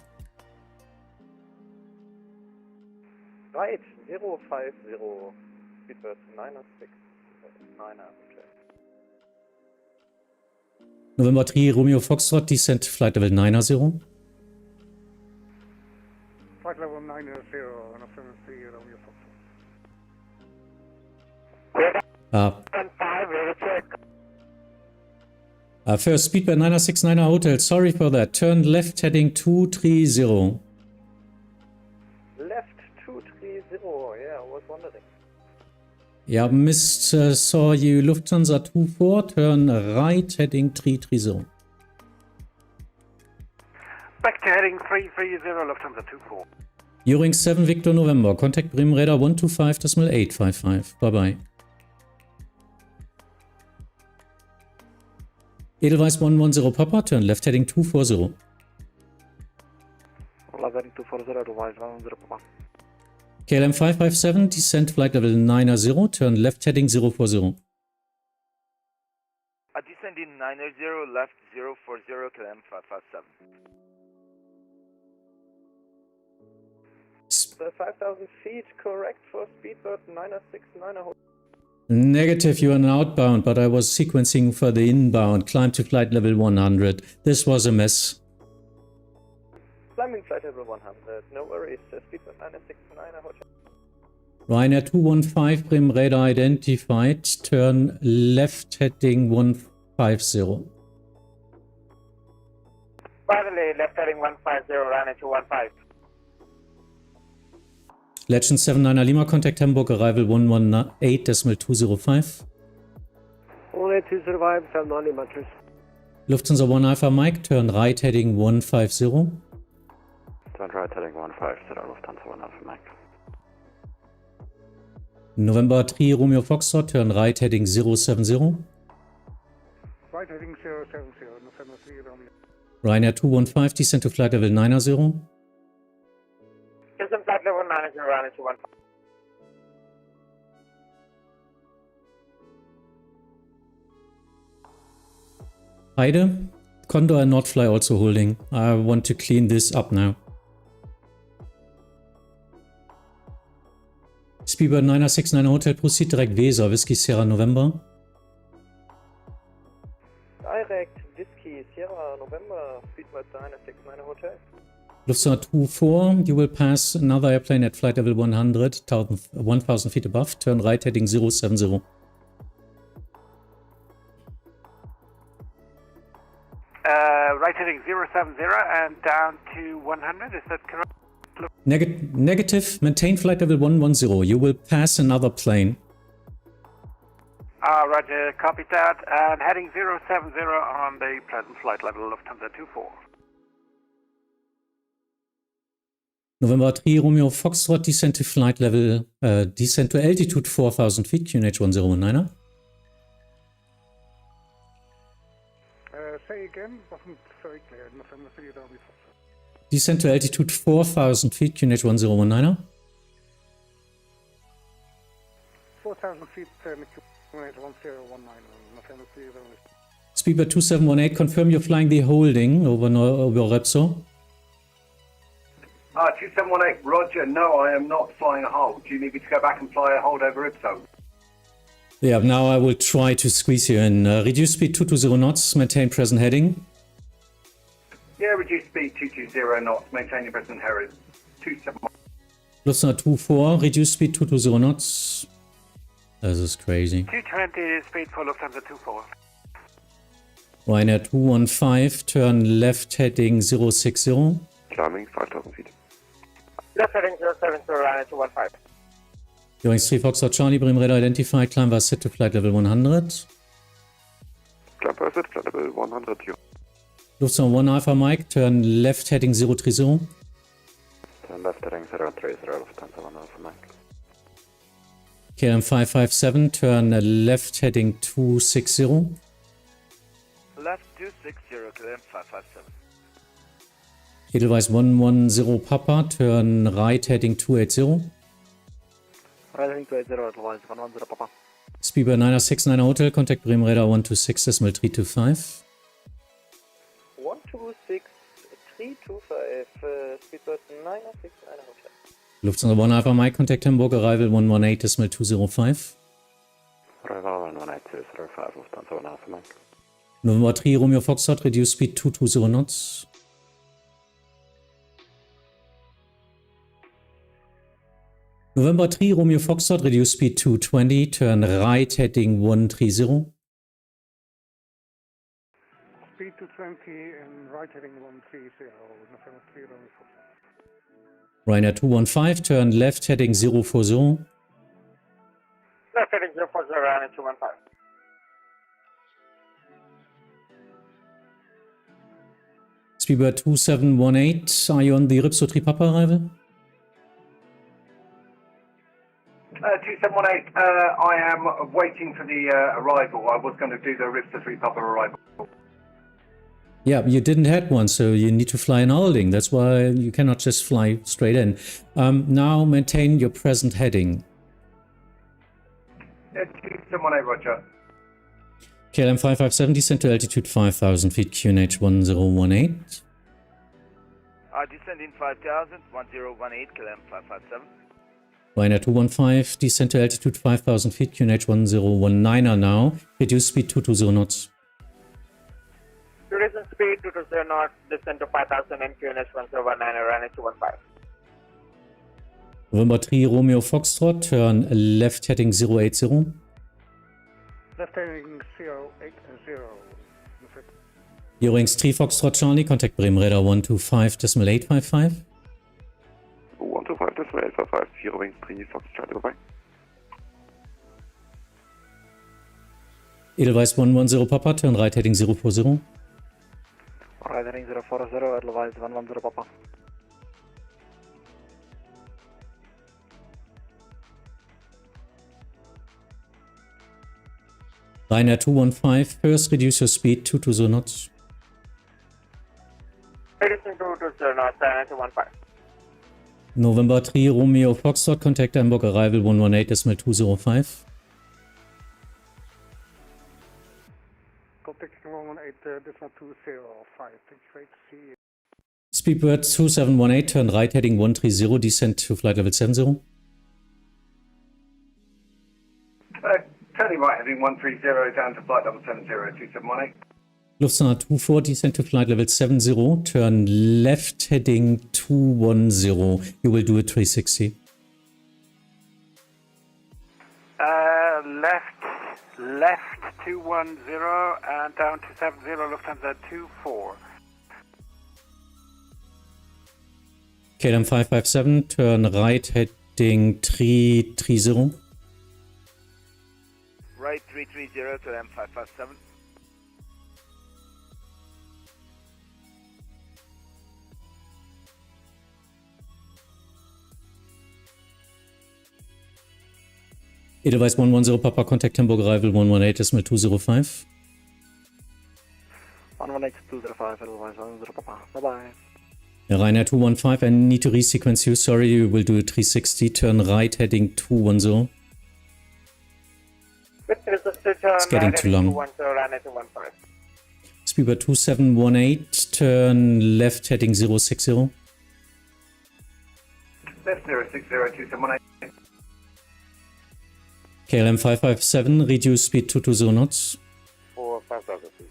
Right, 050, Speedbird 969 Hotel. November 3, Romeo Foxtrot, descent flight level 90. Flight level 90, November 3, Romeo Foxtrot. First, Speedbird 969 Hotel, sorry for that. Turn left, heading 230. Left 230, yeah, I was wondering. Yeah, missed, saw you Lufthansa 24, turn right, heading 330. Back to heading 330, Lufthansa 24. Euring 7 Victor November, contact Bremen radar 125.855. Bye bye. Edelweiss 110 Papa, turn left, heading 240. Heading 240, Advise 110 Papa. KLM 557, descent flight level 90, turn left, heading 040. Descending 90, left 040, KLM 557. 5,000 feet, correct for Speedbird 969 Hotel. Negative, you are an outbound, but I was sequencing for the inbound. Climb to flight level 100. This was a mess. Climbing flight level 100, no worries. Speedbird 969 Hotel. Ryanair 215, Bremen radar identified. Turn left, heading 150. Finally, left heading 150, Ryanair 215. Legend 79er Lima, contact Hamburg, arrival 118.205. 18205, 79 Lima, tschüss. Lufthansa 1 Alpha Mike, turn right, heading 150. Turn right, heading 150, Lufthansa 1 Alpha Mike. November 3 Romeo Foxtrot, turn right, heading 070. Right heading 070, November 3 Romeo. Ryanair 215, descent to flight level 90. Descent flight level 90, Ryanair 215. Heide, Condor and Nordfly also holding. I want to clean this up now. Speedbird 969 Hotel, proceed direct Weser, Whiskey Sierra November. Direct Whiskey Sierra November, Speedbird 969 Hotel. Lufthansa 24, you will pass another airplane at flight level 100, 1,000 feet above. Turn right, heading 070. Right heading 070 and down to 100, is that correct? Negative, maintain flight level 110. You will pass another plane. Roger, copy that. And heading 070 on the present flight level Lufthansa 24. November 3 Romeo Foxtrot, descent to flight level, descent to altitude 4,000 feet, QNH 1019er. Say again, wasn't very clear. November 3 Derby Foxtrot. Descend to altitude 4,000 feet, QNH 1019er. 4,000 feet, QNH 1019, November 3 Derby. Speedbird 2718, confirm you're flying the holding over Repso. 2718, roger. No, I am not flying a hold. Do you need me to go back and fly a hold over Ipso? Yeah, now I will try to squeeze you in. Reduce speed 220 knots, maintain present heading. Yeah, reduce speed 220 knots, maintain your present heading. 271. Lufthansa 24, reduce speed 220 knots. This is crazy. 220 speed for Lufthansa 24. Ryanair 215, turn left heading 060. Climbing 5,000 feet. Left heading 070, Ryanair 215. Going 3 Foxtrot Charlie, Bremen radar identified, climb was set to flight level 100. Climb was set, flight level 100, you. Lufthansa 1 Alpha Mike, turn left heading 030. Turn left heading 030, Lufthansa 1 Alpha Mike. KLM 557, turn left heading 260. Left 260, KLM 557. Edelweiss 110 Papa, turn right heading 280. Right heading 280, Edelweiss 110 Papa. Speedbird 969 Hotel, contact Bremen radar 126.325. 126.325, Speedbird 969 Hotel. Lufthansa 1 Alpha Mike, contact Hamburg, arrival 118.205. Arrival 118.205, Lufthansa 1 Alpha Mike. November 3 Romeo Foxtrot, reduce speed 220 knots. November 3 Romeo Foxtrot, reduce speed 220, turn right heading 130. Speed 220 and right heading 130, November 3 Romeo Foxtrot. Ryanair 215, turn left heading 040. Left heading 040, Ryanair 215. Speedbird 2718, are you on the Ripso 3 Papa arrival? 2718, I am waiting for the arrival. I was going to do the Ripster 3 Papa arrival. Yeah, you didn't have one, so you need to fly an holding. That's why you cannot just fly straight in. Now maintain your present heading. Yeah, 2718, roger. KLM 557, descend to altitude 5,000 feet, QNH 1018. Descending 5,000, 1018, KLM 557. Ryanair 215, descend to altitude 5,000 feet, QNH 1019er now. Reduce speed 220 knots. Reduce speed 220 knots, descend to 5,000 and QNH 1019, Ryanair 215. November 3 Romeo Foxtrot, turn left heading 080. Left heading 080. Eurowings 3 Foxtrot Charlie, contact Bremen radar 125.855. 125.855, Eurowings 3 Foxtrot Charlie, bye-bye. Edelweiss 110 Papa, turn right heading 040. Right heading 040, Edelweiss 110 Papa. Ryanair 215, first reduce your speed 220 knots. Reducing 220 knots, Ryanair 215. November 3 Romeo Foxtrot, contact Hamburg, arrival 118.205. Contact 118.205. Thank you, great to see you. Speedbird 2718, turn right heading 130, descend to flight level 70. Turning right heading 130 down to flight level 70, 2718. Lufthansa 24, descend to flight level 70, turn left heading 210. You will do a 360. Left 210 and down to 70, Lufthansa 24. KLM 557, turn right heading 330. Right 330 to M557. Edelweiss 110 Papa, contact Hamburg, arrival 118.205. 118-205, bye-bye. Ryanair 215, I need to resequence you. Sorry, you will do a 360, turn right, heading 210. It's getting too long. Speedbird 2718, turn left, heading 060. Left 0602718. KLM 557, reduce speed to 20 knots. For 5,000 feet.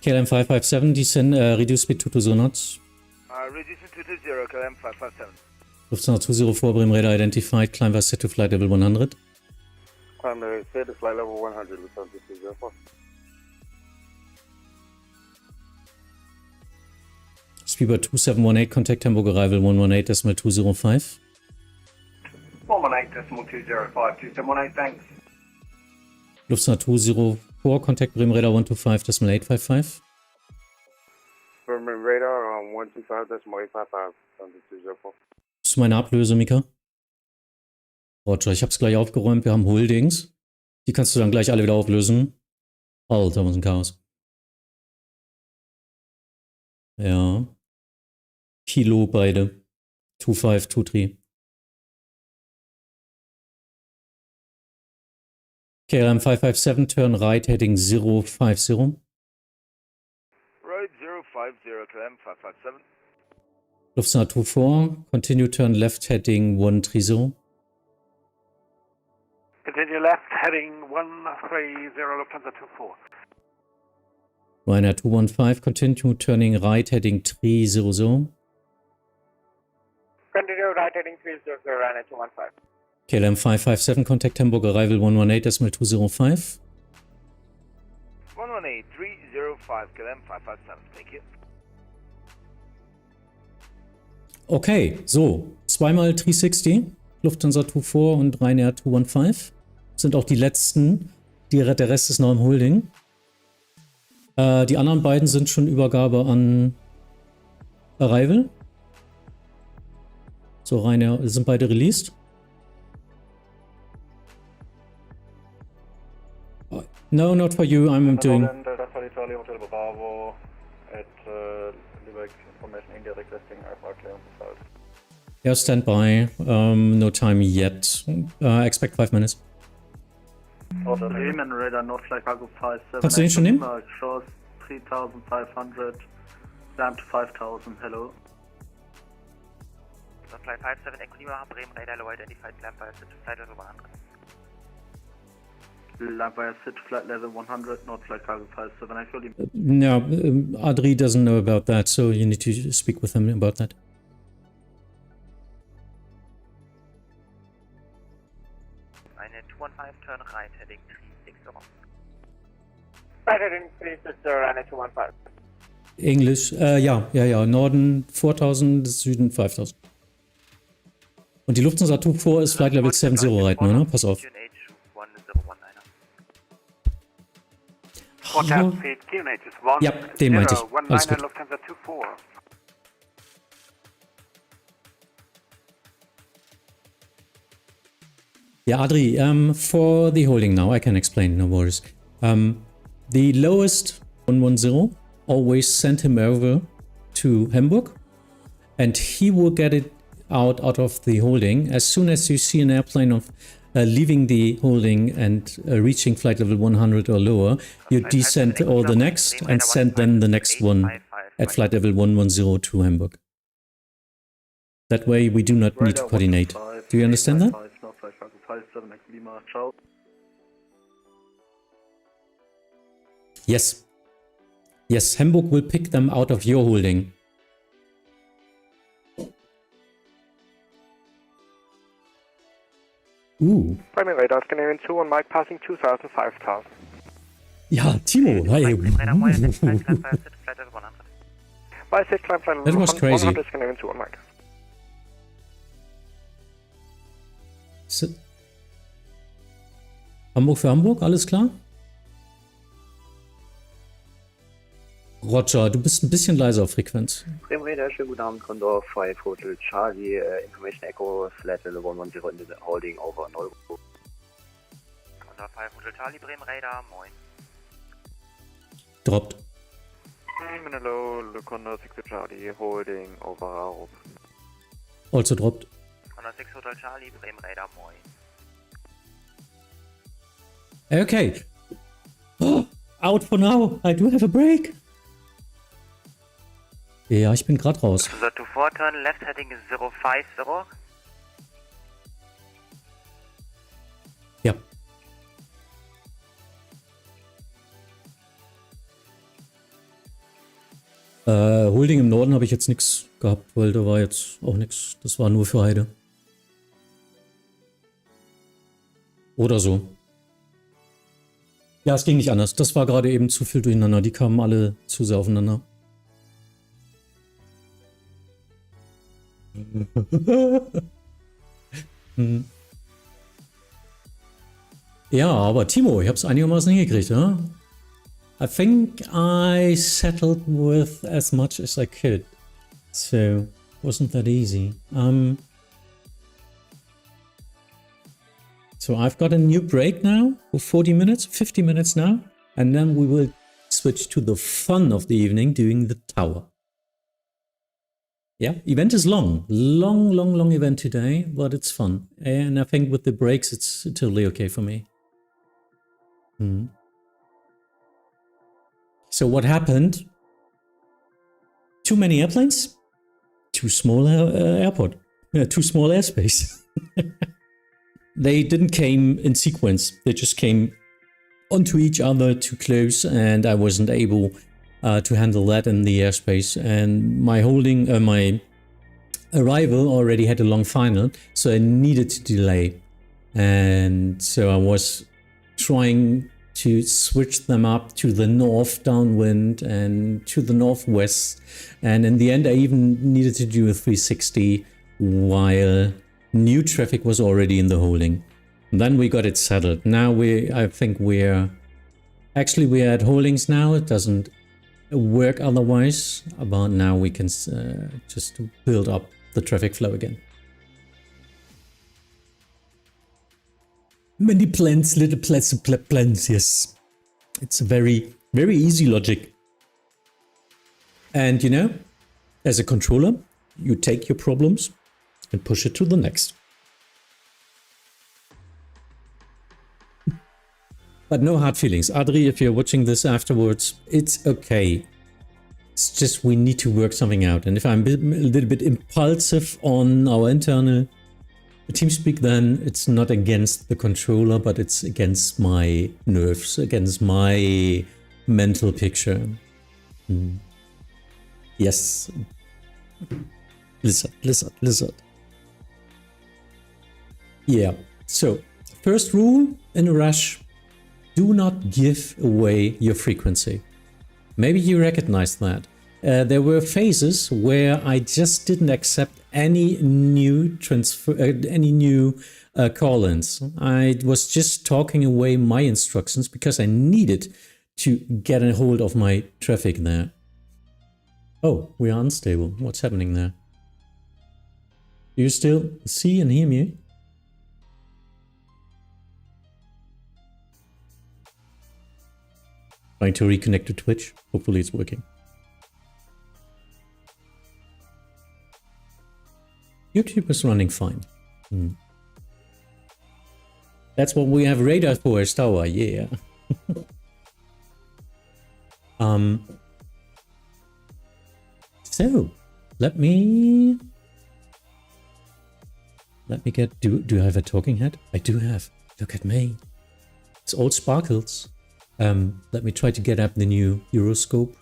KLM 557, descend, reduce speed to 20 knots. Reducing to 20, KLM 557. Lufthansa 204, Bremen radar identified, climb was set to flight level 100. Climb set to flight level 100, Lufthansa 204. Speedbird 2718, contact Hamburg arrival 118.205. 118.205, 2718, thanks. Lufthansa 204, contact Bremen radar 125.855. Bremen radar 125.855, Lufthansa 204. Das ist meine Ablöse, Mika. Roger, ich hab's gleich aufgeräumt, wir haben Holdings. Die kannst du dann gleich alle wieder auflösen. Alter, was ein Chaos. Ja. Kilo beide. 25, 23. KLM 557, turn right, heading 050. Right 050, KLM 557. Lufthansa 24, continue turn left, heading 130. Continue left, heading 130, Lufthansa 24. Ryanair 215, continue turning right, heading 300. Continue right, heading 300, Ryanair 215. KLM 557, contact Hamburg arrival 118.205. 118.305, KLM 557, thank you. Okay, so, zweimal 360, Lufthansa 24 und Ryanair 215 sind auch die letzten. Der Rest ist noch im Holding. Die anderen beiden sind schon Übergabe an Arrival. So, Ryanair sind beide released. No, not for you, I'm doing... Charlie Hotel Bravo at Lübeck, information indirect listing, Alpha clearance result. Yeah, stand by. No time yet. Expect 5 minutes. Bremen radar, North Flight Cargo 57. Kannst du den schon nehmen? Shores 3500, climb to 5000, hello. North Flight 57, Echo Lima, Bremen radar, low identified, climb via sit to flight level 100. Climb via sit to flight level 100, North Flight Cargo 57, Echo Lima. No, Adri doesn't know about that, so you need to speak with him about that. Eine 215, turn right, heading 360. Right, heading 360, Ryanair 215. Englisch, ja. Norden 4000, Süden 5000. Und die Lufthansa 24 ist Flight Level 70 right nur, ne? Pass auf. Hallo? Ja, den meinte ich. Alles gut. Yeah, Adri, for the holding now, I can explain, no worries. The lowest 110, always send him over to Hamburg, and he will get it out of the holding. As soon as you see an airplane of leaving the holding and reaching flight level 100 or lower, you descend all the next and send then the next one at flight level 110 to Hamburg. That way we do not need to coordinate. Do you understand that? Yes. Yes, Hamburg will pick them out of your holding. Bremen radar, Scandinavian 2 on Mike, passing 2000, 5000. Ja, Timo, hi. That was crazy. 100, Scandinavian 2 on Mike. Hamburg für Hamburg, alles klar? Roger, du bist ein bisschen leiser auf Frequenz. Bremen radar, schönen guten Abend, Condor 5 Hotel Charlie, Information Echo, flight level 110 in the holding over Euro. Condor 5 Hotel Charlie, Bremen radar, moin. Dropped. Hello, Lucondo 6 Charlie, holding over Arup. Also dropped. 106 Hotel Charlie, Bremen Radar, moin. Okay. Oh, out for now. I do have a break. Ja, ich bin gerade raus. So to 4 turn left heading 050. Ja. Holding im Norden habe ich jetzt nichts gehabt, weil da war jetzt auch nichts. Das war nur für Heide. Oder so. Ja, es ging nicht anders. Das war gerade eben zu viel durcheinander. Die kamen alle zu sehr aufeinander. Ja, aber Timo, ich habe es einigermaßen hingekriegt, ja? I think I settled with as much as I could. So, wasn't that easy. So I've got a new break now for 40 minutes, 50 minutes now. And then we will switch to the fun of the evening, doing the tower. Yeah, event is long. Long event today, but it's fun. And I think with the breaks, it's totally okay for me. So what happened? Too many airplanes? Too small airport. Too small airspace. They didn't came in sequence. They just came onto each other too close, and I wasn't able to handle that in the airspace. And my my arrival already had a long final, so I needed to delay. And so I was trying to switch them up to the north downwind and to the northwest. And in the end, I even needed to do a 360 while new traffic was already in the holding. And then we got it settled. Now I think we're at holdings now. It doesn't work otherwise, but now we can just build up the traffic flow again. Many plans, little plans, yes. It's a very, very easy logic. And you know, as a controller, you take your problems and push it to the next. But no hard feelings. Adri, if you're watching this afterwards, it's okay. It's just we need to work something out. And if I'm a little bit impulsive on our internal TeamSpeak, then it's not against the controller, but it's against my nerves, against my mental picture. Yes. Lizard. Yeah. So, first rule in a rush, do not give away your frequency. Maybe you recognize that. There were phases where I just didn't accept any new call-ins. I was just talking away my instructions because I needed to get a hold of my traffic there. Oh, we are unstable. What's happening there? Do you still see and hear me? Trying to reconnect to Twitch. Hopefully it's working. YouTube is running fine. That's what we have radar for, as tower, yeah. So let me get, do I have a talking head? I do have. Look at me. It's all sparkles. Let me try to get up the new Euroscope,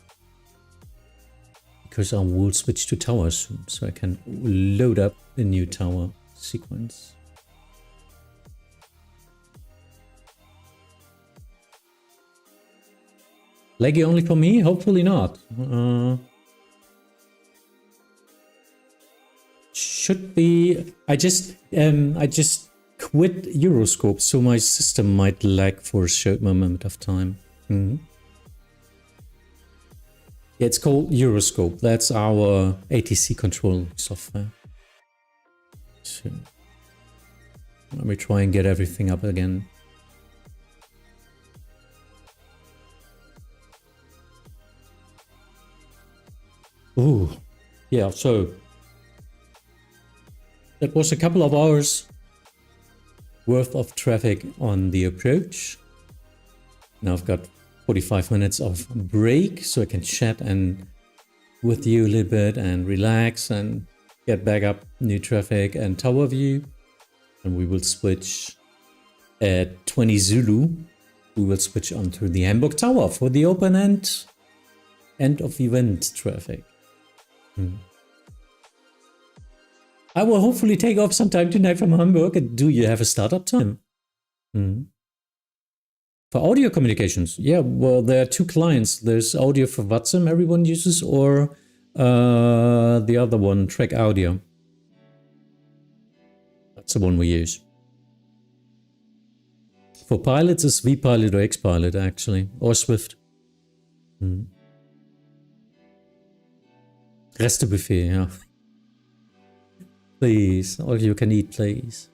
because I will switch to tower soon, so I can load up the new tower sequence. Leggy only for me? Hopefully not. Should be. I just quit Euroscope, so my system might lag for a short moment of time. Yeah, it's called Euroscope. That's our ATC control software. So let me try and get everything up again. Ooh, yeah, so that was a couple of hours worth of traffic on the approach. Now I've got 45 minutes of break, so I can chat and with you a little bit and relax and get back up new traffic and tower view. And we will switch at 20 Zulu. We will switch onto the Hamburg Tower for the open end of event traffic. I will hopefully take off sometime tonight from Hamburg. Do you have a startup time? For audio communications, yeah, well, there are two clients. There's audio for Vatsim everyone uses, or the other one, Track Audio. That's the one we use. For pilots, it's vPilot or XPilot, actually, or Swift. Restebuffet, yeah. Please, all you can eat, please.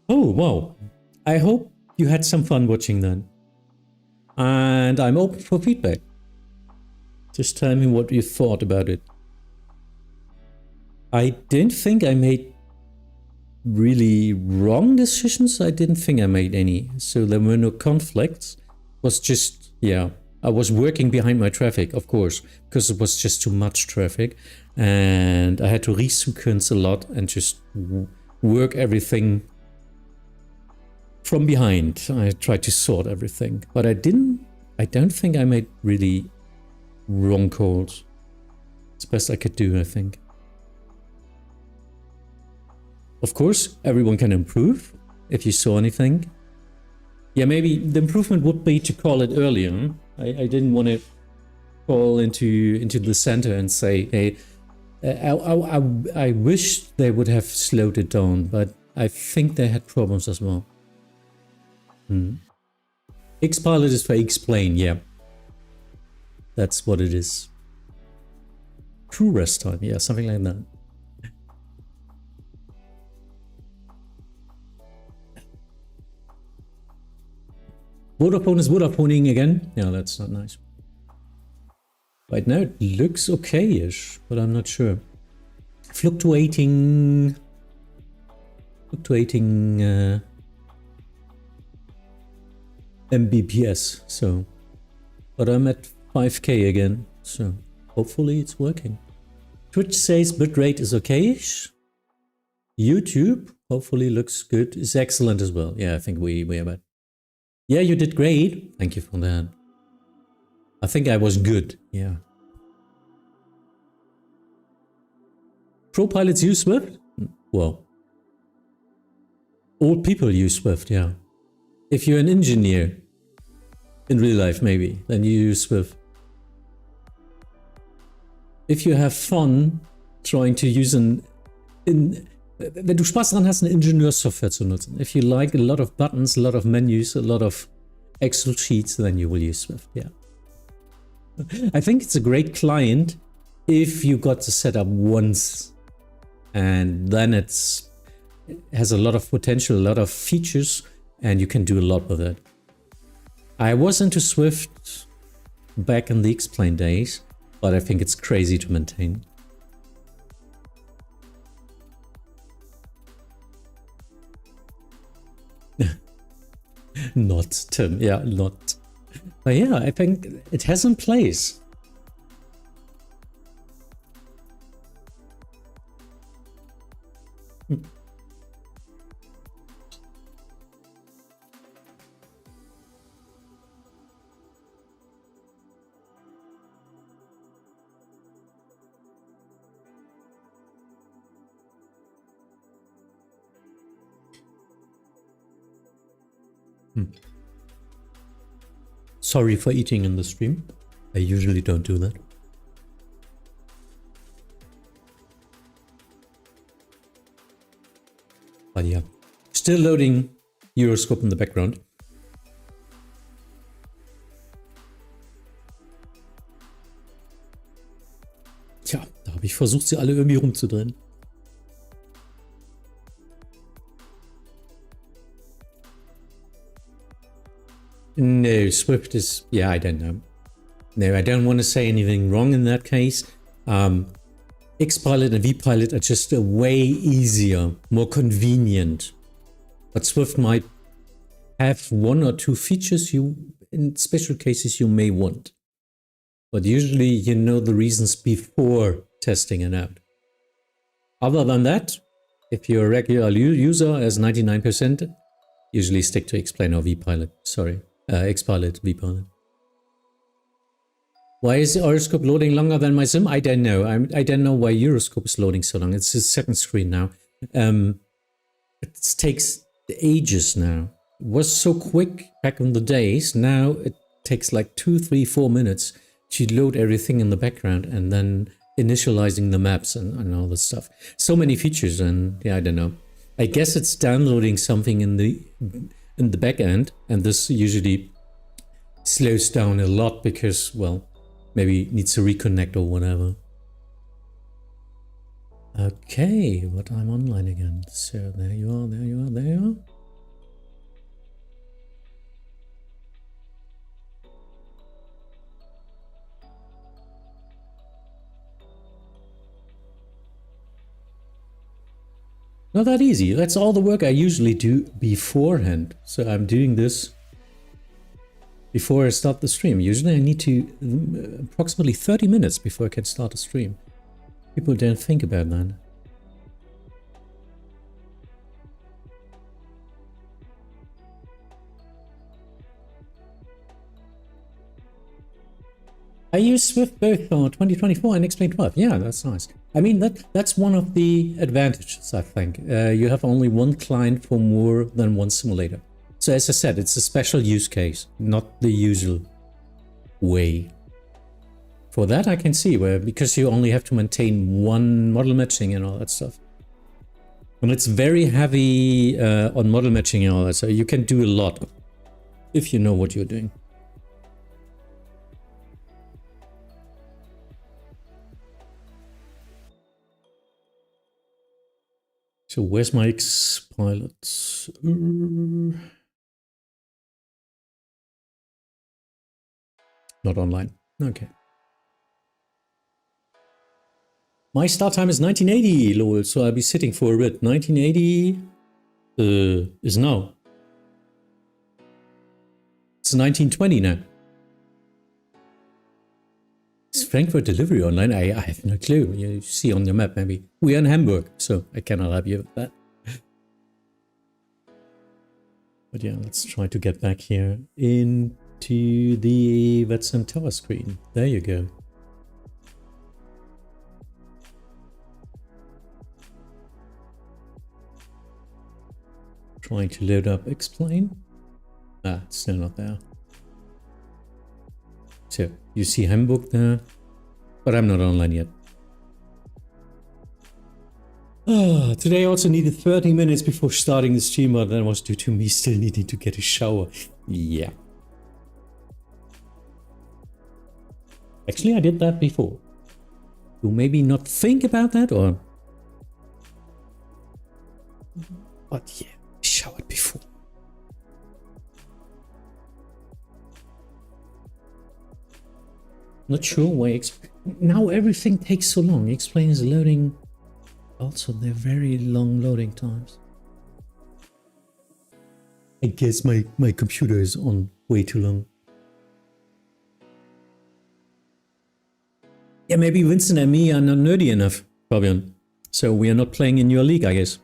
Oh, wow. I hope you had some fun watching that. And I'm open for feedback. Just tell me what you thought about it. I didn't think I made really wrong decisions. I didn't think I made any. So there were no conflicts. It was just, yeah, I was working behind my traffic, of course, because it was just too much traffic. And I had to resequence a lot and just work everything from behind. I tried to sort everything, but I don't think I made really wrong calls. It's the best I could do, I think. Of course, everyone can improve if you saw anything. Yeah, maybe the improvement would be to call it earlier. I didn't want to call into the center and say, hey, I wish they would have slowed it down, but I think they had problems as well. XPilot is for explain, yeah. That's what it is. True rest time, yeah, something like that. Vodafone is Vodafoning again. Yeah, that's not nice. Right now it looks okay-ish, but I'm not sure. Fluctuating Mbps, so, but I'm at 5K again, so hopefully it's working. Twitch says bitrate is okay-ish. YouTube hopefully looks good. It's excellent as well. Yeah, I think we are bad. Yeah, you did great. Thank you for that. I think I was good. Yeah. Pro pilots use Swift? Well, all people use Swift, yeah. If you're an engineer, in real life maybe, then you use Swift. If you have fun trying to use wenn du Spaß daran hast, eine Ingenieurssoftware zu nutzen. If you like a lot of buttons, a lot of menus, a lot of Excel sheets, then you will use Swift, yeah. I think it's a great client if you got to set up once, and then it has a lot of potential, a lot of features, and you can do a lot with it. I was into Swift back in the Explain days, but I think it's crazy to maintain. Not, Tim, yeah, not. But yeah, I think it has in place. Sorry for eating in the stream. I usually don't do that. But yeah, still loading Euroscope in the background. Tja, da habe ich versucht, sie alle irgendwie rumzudrehen. No, Swift is... Yeah, I don't know. No, I don't want to say anything wrong in that case. Xpilot and vPilot are just a way easier, more convenient. But Swift might have one or two features you, in special cases, you may want. But usually you know the reasons before testing it out. Other than that, if you're a regular user, as 99%, usually stick to Xplain or vPilot. Sorry, Xpilot, vPilot. Why is the Euroscope loading longer than my sim? I don't know. I don't know why Euroscope is loading so long. It's his second screen now. It takes ages now. It was so quick back in the days. Now it takes like 2, 3, 4 minutes to load everything in the background and then initializing the maps and all this stuff. So many features, and yeah, I don't know. I guess it's downloading something in the back end, and this usually slows down a lot because, well, maybe it needs to reconnect or whatever. Okay, but I'm online again. So there you are, there you are, there you are. Not that easy. That's all the work I usually do beforehand. So I'm doing this before I start the stream. Usually I need to approximately 30 minutes before I can start a stream. People don't think about that. I use Swift both for 2024 and Xplain 12. Yeah, that's nice. I mean, that's one of the advantages, I think. You have only one client for more than one simulator. So as I said, it's a special use case, not the usual way. For that I can see, where because you only have to maintain one model matching and all that stuff. And it's very heavy on model matching and all that, so you can do a lot if you know what you're doing. So where's my Xpilot? Not online. Okay. My start time is 1980, lol, so I'll be sitting for a bit. 1980 is now. It's 1920 now. Is Frankfurt delivery online? I have no clue. You see on your map, maybe. We are in Hamburg, so I cannot help you with that. But yeah, let's try to get back here into the Vatsim Tower screen. There you go. Trying to load up Xplain. Ah, it's still not there. So, you see Hamburg there, but I'm not online yet. Today I also needed 30 minutes before starting the stream, but that was due to me still needing to get a shower. Yeah. Actually, I did that before. You maybe not think about that, or... But yeah, showered before. Not sure why now everything takes so long. Xplain is loading. Also, they're very long loading times. I guess my computer is on way too long. Yeah, maybe Vincent and me are not nerdy enough, Fabian. So we are not playing in your league, I guess.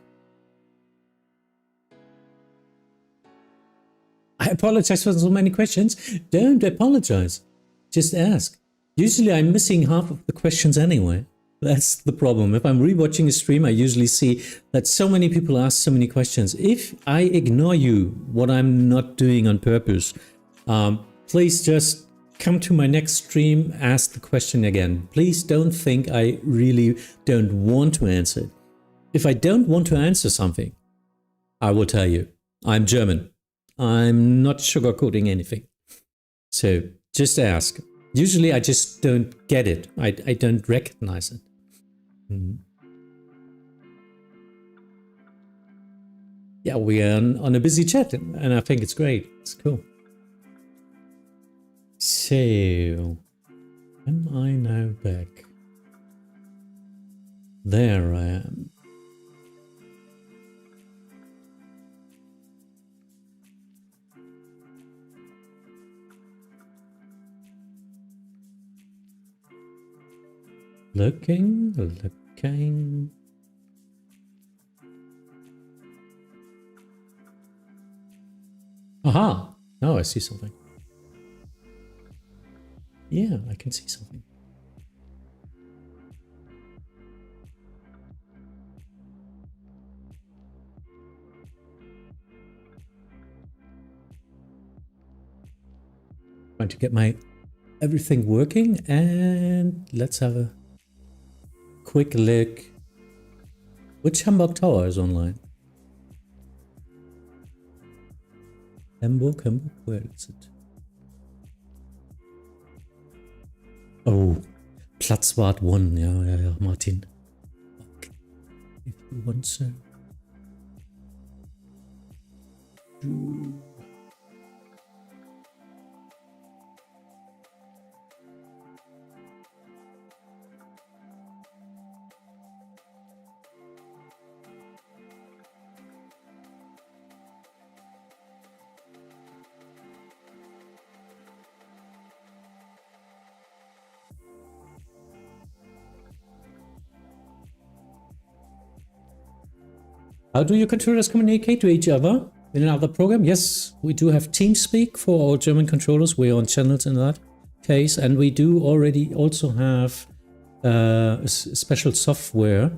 I apologize for so many questions. Don't apologize. Just ask. Usually I'm missing half of the questions anyway. That's the problem. If I'm rewatching a stream, I usually see that so many people ask so many questions. If I ignore you, what I'm not doing on purpose, please just come to my next stream, ask the question again. Please don't think I really don't want to answer it. If I don't want to answer something, I will tell you. I'm German. I'm not sugarcoating anything. So just ask. Usually I just don't get it. I don't recognize it. Yeah, we are on a busy chat and I think it's great. It's cool. So, am I now back? There I am. Looking. Aha! Now I see something. Yeah, I can see something. Trying to get my everything working, and let's have a quick look. Which Hamburg Tower is online? Hamburg, where is it? Oh, Platzwart 1, ja, Martin. Okay. If you want so. How do your controllers communicate to each other in another program? Yes, we do have TeamSpeak for our German controllers. We're on channels in that case, and we do already also have a special software,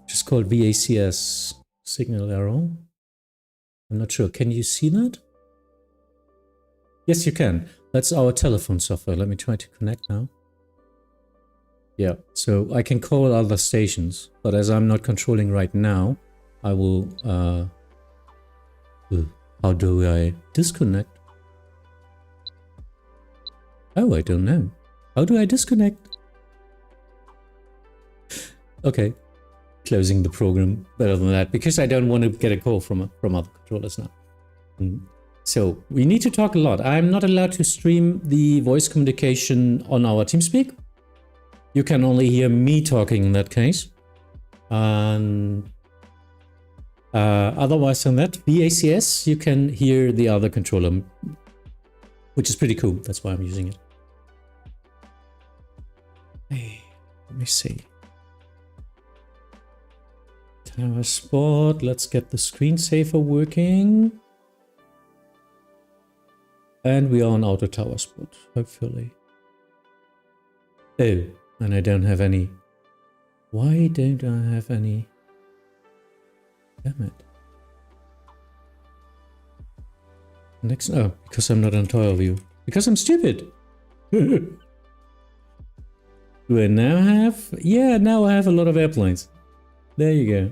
which is called VACS, signal arrow. I'm not sure. Can you see that? Yes, you can. That's our telephone software. Let me try to connect now. Yeah, so I can call other stations, but as I'm not controlling right now, I will, how do I disconnect? Oh, I don't know. How do I disconnect? Okay, closing the program. Better than that, because I don't want to get a call from other controllers now. So we need to talk a lot. I'm not allowed to stream the voice communication on our TeamSpeak. You can only hear me talking in that case. And otherwise than that, VACS, you can hear the other controller, which is pretty cool. That's why I'm using it. Hey, let me see. Tower spot. Let's get the screensaver working. And we are on auto tower spot, hopefully. Oh, and I don't have any. Why don't I have any? Damn it. Next, oh, because I'm not on tower view. Because I'm stupid. Do I now have? Yeah, now I have a lot of airplanes. There you go.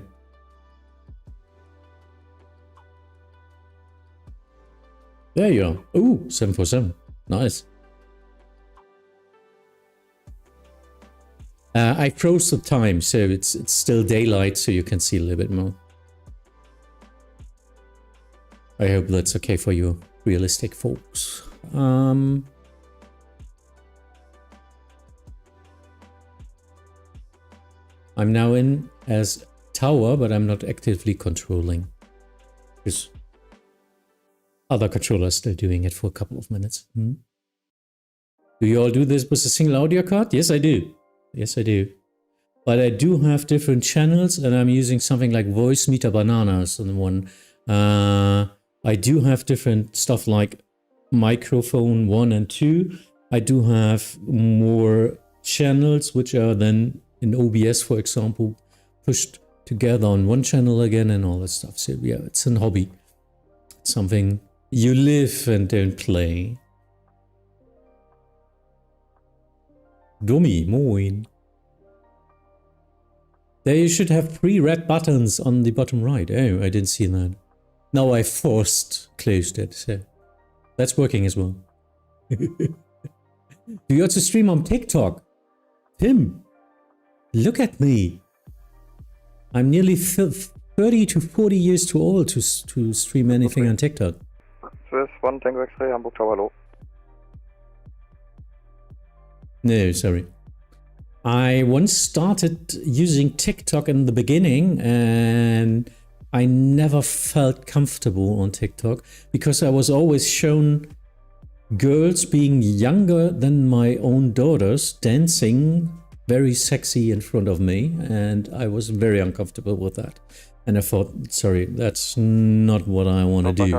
There you are. Ooh, 747. Nice. I froze the time, so it's still daylight, so you can see a little bit more. I hope that's okay for you, realistic folks. I'm now in as tower, but I'm not actively controlling. Because other controllers still doing it for a couple of minutes. Do you all do this with a single audio card? Yes, I do. Yes, I do. But I do have different channels, and I'm using something like Voice Meter Bananas on one. I do have different stuff like microphone 1 and 2. I do have more channels, which are then in OBS, for example, pushed together on one channel again and all that stuff. So yeah, it's a hobby. It's something you live and don't play. Dummy, moin. There you should have 3 red buttons on the bottom right. Oh, I didn't see that. Now I closed it, so that's working as well. Do you also stream on TikTok? Tim, look at me. I'm nearly 30 to 40 years too old to stream anything on TikTok. Swiss 1 Tango X-Ray, Hamburg Tower, low. No, sorry. I once started using TikTok in the beginning and I never felt comfortable on TikTok because I was always shown girls being younger than my own daughters dancing very sexy in front of me, and I was very uncomfortable with that. And I thought, sorry, that's not what I want to do.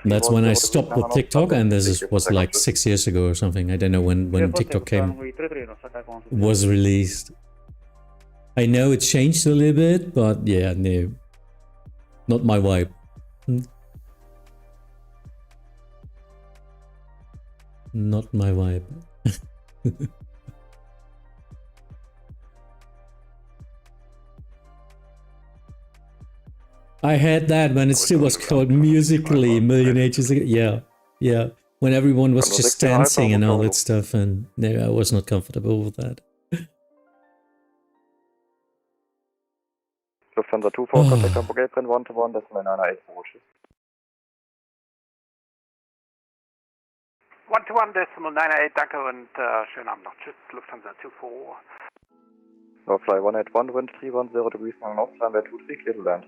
That's when I stopped with TikTok, and this was like 6 years ago or something. I don't know when TikTok was released. I know it changed a little bit, but yeah, no. Not my vibe. Not my vibe. I had that when it still was called Musically a million ages ago. Yeah, yeah. When everyone was just dancing and all that stuff, and no, I was not comfortable with that. Lufthansa 24, contact Hamburg Airplane 121, decimal 998 Approaches. 121 decimal 998, danke und schönen Abend noch. Tschüss, Lufthansa 24. No fly 181, wind 310 degrees north, runway 23, clear to land.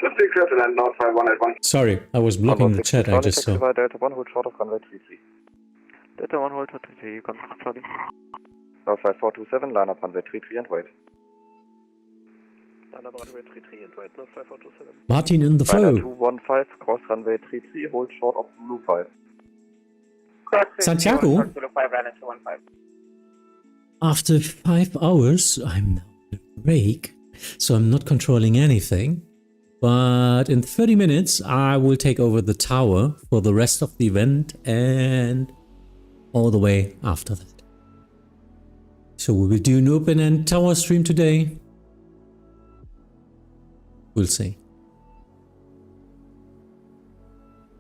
23, clear to land, north fly 181. Sorry, I was blocking the chat, I just saw. Delta 1, hold short of runway 33. Delta 1, hold 33, contact Charlie. No fly 427, line up runway 33 and wait. Line up runway 33 and wait, no fly 427. Martin in the flow. 215, cross runway 33, hold short of Zulu 5. Santiago? After 5 hours, I'm now on a break, so I'm not controlling anything. But in 30 minutes, I will take over the tower for the rest of the event and all the way after that. So we will do an open-end tower stream today. We'll see.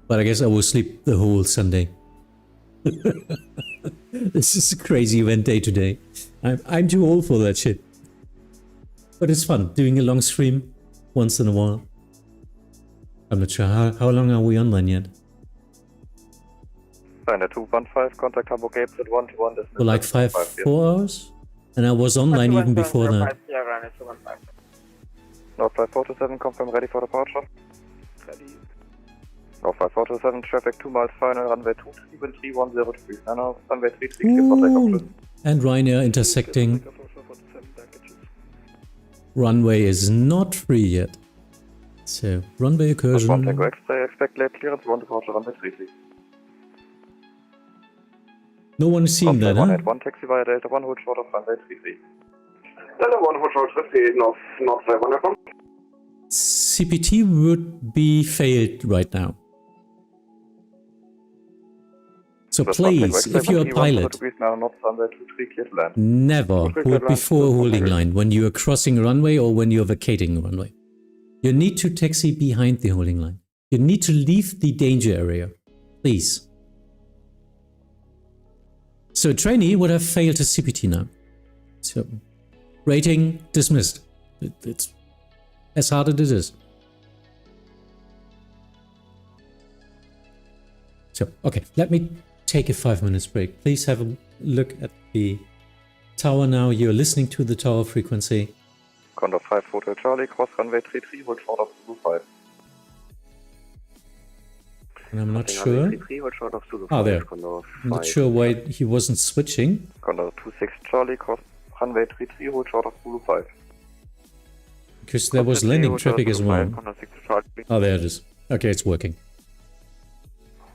But I guess I will sleep the whole Sunday. This is a crazy event day today. I'm too old for that shit. But it's fun doing a long stream once in a while. I'm not sure how long are we online yet. China 215, contact Hamburg Airport 121. For like 4 hours? And I was online even before that. North flight 427, confirm ready for departure. Ready. North flight 427, traffic 2 miles final, runway 23, wind 310 degrees. Now, runway 33, clear for takeoff. And Ryanair intersecting. Runway is not free yet. So, runway incursion. One Tango X-ray, expect late clearance, one departure, runway 33. No one is seeing that, huh? 181, taxi via Delta 1, hold short of runway 33. Delta 1, hold short 33, north flight 181. CPT would be failed right now. So please, if you're a pilot, never hold before a holding line when you are crossing a runway or when you're vacating a runway. You need to taxi behind the holding line. You need to leave the danger area. Please. So a trainee would have failed his CPT now. So rating dismissed. It's as hard as it is. So, okay, let me take a 5 minutes break. Please have a look at the tower now. You're listening to the tower frequency. Condor 5 Hotel Charlie, cross runway 33, hold short of Zulu 5. And I'm not sure. There. I'm not sure why he wasn't switching. Condor 26 Charlie, cross runway 33, hold short of Zulu 5. Because there was landing traffic as well. Oh, there it is. Okay, it's working.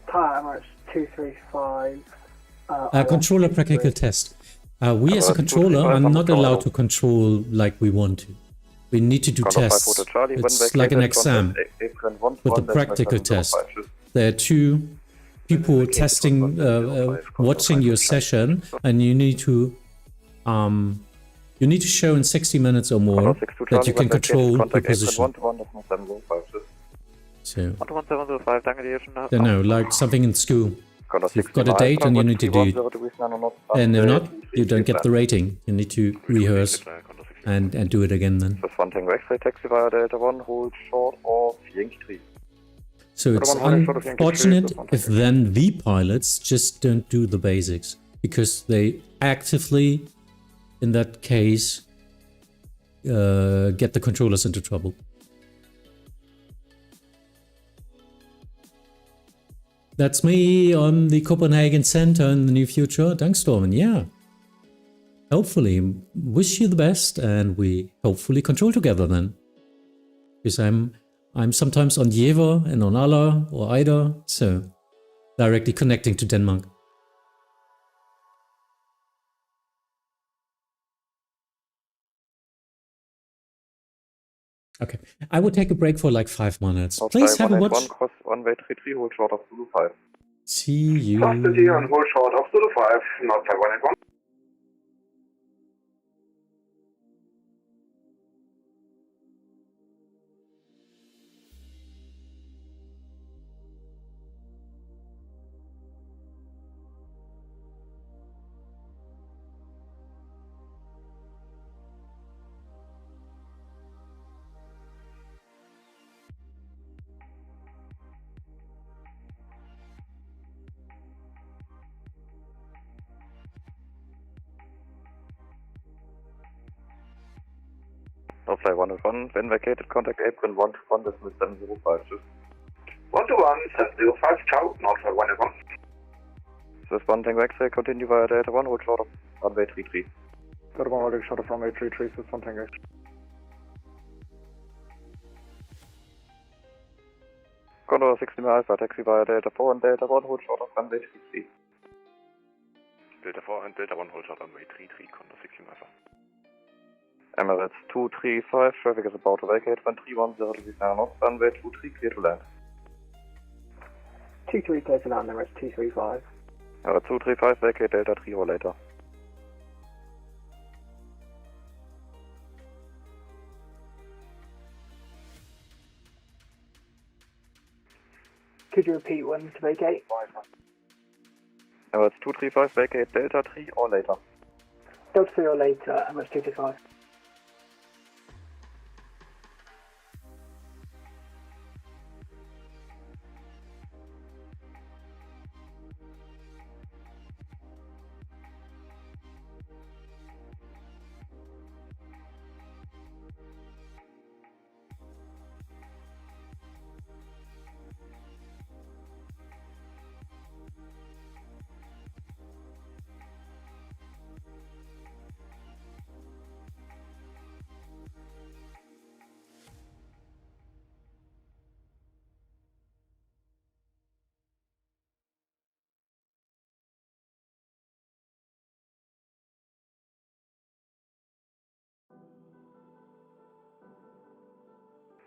Tower 235. Controller practical test. We as a controller are not allowed to control like we want to. We need to do tests. It's like an exam with a practical test. There are two people testing, watching your session, and you need to show in 60 minutes or more that you can control the position. So, no, like something in school. If you've got a date and you need to do it. And if not, you don't get the rating. You need to rehearse and do it again then. So it's unfortunate if then the pilots just don't do the basics. because they actively, in that case, get the controllers into trouble. That's me on the Copenhagen Center in the near future. Thanks, Stormen. Yeah. Hopefully. Wish you the best, and we hopefully control together then. Because I'm sometimes on Jever and on Aller or Ida, so directly connecting to Denmark. Okay, I will take a break for like 5 minutes. Please have a watch. Cross runway 33, hold short of Zulu 5. See you. Foster here and hold short of Zulu 5, not 181. No fly 101, when vacated, contact apron 121, decimal 705. 121, 705, ciao, not 181. Swiss 1 Tango X-ray, continue via Delta 1, hold short of runway 33. Delta 1 holding short of runway 33, Swiss 1 Tango X-ray. Condor 60 Alpha, taxi via Delta 4 and Delta 1, hold short of runway 33. Delta 4 and Delta 1 hold short runway 33, Condor 60 Alpha. Emirates 235, traffic is about to vacate, 1310 knots, runway 23, clear to land. 23 clear to land, Emirates 235. Emirates 235, vacate Delta 3 or later. Could you repeat when to vacate? Emirates 235, vacate Delta 3 or later. Delta 3 or later, Emirates 235.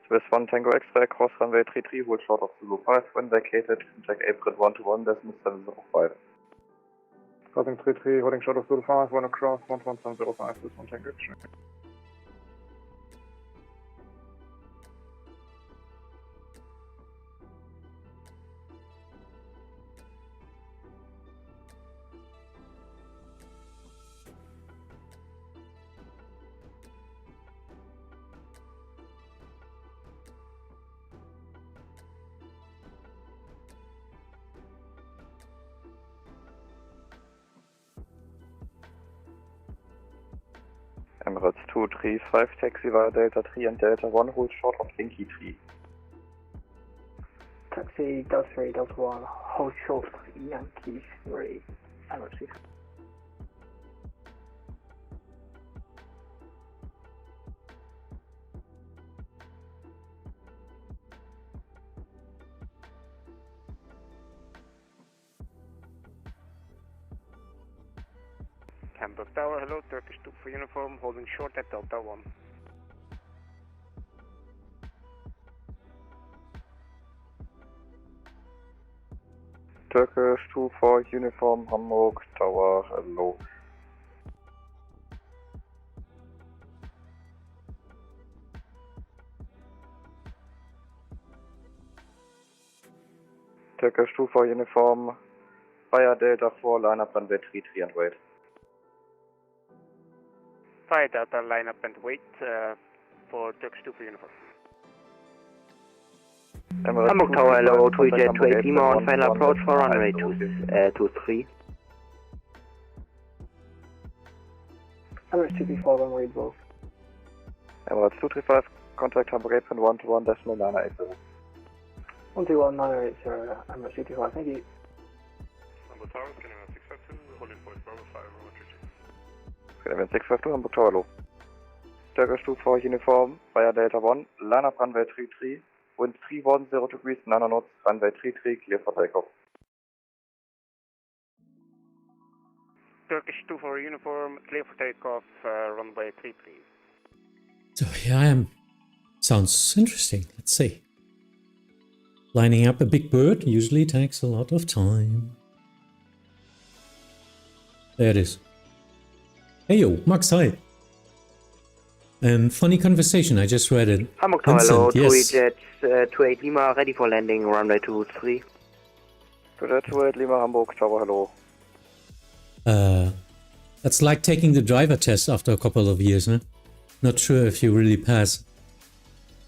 Swiss 1 Tango X-ray, cross runway 33, hold short of Zulu 5, when vacated, contact apron 121, decimal 705. Crossing 33, holding short of Zulu 5, 1 across, 11705, Swiss 1 Tango X-ray. Emirates 235, taxi via Delta 3 and Delta 1, hold short of Yankee 3. Taxi Delta 3, Delta 1, hold short of Yankee 3, Emirates 2. Hamburg Tower, hello, Turkish 2 for uniform, holding short at Delta 1. Turkish 2 for uniform, Hamburg Tower, hello. Turkish 2 for uniform, via Delta 4, line up runway 33 and wait. Fire Delta, line up and wait for Turkish 2 for uniform. Hamburg Tower, hello, 2 Jet 280 Lima on final approach for runway 23. Emirates 234, runway both. Emirates 235, contact Hamburg 8.1 to 1.980. 121.980, Emirates 235, thank you. Hamburg Tower, scanning on 652, holding point Bravo 5, Roman 32. Scanning 652, Hamburg Tower low. Turkish 24 uniform, via Delta 1, line up runway 33, wind 310 degrees, 9 knots, runway 33, clear for takeoff. Turkish 24 uniform, clear for takeoff, runway 3 please. So here I am. Sounds interesting. Let's see. Lining up a big bird usually takes a lot of time. There it is. Hey yo, Max, hi. Funny conversation, I just read it. Hamburg Tower, hello, yes. 28 Lima, ready for landing, runway 23. 28 Lima, Hamburg Tower, hello. That's like taking the driver test after a couple of years, huh? Not sure if you really pass.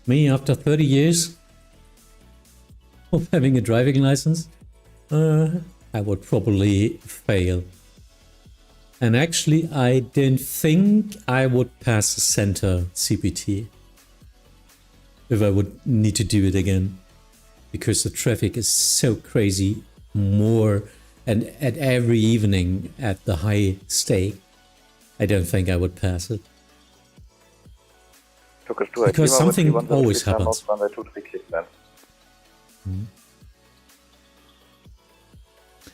Me, after 30 years of having a driving license, I would probably fail. And actually, I didn't think I would pass the center CPT if I would need to do it again, because the traffic is so crazy more, and at every evening at the high stake, I don't think I would pass it. Because something always happens.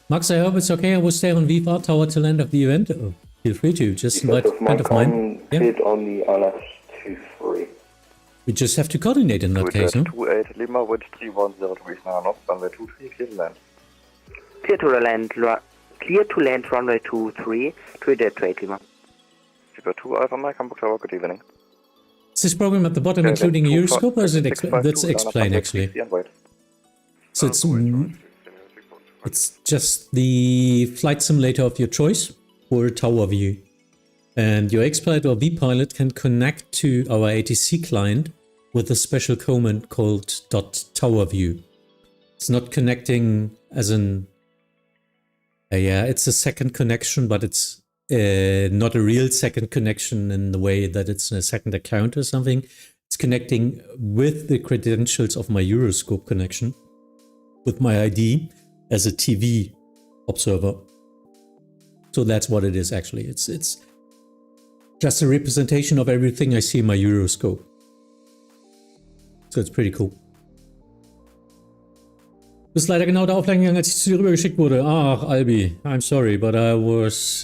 Max, I hope it's okay. I will stay on VFR tower till end of the event. Oh, feel free to just invite a friend of mine. Yeah. On the LS23. We just have to coordinate in that case, no? 28 Lima, wind 310 degrees, 9 knots, runway 23, clear to land. Clear to land, runway 23, 28 Lima. Super 2 Alpha Mike, Hamburg Tower, good evening. Is this program at the bottom including a Euroscope, or is it that's explained actually? So it's just the flight simulator of your choice for a tower view. And your X-Pilot or V-Pilot can connect to our ATC client with a special command called .towerview. It's not connecting as in... yeah, it's a second connection, but it's not a real second connection in the way that it's a second account or something. It's connecting with the credentials of my Euroscope connection, with my ID as a TV observer. So that's what it is actually. It's just a representation of everything I see in my Euroscope. So it's pretty cool. Das ist leider genau der Auflage gegangen, als ich zu dir rübergeschickt wurde. Ach, Albi, I'm sorry, but I was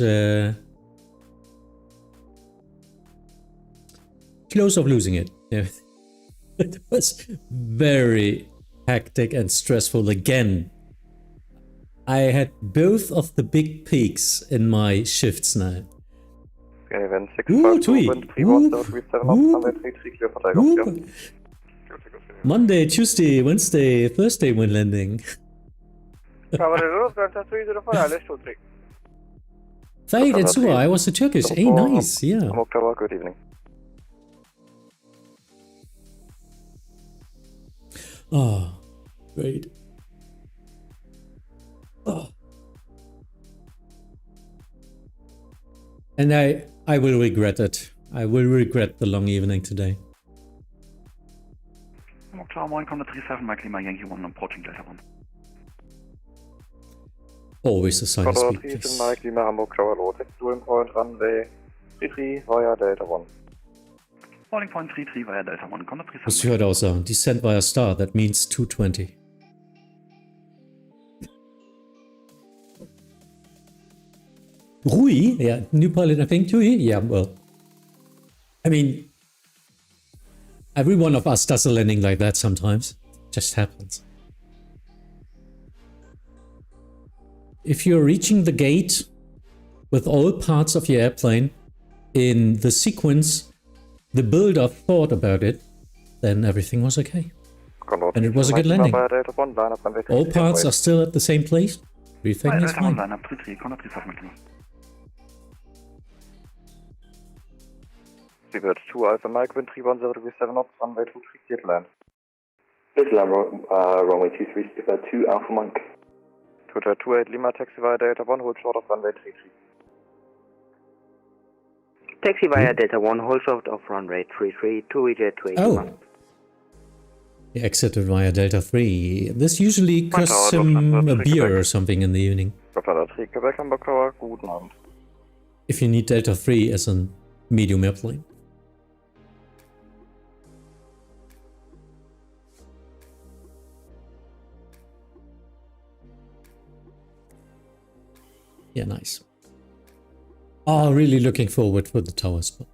close of losing it. Yeah. It was very hectic and stressful again. I had both of the big peaks in my shifts now. Monday, Tuesday, Wednesday, Thursday when landing. Fade and Sua, I was a Turkish. Hey, nice, yeah. Good evening. Oh, great. Oh. And I will regret it. I will regret the long evening today. Tower 1, Contact 37, Mike Lima, Yankee 1, approaching Delta 1. Always a sign of speed. 37, Mike Lima, Hamburg Tower low, 62 point, runway 33 via Delta 1. Holding point 33 via Delta 1, Contact 37. Was hört außer descent via star, that means 220. Rui, yeah, new pilot, I think, too. Yeah, well, I mean, every one of us does a landing like that sometimes. It just happens. If you're reaching the gate with all parts of your airplane in the sequence the builder thought about it, then everything was okay. And it was a good landing. All parts are still at the same place. Everything is fine. Seabird 2 Alpha Mike, wind 310 degrees 7 knots, runway 23, clear to land. This is runway 23, Seabird 2 Alpha Mike. 28 Lima, taxi via Delta 1, hold short of runway 33. Taxi via Delta 1, hold short of runway 33, 2EJ 28 Lima. He exited via Delta 3. This usually costs him a beer or something in the evening. Lufthansa 3 Quebec, Hamburg Tower, guten Abend. If you need Delta 3 as a medium airplane. Yeah, nice. Oh, really looking forward for the tower spot.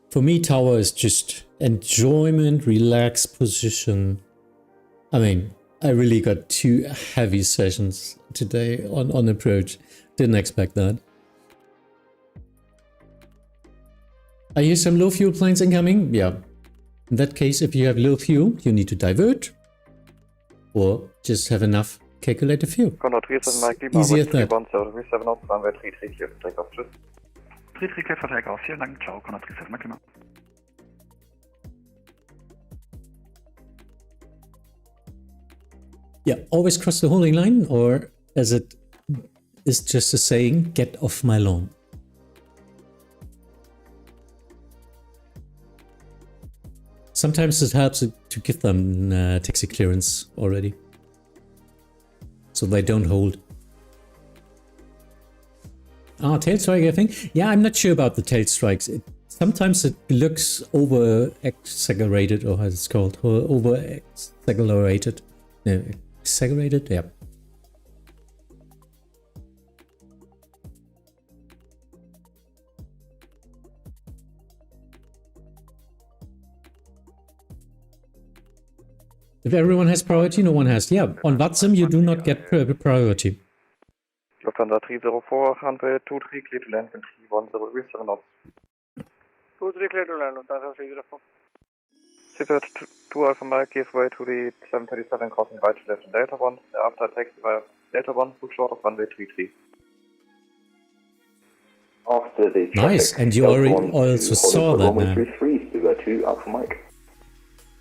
For me, tower is just enjoyment, relaxed position. I mean, I really got 2 heavy sessions today on approach. Didn't expect that. I hear some low fuel planes incoming. Yeah. In that case, if you have low fuel, you need to divert or just have enough calculated fuel. Easy as that. Yeah, always cross the holding line, or as it is just a saying, get off my lawn. Sometimes it helps to give them taxi clearance already, so they don't hold. Ah, tail strike, I think. Yeah, I'm not sure about the tail strikes. Sometimes it looks over-exaggerated, or how it's called, over-exaggerated. No, exaggerated, yeah. If everyone has priority, no one has. Yeah, on Vatsim you do not get priority. Lufthansa 304, runway 23, clear to land, wind 310 degrees, 7 knots. 23 clear to land, Lufthansa 304. Seabird 2 Alpha Mike, give way to the 737 crossing right to left in Delta 1. Thereafter taxi via Delta 1, look short of runway 33. After the nice, and you already also saw that now. 33 to Alpha Mike.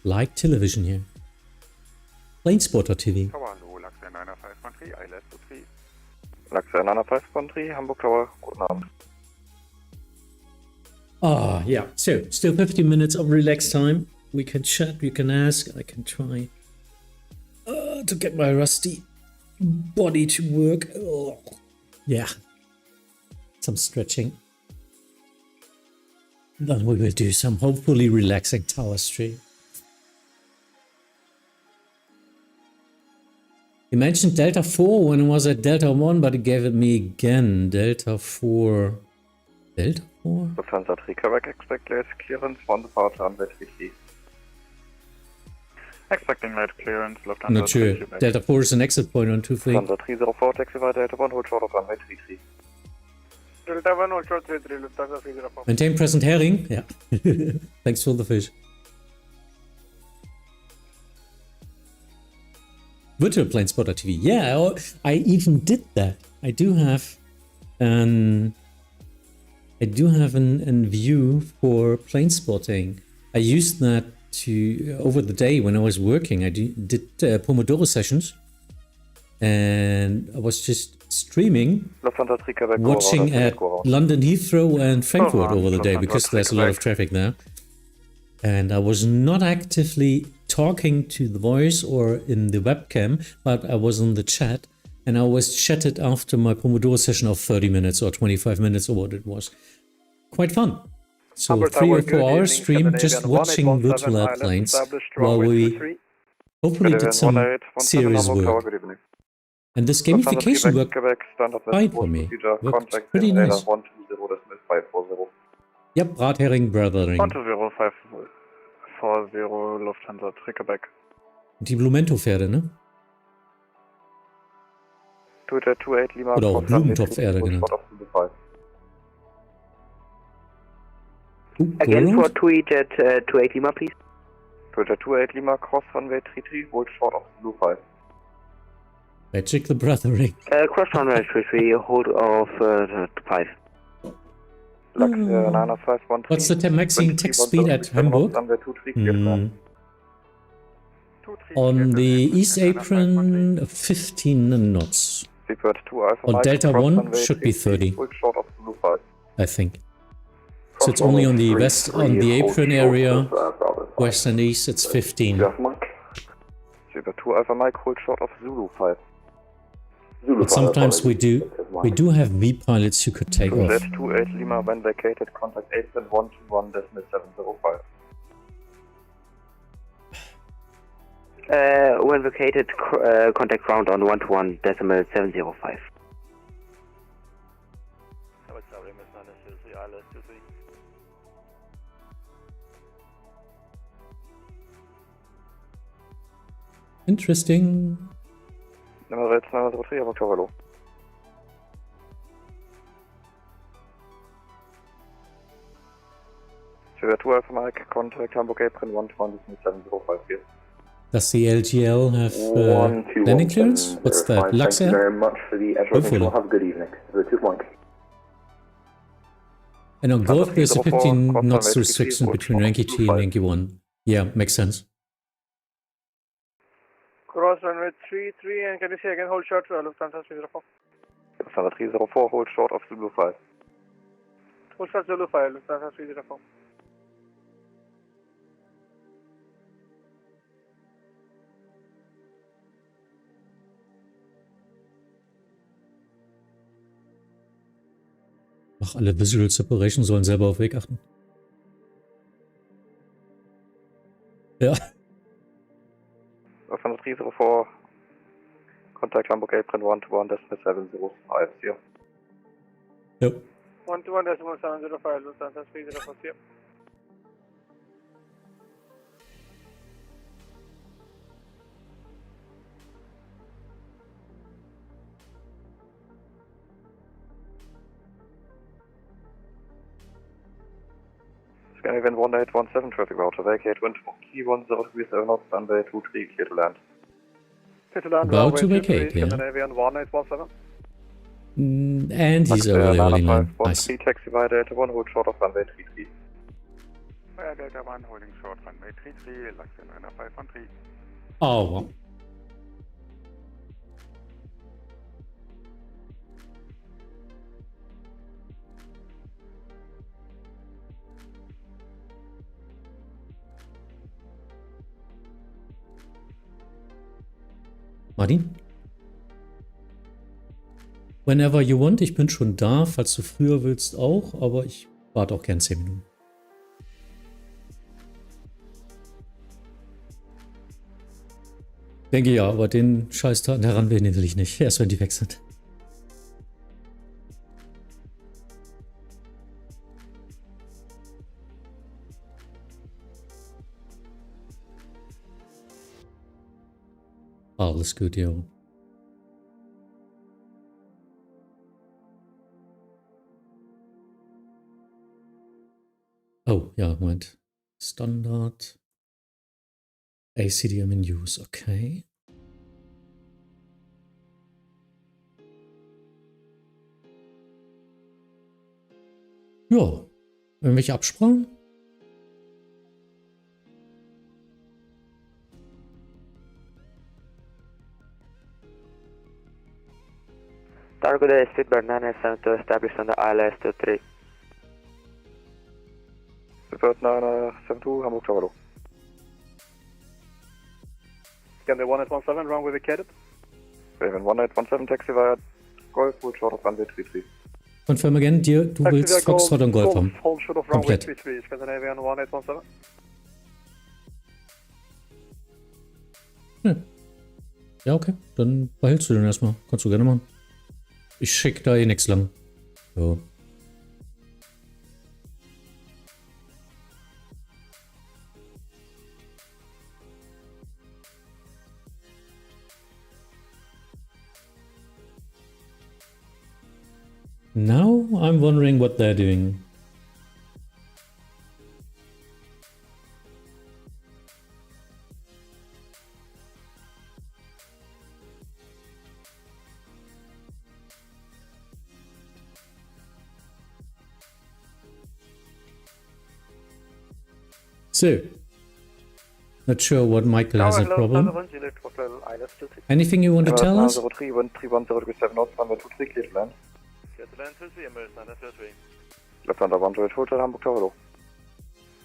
Like television here. Plane Spotter TV. Tower, no, Laxair 953, ILS to 3. Laxair 953, Hamburg Tower, guten Abend. Ah, yeah. So, still 15 minutes of relaxed time. We can chat, we can ask, I can try to get my rusty body to work. Oh. Yeah. Some stretching. Then we will do some hopefully relaxing tower stream. You mentioned Delta 4 when it was at Delta 1, but it gave it me again. Delta 4. Delta 4? Lufthansa 3 Quebec, expect late clearance from the power runway 33. Expecting late clearance, Lufthansa. Not sure. Delta 4 is an exit point on 23. Lufthansa 304, taxi via Delta 1, hold short of runway 33. Delta 1, hold short 33, Lufthansa 304. Maintain present herring. Yeah. Thanks for the fish. Virtual Plane Spotter TV. Yeah, I even did that. I do have an view for plane spotting. I used that to over the day when I was working. I did Pomodoro sessions, and I was just streaming, watching at London Heathrow and Frankfurt over the day because there's a lot of traffic there. And I was not actively talking to the voice or in the webcam, but I was on the chat, and I was chatted after my Pomodoro session of 30 minutes or 25 minutes or what it was. Quite fun. So 3 or 4 hours stream just watching virtual airplanes while we hopefully did some serious work. And this gamification worked fine for me. Worked pretty nice. Yep, Brathering, Brothering. 12040 Lufthansa 3 Quebec. Die Blumento-Pferde, ne? Oder auch Blumentopf-Erde genannt. Again for 2EJ 28 Lima, please. 28 Lima, cross runway 33, hold short of Blue 5. Magic the Brothering. Cross runway 33, hold of 5. What's the maximum text speed at Hamburg? On the east apron, 15 knots. Seabird 2 Alpha On Mike, Delta cross 1 runway should be 30, hold short of Zulu 5. I think. So it's only on the west, on the apron area, west and east, it's 15. Seabird 2 Alpha Mike, hold short of Zulu 5. But sometimes we do have V pilots who could take off. Z28 Lima, when vacated, contact apron 121.705. When vacated, contact ground on 121.705. Interesting. Nummer 3, Victor, hallo. Seabird 2 Alpha Mike, contact Hamburg apron 120.705 here. Does the LGL have landing clearance? What's that? Lux Thank you very much for the Edge Hopefully. Have a good evening. The 2 Mike. And on Golf, there's a 15 knots restriction between Yankee T and Yankee 1. Yeah, makes sense. Cross runway 33, and can you say again, hold short for Lufthansa 304? Lufthansa 304, hold short of Zulu 5. Hold short Zulu 5, Lufthansa 304. Ach, alle Visual Separation sollen selber auf Weg achten. Ja. Lufthansa 304, contact Hamburg apron 121.705 here. Yep. 121.705, Lufthansa 304 here. Scan event 1817 traffic router, vacate wind key 10 degrees 7 knots, runway 23, clear to land. Clear to land, About to runway vacate, 23, yeah. Scandinavian 1817. And he's already holding line. Nice. Taxi via Delta 1, hold short of runway 33. Via Delta 1, holding short runway 33, Luxon 513. Oh, well. Martin? Whenever you want, ich bin schon da, falls du früher willst auch, aber ich warte auch gern 10 Minuten. Denke ja, aber den Scheißtaten heranwählen, den will ich nicht, erst wenn die weg sind. Alles gut, ja. Oh, ja, Moment. Standard. ACDM in use, okay. Ja, irgendwelche Absprachen? Target is Seabird 972 established on the ILS 23. Seabird 972, Hamburg Tower. Scandinavian 1817, runway vacated. Raven 1817, taxi via Golf, hold short of runway 33. Confirm again, du willst Foxtrot und Golf haben. Hold short of runway Komplett. 33, Scandinavian 1817. Ja, okay. Dann behältst du den erstmal. Kannst du gerne machen. Ich schick da eh nichts lang. Ja. Now I'm wondering what they're doing. So, Not sure what Michael has a problem. Anything you want to tell us? 03, wind 310 degrees 7 knots, runway 23, clear to land. Clear to land, 23, Emirates 933. Lufthansa 1 Hotel, Hamburg Tower, hello.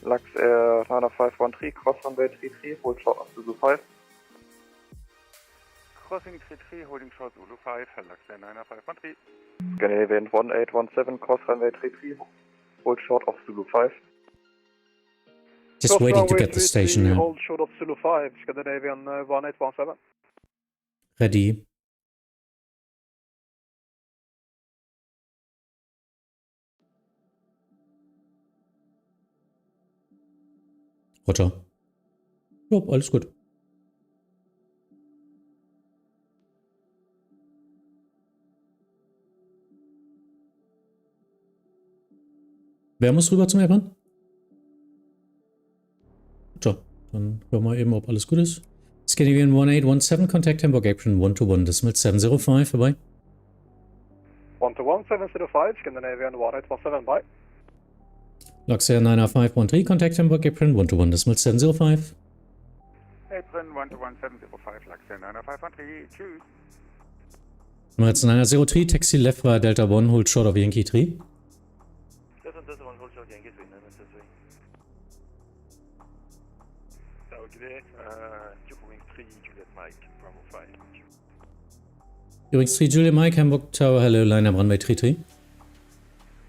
Lux Air 9513, cross runway 33, hold short of Zulu 5. Crossing 33, holding short Zulu 5, Lux Air 9513. Scandinavian 1817, cross runway 33, hold short of Zulu 5. Just waiting to get the station here. Hold short of Zulu 5, Scandinavian 1817. Ready. Roger. Ja, alles gut. Wer muss rüber zum Airplan? So, dann hören wir eben, ob alles gut ist. Scandinavian 1817, contact Hamburg Apron 121.705, vorbei. 121.705, Scandinavian 1817, bye. Lux Air 90513, contact Hamburg Apron 121.705. Apron 121.705, Lux Air 90513, tschüss. Emirates 903, taxi left via Delta 1, hold short of Yankee 3. Delta 1, hold short Yankee 3, 903. Okay, Wing 3, Juliet Mike, Bravo 5. Wing 3, Juliet Mike, Hamburg Tower, hello, line up runway 33.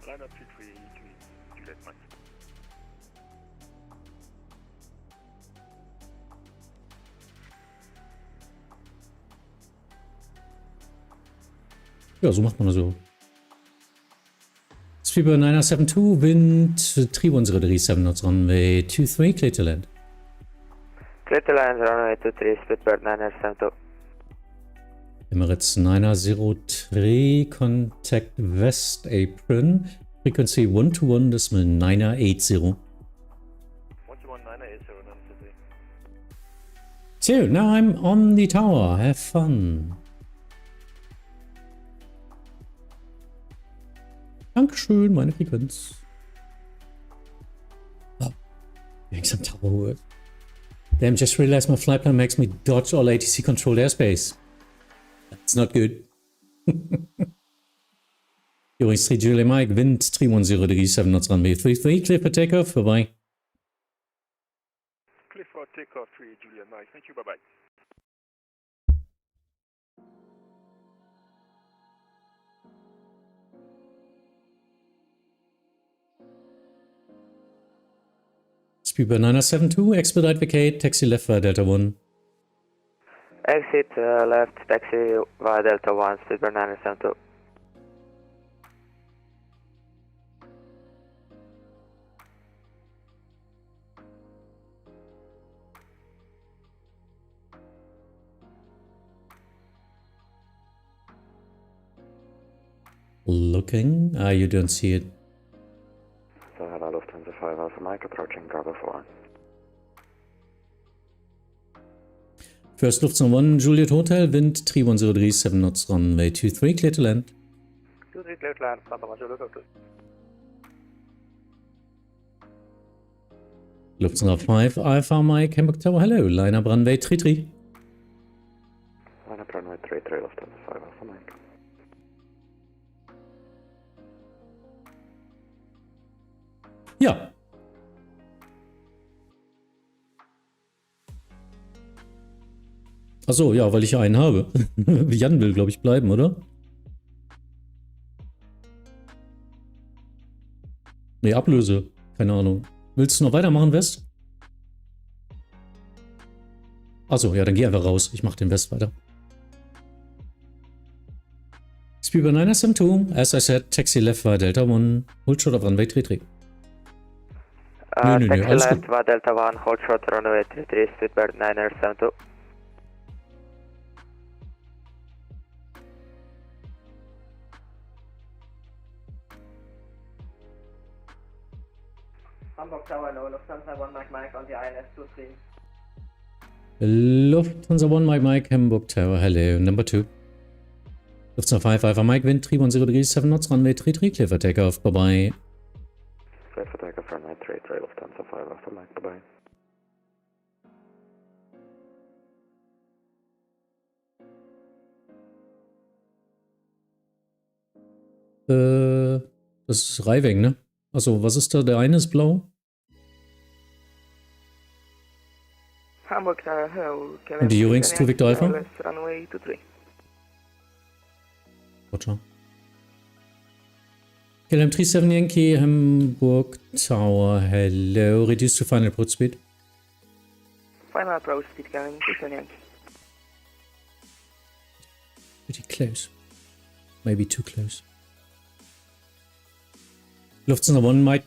Line up 33, Juliet Mike. Ja, so macht man das so. Speedbird 972, wind 310 knots, runway 23, clear to land. Clear to land, runway 23, Speedbird 972. Emirates 903, contact West Apron, frequency 121.980. 121.980, 923. So, now I'm on the tower, have fun. Dankeschön, meine Frequenz. Oh, doing some tower work. Damn, just realized my flight plan makes me dodge all ATC controlled airspace. That's not good. Übrigens 3 Julie Mike, wind 310 degrees 7 knots, runway 33, clear for takeoff, bye-bye. Clear for takeoff 3 Juliet Mike, thank you, bye-bye. Speedbird 972, expedite vacate, taxi left via Delta 1. Exit left, taxi via Delta 1, Speedbird 972. Looking? Ah, you don't see it. So hello, Lufthansa 5 Alpha Mike, approaching Bravo 4. First Lufthansa 1, Juliet Hotel, wind 310 degrees 7 knots, runway 23, clear to land. 23, clear to land, Lufthansa 1, Juliet Hotel. Lufthansa 5 Alpha Mike, Hamburg Tower, hello, line up runway 33. Line up runway 33, Lufthansa 5 Alpha Mike. Ja. Achso, ja, weil ich ja einen habe. Jan will, glaube ich, bleiben, oder? Nee, Ablöse. Keine Ahnung. Willst du noch weitermachen, West? Achso, ja, dann geh einfach raus. Ich mach den West weiter. Speedbird 972, as I said, taxi left via Delta 1, hold short of runway 33. Taxi left via Delta 1, hold short runway 33, Speedbird 972. Hamburg Tower, no, Lufthansa 1 Mike Mike on the ILS 23. Lufthansa 1 Mike Mike, Hamburg Tower, hello, number 2. Lufthansa 5 Alpha Mike, wind 310 degrees 7 knots, runway 33, clear for takeoff, bye-bye. Clear for takeoff, runway 33, Lufthansa 5 Alpha Mike, bye-bye. Das ist Reiving, ne? Also, was ist da? Der eine ist blau. Hamburg Tower, hello. Und die Eurings to Victor Alpha? Runway 23. Roger. KLM 37 Yankee, Hamburg Tower, hello. Reduce to final approach speed. Final approach speed, KLM 37 Yankee. Pretty close. Maybe too close. Lufthansa 1, Mike,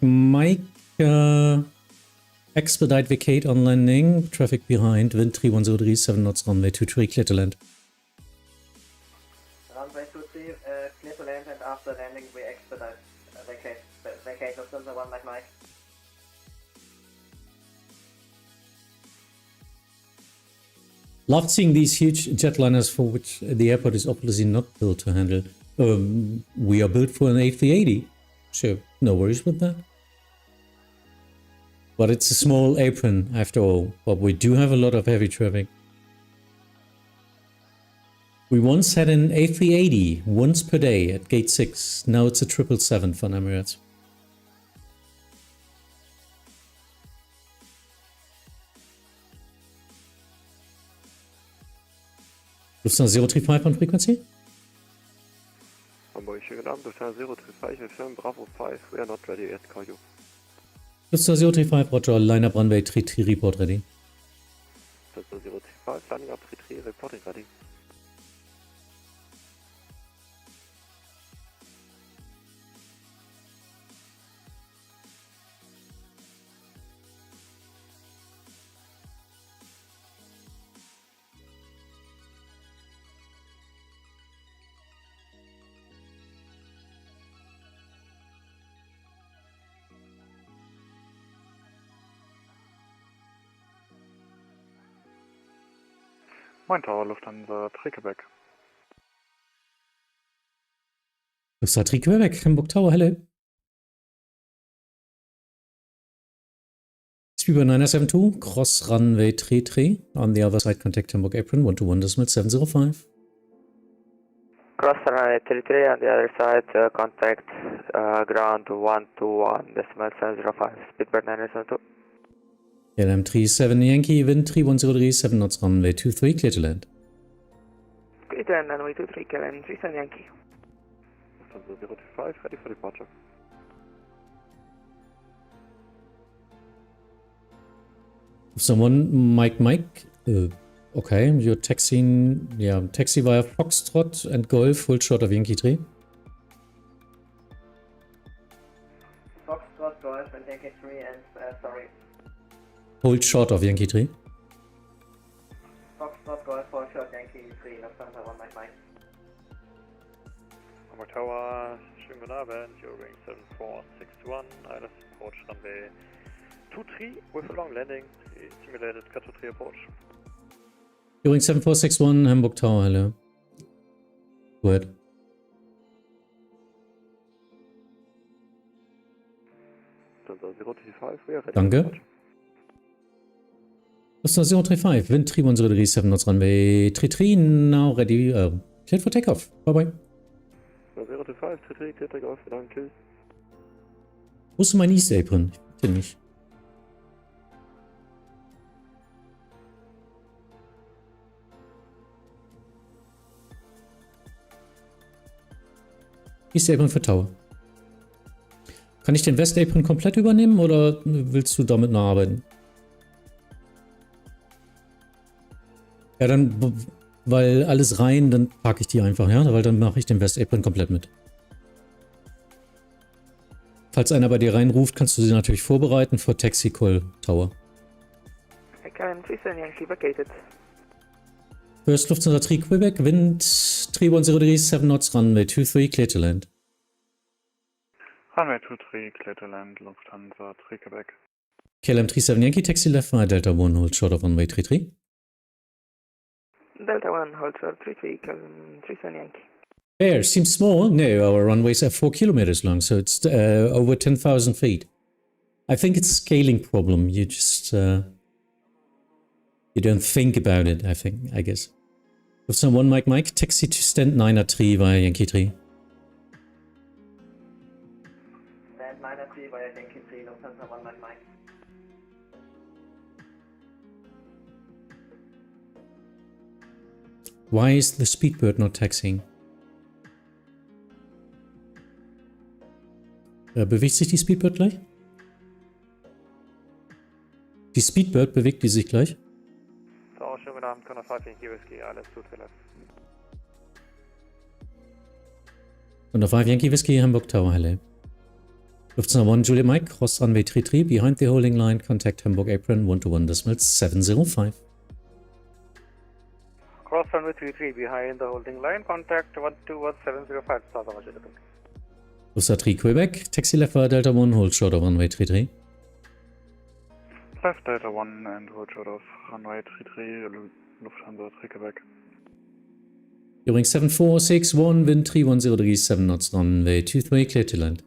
expedite vacate on landing, traffic behind, wind 31037 knots, runway 23, clear to land. Runway 23, clear to land, and after landing we expedite vacate Lufthansa 1, Mike. Loved seeing these huge jetliners for which the airport is obviously not built to handle. We are built for an A380, so no worries with that. But it's a small apron after all, but we do have a lot of heavy traffic. We once had an A380 once per day at gate 6, now it's a 777 von Emirates. Lufthansa 035 on frequency? Hamburg, good afternoon, Lufthansa 035, FM Bravo 5, we are not ready yet, call you. Lufthansa 035, roger, line up runway 33, report ready. Lufthansa 035, landing up 33, reporting ready. Mein Tower, Lufthansa Quebec. Lufthansa Quebec, Hamburg Tower, hello. Speedbird 972, cross runway 33, on the other side contact Hamburg apron, 121.705. Cross runway 33, on the other side contact ground 121.705, Speedbird 972. KLM 37 Yankee, wind 31037 knots, runway 23, clear to land. Clear to land, runway 23, KLM 37 Yankee. Lufthansa 025, ready for departure. Someone, Mike, okay, you're taxiing, yeah, taxi via Foxtrot and Golf, hold short of Yankee 3. Foxtrot, Golf, and Yankee 3, and sorry. Hold short of Yankee 3. Foxtrot, Golf, hold short, Yankee 3, Lufthansa 1, Mike. Hamburg Tower, schönen guten Abend, Eurowings 7461, ILS approach runway 23 with a long landing, simulated cut to 3 approach. Eurowings 7461, Hamburg Tower, hello. Go ahead. Lufthansa 035, we are ready. Danke. Lufthansa 035, wind 31037 knots, runway 33, now ready, cleared for takeoff. Bye-bye. 025, 33, clear takeoff, danke. Wo ist mein East Apron? Ich finde nicht. East Apron für Tower. Kann ich den West Apron komplett übernehmen oder willst du damit noch arbeiten? Ja, dann, weil alles rein, dann packe ich die einfach, ja, weil dann mache ich den West Apron komplett mit. Falls einer bei dir reinruft, kannst du sie natürlich vorbereiten für Taxi Call Tower. KLM 37 Yankee vacated. First Lufthansa 3 Quebec, wind 31037 knots, runway 23, clear to land. Runway 23, clear to land, Lufthansa 3 Quebec. KLM 37 Yankee, taxi left via Delta 1, hold short of runway 33. Delta 1, hold short 33, KLM 37 Yankee. Fair, seems small. No, our runways are 4 kilometers long, so it's over 10,000 feet. I think it's a scaling problem. You just you don't think about it, I guess. Lufthansa 1 Mike, taxi to stand 9 at 3 via Yankee 3. via Yankee 3, Lufthansa 1 Mike. Why is the Speedbird not taxiing? Bewegt sich die Speedbird gleich? Die Speedbird bewegt die sich gleich? So, schönen guten Abend, Connor 5 Yankee Whiskey, alles gut für left. Und auf 5 Yankee Whiskey, Hamburg Tower, hello. Lufthansa 1 Juliet Mike, cross runway 33, behind the holding line, contact Hamburg apron 121.705. Cross runway 33 behind the holding line, contact 121.705, South of Washington. Lufthansa 3 Quebec, taxi left via Delta 1, hold short of runway 33. Left Delta 1 and hold short of runway 33, Lufthansa 3 Quebec. During 7461, wind 310 degrees 7 knots, runway 23, clear to land.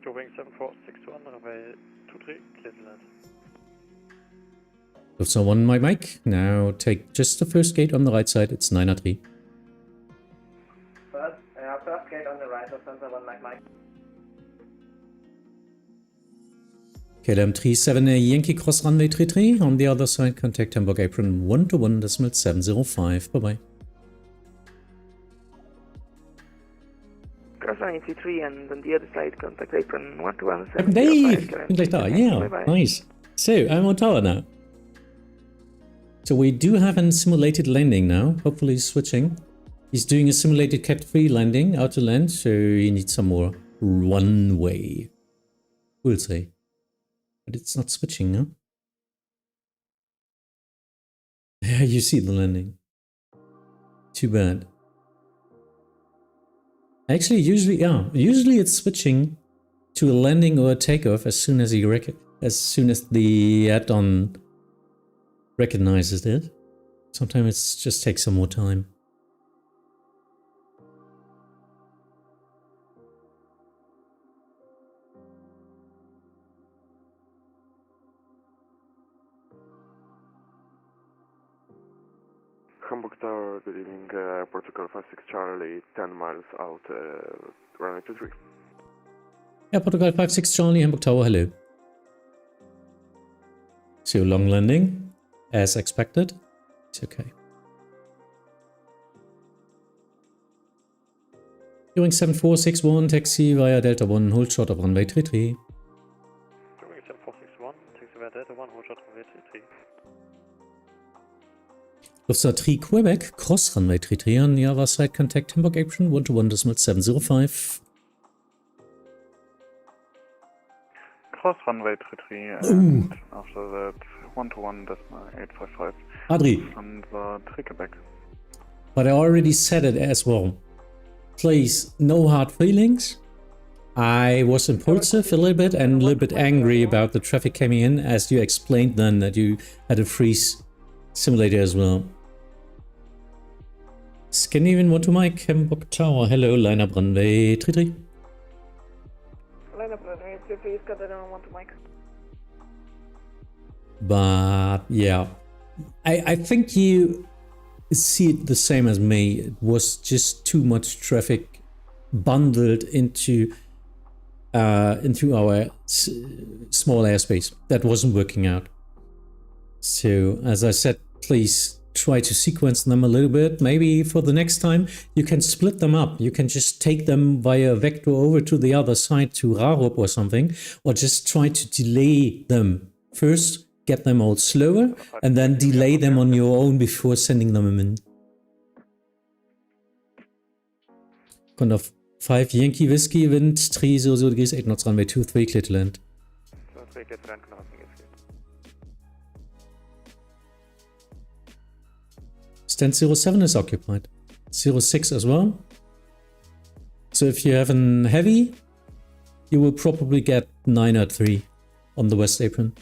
During 7461, runway 23, clear to land. Lufthansa 1 Mike, now take just the first gate on the right side, it's 903. First gate on the right, Lufthansa 1 Mike. KLM 37 Yankee cross runway 33, on the other side, contact Hamburg apron 121.705, bye bye. Cross runway 33 and on the other side, contact apron 121.705. Dave! Gleich da, yeah, Bye bye. nice. So, I'm on tower now. So we do have a simulated landing now, hopefully he's switching. He's doing a simulated Cat 3 landing, out to land, so he needs some more runway. We'll say. But it's not switching, no? Yeah, you see the landing. Too bad. Actually, usually it's switching to a landing or a takeoff as soon as the add-on recognizes it. Sometimes it just takes some more time. Hamburg Tower, good evening, Portugal 56 Charlie, 10 miles out, runway 23. Yeah, Portugal 56 Charlie, Hamburg Tower, hello. So long landing, as expected. It's okay. Doing 7461, taxi via Delta 1, hold short of runway 33. During 7461, taxi via Delta 1, hold short of runway 33. Lufthansa 3 Quebec, cross runway 33 on the other side, contact Hamburg apron 121.705. Cross runway 33 and after that 121.855. Adri. Lufthansa 3 Quebec. But I already said it as well. Please, no hard feelings. I was impulsive a little bit and a little bit angry about the traffic coming in, as you explained then that you had a freeze simulator as well. Scandinavian 1 to Mike, Hamburg Tower, hello, line up runway 33. Line up runway 33, Scandinavian 1 to Mike. But yeah, I think you see it the same as me. It was just too much traffic bundled into our small airspace. That wasn't working out. So as I said, please try to sequence them a little bit. Maybe for the next time you can split them up. You can just take them via vector over to the other side to Rarup or something, or just try to delay them first. Get them all slower and then delay them on your own before sending them in. Contact of 5 Yankee Whiskey, wind 300 degrees, 8 knots, runway 23, clear to land. 23, clear to land, Stand 07 is occupied. 06 as well. So if you have an heavy, you will probably get 903 on the west apron.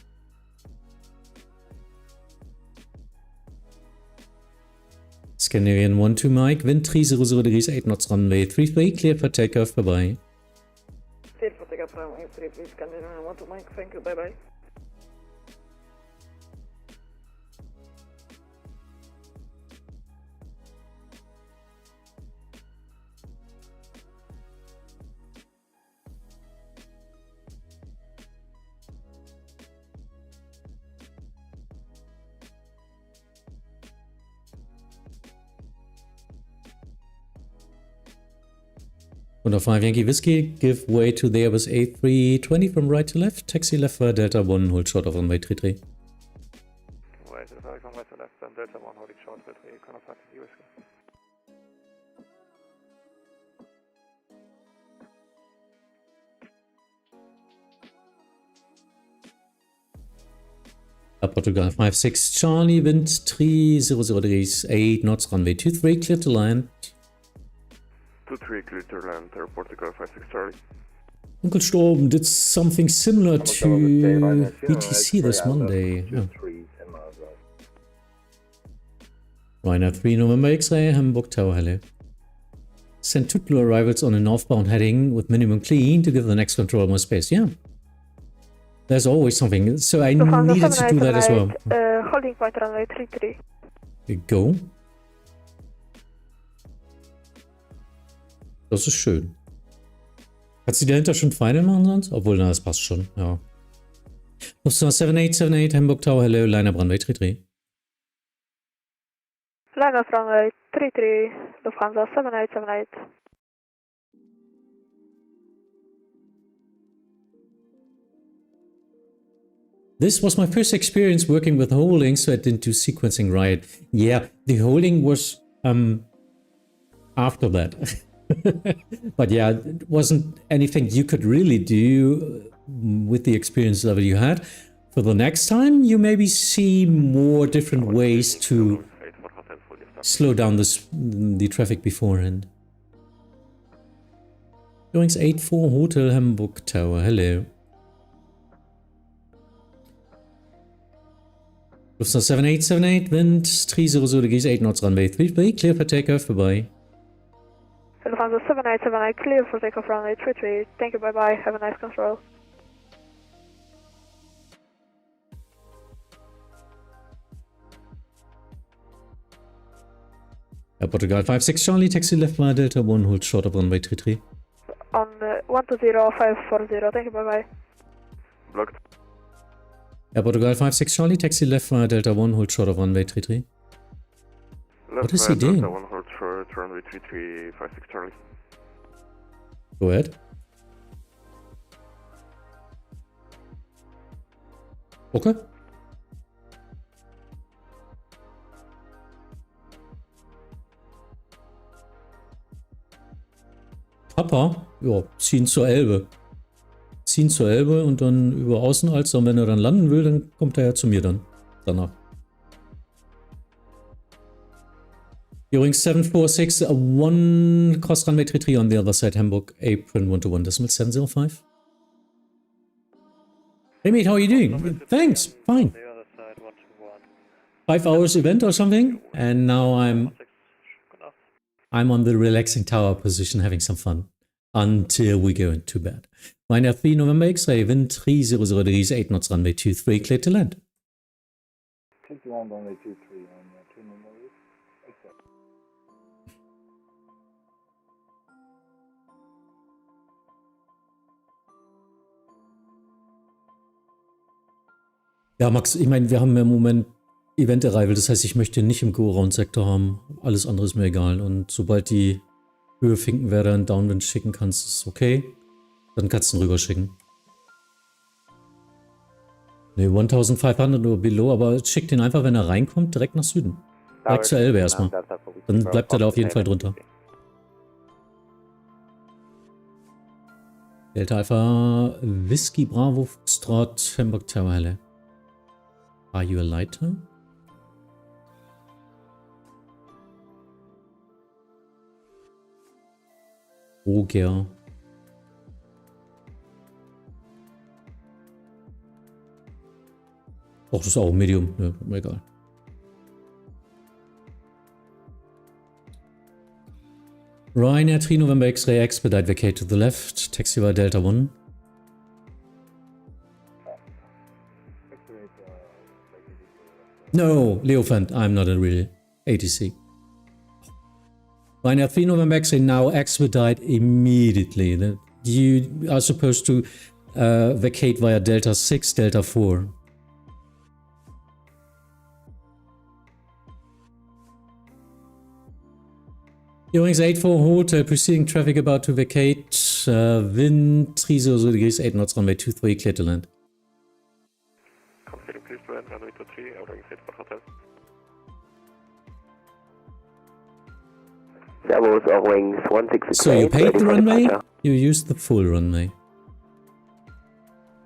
Scandinavian 1 to Mike, wind 300 degrees, 8 knots, runway 33, clear for takeoff, bye bye. Clear for takeoff, runway 33, Scandinavian 1 to Mike, thank you, bye bye. Under 5 Yankee Whiskey, give way to the Airbus A320 from right to left. Taxi left via Delta 1, hold short of runway 33. Right, from right to left, and Delta 1 holding short with a contact Whiskey. Portugal 5-6 Charlie, wind 300 degrees, 8 knots, runway 23, clear to land. 23, clear to land, Portugal 5-6 Charlie. Uncle Storm did something similar to ETC this Monday. Yeah. Ryanair 3 November X-ray, Hamburg Tower, hello. Send two blue arrivals on a northbound heading with minimum clean to give the next controller more space. Yeah. There's always something. So I needed to do that as well. Holding point runway 33. Go. Das ist schön. Kannst du dahinter schon Final machen sonst? Obwohl, na, das passt schon. Ja. Lufthansa 7878, Hamburg Tower, hello, Liner Runway 33. Liner runway 33, Lufthansa 7878. This was my first experience working with holding, so I didn't do sequencing right. Yeah, the holding was after that. But yeah, it wasn't anything you could really do with the experience level you had. For the next time, you maybe see more different ways to slow down the traffic beforehand. Goings 84 Hotel Hamburg Tower, hello. Lufthansa 7878, wind 300 degrees, 8 knots, runway 33, clear for takeoff, bye-bye. Lufthansa 7878, clear for takeoff runway 33. Thank you, bye-bye, have a nice control. Portugal 5-6 Charlie, taxi left via Delta 1, hold short of runway 33. On 120540, thank you, bye-bye. Blocked. Portugal 5-6 Charlie, taxi left via Delta 1, hold short of runway 33. What is he doing? Delta 1, hold short, runway 33, 5-6 Charlie. Go ahead. Okay. Papa, ja, ziehen zur Elbe. Ziehen zur Elbe und dann über Außenalster. Und wenn er dann landen will, dann kommt er ja zu mir dann. Danach. Übrigens 746, 1 cross runway 33 on the other side, Hamburg, apron 121.705. Hey mate, how are you doing? Thanks, fine. 5 hours event or something, and now I'm on the relaxing tower position having some fun until we go into bed. Ryanair 3 November X-ray, wind 300 degrees, 8 knots, runway 23, clear to land. Take land runway 23 on 2 November X-ray. Ja, Max, ich meine, wir haben im Moment Event Arrival, das heißt, ich möchte nicht im Go-Around-Sektor haben. Alles andere ist mir egal. Und sobald die Höhe Finkenwerder einen Downwind schicken kannst, ist okay. Dann kannst du ihn rüber schicken. Ne, 1500 oder below, aber schick den einfach, wenn er reinkommt, direkt nach Süden. Direkt zur Elbe erstmal. Dann bleibt er da auf jeden Fall drunter. Delta Alpha Whiskey Bravo Foxtrot Hamburg Tower Helle. Are you a lighter? Roger. Och, das ist auch Medium. Ja, mir egal. Ryanair 3 November X-ray expedite vacate to the left. Taxi by Delta 1. No, Leofant, I'm not a real ATC. Ryanair 3 November X-ray now expedite immediately. You are supposed to vacate via Delta 6, Delta 4. Eurings 84 Hotel, proceeding traffic about to vacate. Wind 30 degrees, 8 knots, runway 23, clear to land. Confirm, please to land, runway 23, Eurings 84 Hotel. Servus, Eurings 168. So you paid the runway? You used the full runway.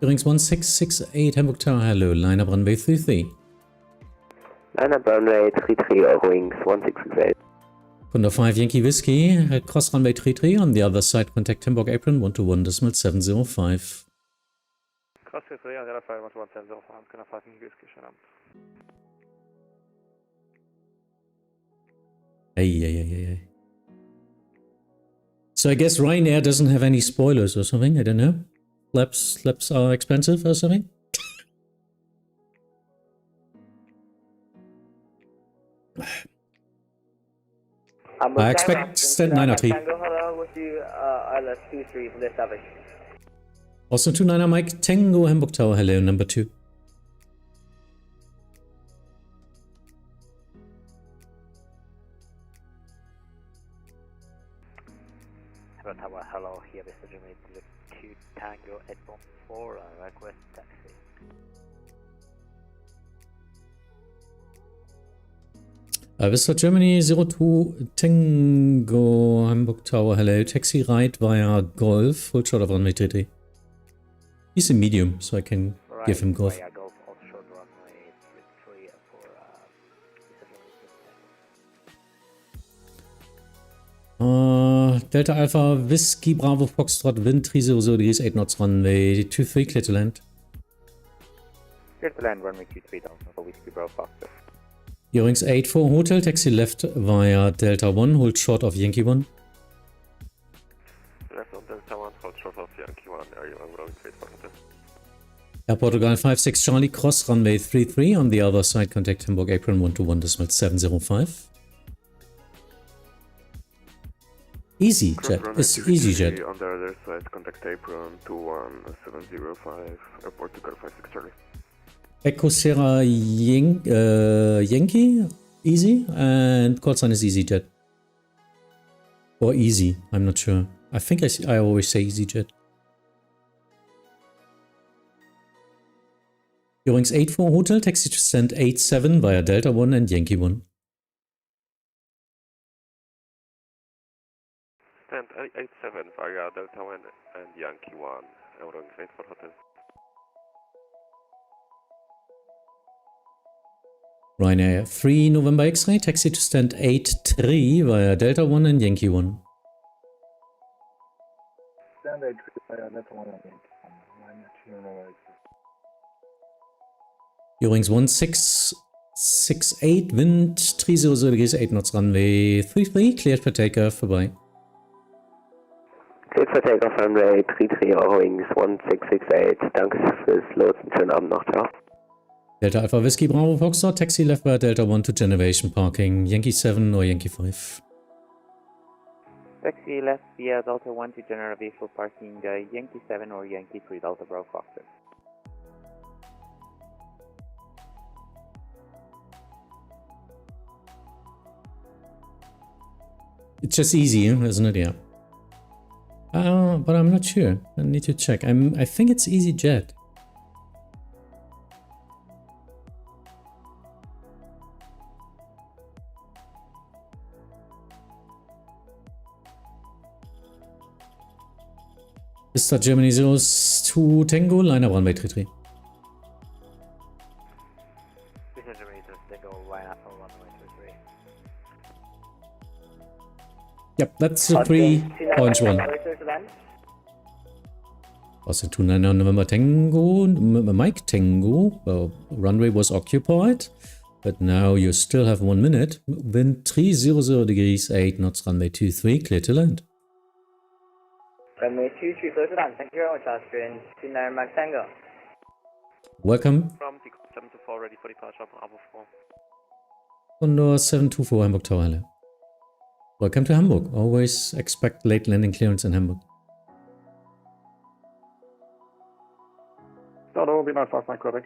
Eurings 1668, Hamburg Tower, hello, line up runway 33. Line up runway 33, Eurings 1668. Condor 5 Yankee Whiskey, cross runway 33, on the other side contact Hamburg apron 121.705. Cross 33 on the other side 121.705, Condor 5 Yankee Whiskey, schönen Abend. Ay. So I guess Ryanair doesn't have any spoilers or something, I don't know. Flaps are expensive or something? I expect stand 903. Also 29er Mike Tango Hamburg Tower, hello, number 2. Hamburg Tower, hello, here Mr. Jimmy, 2 Tango 814, request taxi. Vista Germany 02 Tango Hamburg Tower, hello, taxi right via Golf, full shot of runway 33. He's a medium, so I can give him Golf. Delta Alpha Whiskey Bravo Foxtrot Wind 30 degrees 8 knots runway 23, clear to land. Clear to land, runway 23 down for Whiskey Bravo Foxtrot. Eurings 84 Hotel, taxi left via Delta 1, hold short of Yankee 1. Left on Delta 1, hold short of Yankee 1, area 1, runway 24 Hotel. Air Portugal 56 Charlie, cross runway 33, on the other side contact Hamburg apron 121.705. EasyJet, it's EasyJet. On the other side, contact apron 21705, Air Portugal 56 Charlie. Echo Sierra Yankee, Easy, and call sign is EasyJet. Or Easy, I'm not sure. I think I always say EasyJet. Eurings 84 Hotel, taxi to stand 87 via Delta 1 and Yankee 1. Stand 87 via Delta 1 and Yankee 1, Eurings 84 Hotel. Ryanair 3 November X-ray, taxi to stand 83 via Delta 1 and Yankee 1. Stand 83 via Delta 1 and Yankee 1. Ryanair 2 November X-ray. Eurings 1668, wind 30 degrees 8 knots runway 33, cleared for takeoff, vorbei. Cleared for takeoff, runway 33, Eurings 1668. Danke fürs Lotsen, schönen Abend noch, ciao. Delta Alpha Whiskey Bravo Foxtrot, taxi left via Delta 1 to Generation Parking, Yankee 7 or Yankee 5. Taxi left via Delta 1 to General Vehicle Parking, Yankee 7 or Yankee 3 Delta Bravo Foxtrot. It's just easy, isn't it? Yeah. But I'm not sure. I need to check. I think it's EasyJet. Vista Germany 02 Tango, line up runway 33. Vista Germany 02 Tango, line up runway 33. Yep, that's the 3.1. Also 29 November Tango, Mike Tango, well, runway was occupied, but now you still have 1 minute. Wind 300 degrees 8 knots, runway 23, clear to land. Runway 23, clear to land. Thank you very much, Austrian. 29 Mike Tango. Welcome. From 724, ready for departure from Bravo 4. Condor 724 Hamburg Tower, hello. Welcome to Hamburg. Always expect late landing clearance in Hamburg. Hello, B95 Mike Quebec.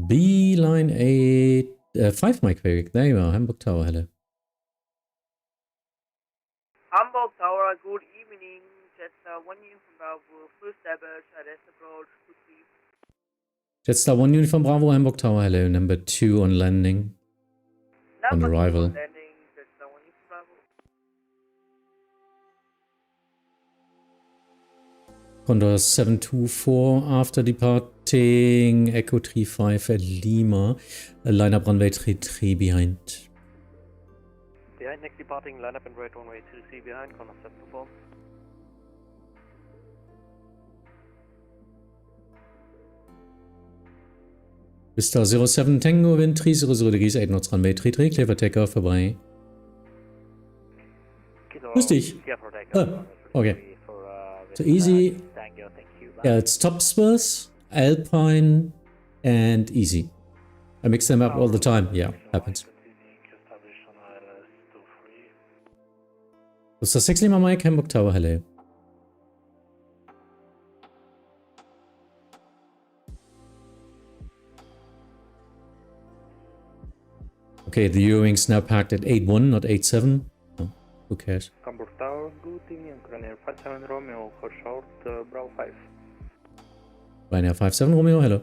B line 5 Mike Quebec. There you are, Hamburg Tower, hello. 1 Uniform Bravo, first established at S approach 23. Jetstar 1 Uniform Bravo, Hamburg Tower, hello. Number 2 on landing. On arrival. Landing, Jetstar 1 Uniform Bravo. Condor 724 after departing, Echo 35 at Lima, lineup runway 33 behind. Behind next departing, lineup and right runway 33 behind, Condor 724. Vista 07 Tango, wind 30 degrees, 8 knots runway 33, clear for takeoff, vorbei. Grüß dich. Ah, okay. So easy. Yeah, it's top spurs, Alpine, and easy. I mix them up all the time. Yeah, happens. Vista 6 Lima Mike, Hamburg Tower, hello. Okay, the Eurowings now packed at 8-1, not 8-7. Oh, who cares? Hamburg Tower, good evening, Ryanair 57 Romeo, for short, Bravo 5. Ryanair 57 Romeo, hello.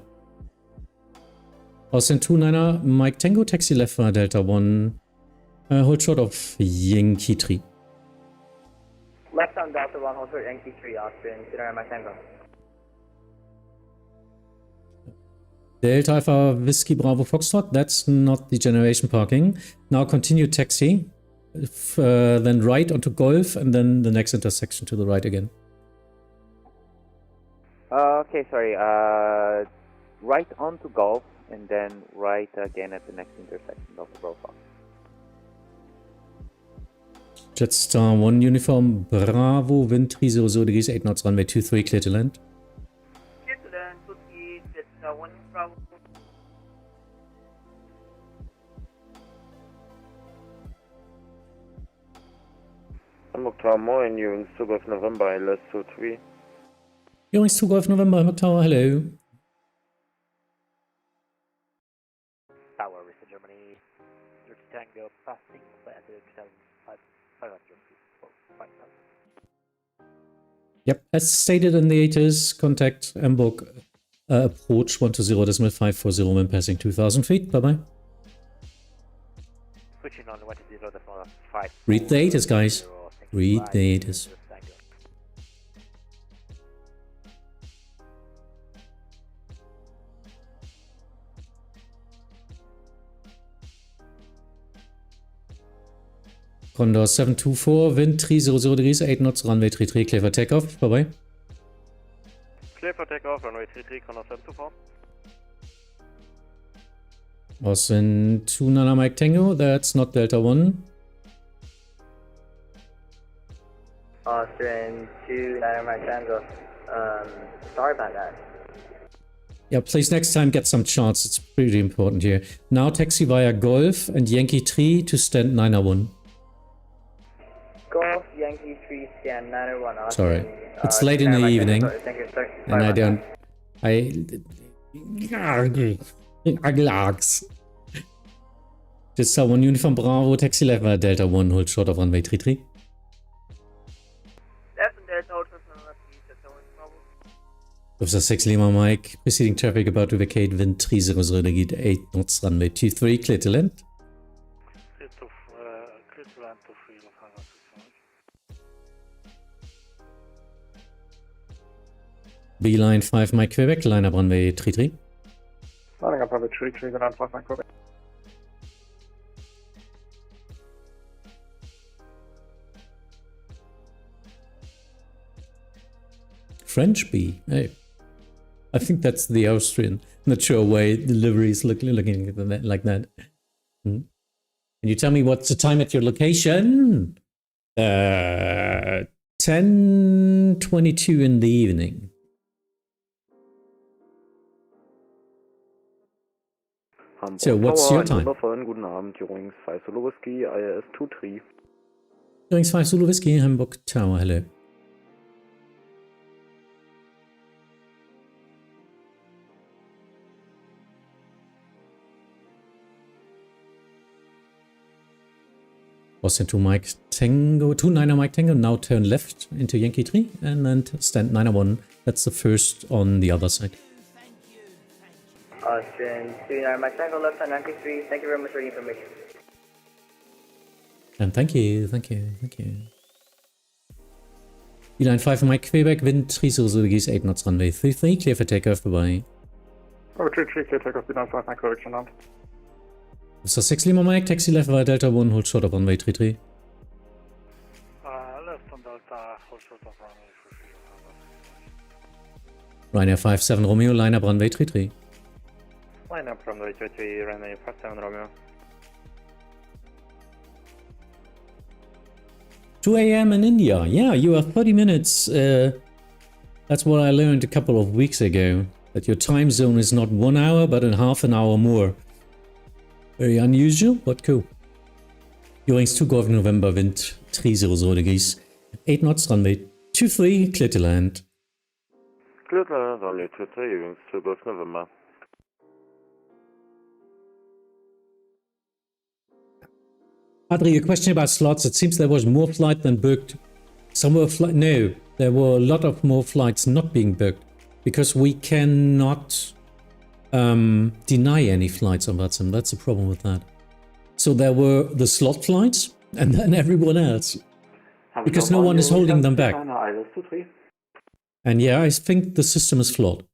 Austin 29er, Mike Tango, taxi left for Delta 1. Hold short of Yankee 3. Left on Delta 1, hold short Yankee 3, Austin, consider Mike Tango. Delta Alpha Whiskey Bravo Foxtrot, that's not the generation parking. Now continue taxi, then right onto Golf, and then the next intersection to the right again. Okay, sorry. Right onto Golf, and then right again at the next intersection of the profile. Jetstar 1 Uniform Bravo, wind 300 degrees, 8 knots, runway 23, clear to land. Clear to land, 2-3, Jetstar 1 Bravo. Hamburg Tower, moin, Jungs, Zug auf November, LS 23. Eurowings 2 Golf November, Hamburg Tower, hello. Tower, Rista Germany, Tango, passing, landed 500 feet, 5,000. Yep, as stated in the ATIS, contact Hamburg approach 120.540 when passing 2,000 feet. Bye-bye. Switching on 120.5. Read the ATIS, guys. Read the ATIS. Condor 724, wind 300 degrees, 8 knots, runway 33, clear for takeoff. Bye-bye. Clear for takeoff, runway 33, Condor 724. Austin 29 Mike Tango, that's not Delta 1. Austin 29 Mike Tango, sorry about that. Yeah, please next time get some charts, it's pretty important here. Now taxi via Golf and Yankee 3 to stand 901. Golf, Yankee 3, stand 901, Austin. Sorry, it's late in the evening, Thank you, sir. and I don't... Jetstar 1 Uniform Bravo, taxi left via Delta 1, hold short of runway 33. Left and Delta, hold short of runway 33, Jetstar 1 Bravo. Vista 6 Lima Mike, preceding traffic about to vacate, wind 300 degrees, 8 knots, runway 23, clear to land. Clear to land to free of Hangar 65. Beeline 5 Mike Quebec, lineup runway 33. Lining up runway 33, then 5 Mike Quebec. French B. Hey, I think that's the Austrian. Not sure why delivery is looking like that. Can you tell me what's the time at your location? 10:22 in the evening. So what's your time? Guten Abend, Eurowings 5 Zulu Whiskey, ILS 23. Eurowings 5 Zulu Whiskey, Hamburg Tower, hello. Boston 2 Mike Tango, 29er Mike Tango, now turn left into Yankee 3 and then stand 9er 1. That's the first on the other side. Austin 29 Mike Tango, left on 93. Thank you very much for the information. And thank you. Line 5 Mike Quebec, wind 30 8 knots runway 33, clear for takeoff, bye-bye. Oh, 33, clear takeoff, line 5 Mike Quebec, land. So 6 Lima Mike, taxi left via Delta 1, hold short of runway 33. Left on Delta, hold short of runway 33. Ryanair 57 Romeo, line up runway 33. Line up runway 33, Ryanair 57 Romeo. 2 a.m. in India. Yeah, you have 30 minutes. That's what I learned a couple of weeks ago. That your time zone is not 1 hour, but in half an hour more. Very unusual, but cool. Eurings 2 Golf November, wind 300 degrees. 8 knots, runway 23, clear to land. Clear to land, runway 23, Eurings 2 Golf November. Adri, a question about slots. It seems there was more flight than booked. Some were no, there were a lot of more flights not being booked because we cannot deny any flights on Vatsim. That's the problem with that. So there were the slot flights and then everyone else because no one is holding them back. And yeah, I think the system is flawed.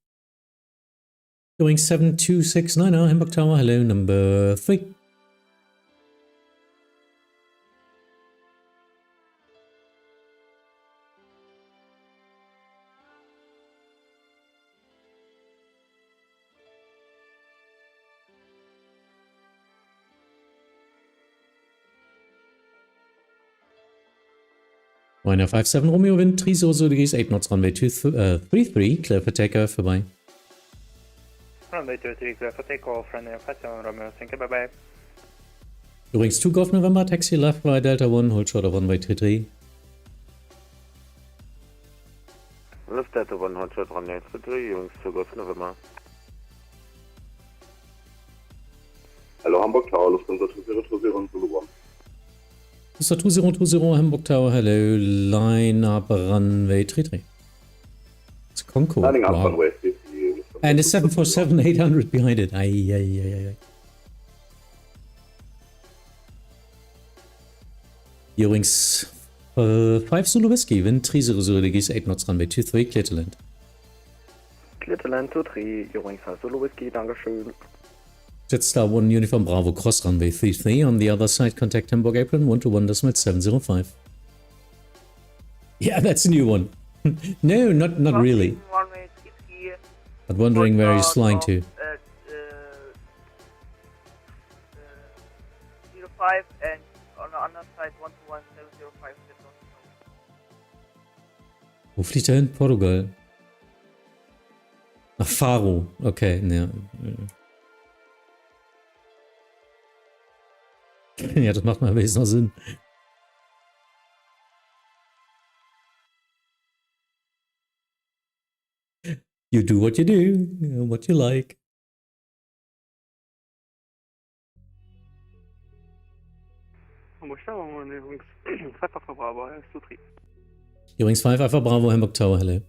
Going 7269 Hamburg Tower. Hello, number 3. Ryanair 57 Romeo, wind 300 degrees, 8 knots, runway 33, clear for takeoff, bye-bye. Runway 23, clear for takeoff, Ryanair 57 Romeo, thank you, bye-bye. Eurings 2 Golf November, taxi left via Delta 1, hold short of runway 33. Left Delta 1, hold short runway 33, Eurings 2 Golf November. Hello, Hamburg Tower, Lufthansa 2020 on Zulu 1. So 2020 Hamburg Tower, hello, line up runway 33. It's Concord. Lining up wow. runway 50. And a 747-800 behind it. Aye. Eurings 5 Zulu Whiskey, wind 300 degrees, 8 knots, runway 23, clear to land. Clear to land 23, Eurings 5 Zulu Whiskey, dankeschön. Jetstar 1 Uniform Bravo, cross runway 33. On the other side, contact Hamburg Apron 121.705. Yeah, that's a new one. No, not really. But wondering where he's flying to. 05 and on the other side 121.705. Wo fliegt er hin? Portugal. Nach Faro. Okay, ne. Ja, das macht mal wenigstens noch Sinn. You do what you do, what you like. Eurings 5 Alpha Bravo, Hamburg Tower, hello.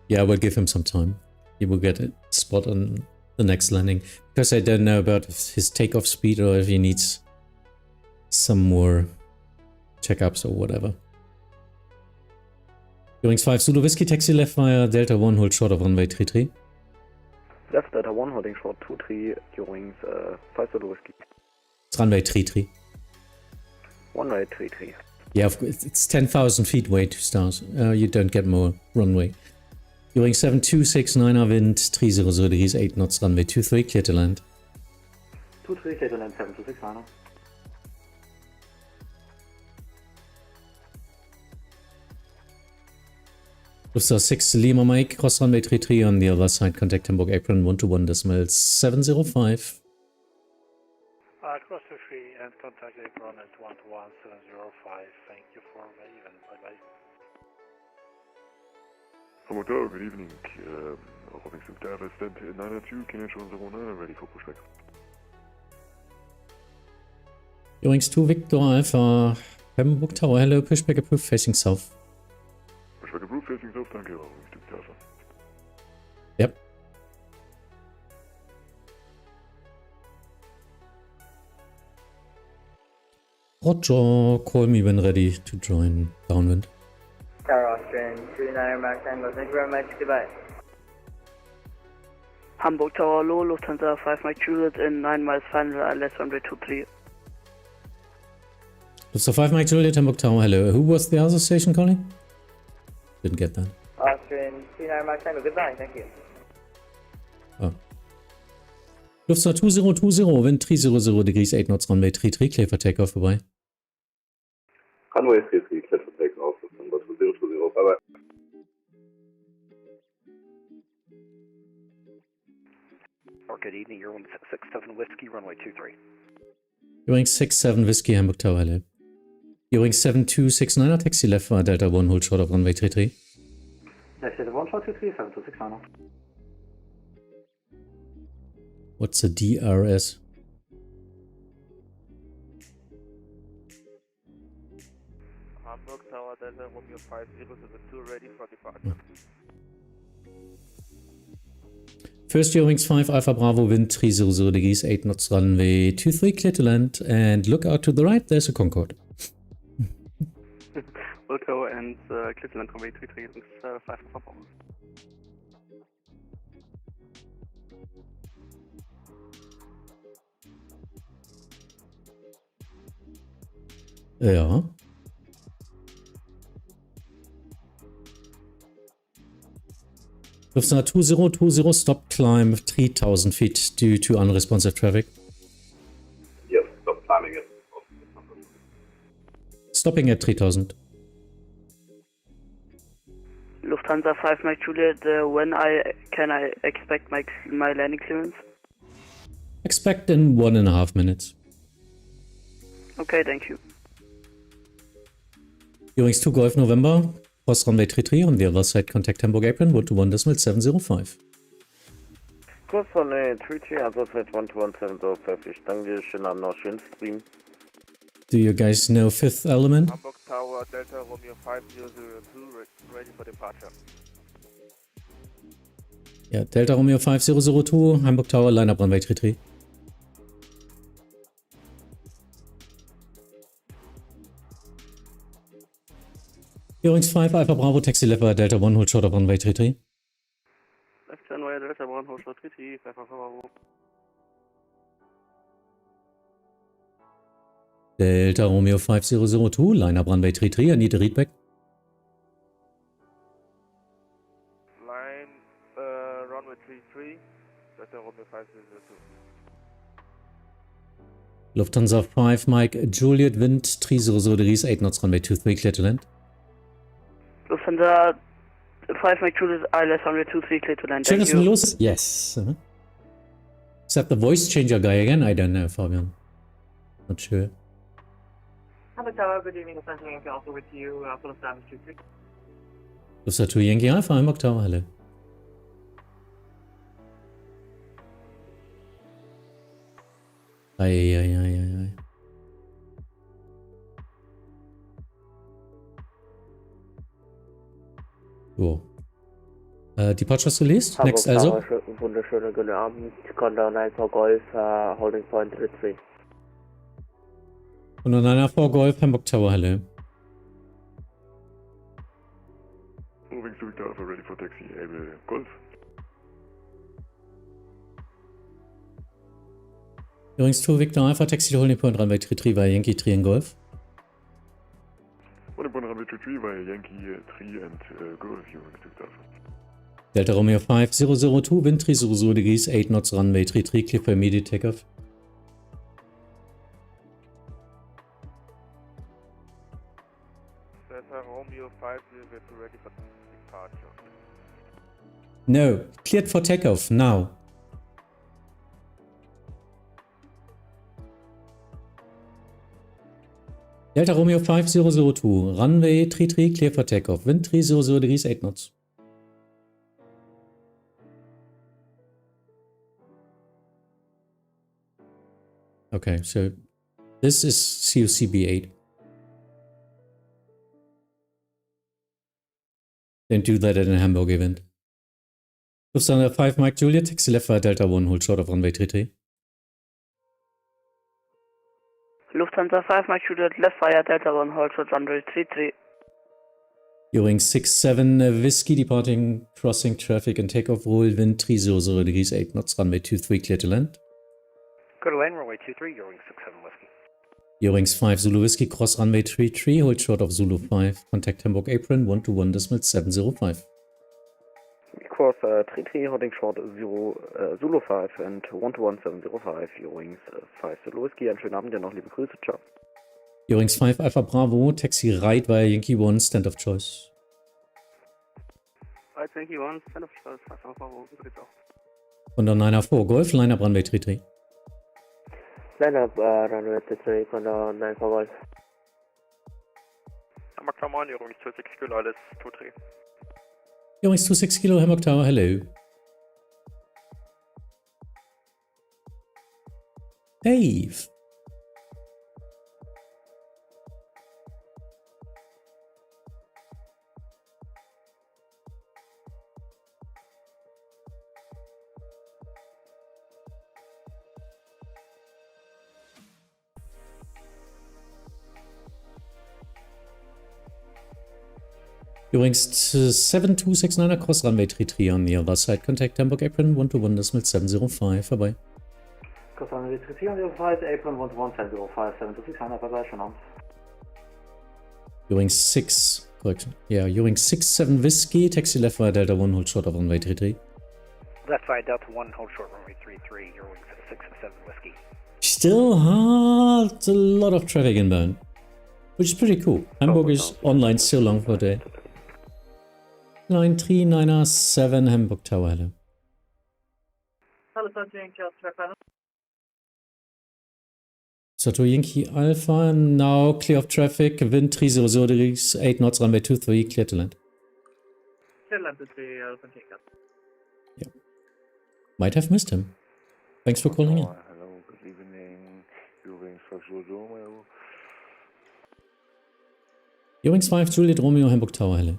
Yeah, we'll give him some time. He will get a spot on the next landing. Because I don't know about his takeoff speed or if he needs some more checkups or whatever. Eurings 5 Zulu Whiskey, taxi left via Delta 1, hold short of runway 33. Left Delta 1, holding short 23, Eurings 5 Zulu Whiskey. It's runway 33. Runway 33. Yeah, it's 10,000 feet way to start. You don't get more runway. Eurings 7269 wind 300 degrees, 8 knots, runway 23, clear to land. 23, clear to land, 7269. Lufthansa 6 Lima Mike, cross runway 33 on the other side, contact Hamburg Apron 121.705. Cross 23 and contact Apron at 121.705. Thank you for the event. Bye bye. Hamburg Tower, good evening. Roaming Victor Alpha, stand 902, Kennedy 09, ready for pushback. Ewings 2 Victor Alpha, Hamburg Tower, hello, pushback approved, facing south. Pushback approved, facing south, danke, Roaming Victor Alpha. Yep. Roger, call me when ready to join downwind. Tower Austrian 29 Max Tango, thank you very much, goodbye. Hamburg Tower low, Lufthansa 5 Mike Juliet in 9 miles final, ILS runway 23. Lufthansa 5 Mike Juliet, Hamburg Tower, hello. Who was the other station calling? Didn't get that. Austrian 29 Max Tango, goodbye, thank you. Oh. Lufthansa 2020, wind 300 degrees 8 knots, runway 33, clear for takeoff, bye-bye. Runway 33, clear for takeoff, number 2020, bye-bye. Or good evening, you're 167 Whiskey, runway 23. Ewing 67 Whiskey, Hamburg Tower, hello. Ewing 7269, taxi left for Delta 1, hold short of runway 33. Delta 1, short 23, 7269. What's a DRS? Hamburg Tower, Delta Romeo 5072, ready for departure. First Ewings 5 Alpha Bravo, wind 300 degrees 8 knots, runway 23, clear to land, and look out to the right, there's a Concorde. Wilco and clear to land runway 23, 5 Alpha Bravo. Ja. Lufthansa 2020, stop climb 3000 feet due to unresponsive traffic. Yes, stop climbing it. Stopping at 3000. Lufthansa 5 Mike Juliet, when can I expect my landing clearance? Expect in 1.5 minutes. Okay, thank you. Ewings 2 Golf November, cross runway 33 on the other side, contact Hamburg apron, 121.705. Kurs von 33, also Flight 121.705, danke, schönen Abend noch, schönen Stream. Do you guys know Fifth Element? Hamburg Tower, Delta Romeo 5002, ready for departure. Ja, Delta Romeo 5002, Hamburg Tower, Line-Up runway 33. Ewings 5 Alpha Bravo, taxi left via Delta 1, hold short of runway 33. Left turn via Delta 1, hold short 33, 5 Alpha Bravo. Delta Romeo 5002, line-up runway 33, I need a readback. Line, runway 33, Delta Romeo 5002. Lufthansa 5 Mike Juliet, wind 300 degrees 8 knots, runway 23, clear to land. Lufthansa 5 Mike Juliet, ILS runway 23, clear to land. Schön, Thank dass du you. los. Yes. Is that the voice changer guy again? I don't know, Fabian. Not sure. Hamburg Tower, good evening, Lufthansa Yankee also with you, full of damage 23. Lufthansa 2 Yankee Alpha, Hamburg Tower, hello. Ei. So. Departures released. Hamburg Next also. Tower, wunderschöner guten Abend. Condor 9 for Golf, holding point 33. Und dann einer vor Golf, Hamburg Tower, hello. Moving to Victor Alpha, ready for taxi, able Golf. Ewings 2 Victor Alpha, taxi to holding point runway 33 via Yankee 3 and Golf. Holding point runway 33 via Yankee 3 and Golf, Ewings to Victor Alpha. Delta Romeo 5002, wind 300 degrees 8 knots, runway 33, clear for immediate takeoff. Delta Romeo 5002, ready for departure. No, cleared for takeoff, now. Delta Romeo 5002, runway 33, clear for takeoff, wind 300 degrees 8 knots. Okay, so this is COCB8. Don't do that at a Hamburg event. Lufthansa 5 Mike Juliet, taxi left via Delta 1, hold short of runway 33. Lufthansa 5 Mike Juliet, left via Delta 1, hold short runway 33. You're 67 Whiskey, departing, crossing traffic and takeoff roll, wind 30 degrees, 8 knots, runway 23, clear to land. Go to lane, runway 23, You're 67 Whiskey. You're 5 Zulu Whiskey, cross runway 33, hold short of Zulu 5, contact Hamburg apron 121.705. Cross 33, holding short Zulu 5 and 121.705, Eurowings 5 Zulu Whiskey, einen schönen Abend, ja noch liebe Grüße, ciao. You're 5 Alpha Bravo, taxi right via Yankee 1, stand of choice. Right, Yankee 1, stand of choice, Alpha Bravo, geht's auch. Condor 904 Golf, line up runway 33. Line up runway 33, Condor 94 Golf. Hamburg Tower 1, Eurowings 26 Kilo, alles 23. You're 26 Kilo, Hamburg Tower, hello. Dave. Übrigens 7269 across runway 33 on the other side. Contact Hamburg apron 121.705. Bye-bye. Cross runway 33 on the other side, apron 121.705, 7269, bye-bye, schönen Abend. Übrigens 6, correction. Yeah, Ewing 67 Whiskey, taxi left via Delta 1, hold short of runway 33. Left via Delta 1, hold short runway 33, You're 67 Whiskey. Still had a lot of traffic inbound, which is pretty cool. Hamburg is online so long for a day. Line 397 Hamburg Tower, hello. Sato Yankee Alpha, now clear of traffic, wind 30 degrees, 8 knots, runway 23, clear to land. Yeah. Might have missed him. Thanks for calling in. Hello, good evening. Eurowings 5 Juliet Romeo. Eurowings 5 Juliet Romeo, Hamburg Tower, hello.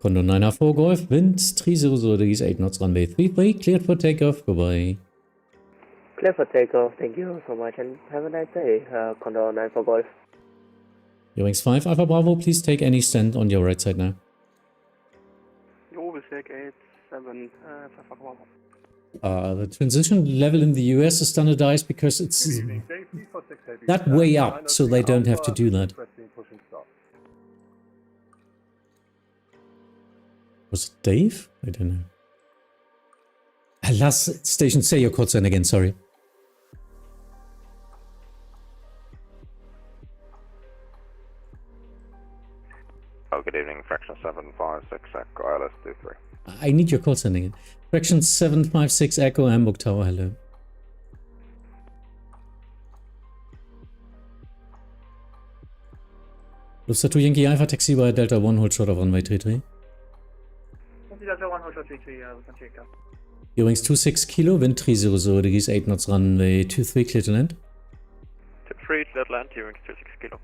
Condor 904 Golf, wind 30 degrees, 8 knots, runway 33, cleared for takeoff, bye-bye. Clear for takeoff, thank you so much and have a nice day, Condor 94 Golf. Eurowings 5 Alpha Bravo, please take any stand on your right side now. Eurowings 87, Alpha Bravo. The transition level in the US is standardized because it's that way up, so they don't have to do that. Was it Dave? I don't know. Last station, say your code sign again, sorry. Oh, good evening, fraction 756, Echo, ILS 23. I need your code sign again. Fraction 756 Echo, Hamburg Tower, hello. Lufthansa 2 Yankee Alpha, taxi via Delta 1, hold short of runway 33. Delta 1, hold short 33, we can check that. Eurowings 26 Kilo, wind 30 degrees, 8 knots, runway 23, clear to land. Tip 3, clear to land, Eurowings 26 Kilo.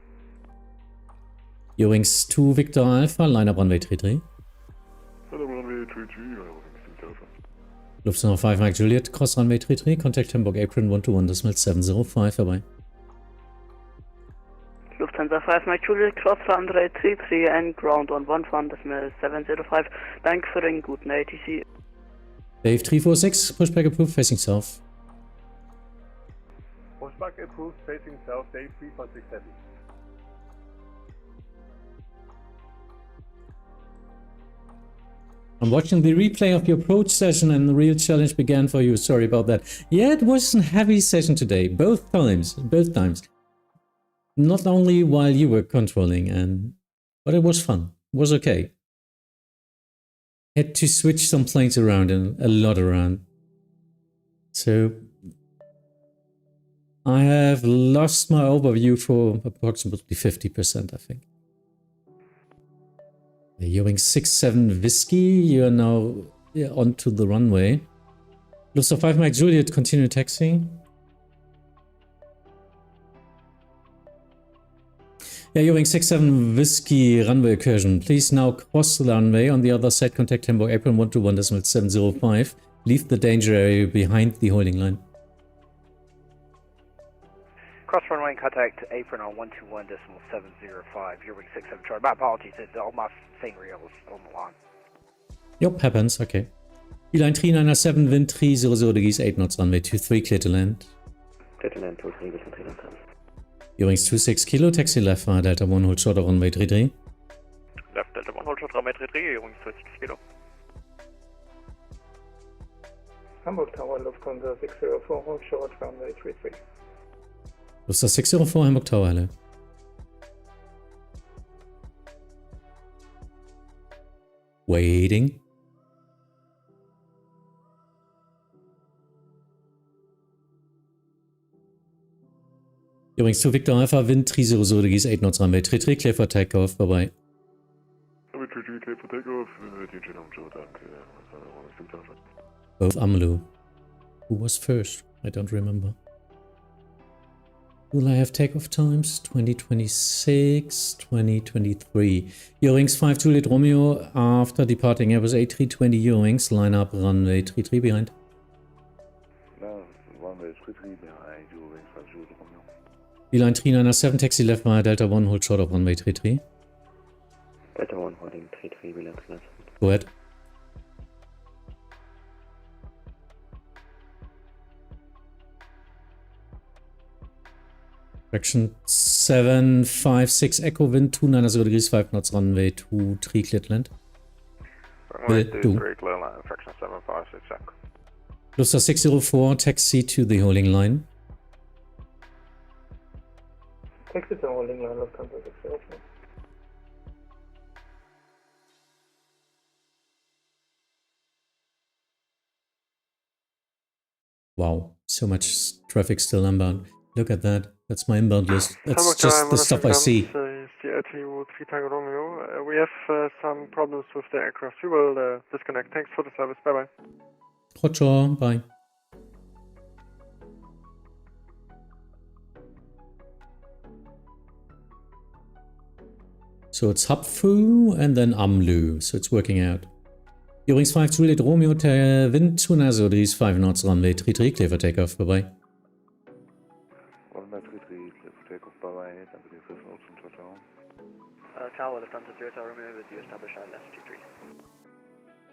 Eurowings 2 Victor Alpha, line up runway 33. Hello, runway 33, Eurowings Alpha. Lufthansa 5 Mike Juliet, cross runway 33, contact Hamburg apron 121.705, bye-bye. Lufthansa 5 Mike Juliet, cross runway 33 and ground on 121.705. Danke für den guten ATC. Dave 346, pushback approved, facing south. Pushback approved, facing south, Dave 346 heavy. I'm watching the replay of your approach session and the real challenge began for you. Sorry about that. Yeah, it was a heavy session today. Both times. Not only while you were controlling, but it was fun. It was okay. Had to switch some planes around and a lot around. So I have lost my overview for approximately 50%, I think. You're 6-7 Whiskey. You are now onto the runway. Lufthansa 5 Mike Juliet, continue taxiing. Yeah, Ewing 67 Whiskey runway incursion. Please now cross the runway. On the other side, contact Hamburg apron 121.705. Leave the danger area behind the holding line. Cross runway and contact apron on 121.705. Your wing 67 Charlie. My apologies, all my scenery was on the line. Yup, happens, okay. Beeline 397, wind 300 degrees, 8 knots, runway 23, clear to land. Clear to land, 23, listen 310. Ewings 26 kilo, taxi left via Delta 1, hold short of runway 33. Left Delta 1, hold short runway 33, Ewings 26 kilo. Hamburg Tower, Lufthansa 604, hold short runway 33. Lufthansa 604, Hamburg Tower, hello. Waiting. Ewings 2 Victor Alpha, wind 300 degrees, 8 knots, runway 33, clear for takeoff, bye bye. Runway 33, clear for takeoff, Both AMLU. Who was first? I don't remember. Will I have takeoff times? 2026, 2023. Ewings 5 Juliet Romeo, after departing Airbus A320 Ewings, line up runway 33 behind. No, runway 33 behind, Ewings 5 Juliet Romeo. Beeline 397, taxi left via Delta 1, hold short of runway 33. Delta 1 holding 33, Beeline 397. Go ahead. Direction 756 Echo, wind 290 degrees, 5 knots, runway 23, clear to land. Runway 23, clear land, fraction 756 Echo. Lufthansa 604, taxi to the holding line. Taxi to holding line, Lufthansa 604. Wow, so much traffic still inbound. Look at that. That's my inbound list. That's just the stuff I see. CRTU 3 Tango Romeo. We have some problems with the aircraft. We will disconnect. Thanks for the service. Bye bye. Roger, bye. So it's Hapfu and then AMLU. So it's working out. Ewings 5 Juliet Romeo, wind 290 degrees, 5 knots, runway 33, clear for takeoff. Bye bye. Runway 33, clear for takeoff, bye bye. Danke dir fürs Nutzen, ciao, ciao. Tower, Lufthansa 3 Hotel Romeo with you, establish LS23.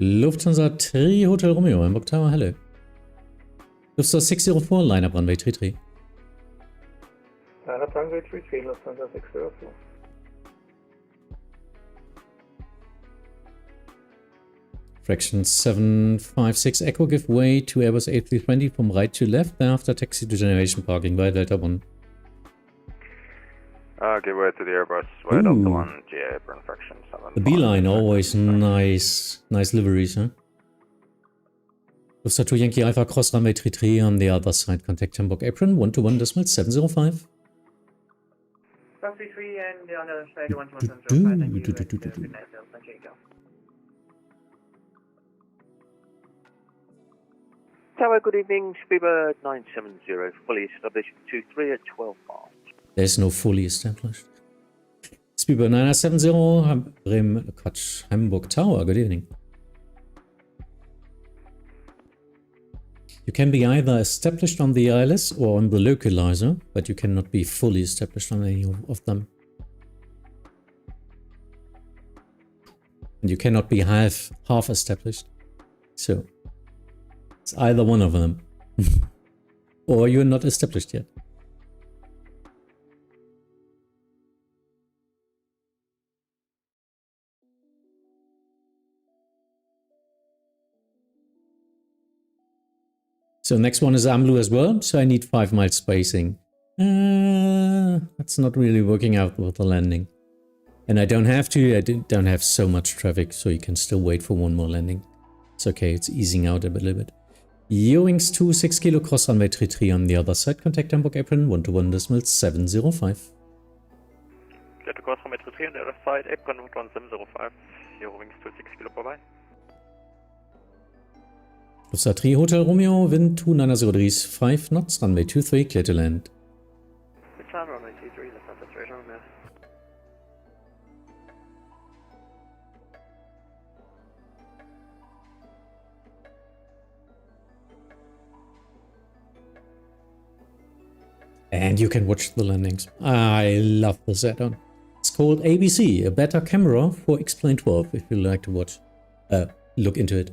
Lufthansa 3 Hotel Romeo, Hamburg Tower, hello. Lufthansa 604, line up runway 33. Line up runway 33, Lufthansa 604. Fraction 756 Echo, give way to Airbus A320 from right to left, thereafter taxi to generation parking via Delta 1. Give way to the Airbus via Delta 1, GA apron fraction 7. The beeline, always nice liveries, huh? Lufthansa 2 Yankee Alpha, cross runway 33 on the other side, contact Hamburg apron 121.705. 33 and on the other side 121.705. Thank you. Tower, good evening. Speedbird 970, fully established 23 at 12 miles. There's no fully established. Speedbird 970, Hamburg Tower, good evening. You can be either established on the ILS or on the localizer, but you cannot be fully established on any of them. And you cannot be half established. So it's either one of them. Or you're not established yet. So next one is AMLU as well, so I need 5 mile spacing. That's not really working out with the landing. And I don't have to, I don't have so much traffic, so you can still wait for one more landing. It's okay, it's easing out a little bit. Ewings 2, 6 kilo, cross runway 33 on the other side, contact Hamburg apron 121.705. Clear to cross runway 33 on the other side, apron 11705. Ewings 2, 6 kilo, bye bye. Lufthansa 3 Hotel Romeo, wind 290 degrees 5 knots, runway 23, clear to land. Midtown, runway 23, Lufthansa 3 Romeo. And you can watch the landings. I love this add-on. It's called ABC, a better camera for X-Plane 12, if you like to watch, look into it.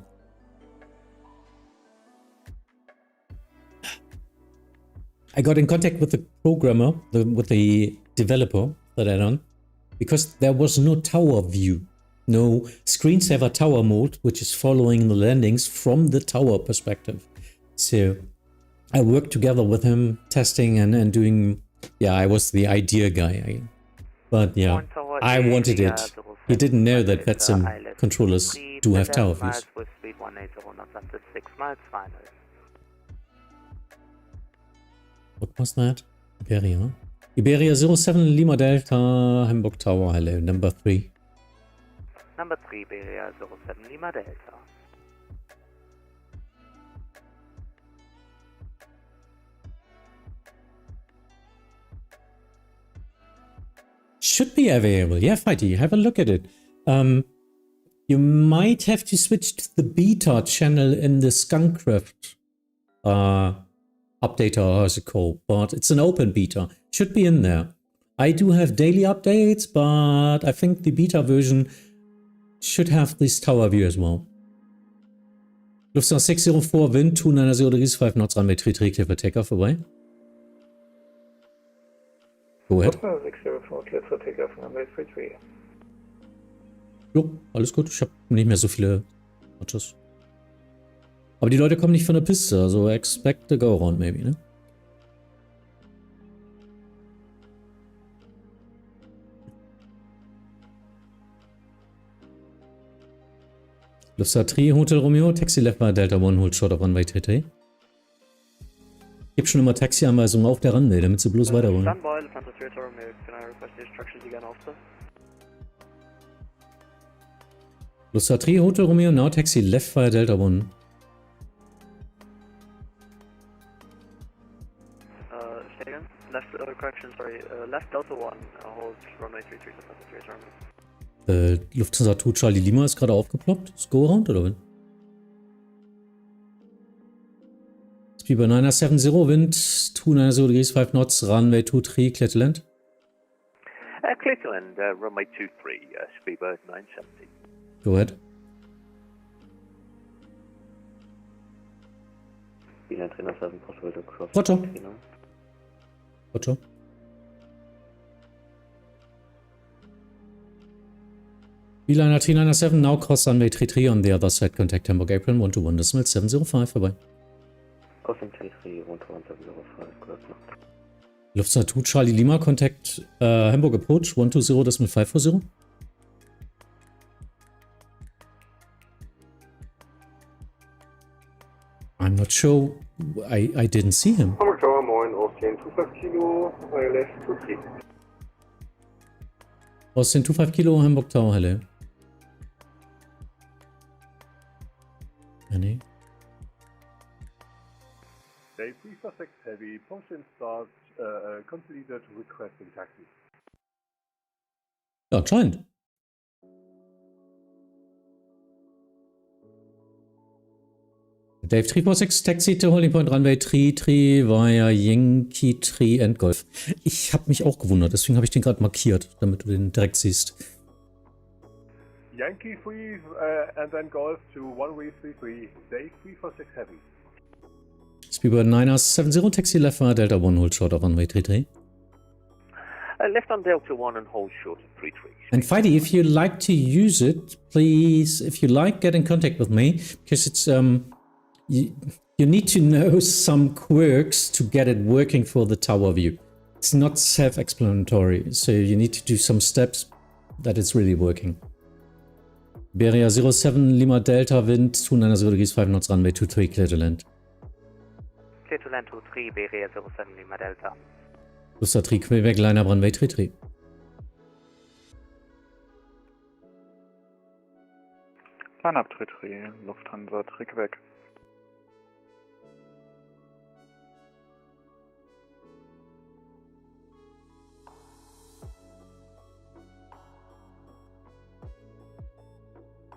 I got in contact with the programmer, with the developer, that add-on, because there was no tower view, no screensaver tower mode, which is following the landings from the tower perspective. So I worked together with him, testing and doing, yeah, I was the idea guy. But yeah, I wanted it. He didn't know that Vatsim controllers do have tower views. With speed 180 knots up to 6 miles final. What was that? Iberia? Iberia 07 Lima Delta, Hamburg Tower, hello, number 3. Number 3, Iberia 07 Lima Delta. Should be available. Yeah, Fighty, have a look at it. You might have to switch to the beta channel in the Skunkcraft updater, or how's it called, but it's an open beta. Should be in there. I do have daily updates, but I think the beta version should have this tower view as well. Lufthansa 604, wind 290 degrees 5 knots, runway 33, clear for takeoff, away. Go ahead. 604, clear for takeoff, runway 33. Jo, alles gut. Ich habe nicht mehr so viele Autos. Aber die Leute kommen nicht von der Piste, also expect a go around maybe, ne? Lufthansa 3 Hotel Romeo, Taxi left by Delta 1, hold short of runway 33. Gib schon immer Taxi-Anweisungen auf der Runway, damit sie bloß weiter wollen. Standby, Lufthansa 3 Hotel Romeo, can I request the instructions again after? Lufthansa 3 Hotel Romeo, now taxi left via Delta 1. Say again? Left, correction, sorry, left Delta 1, hold runway 33, Lufthansa 3 Hotel Romeo. Lufthansa 2 Charlie Lima ist gerade aufgeploppt. Ist Go Around oder wenn? Speed by 970, wind 290 degrees 5 knots, runway 23, clear to land. Clear to land, runway 23, speed by 970. Go ahead. Roger. Roger. Beeline T907, now cross runway 33 on the other side, contact Hamburg Apron 121.705, bye-bye. Crossing 33, 121.705, correct. Lufthansa 2 Charlie Lima, contact Hamburg Approach 120.540. I'm not sure. I didn't see him. Hamburg Tower, moin, Austin 25 Kilo, ILS 23. Austin 25 Kilo, Hamburg Tower, hello. Any? Day 346 Heavy, function start, completed requesting taxi. Ja, anscheinend. Dave 346, taxi to holding point runway 33 via Yankee 3 and Golf. Ich habe mich auch gewundert, deswegen habe ich den gerade markiert, damit du den direkt siehst. Yankee 3 and then Golf to 1333, Dave 346 Heavy. Speedbird 970, taxi left via Delta 1, hold short of runway 33. Left on Delta 1 and hold short of 33. And Fighty, if you like to use it, please, if you like, get in contact with me, because it's, you need to know some quirks to get it working for the tower view. It's not self-explanatory, so you need to do some steps that it's really working. Iberia 07 Lima Delta, wind 290 degrees 5 knots, runway 23, clear to land. Clear to land 23, Iberia 07 Lima Delta. Lufthansa 3 Quebec, line-up runway 33. Line-up 33, Lufthansa 3 Quebec.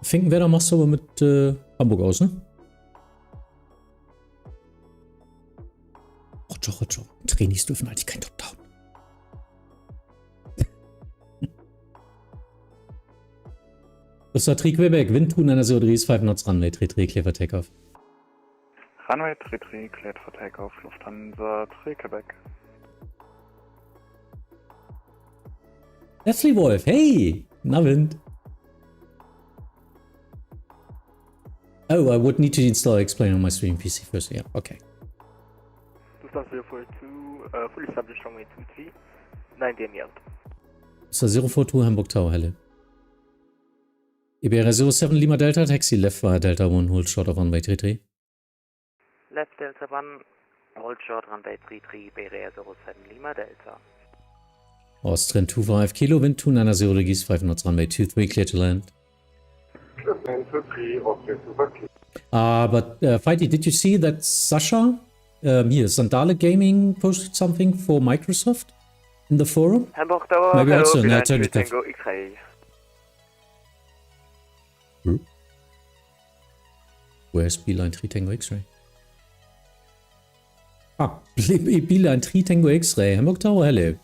Finkenwerder machst du aber mit Hamburg aus, ne? Roger. Trainees dürfen eigentlich kein Top-Down. Das war Quebec. Windtun einer Seodries 5 Knots Runway. Clear for Takeoff. Runway 33, cleared for Takeoff. Lufthansa Quebec. Leslie Wolf, hey! Na Wind. Oh, I would need to install Explain on my stream PC first. Yeah, okay. Lufthansa 042, fully established runway 23, 9 DM yield. So 042 Hamburg Tower, Helle. Iberia 07 Lima Delta, taxi left via Delta 1, hold short of runway 33. Left Delta 1, hold short runway 33, Iberia 07 Lima Delta. Austrian 25 Kilo, wind 290 degrees, 5 knots runway 23, clear to land. But Fighty, did you see that Sasha, here, Sandale Gaming posted something for Microsoft in the forum? Hamburg Tower, Maybe hello, also an Beeline alternative. Tango X-Ray. Where's Beeline 3 Tango X-Ray? Ah, Beeline 3 Tango X-Ray, Hamburg Tower, hello.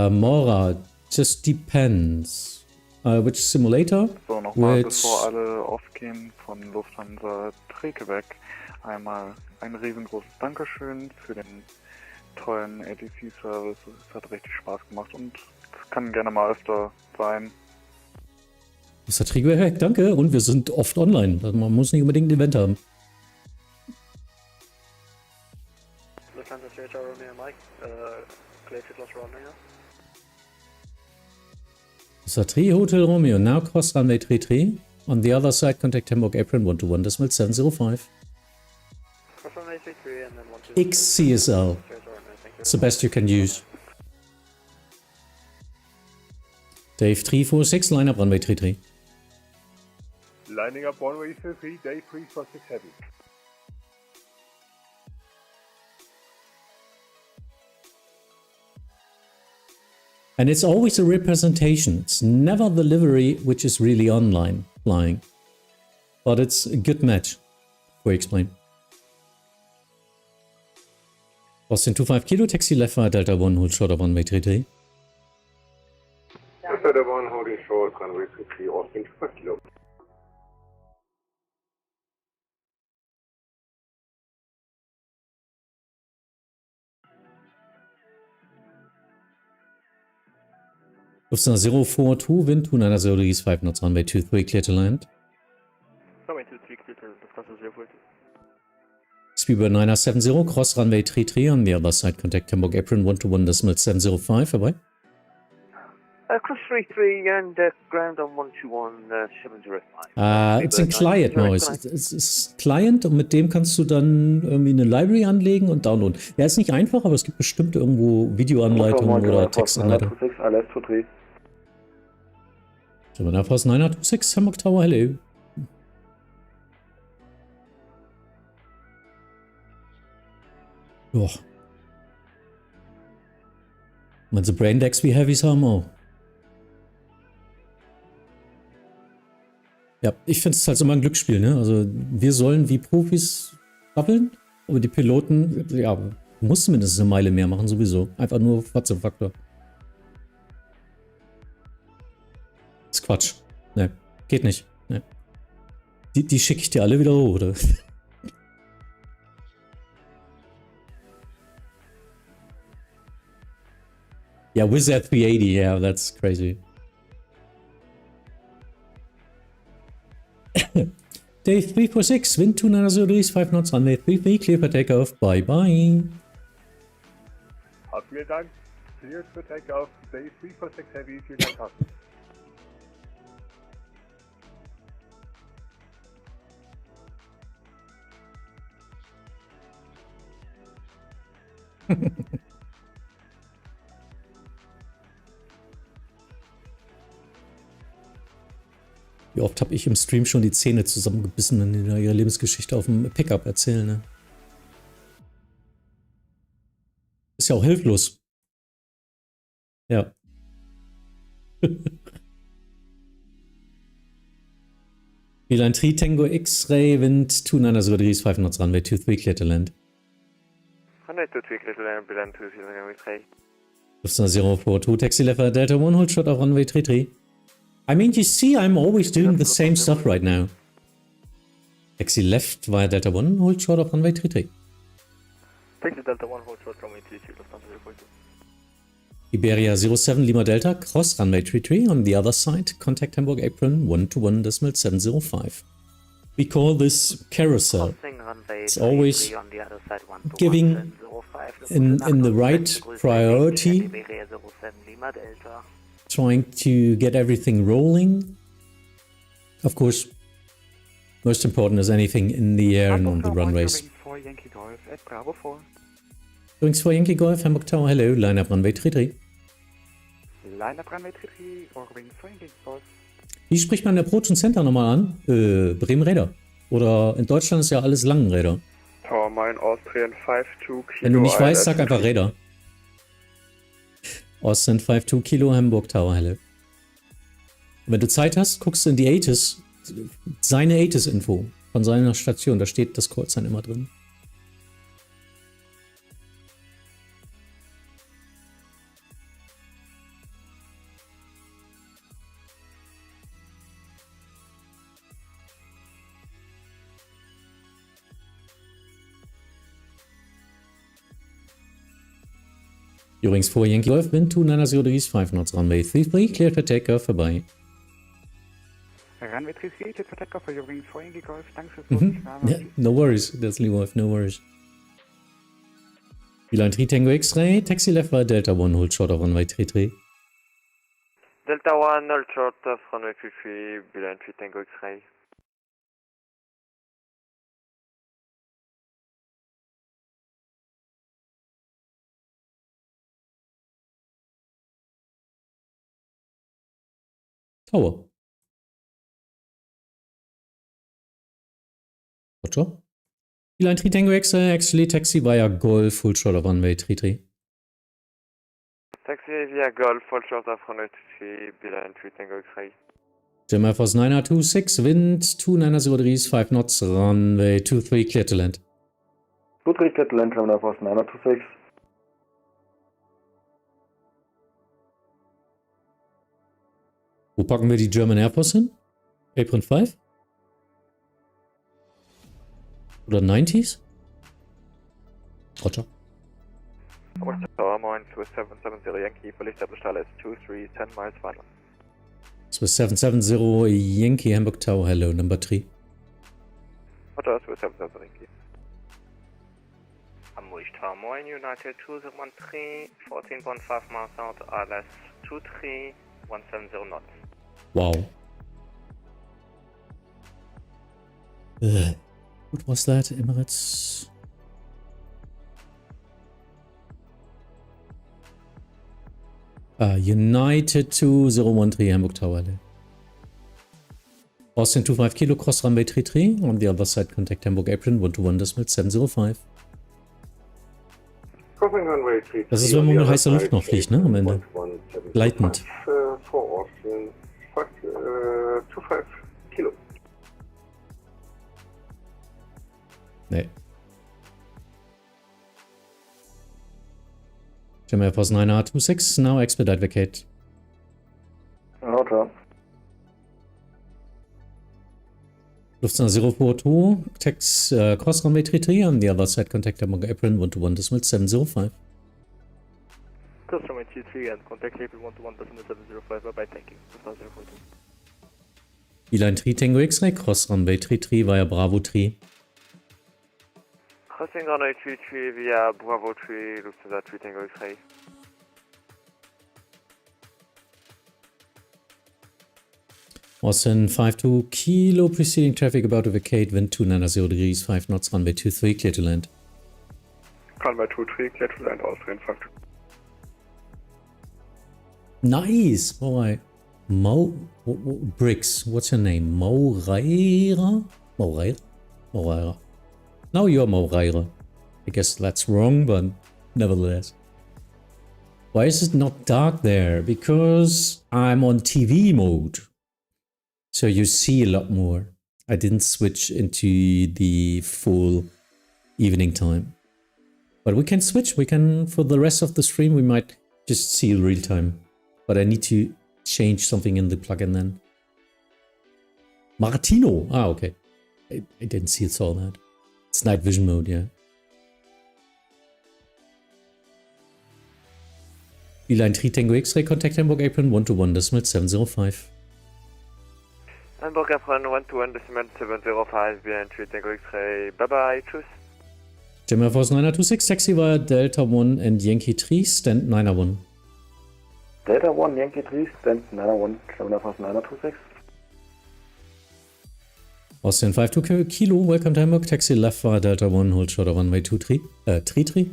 Mora, just depends. Which simulator? So, nochmal, bevor alle aufgehen von Lufthansa Quebec, einmal ein riesengroßes Dankeschön für den tollen ATC-Service. Es hat richtig Spaß gemacht und es kann gerne mal öfter sein. Das hat Quebec, danke. Und wir sind oft online. Also man muss nicht unbedingt ein Event haben. Lufthansa CHR Romeo Mike, clear to Lost Romeo. Satri Hotel Romeo, now cross runway 33. On the other side, contact Hamburg Apron 121 decimal 705. Cross runway 33 and then 122. XCSL. It's the best you can use. Dave 346, line up runway 33. Lining up runway 33, Dave 346 heavy. And it's always a representation. It's never the livery which is really online flying. But it's a good match. We explain. Austin 25 Kilo, taxi left via Delta 1, hold short of runway 33. Delta 1 holding short, runway 33, Austin 25 Kilo. Lufthansa 042, wind 290 degrees, 5 knots runway 23, clear to land. Runway 23, clear to Lufthansa 042. Speedbird 970, cross runway 33, on the other side, contact Hamburg Apron 121 decimal 705, vorbei. Cross 33 and ground on 121 705. It's in Client now. Es ist Client und mit dem kannst du dann irgendwie eine Library anlegen und downloaden. Ja, ist nicht einfach, aber es gibt bestimmt irgendwo Videoanleitungen oder Textanleitungen. German Air Force 926, Hamburg Tower, hello. Joa. Wenn sie Braindecks wie Heavies haben auch. Ja, ich finde es halt immer ein Glücksspiel, ne? Also wir sollen wie Profis doppeln, aber die Piloten, ja, mussten mindestens eine Meile mehr machen sowieso. Einfach nur Vatsim-Faktor. Ist Quatsch. Ne, geht nicht. Ne. Die schicke ich dir alle wieder hoch, oder? Ja, Wizz Air 380, yeah, that's crazy. Dave 346, wind 290 degrees, 5 knots, runway 33, clear for takeoff, bye bye. Vielen Dank, cleared for takeoff, Dave 346 heavy, vielen Dank, Carsten. Wie oft habe ich im Stream schon die Zähne zusammengebissen, wenn die da ihre Lebensgeschichte auf dem Pickup erzählen, ne? Ist ja auch hilflos. Ja. Line 3 Tango X-Ray, wind 29 degrees 5 knots, runway 23, clear to land. Runway 23, clear to land, Bilan 20 X-Ray. Lufthansa 042, taxi left via Delta 1, hold short of runway 33. I mean, you see, I'm always doing the same stuff right now. Taxi left via Delta 1, hold short of runway 33. Taxi Delta 1, hold short runway 33, Lufthansa 042. Iberia 07 Lima Delta, cross runway 33 on the other side, contact Hamburg apron 121.705. We call this carousel. It's always giving in the right priority, trying to get everything rolling. Of course, most important is anything in the air and on the runways. Wings 4 Yankee Golf, Hamburg Tower, hello, line up runway 33. Line up runway 33, Wings 4 Yankee Golf. Wie spricht man Approach und Center nochmal an? Bremenräder. Oder in Deutschland ist ja alles Langenräder. Tower Mine, Austrian 52 Kilo. Wenn du nicht weißt, sag einfach Räder. Austrian 52 Kilo, Hamburg Tower, hello. Und wenn du Zeit hast, guckst du in die ATIS, seine ATIS-Info von seiner Station, da steht das Callsign immer drin. Übrigens 4 Yankee Golf, wind 290 degrees 5 knots, runway 33, cleared for takeoff, vorbei. Runway 33, cleared for takeoff, for Wings 4 Yankee Golf, danke fürs Yeah, no worries, that's Wolf, no worries. Line 3 Tango X-Ray, taxi left via Delta 1, hold short of runway 33. Delta 1, hold short of runway 33, Line 3 Tango X-Ray. Tower. Roger. Line 3 Tango X-Ray, actually taxi via Golf, full short of runway 33. Taxi via Golf, full short of runway 33, Line 3 Tango X-Ray. Jim Air Force 926, wind 290 degrees 5 knots, runway 23, clear to land. Good, clear to land, Air Force 926. Wo packen wir die German Air Force hin? Apron 5? Oder 90s? Roger. Tower Mine, 2770 Yankee, fully established LS 23, 10 miles final. Swiss 770 Yankee, Hamburg Tower, hello, number 3. Roger, Swiss 770 Yankee. Hamburg Tower Mine, United 2013, 14.5 miles out, LS 23, 170 knots. Wow. What was that? Emirates? United 2013 Hamburg Tower. Austin 25 Kilo, cross runway 33. On the other side, contact Hamburg apron 121.705. Crossing runway 33. Das ist, wenn man mit heißer Luft noch fliegt, ne? Am Ende. Gleitend. For Austin 25 Kilo. Nee. Jim Air Force 9R26, now expedite vacate. Roger. Lufthansa 042, tax cross runway 33, on the other side contact Hamburg apron 121.705. Cross runway 23 and contact apron 121.705, bye bye, thank you. Lufthansa 042. Line 3 Tango X-Ray, cross runway 33 via Bravo 3. Crossing runway 33 via Bravo 3, Lufthansa 3 Tango X-Ray. Austin 52 Kilo, preceding traffic about to vacate, wind 290 degrees 5 knots, runway 23, clear to land. Runway 23, clear to land, Austrian 52. Nice! Alright. Briggs, what's your name? Moreira? Moreira. Now you're Moreira. I guess that's wrong, but nevertheless. Why is it not dark there? Because I'm on TV mode. So you see a lot more. I didn't switch into the full evening time. But we can switch. We can, for the rest of the stream, we might just see real time. But I need to change something in the plugin then. Martino. Ah, okay. I didn't see it, saw that. It's night vision mode, yeah. Line 3 Tango X-Ray, contact Hamburg Apron 121.705. Hamburg Apron 121.705, BN 3 Tango X-Ray, bye bye, tschüss. Gemma Force 926, taxi via Delta 1 and Yankee 3, stand 901. Delta 1, Yankee 3, stand 901, Gemma Force 926. Austin 52 Kilo, welcome to Hamburg, taxi left via Delta 1, hold short of runway 23, 33.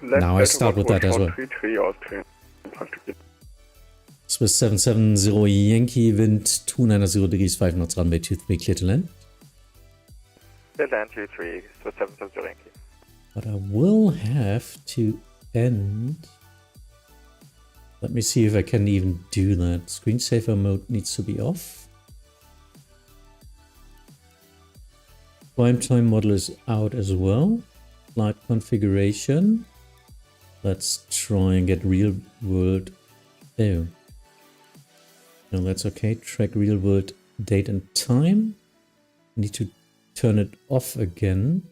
Now I start with that as well. Swiss 770 Yankee, wind 290 degrees, 5 knots, runway 23, clear to land. Delta 23, Swiss 770 Yankee. But I will have to end. Let me see if I can even do that. Screensaver mode needs to be off. Prime time model is out as well. Flight configuration. Let's try and get real world. Oh. No, that's okay. Track real world date and time. Need to turn it off again.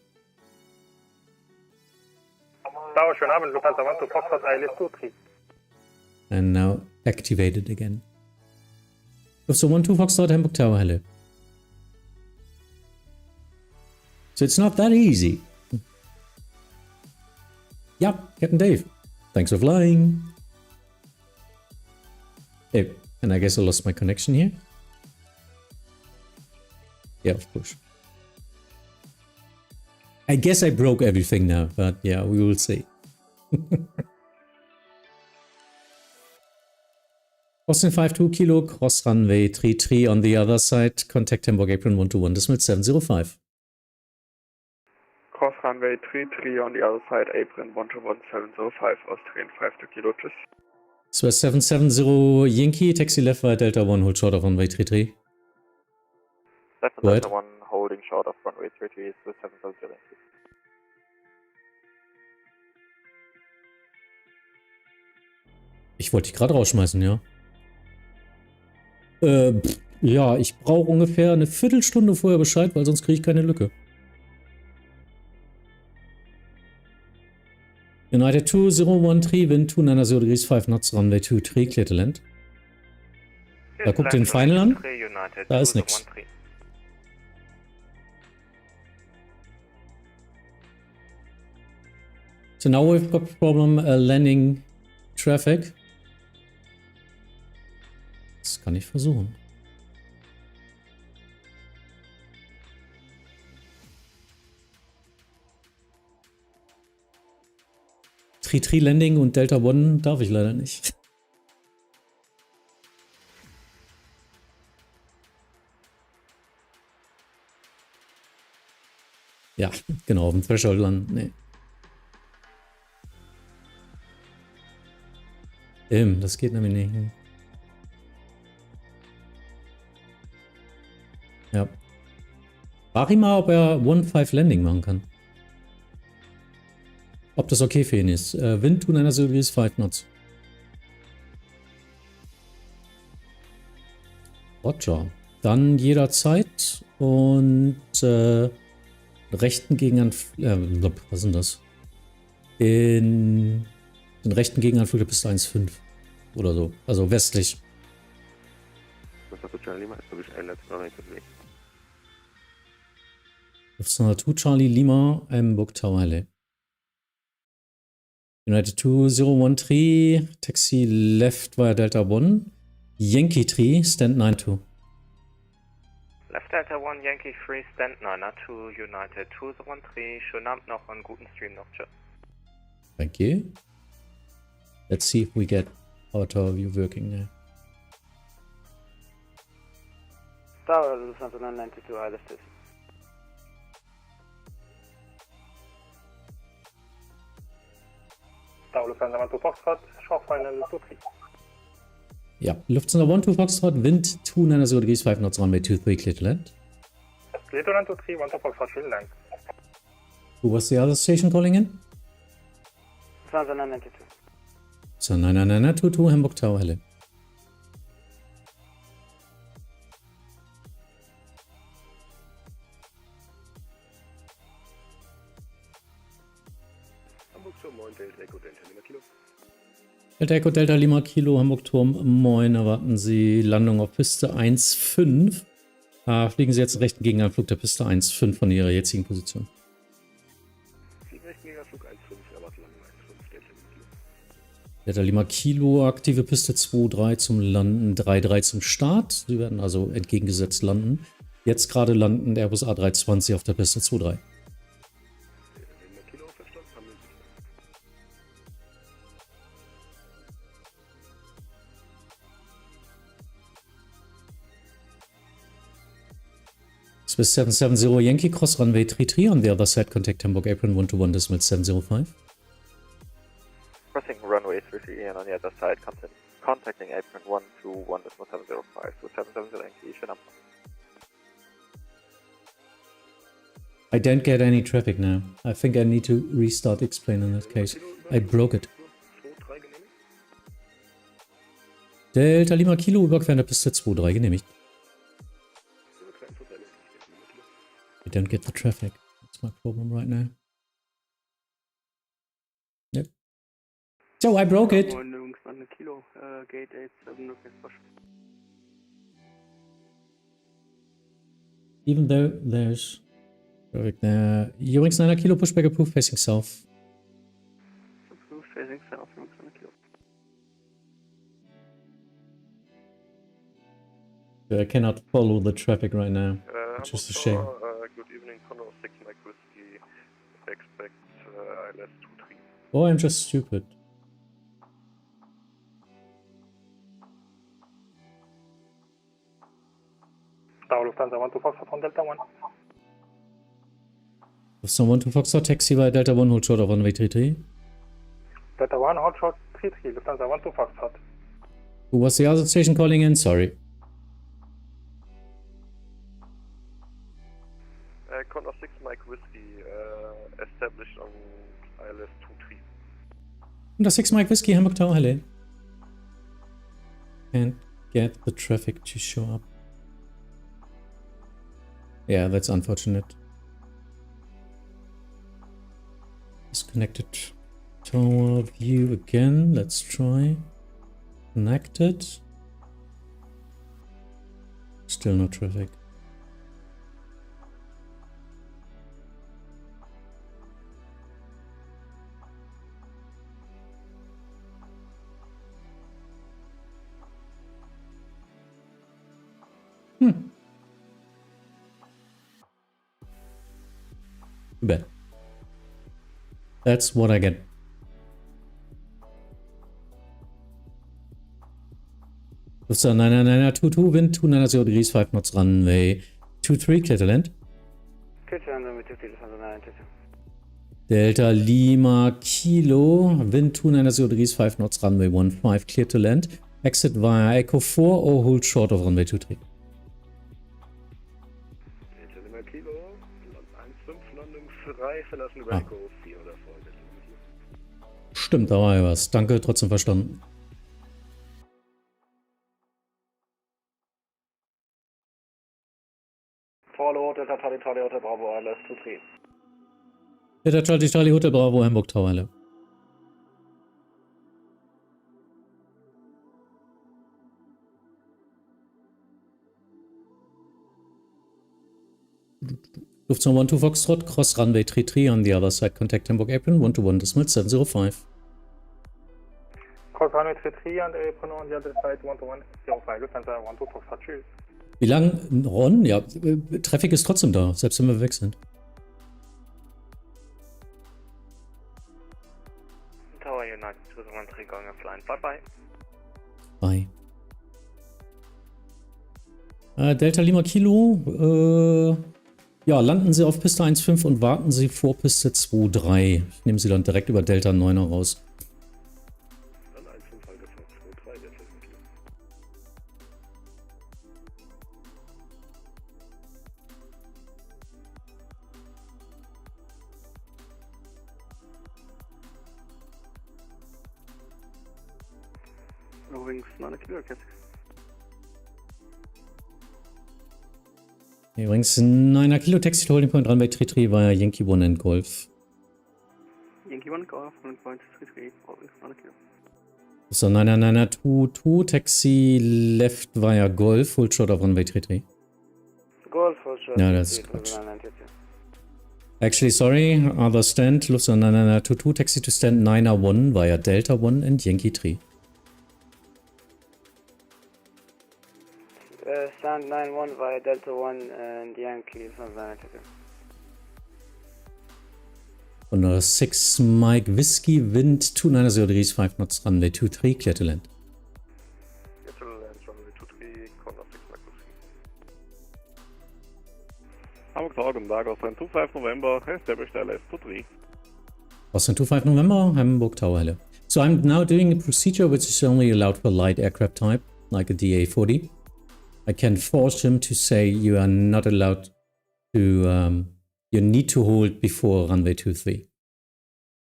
And now activate it again. So 12 Foxtrot Hamburg Tower, hello. So it's not that easy. Yep, Captain Dave. Thanks for flying. Oh, and I guess I lost my connection here. Yeah, of course. I guess I broke everything now, but yeah, we will see. Austin 52 Kilo, cross runway 33 on the other side. Contact Hamburg Apron 121.705. Cross runway 33 on the other side, apron 121.705, Austrian 52 Kilo, tschüss. Swiss 770 Yankee, taxi left via Delta 1, hold short of runway 33. Left Delta 1, holding short of runway 33, Swiss 770 Yankee. Ich wollte dich gerade rausschmeißen, ja. Ja, ich brauche ungefähr eine Viertelstunde vorher Bescheid, weil sonst kriege ich keine Lücke. United 2013, wind 290 degrees, 5 knots, runway 23, clear to land. Da guckt den Final an. Da ist nichts. So now we've got problem landing traffic. Das kann ich versuchen. Tri Landing und Delta One darf ich leider nicht. Ja, genau, auf dem Threshold landen. Nee. Das geht nämlich nicht. Ja. Frag ihn mal, ob er 1-5 Landing machen kann. Ob das okay für ihn ist. Wind 290 degrees, 5 knots. Roger. Dann jederzeit und rechten Gegenanflug. Was ist denn das? In den rechten Gegenanflug bis 1,5 oder so. Also westlich. Lufthansa Charlie Lima, Hamburg Tower LA. United 2013, taxi left via Delta 1. Yankee 3, stand 92. Left Delta 1, Yankee 3, stand 92, United 2013. Schönen Abend noch und guten Stream noch. Tschüss. Thank you. Let's see if we get our tower view working now. Tower Lufthansa 992, I left it. Tower Lufthansa 12 Foxtrot, short final 23. Ja, Lufthansa 12 Foxtrot, wind 290 degrees 5 knots, runway 23, clear to land. Clear to land 23, 12 Foxtrot, vielen Dank. Who was the other station calling in? Lufthansa 992. So 99922, Hamburg Tower, hello. Delta Echo Delta Lima Kilo, Hamburg Turm, moin, erwarten Sie Landung auf Piste 1,5. Fliegen Sie jetzt einen rechten Gegenanflug der Piste 1,5 von Ihrer jetzigen Position. Delta Lima Kilo, aktive Piste 2,3 zum Landen, 3,3 zum Start. Sie werden also entgegengesetzt landen. Jetzt gerade landen der Airbus A320 auf der Piste 2,3. Swiss 770 Yankee Cross Runway 33 on the other side, contact Hamburg Apron 121.705. Crossing runway 33 and on the other side, contacting Apron 121.705 to 770 Yankee, schön ab. I don't get any traffic now. I think I need to restart explain in that case. I broke it. Delta Lima Kilo, Überqueren der Piste 2,3 genehmigt. I don't get the traffic. That's my problem right now. Yep. So I broke it. Even though there's traffic there. Unix 9 Kilo, pushback approved, facing south. Approved, facing south, Unix 9 Kilo. I cannot follow the traffic right now, which is a shame. Good evening, Condor 6 Mike Whiskey. Expect ILS 23. Oh, I'm just stupid. Tower Lufthansa 12 Foxtrot von Delta 1. Lufthansa 12 Foxtrot, taxi by Delta 1, hold short of runway 33. Delta 1, hold short 33, Lufthansa 12 Foxtrot. Who was the other station calling in? Sorry. Condor 6 Mike Whiskey, established on ILS 23. Condor 6 Mike Whiskey, Hamburg Tower, hello. Can't get the traffic to show up. Yeah, that's unfortunate. Disconnected tower view again. Let's try. Connected. Still no traffic. Too bad. That's what I get. Lufthansa 99922, wind 290 degrees 5 knots, runway 23, clear to land. Clear to land, runway 23, Lufthansa 992. Delta Lima Kilo, wind 290 degrees 5 knots, runway 15, clear to land. Exit via Echo 4 or hold short of runway 23. Delta Lima Kilo, Land 1,5, Landung frei, verlassen über Echo 4 oder vor. Stimmt, da war ja was. Danke, trotzdem verstanden. Follow Delta Charlie Charlie Hotel Bravo ILS 23. Delta Charlie Charlie Hotel Bravo, Hamburg Tower, hello. Lufthansa 12 Foxtrot, cross runway 33 on the other side, contact Hamburg Apron 121.705. Cross runway 33 on the apron on the other side 121.05, Lufthansa 12 Foxtrot, tschüss. Wie lang? Ron? Ja, Traffic ist trotzdem da, selbst wenn wir weg sind. Tower United 213 going offline. Bye Bye. bye. Delta Lima Kilo, ja, landen Sie auf Piste 1,5 und warten Sie vor Piste 2,3. Ich nehme Sie dann direkt über Delta 9 raus. Wings 9 Kilo, Cat 6. Übrigens 9 Kilo Taxi to Holding Point Runway 33 via Yankee 1 and Golf. Yankee 1 Golf, Holding Point 33, Wings 9 Kilo. So 99922 taxi left via Golf, full shot of runway 33. Golf, full shot. No, that's good. Actually, sorry, other stand, Lufthansa 9922 taxi to stand 901 via Delta 1 and Yankee 3. Stand 91 via Delta 1 and Yankee 922. On 6 Mike Whiskey, wind 290 degrees, 5 knots, runway 23, clear to land. Clear to land, runway 23, corner 6 Mike Whiskey. Hamburg Tower, guten Tag, Austrian 25 November, established LS 23. Austrian 25 November, Hamburg Tower, hello. So I'm now doing a procedure which is only allowed for light aircraft type, like a DA-40. I can force him to say you are not allowed to, you need to hold before runway 23.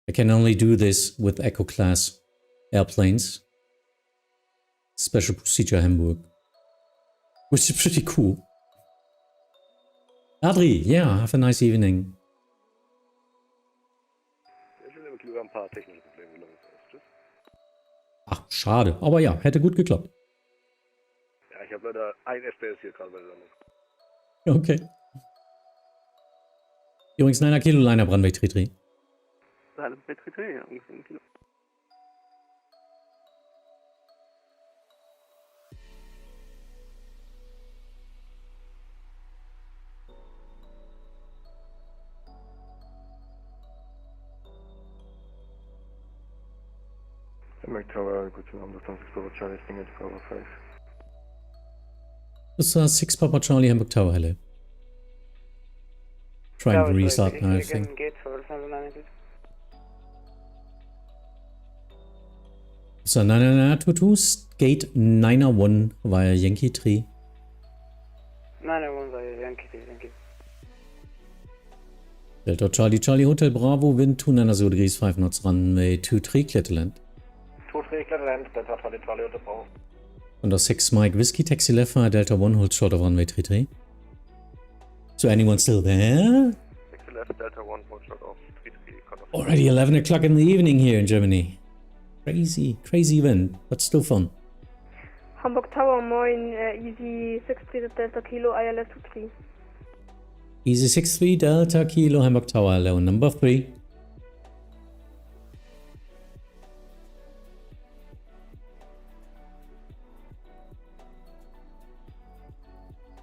I can only do this with Echo class airplanes. Special procedure Hamburg. Which is pretty cool. Adri, yeah, have a nice evening. Ach, schade. Aber ja, hätte gut geklappt. Ja, ich habe leider ein SPS hier gerade bei der Landung. Okay. Übrigens 9 Kilo Liner Runway 33. Runway 33, ja, ungefähr 1 Kilo. Hamburg Tower, guten Abend, das ist Papa Charlie, Stinger, Tower 5. Das war 6 Papa Charlie Hamburg Tower, hello. Try and restart now, I think. So 99922, gate 901 via Yankee 3. 901 via Yankee 3, thank you. Delta Charlie Charlie Hotel Bravo, wind 290 degrees, 5 knots, runway 23, clear to land. 23, clear to land, Delta Charlie Charlie Hotel Bravo. Und aus 6 Mike Whiskey, taxi left via Delta 1, hold short of runway 33. So anyone still there? Taxi left, Delta 1, hold short of 33. Already 11 o'clock in the evening here in Germany. Crazy event, but still fun. Hamburg Tower, moin, Easy 63 Delta Kilo, ILS 23. Easy 63 Delta Kilo, Hamburg Tower, hello, number 3.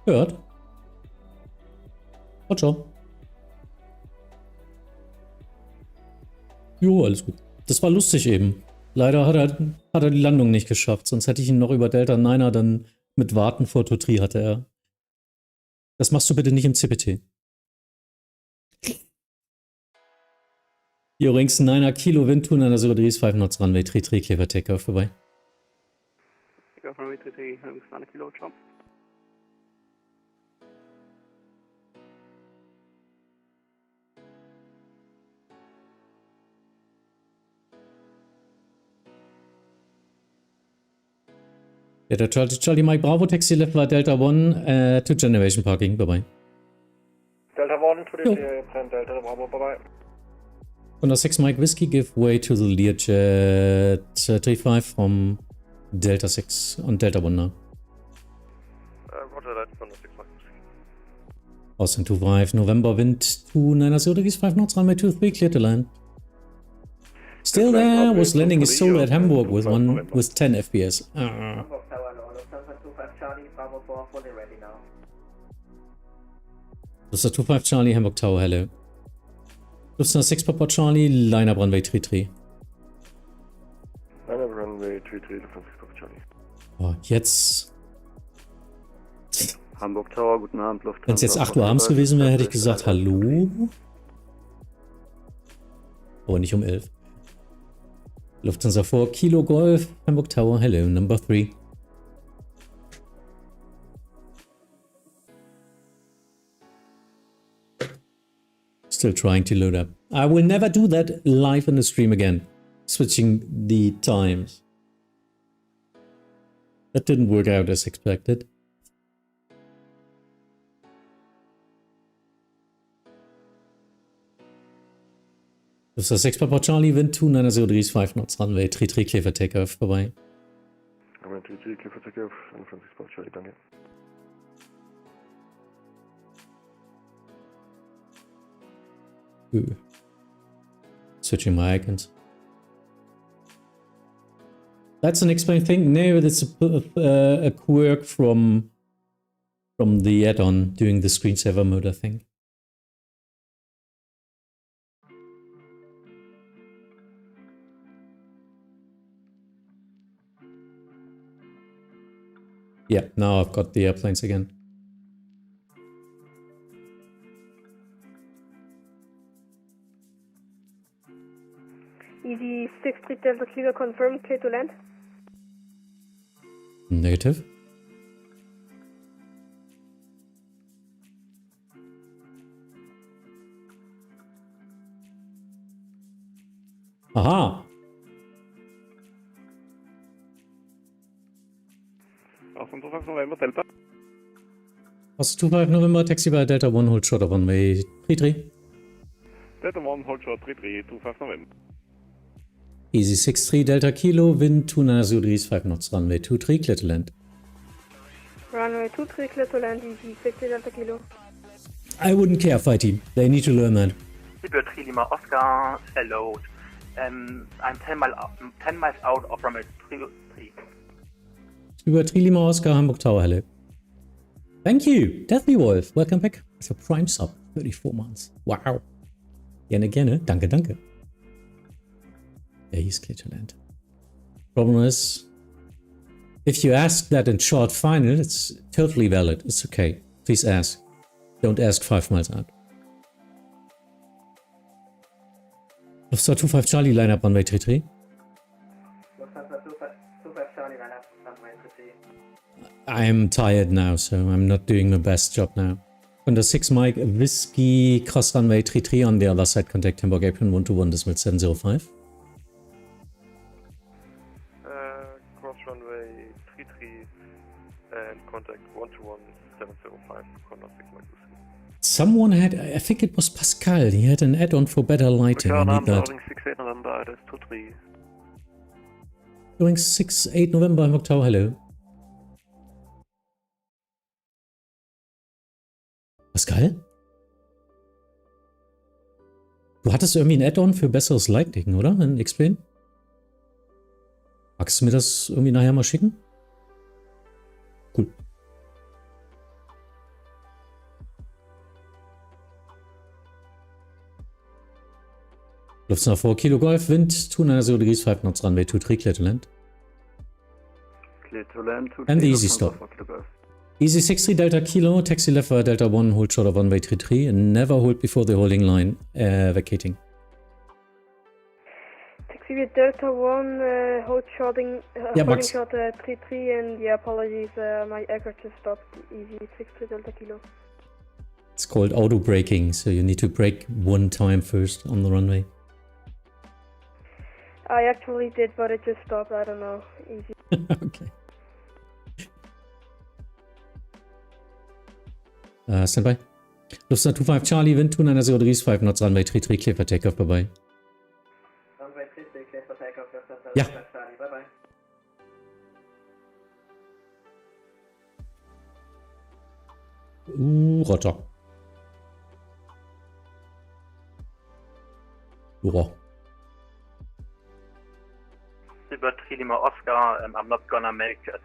Hört? Ciao. Jo, alles gut. Das war lustig eben. Leider hat er die Landung nicht geschafft, sonst hätte ich ihn noch über Delta 9er dann mit Warten vor Tutri hatte er. Das machst du bitte nicht im CPT. Hier übrigens 9er Kilo Wind, 290 degrees, 5 knots, runway 33, clear takeoff vorbei. Takeoff runway 33, 9 Kilo, jump. Delta Charlie Mike Bravo, taxi left via Delta 1 to Generation Parking, bye bye. Delta 1 to the Delta Bravo, bye bye. On the 6 Mike Whiskey, give way to the Learjet 35 from Delta 6 on Delta 1 now. Roger that, on the 6 Mike Whiskey. Austin 25 November, wind 290 degrees, 5 knots, runway 23, clear to land. Still there, was landing his solo at Hamburg with 10 FPS. Lufthansa 25 Charlie, Hamburg Tower, hello. Lufthansa 6 Papa Charlie, line up runway 33. Line up runway 33, Lufthansa 6 Papa Charlie. Oh, jetzt. Hamburg Tower, guten Abend, Lufthansa. Wenn es jetzt 8 Uhr abends gewesen wäre, hätte ich gesagt, hallo. Aber nicht um 11. Lufthansa 4 Kilo Golf, Hamburg Tower, hello, number 3. Still trying to load up. I will never do that live on the stream again. Switching the times. That didn't work out as expected. Das ist 6 Papa Charlie, Wind 2903, 5 knots, runway, 33 clear for takeoff, bye-bye. Runway 33 clear for takeoff, San Francisco Charlie, danke. Ooh. Switching my icons. That's an explained thing? No, that's a quirk from the add-on doing the screensaver mode, I think. Yeah, now I've got the airplanes again. Easy 63 Delta Kilo confirmed, clear to land. Negative. Aha! Awesome 25 November Delta. Awesome 25 November, taxi by Delta 1, hold short of runway 33. Delta 1, hold short 33, 25 November. Easy 63 Delta Kilo, wind 2903, 5 knots, runway 23, clear to land. Runway 23, clear to land, easy 60 Delta Kilo. I wouldn't care, fight team. They need to learn that. Liberty Lima Oscar, hello. I'm 10 miles out of runway 23. Liberty Lima Oscar, Hamburg Tower, hello. Thank you, Deathly Wolf. Welcome back. It's a prime sub, 34 months. Wow. Gerne, gerne. Danke, danke. Yeah, he's clear to land. Problem is, if you ask that in short final, it's totally valid. It's okay. Please ask. Don't ask 5 miles out. Lufthansa 25 Charlie, line up runway 33. Lufthansa 25 Charlie, line up runway 33. I'm tired now, so I'm not doing my best job now. Under 6 Mike, Whiskey, cross runway 33 on the other side, contact Hamburg Apron 121 decimal 705. Cross runway 33 and contact 121 705, corner 6 Mike. Someone had, I think it was Pascal, he had an add-on for better lighting. I need that. Going 6-8 November, that's 2-3. Going 6-8 November, Hamburg Tower, hello. Pascal? Du hattest irgendwie ein Add-on für besseres Lighting, oder? In Explain? Magst du mir das irgendwie nachher mal schicken? Cool. Lufthansa 4 Kilo Golf, Wind 29 degrees 5 knots, runway 23, clear to land. Clear to land, and the easy stop. Easy 63 Delta Kilo, taxi left via Delta 1, hold short of runway 33, and never hold before the holding line, vacating. Taxi with Delta 1, hold shorting, holding short 33, and yeah, apologies, my aircraft just stopped. Easy 63 Delta Kilo. It's called auto braking, so you need to brake one time first on the runway. I actually did, but it just stopped. I don't know. Easy. Okay. Stand by. Lufthansa 25 Charlie, wind 29 degrees 5 knots, runway 33, clear for takeoff, bye bye. Runway 33, clear for takeoff, Lufthansa 25 Yeah. Charlie, bye bye. Roger. Wow. Liberty Lima Oscar, I'm not gonna make it.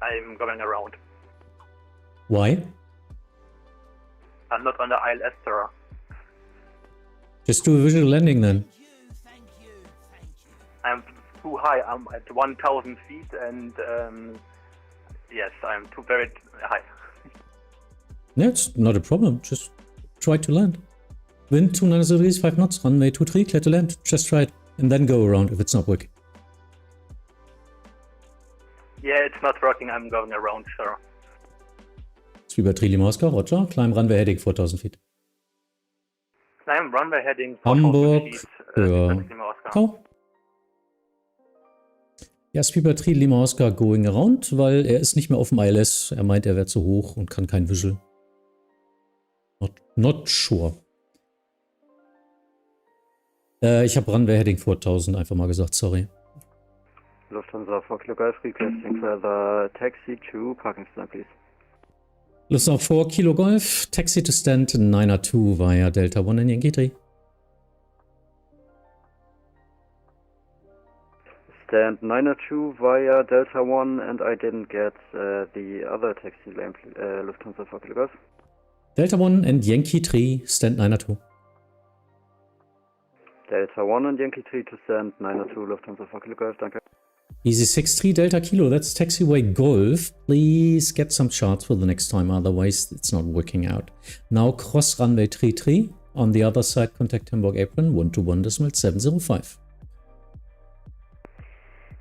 I'm going around. Why? I'm not on the ILS, sir. Just do a visual landing then. I'm too high. I'm at 1,000 feet, and yes, I'm too very high. No, it's not a problem. Just try to land. Wind 29 degrees 5 knots, runway 23, clear to land. Just try it, and then go around if it's not working. Yeah, it's not working. I'm going around, sir. Liberty Lima Oscar, Roger. Climb runway heading 4,000 feet. Climb runway heading 4,000 Hamburg feet. für Liberty Lima Oscar. Tau. Ja, Speedbird 3 Lima Oscar going around, weil er ist nicht mehr auf dem ILS. Er meint, er wäre zu hoch und kann kein Visual. Not sure. Ich habe Runway Heading 4000 einfach mal gesagt, sorry. Lufthansa 4 Kilo Golf requesting further taxi to parking stand, please. Lufthansa 4 Kilo Golf, taxi to stand 902 via Delta 1 and Yankee 3. Stand 902 via Delta 1 and I didn't get the other taxi lane, Lufthansa 4 Kilo Golf. Delta 1 and Yankee 3, stand 902. Delta 1 and Yankee 3 to stand 902 Lufthansa 4 Kilo Golf, danke. Easy 63 Delta Kilo, that's taxiway Golf. Please get some charts for the next time, otherwise it's not working out. Now cross runway 33, on the other side contact Hamburg apron 121.705.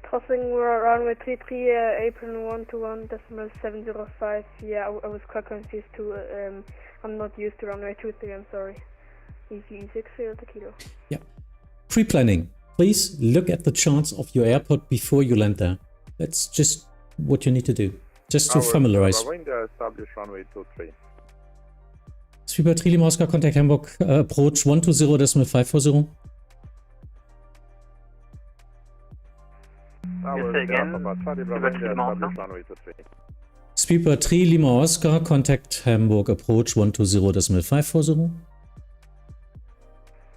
Crossing runway 33, apron 121.705. Yeah, I was quite confused too. I'm not used to runway 23, I'm sorry. Easy 63 Delta Kilo. Yeah. Pre-planning. Please look at the charts of your airport before you land there. That's just what you need to do. Just to familiarize. Establish runway 23. Speedbird 3 Lima Oscar, contact Hamburg, approach 120.540. Speedbird 3 Lima Oscar, contact Hamburg, approach 120.540.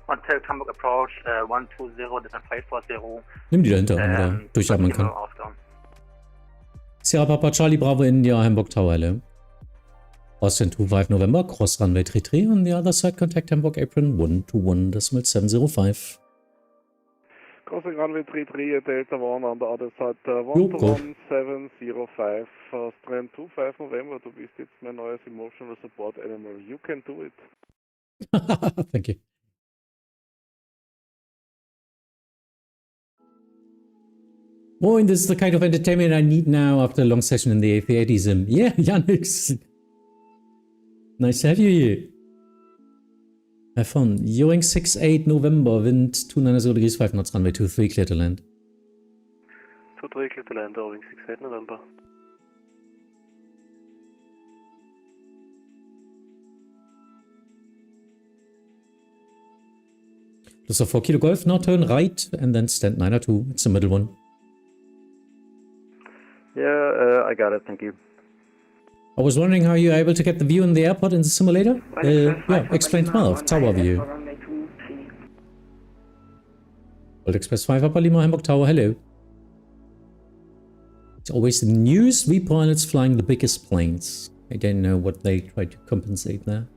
Contact Hamburg approach 120.540. Nimm die dahinter, oder durchatmen kann. Sierra Papa Charlie Bravo India Hamburg Tower, hello. Austin 25 November, cross runway 33, on the other side contact Hamburg apron 121.705. Crossing runway 33, Delta 1 on the other side, 121.705, Austrian 25 November, du bist jetzt mein neues Emotional Support Animal. You can do it. Thank you. Moin, this is the kind of entertainment I need now after a long session in the A380 sim. Yeah, Yannick. Nice to have you here. Have fun. Ewing 68 November, wind 290 degrees 5 knots, runway 23, clear to land. 23, clear to land, Ewing 68 November. Plus a 4 Kilo Golf, now turn right and then stand 902. It's the middle one. Yeah, I got it, thank you. I was wondering how you are able to get the view in the airport in the simulator? Yeah, explain 12, tower view. World Express 5 Upper Lima, Hamburg Tower, hello. It's always the newest V pilots flying the biggest planes. I don't know what they try to compensate there.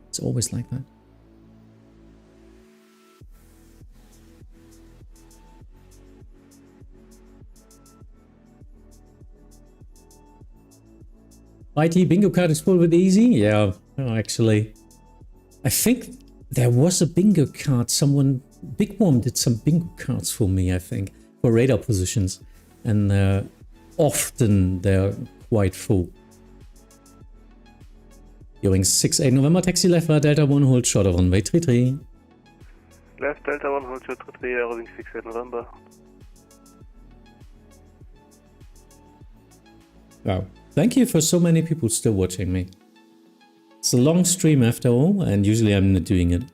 It's always like that. IT bingo card is full with easy? Yeah, actually. I think there was a bingo card. Someone, Big Worm did some bingo cards for me, I think, for radar positions. And often they're quite full. Ewing 68 November, taxi left via Delta 1, hold short of runway 33. Left Delta 1, hold short 33, Ewing 68 November. Wow. Thank you for so many people still watching me. It's a long stream after all, and usually I'm not doing it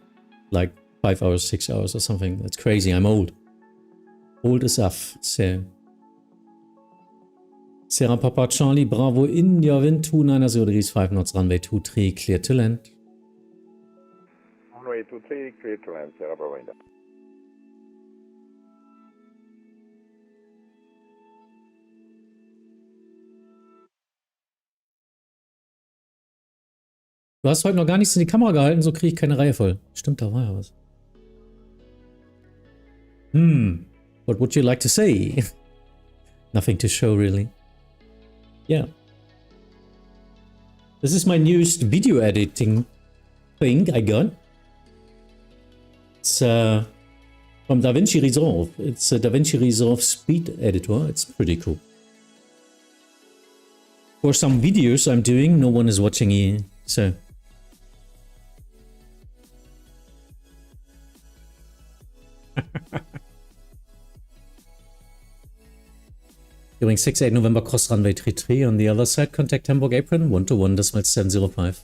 like 5 hours, 6 hours or something. That's crazy. I'm old. Old as F. So. Sierra Papa Charlie Bravo India wind 290 degrees 5 knots, runway 23, clear to land. Runway 23, clear to land, Sierra Bravo India. Du hast heute noch gar nichts in die Kamera gehalten, so kriege ich keine Reihe voll. Stimmt, da war ja was. What would you like to say? Nothing to show, really. Yeah. This is my newest video editing thing I got. It's from DaVinci Resolve. It's a DaVinci Resolve speed editor. It's pretty cool. For some videos I'm doing, no one is watching here, so... During 68 November, cross runway 33. On the other side, contact Hamburg apron 121.705.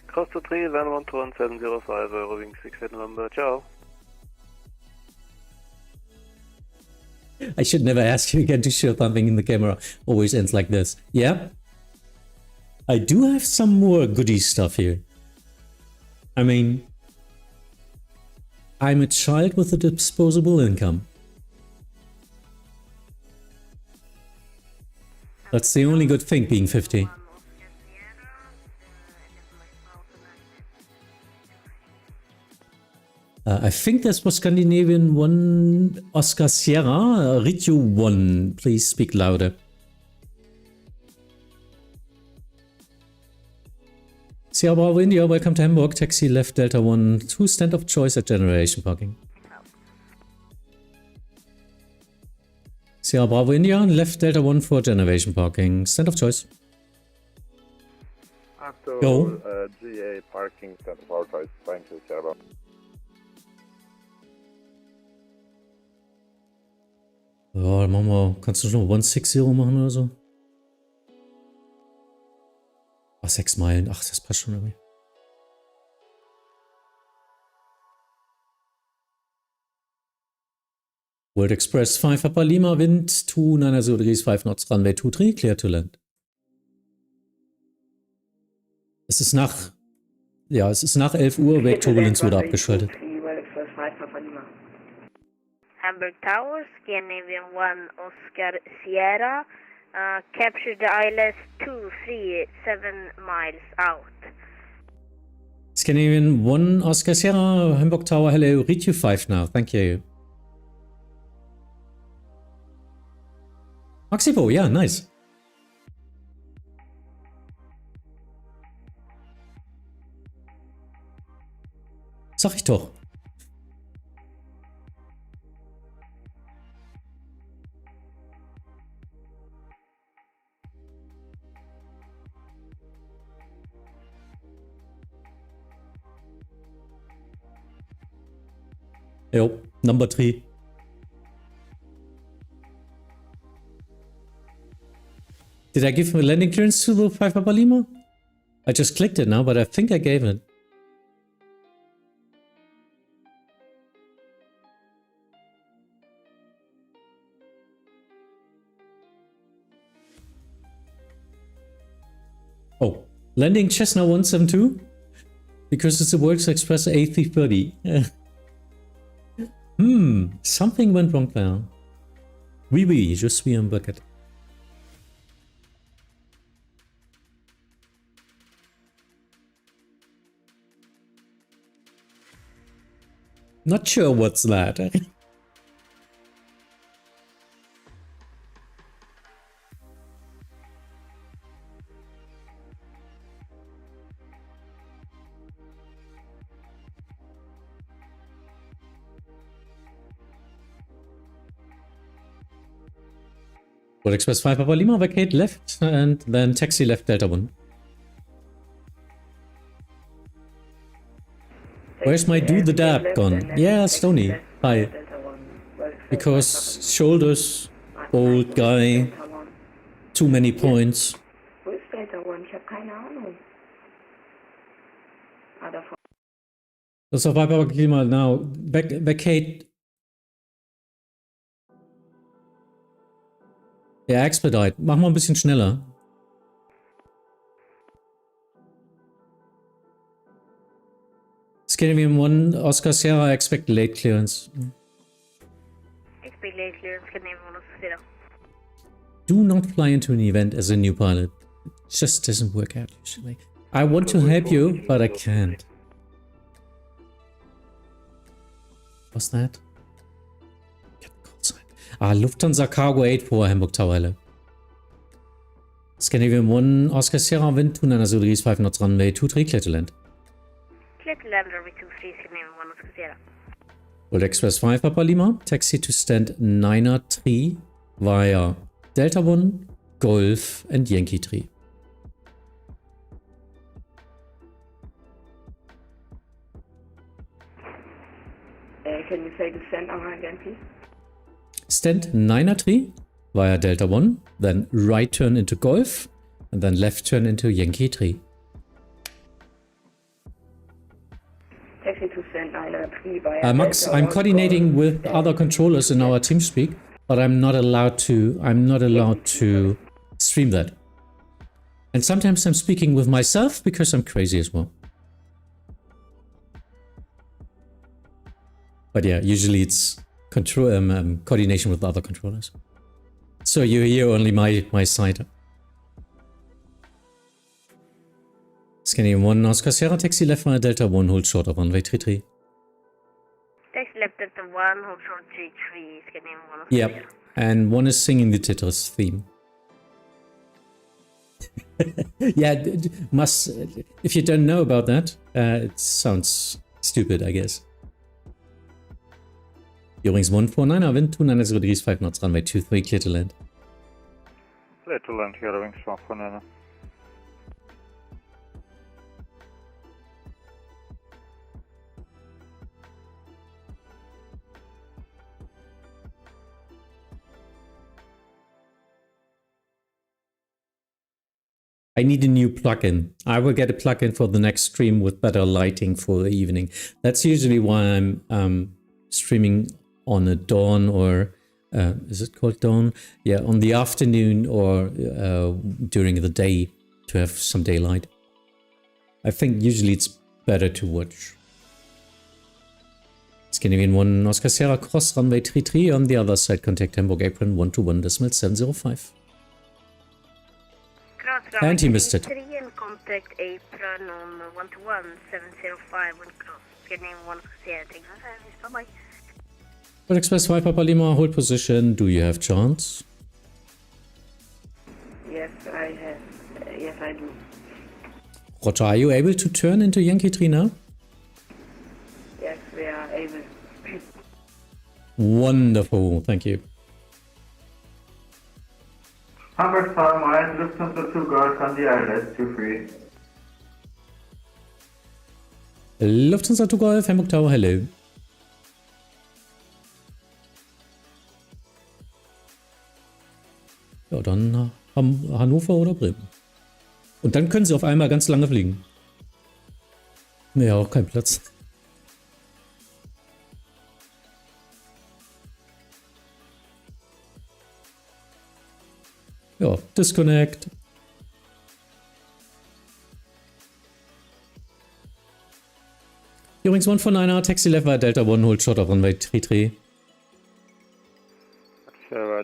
Cross to 3, then 121.705, Eurowing 68 November, ciao. I should never ask you again to show something in the camera. Always ends like this. Yeah. I do have some more goodie stuff here. I mean, I'm a child with a disposable income. That's the only good thing, being 50. I think this was Scandinavian 1 Oscar Sierra, Ritio 1. Please speak louder. Sierra Bravo India, welcome to Hamburg. Taxi left Delta 1 to stand of choice at generation parking. Sierra Bravo India, left Delta 1 for generation parking. Stand of choice. After Go. GA parking, stand of our choice. Thank you, Sierra Bravo. Ja, dann machen wir. Kannst du schon 160 machen oder so? Ach, 6 Meilen. Ach, das passt schon irgendwie. World Express 5 Papa Lima, Wind 290 degrees 5 knots, runway 23, clear to land. Es ist nach. Ja, es ist nach 11 Uhr, Wake Turbulence wurde abgeschaltet. Hamburg Towers, Scandinavian 1 Oscar Sierra, capture the ILS 237 miles out. Scandinavian 1 Oscar Sierra, Hamburg Tower, hello, reach you 5 now, thank you. Maxipo, yeah, nice. Sag ich doch. Yo, number 3. Did I give a landing clearance to the 5 Papa Lima? I just clicked it now, but I think I gave it. Oh, landing Cessna 172? Because it's a Works Express A330. Something went wrong there. Oui, je suis un bucket. Not sure what's that. World Express 5 Papa Lima, vacate left, and then taxi left Delta 1. Where's my do the dab gone? Yeah, Stony. Hi. Because shoulders, old guy, too many points. Wo ist Delta One? Ich habe keine Ahnung. Das ist auf Papa Lima now. Vacate. Ja, expedite. Mach mal ein bisschen schneller. Scandinavian 1 Oscar Sierra, expect late clearance. Expect late clearance, Scandinavian 1 Oscar Sierra. Do not fly into an event as a new pilot. It just doesn't work out usually. I want to help you, but I can't. What's that? Lufthansa Cargo 8 for Hamburg Tower. Scandinavian 1 Oscar Sierra, wind 290 degrees 5 knots, runway 23, clear to land. Clear to land, runway 23, Scandinavian 1 Oscar Sierra. World Express 5 Papa Lima, taxi to stand 9er3 via Delta 1, Golf and Yankee 3. Can you say the stand again, please? Stand 9er3 via Delta 1, then right turn into Golf, and then left turn into Yankee 3. Taxi to St. 9 via Max, Delta I'm 1 coordinating Golf. with other controllers in our TeamSpeak, but I'm not allowed to stream that. And sometimes I'm speaking with myself because I'm crazy as well. But yeah, usually it's coordination with other controllers. So you hear only my side. Scanning 1, Oscar Sierra, taxi left via Delta 1, hold short of runway 33. Taxi left Delta 1, hold short 33, scanning 1. Yep, and 1 is singing the Tetris theme. Yeah, if you don't know about that, it sounds stupid, I guess. Eurings 149, wind 290 degrees, 5 knots, runway 23, clear to land. Clear to land, here, Eurings 149. I need a new plugin. I will get a plugin for the next stream with better lighting for the evening. That's usually why I'm streaming on a dawn or is it called dawn? Yeah, on the afternoon or during the day to have some daylight. I think usually it's better to watch. Scandinavian 1 Oscar Sierra cross runway 33 on the other side. Contact Hamburg apron 121.705. And he missed it. And contact apron on 121.705 when cross. Scandinavian 1 Oscar Sierra, take the service. Bye-bye. But Express 5 Papa Lima, hold position. Do you have chance? Yes, I have. Yes, I do. Roger, are you able to turn into Yankee 3 now? Yes, we are able. Wonderful, thank you. Hamburg Tower Mine, Lufthansa 2 Golf on the ILS 23. Lufthansa 2 Golf, Hamburg Tower, hello. Ja, dann Hannover oder Bremen. Und dann können sie auf einmal ganz lange fliegen. Nee, auch kein Platz. Ja, disconnect. Übrigens 1 von einer, Taxi left via Delta 1, hold short of runway 33.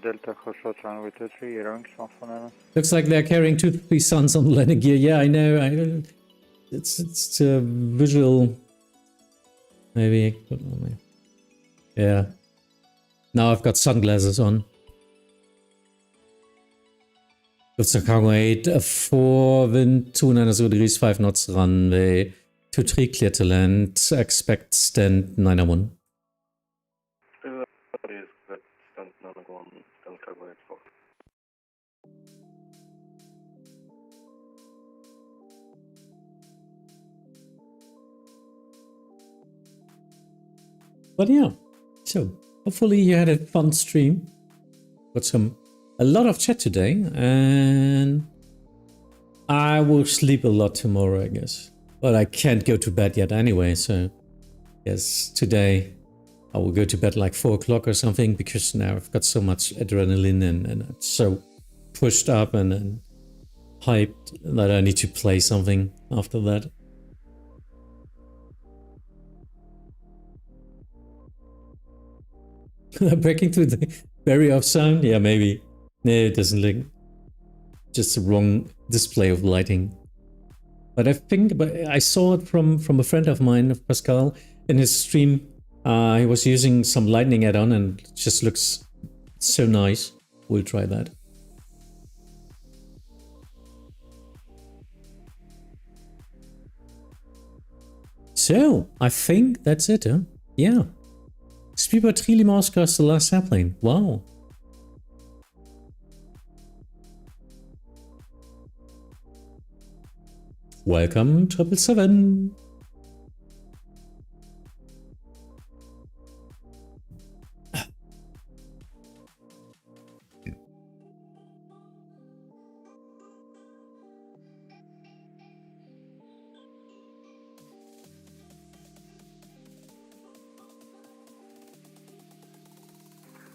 Delta short runway 33, Eurings 1 von einer. Looks like they're carrying 2-3 suns on the landing gear. Yeah, I know. It's a visual. Maybe. Yeah. Now I've got sunglasses on. Lufthansa Cargo 8, 4, wind 290 degrees, 5 knots, runway 23, clear to land. Expect stand 901. Stand 901, stand Cargo 8, 4. But yeah, so hopefully you had a fun stream. Got a lot of chat today, and I will sleep a lot tomorrow, I guess. But I can't go to bed yet anyway, so yes, today I will go to bed like 4 o'clock or something, because now I've got so much adrenaline and I'm so pushed up and hyped that I need to play something after that. Breaking through the barrier of sound? Yeah, maybe. No, it doesn't look. Just the wrong display of lighting. But I saw it from a friend of mine, of Pascal, in his stream. He was using some lightning add-on and it just looks so nice. We'll try that. So, I think that's it, huh? Yeah. Speedbird 3 Lima Oscar is the last airplane. Wow. Welcome, 777.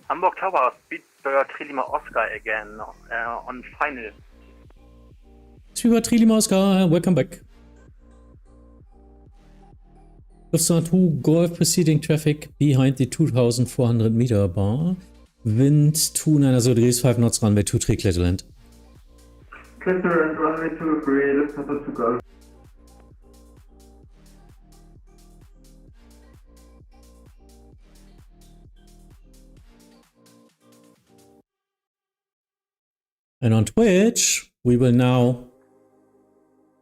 Hamburg Tower, Speedbird Trilima Oscar again on final. Speedbird Trilima Oscar, welcome back. Lufthansa 2 Golf preceding traffic behind the 2,400 meter bar. Wind 29, so degrees 5 knots, runway 23, clear to land. Clear to land, runway 23, Lufthansa 2 Golf. And on Twitch, we will now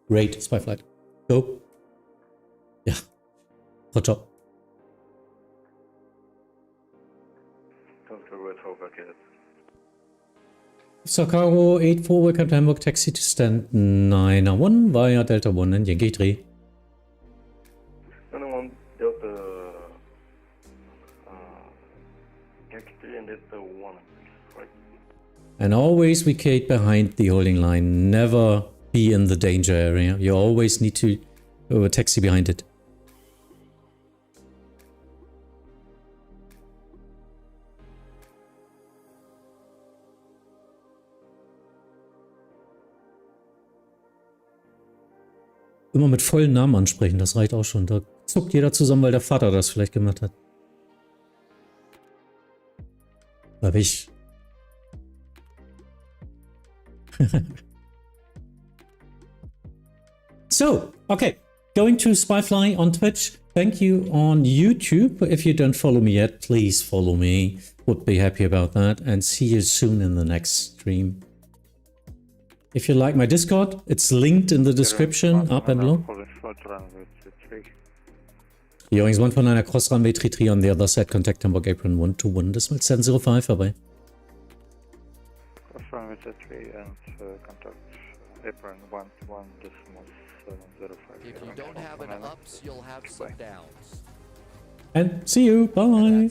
rate spy flight. Go. Yeah. Hot job. Sakaro 84, welcome to Hamburg, taxi to stand 901 via Delta 1 and Yankee 3. 901 Delta Yankee 3 and Delta 1, right? And always vacate behind the holding line. Never be in the danger area. You always need to taxi behind it. Immer mit vollen Namen ansprechen, das reicht auch schon. Da zuckt jeder zusammen, weil der Vater das vielleicht gemacht hat. Hab ich. So, okay. Going to Spyfly on Twitch. Thank you on YouTube. If you don't follow me yet, please follow me. Would be happy about that. And see you soon in the next stream. If you like my Discord, it's linked in the description, up and below. Yoings 149 across runway 33 on the other side, contact Hamburg apron 121, decimal 705, bye-bye. Cross runway 33 and contact apron 121, decimal 705. If you don't have an ups, you'll have some downs. And see you, bye!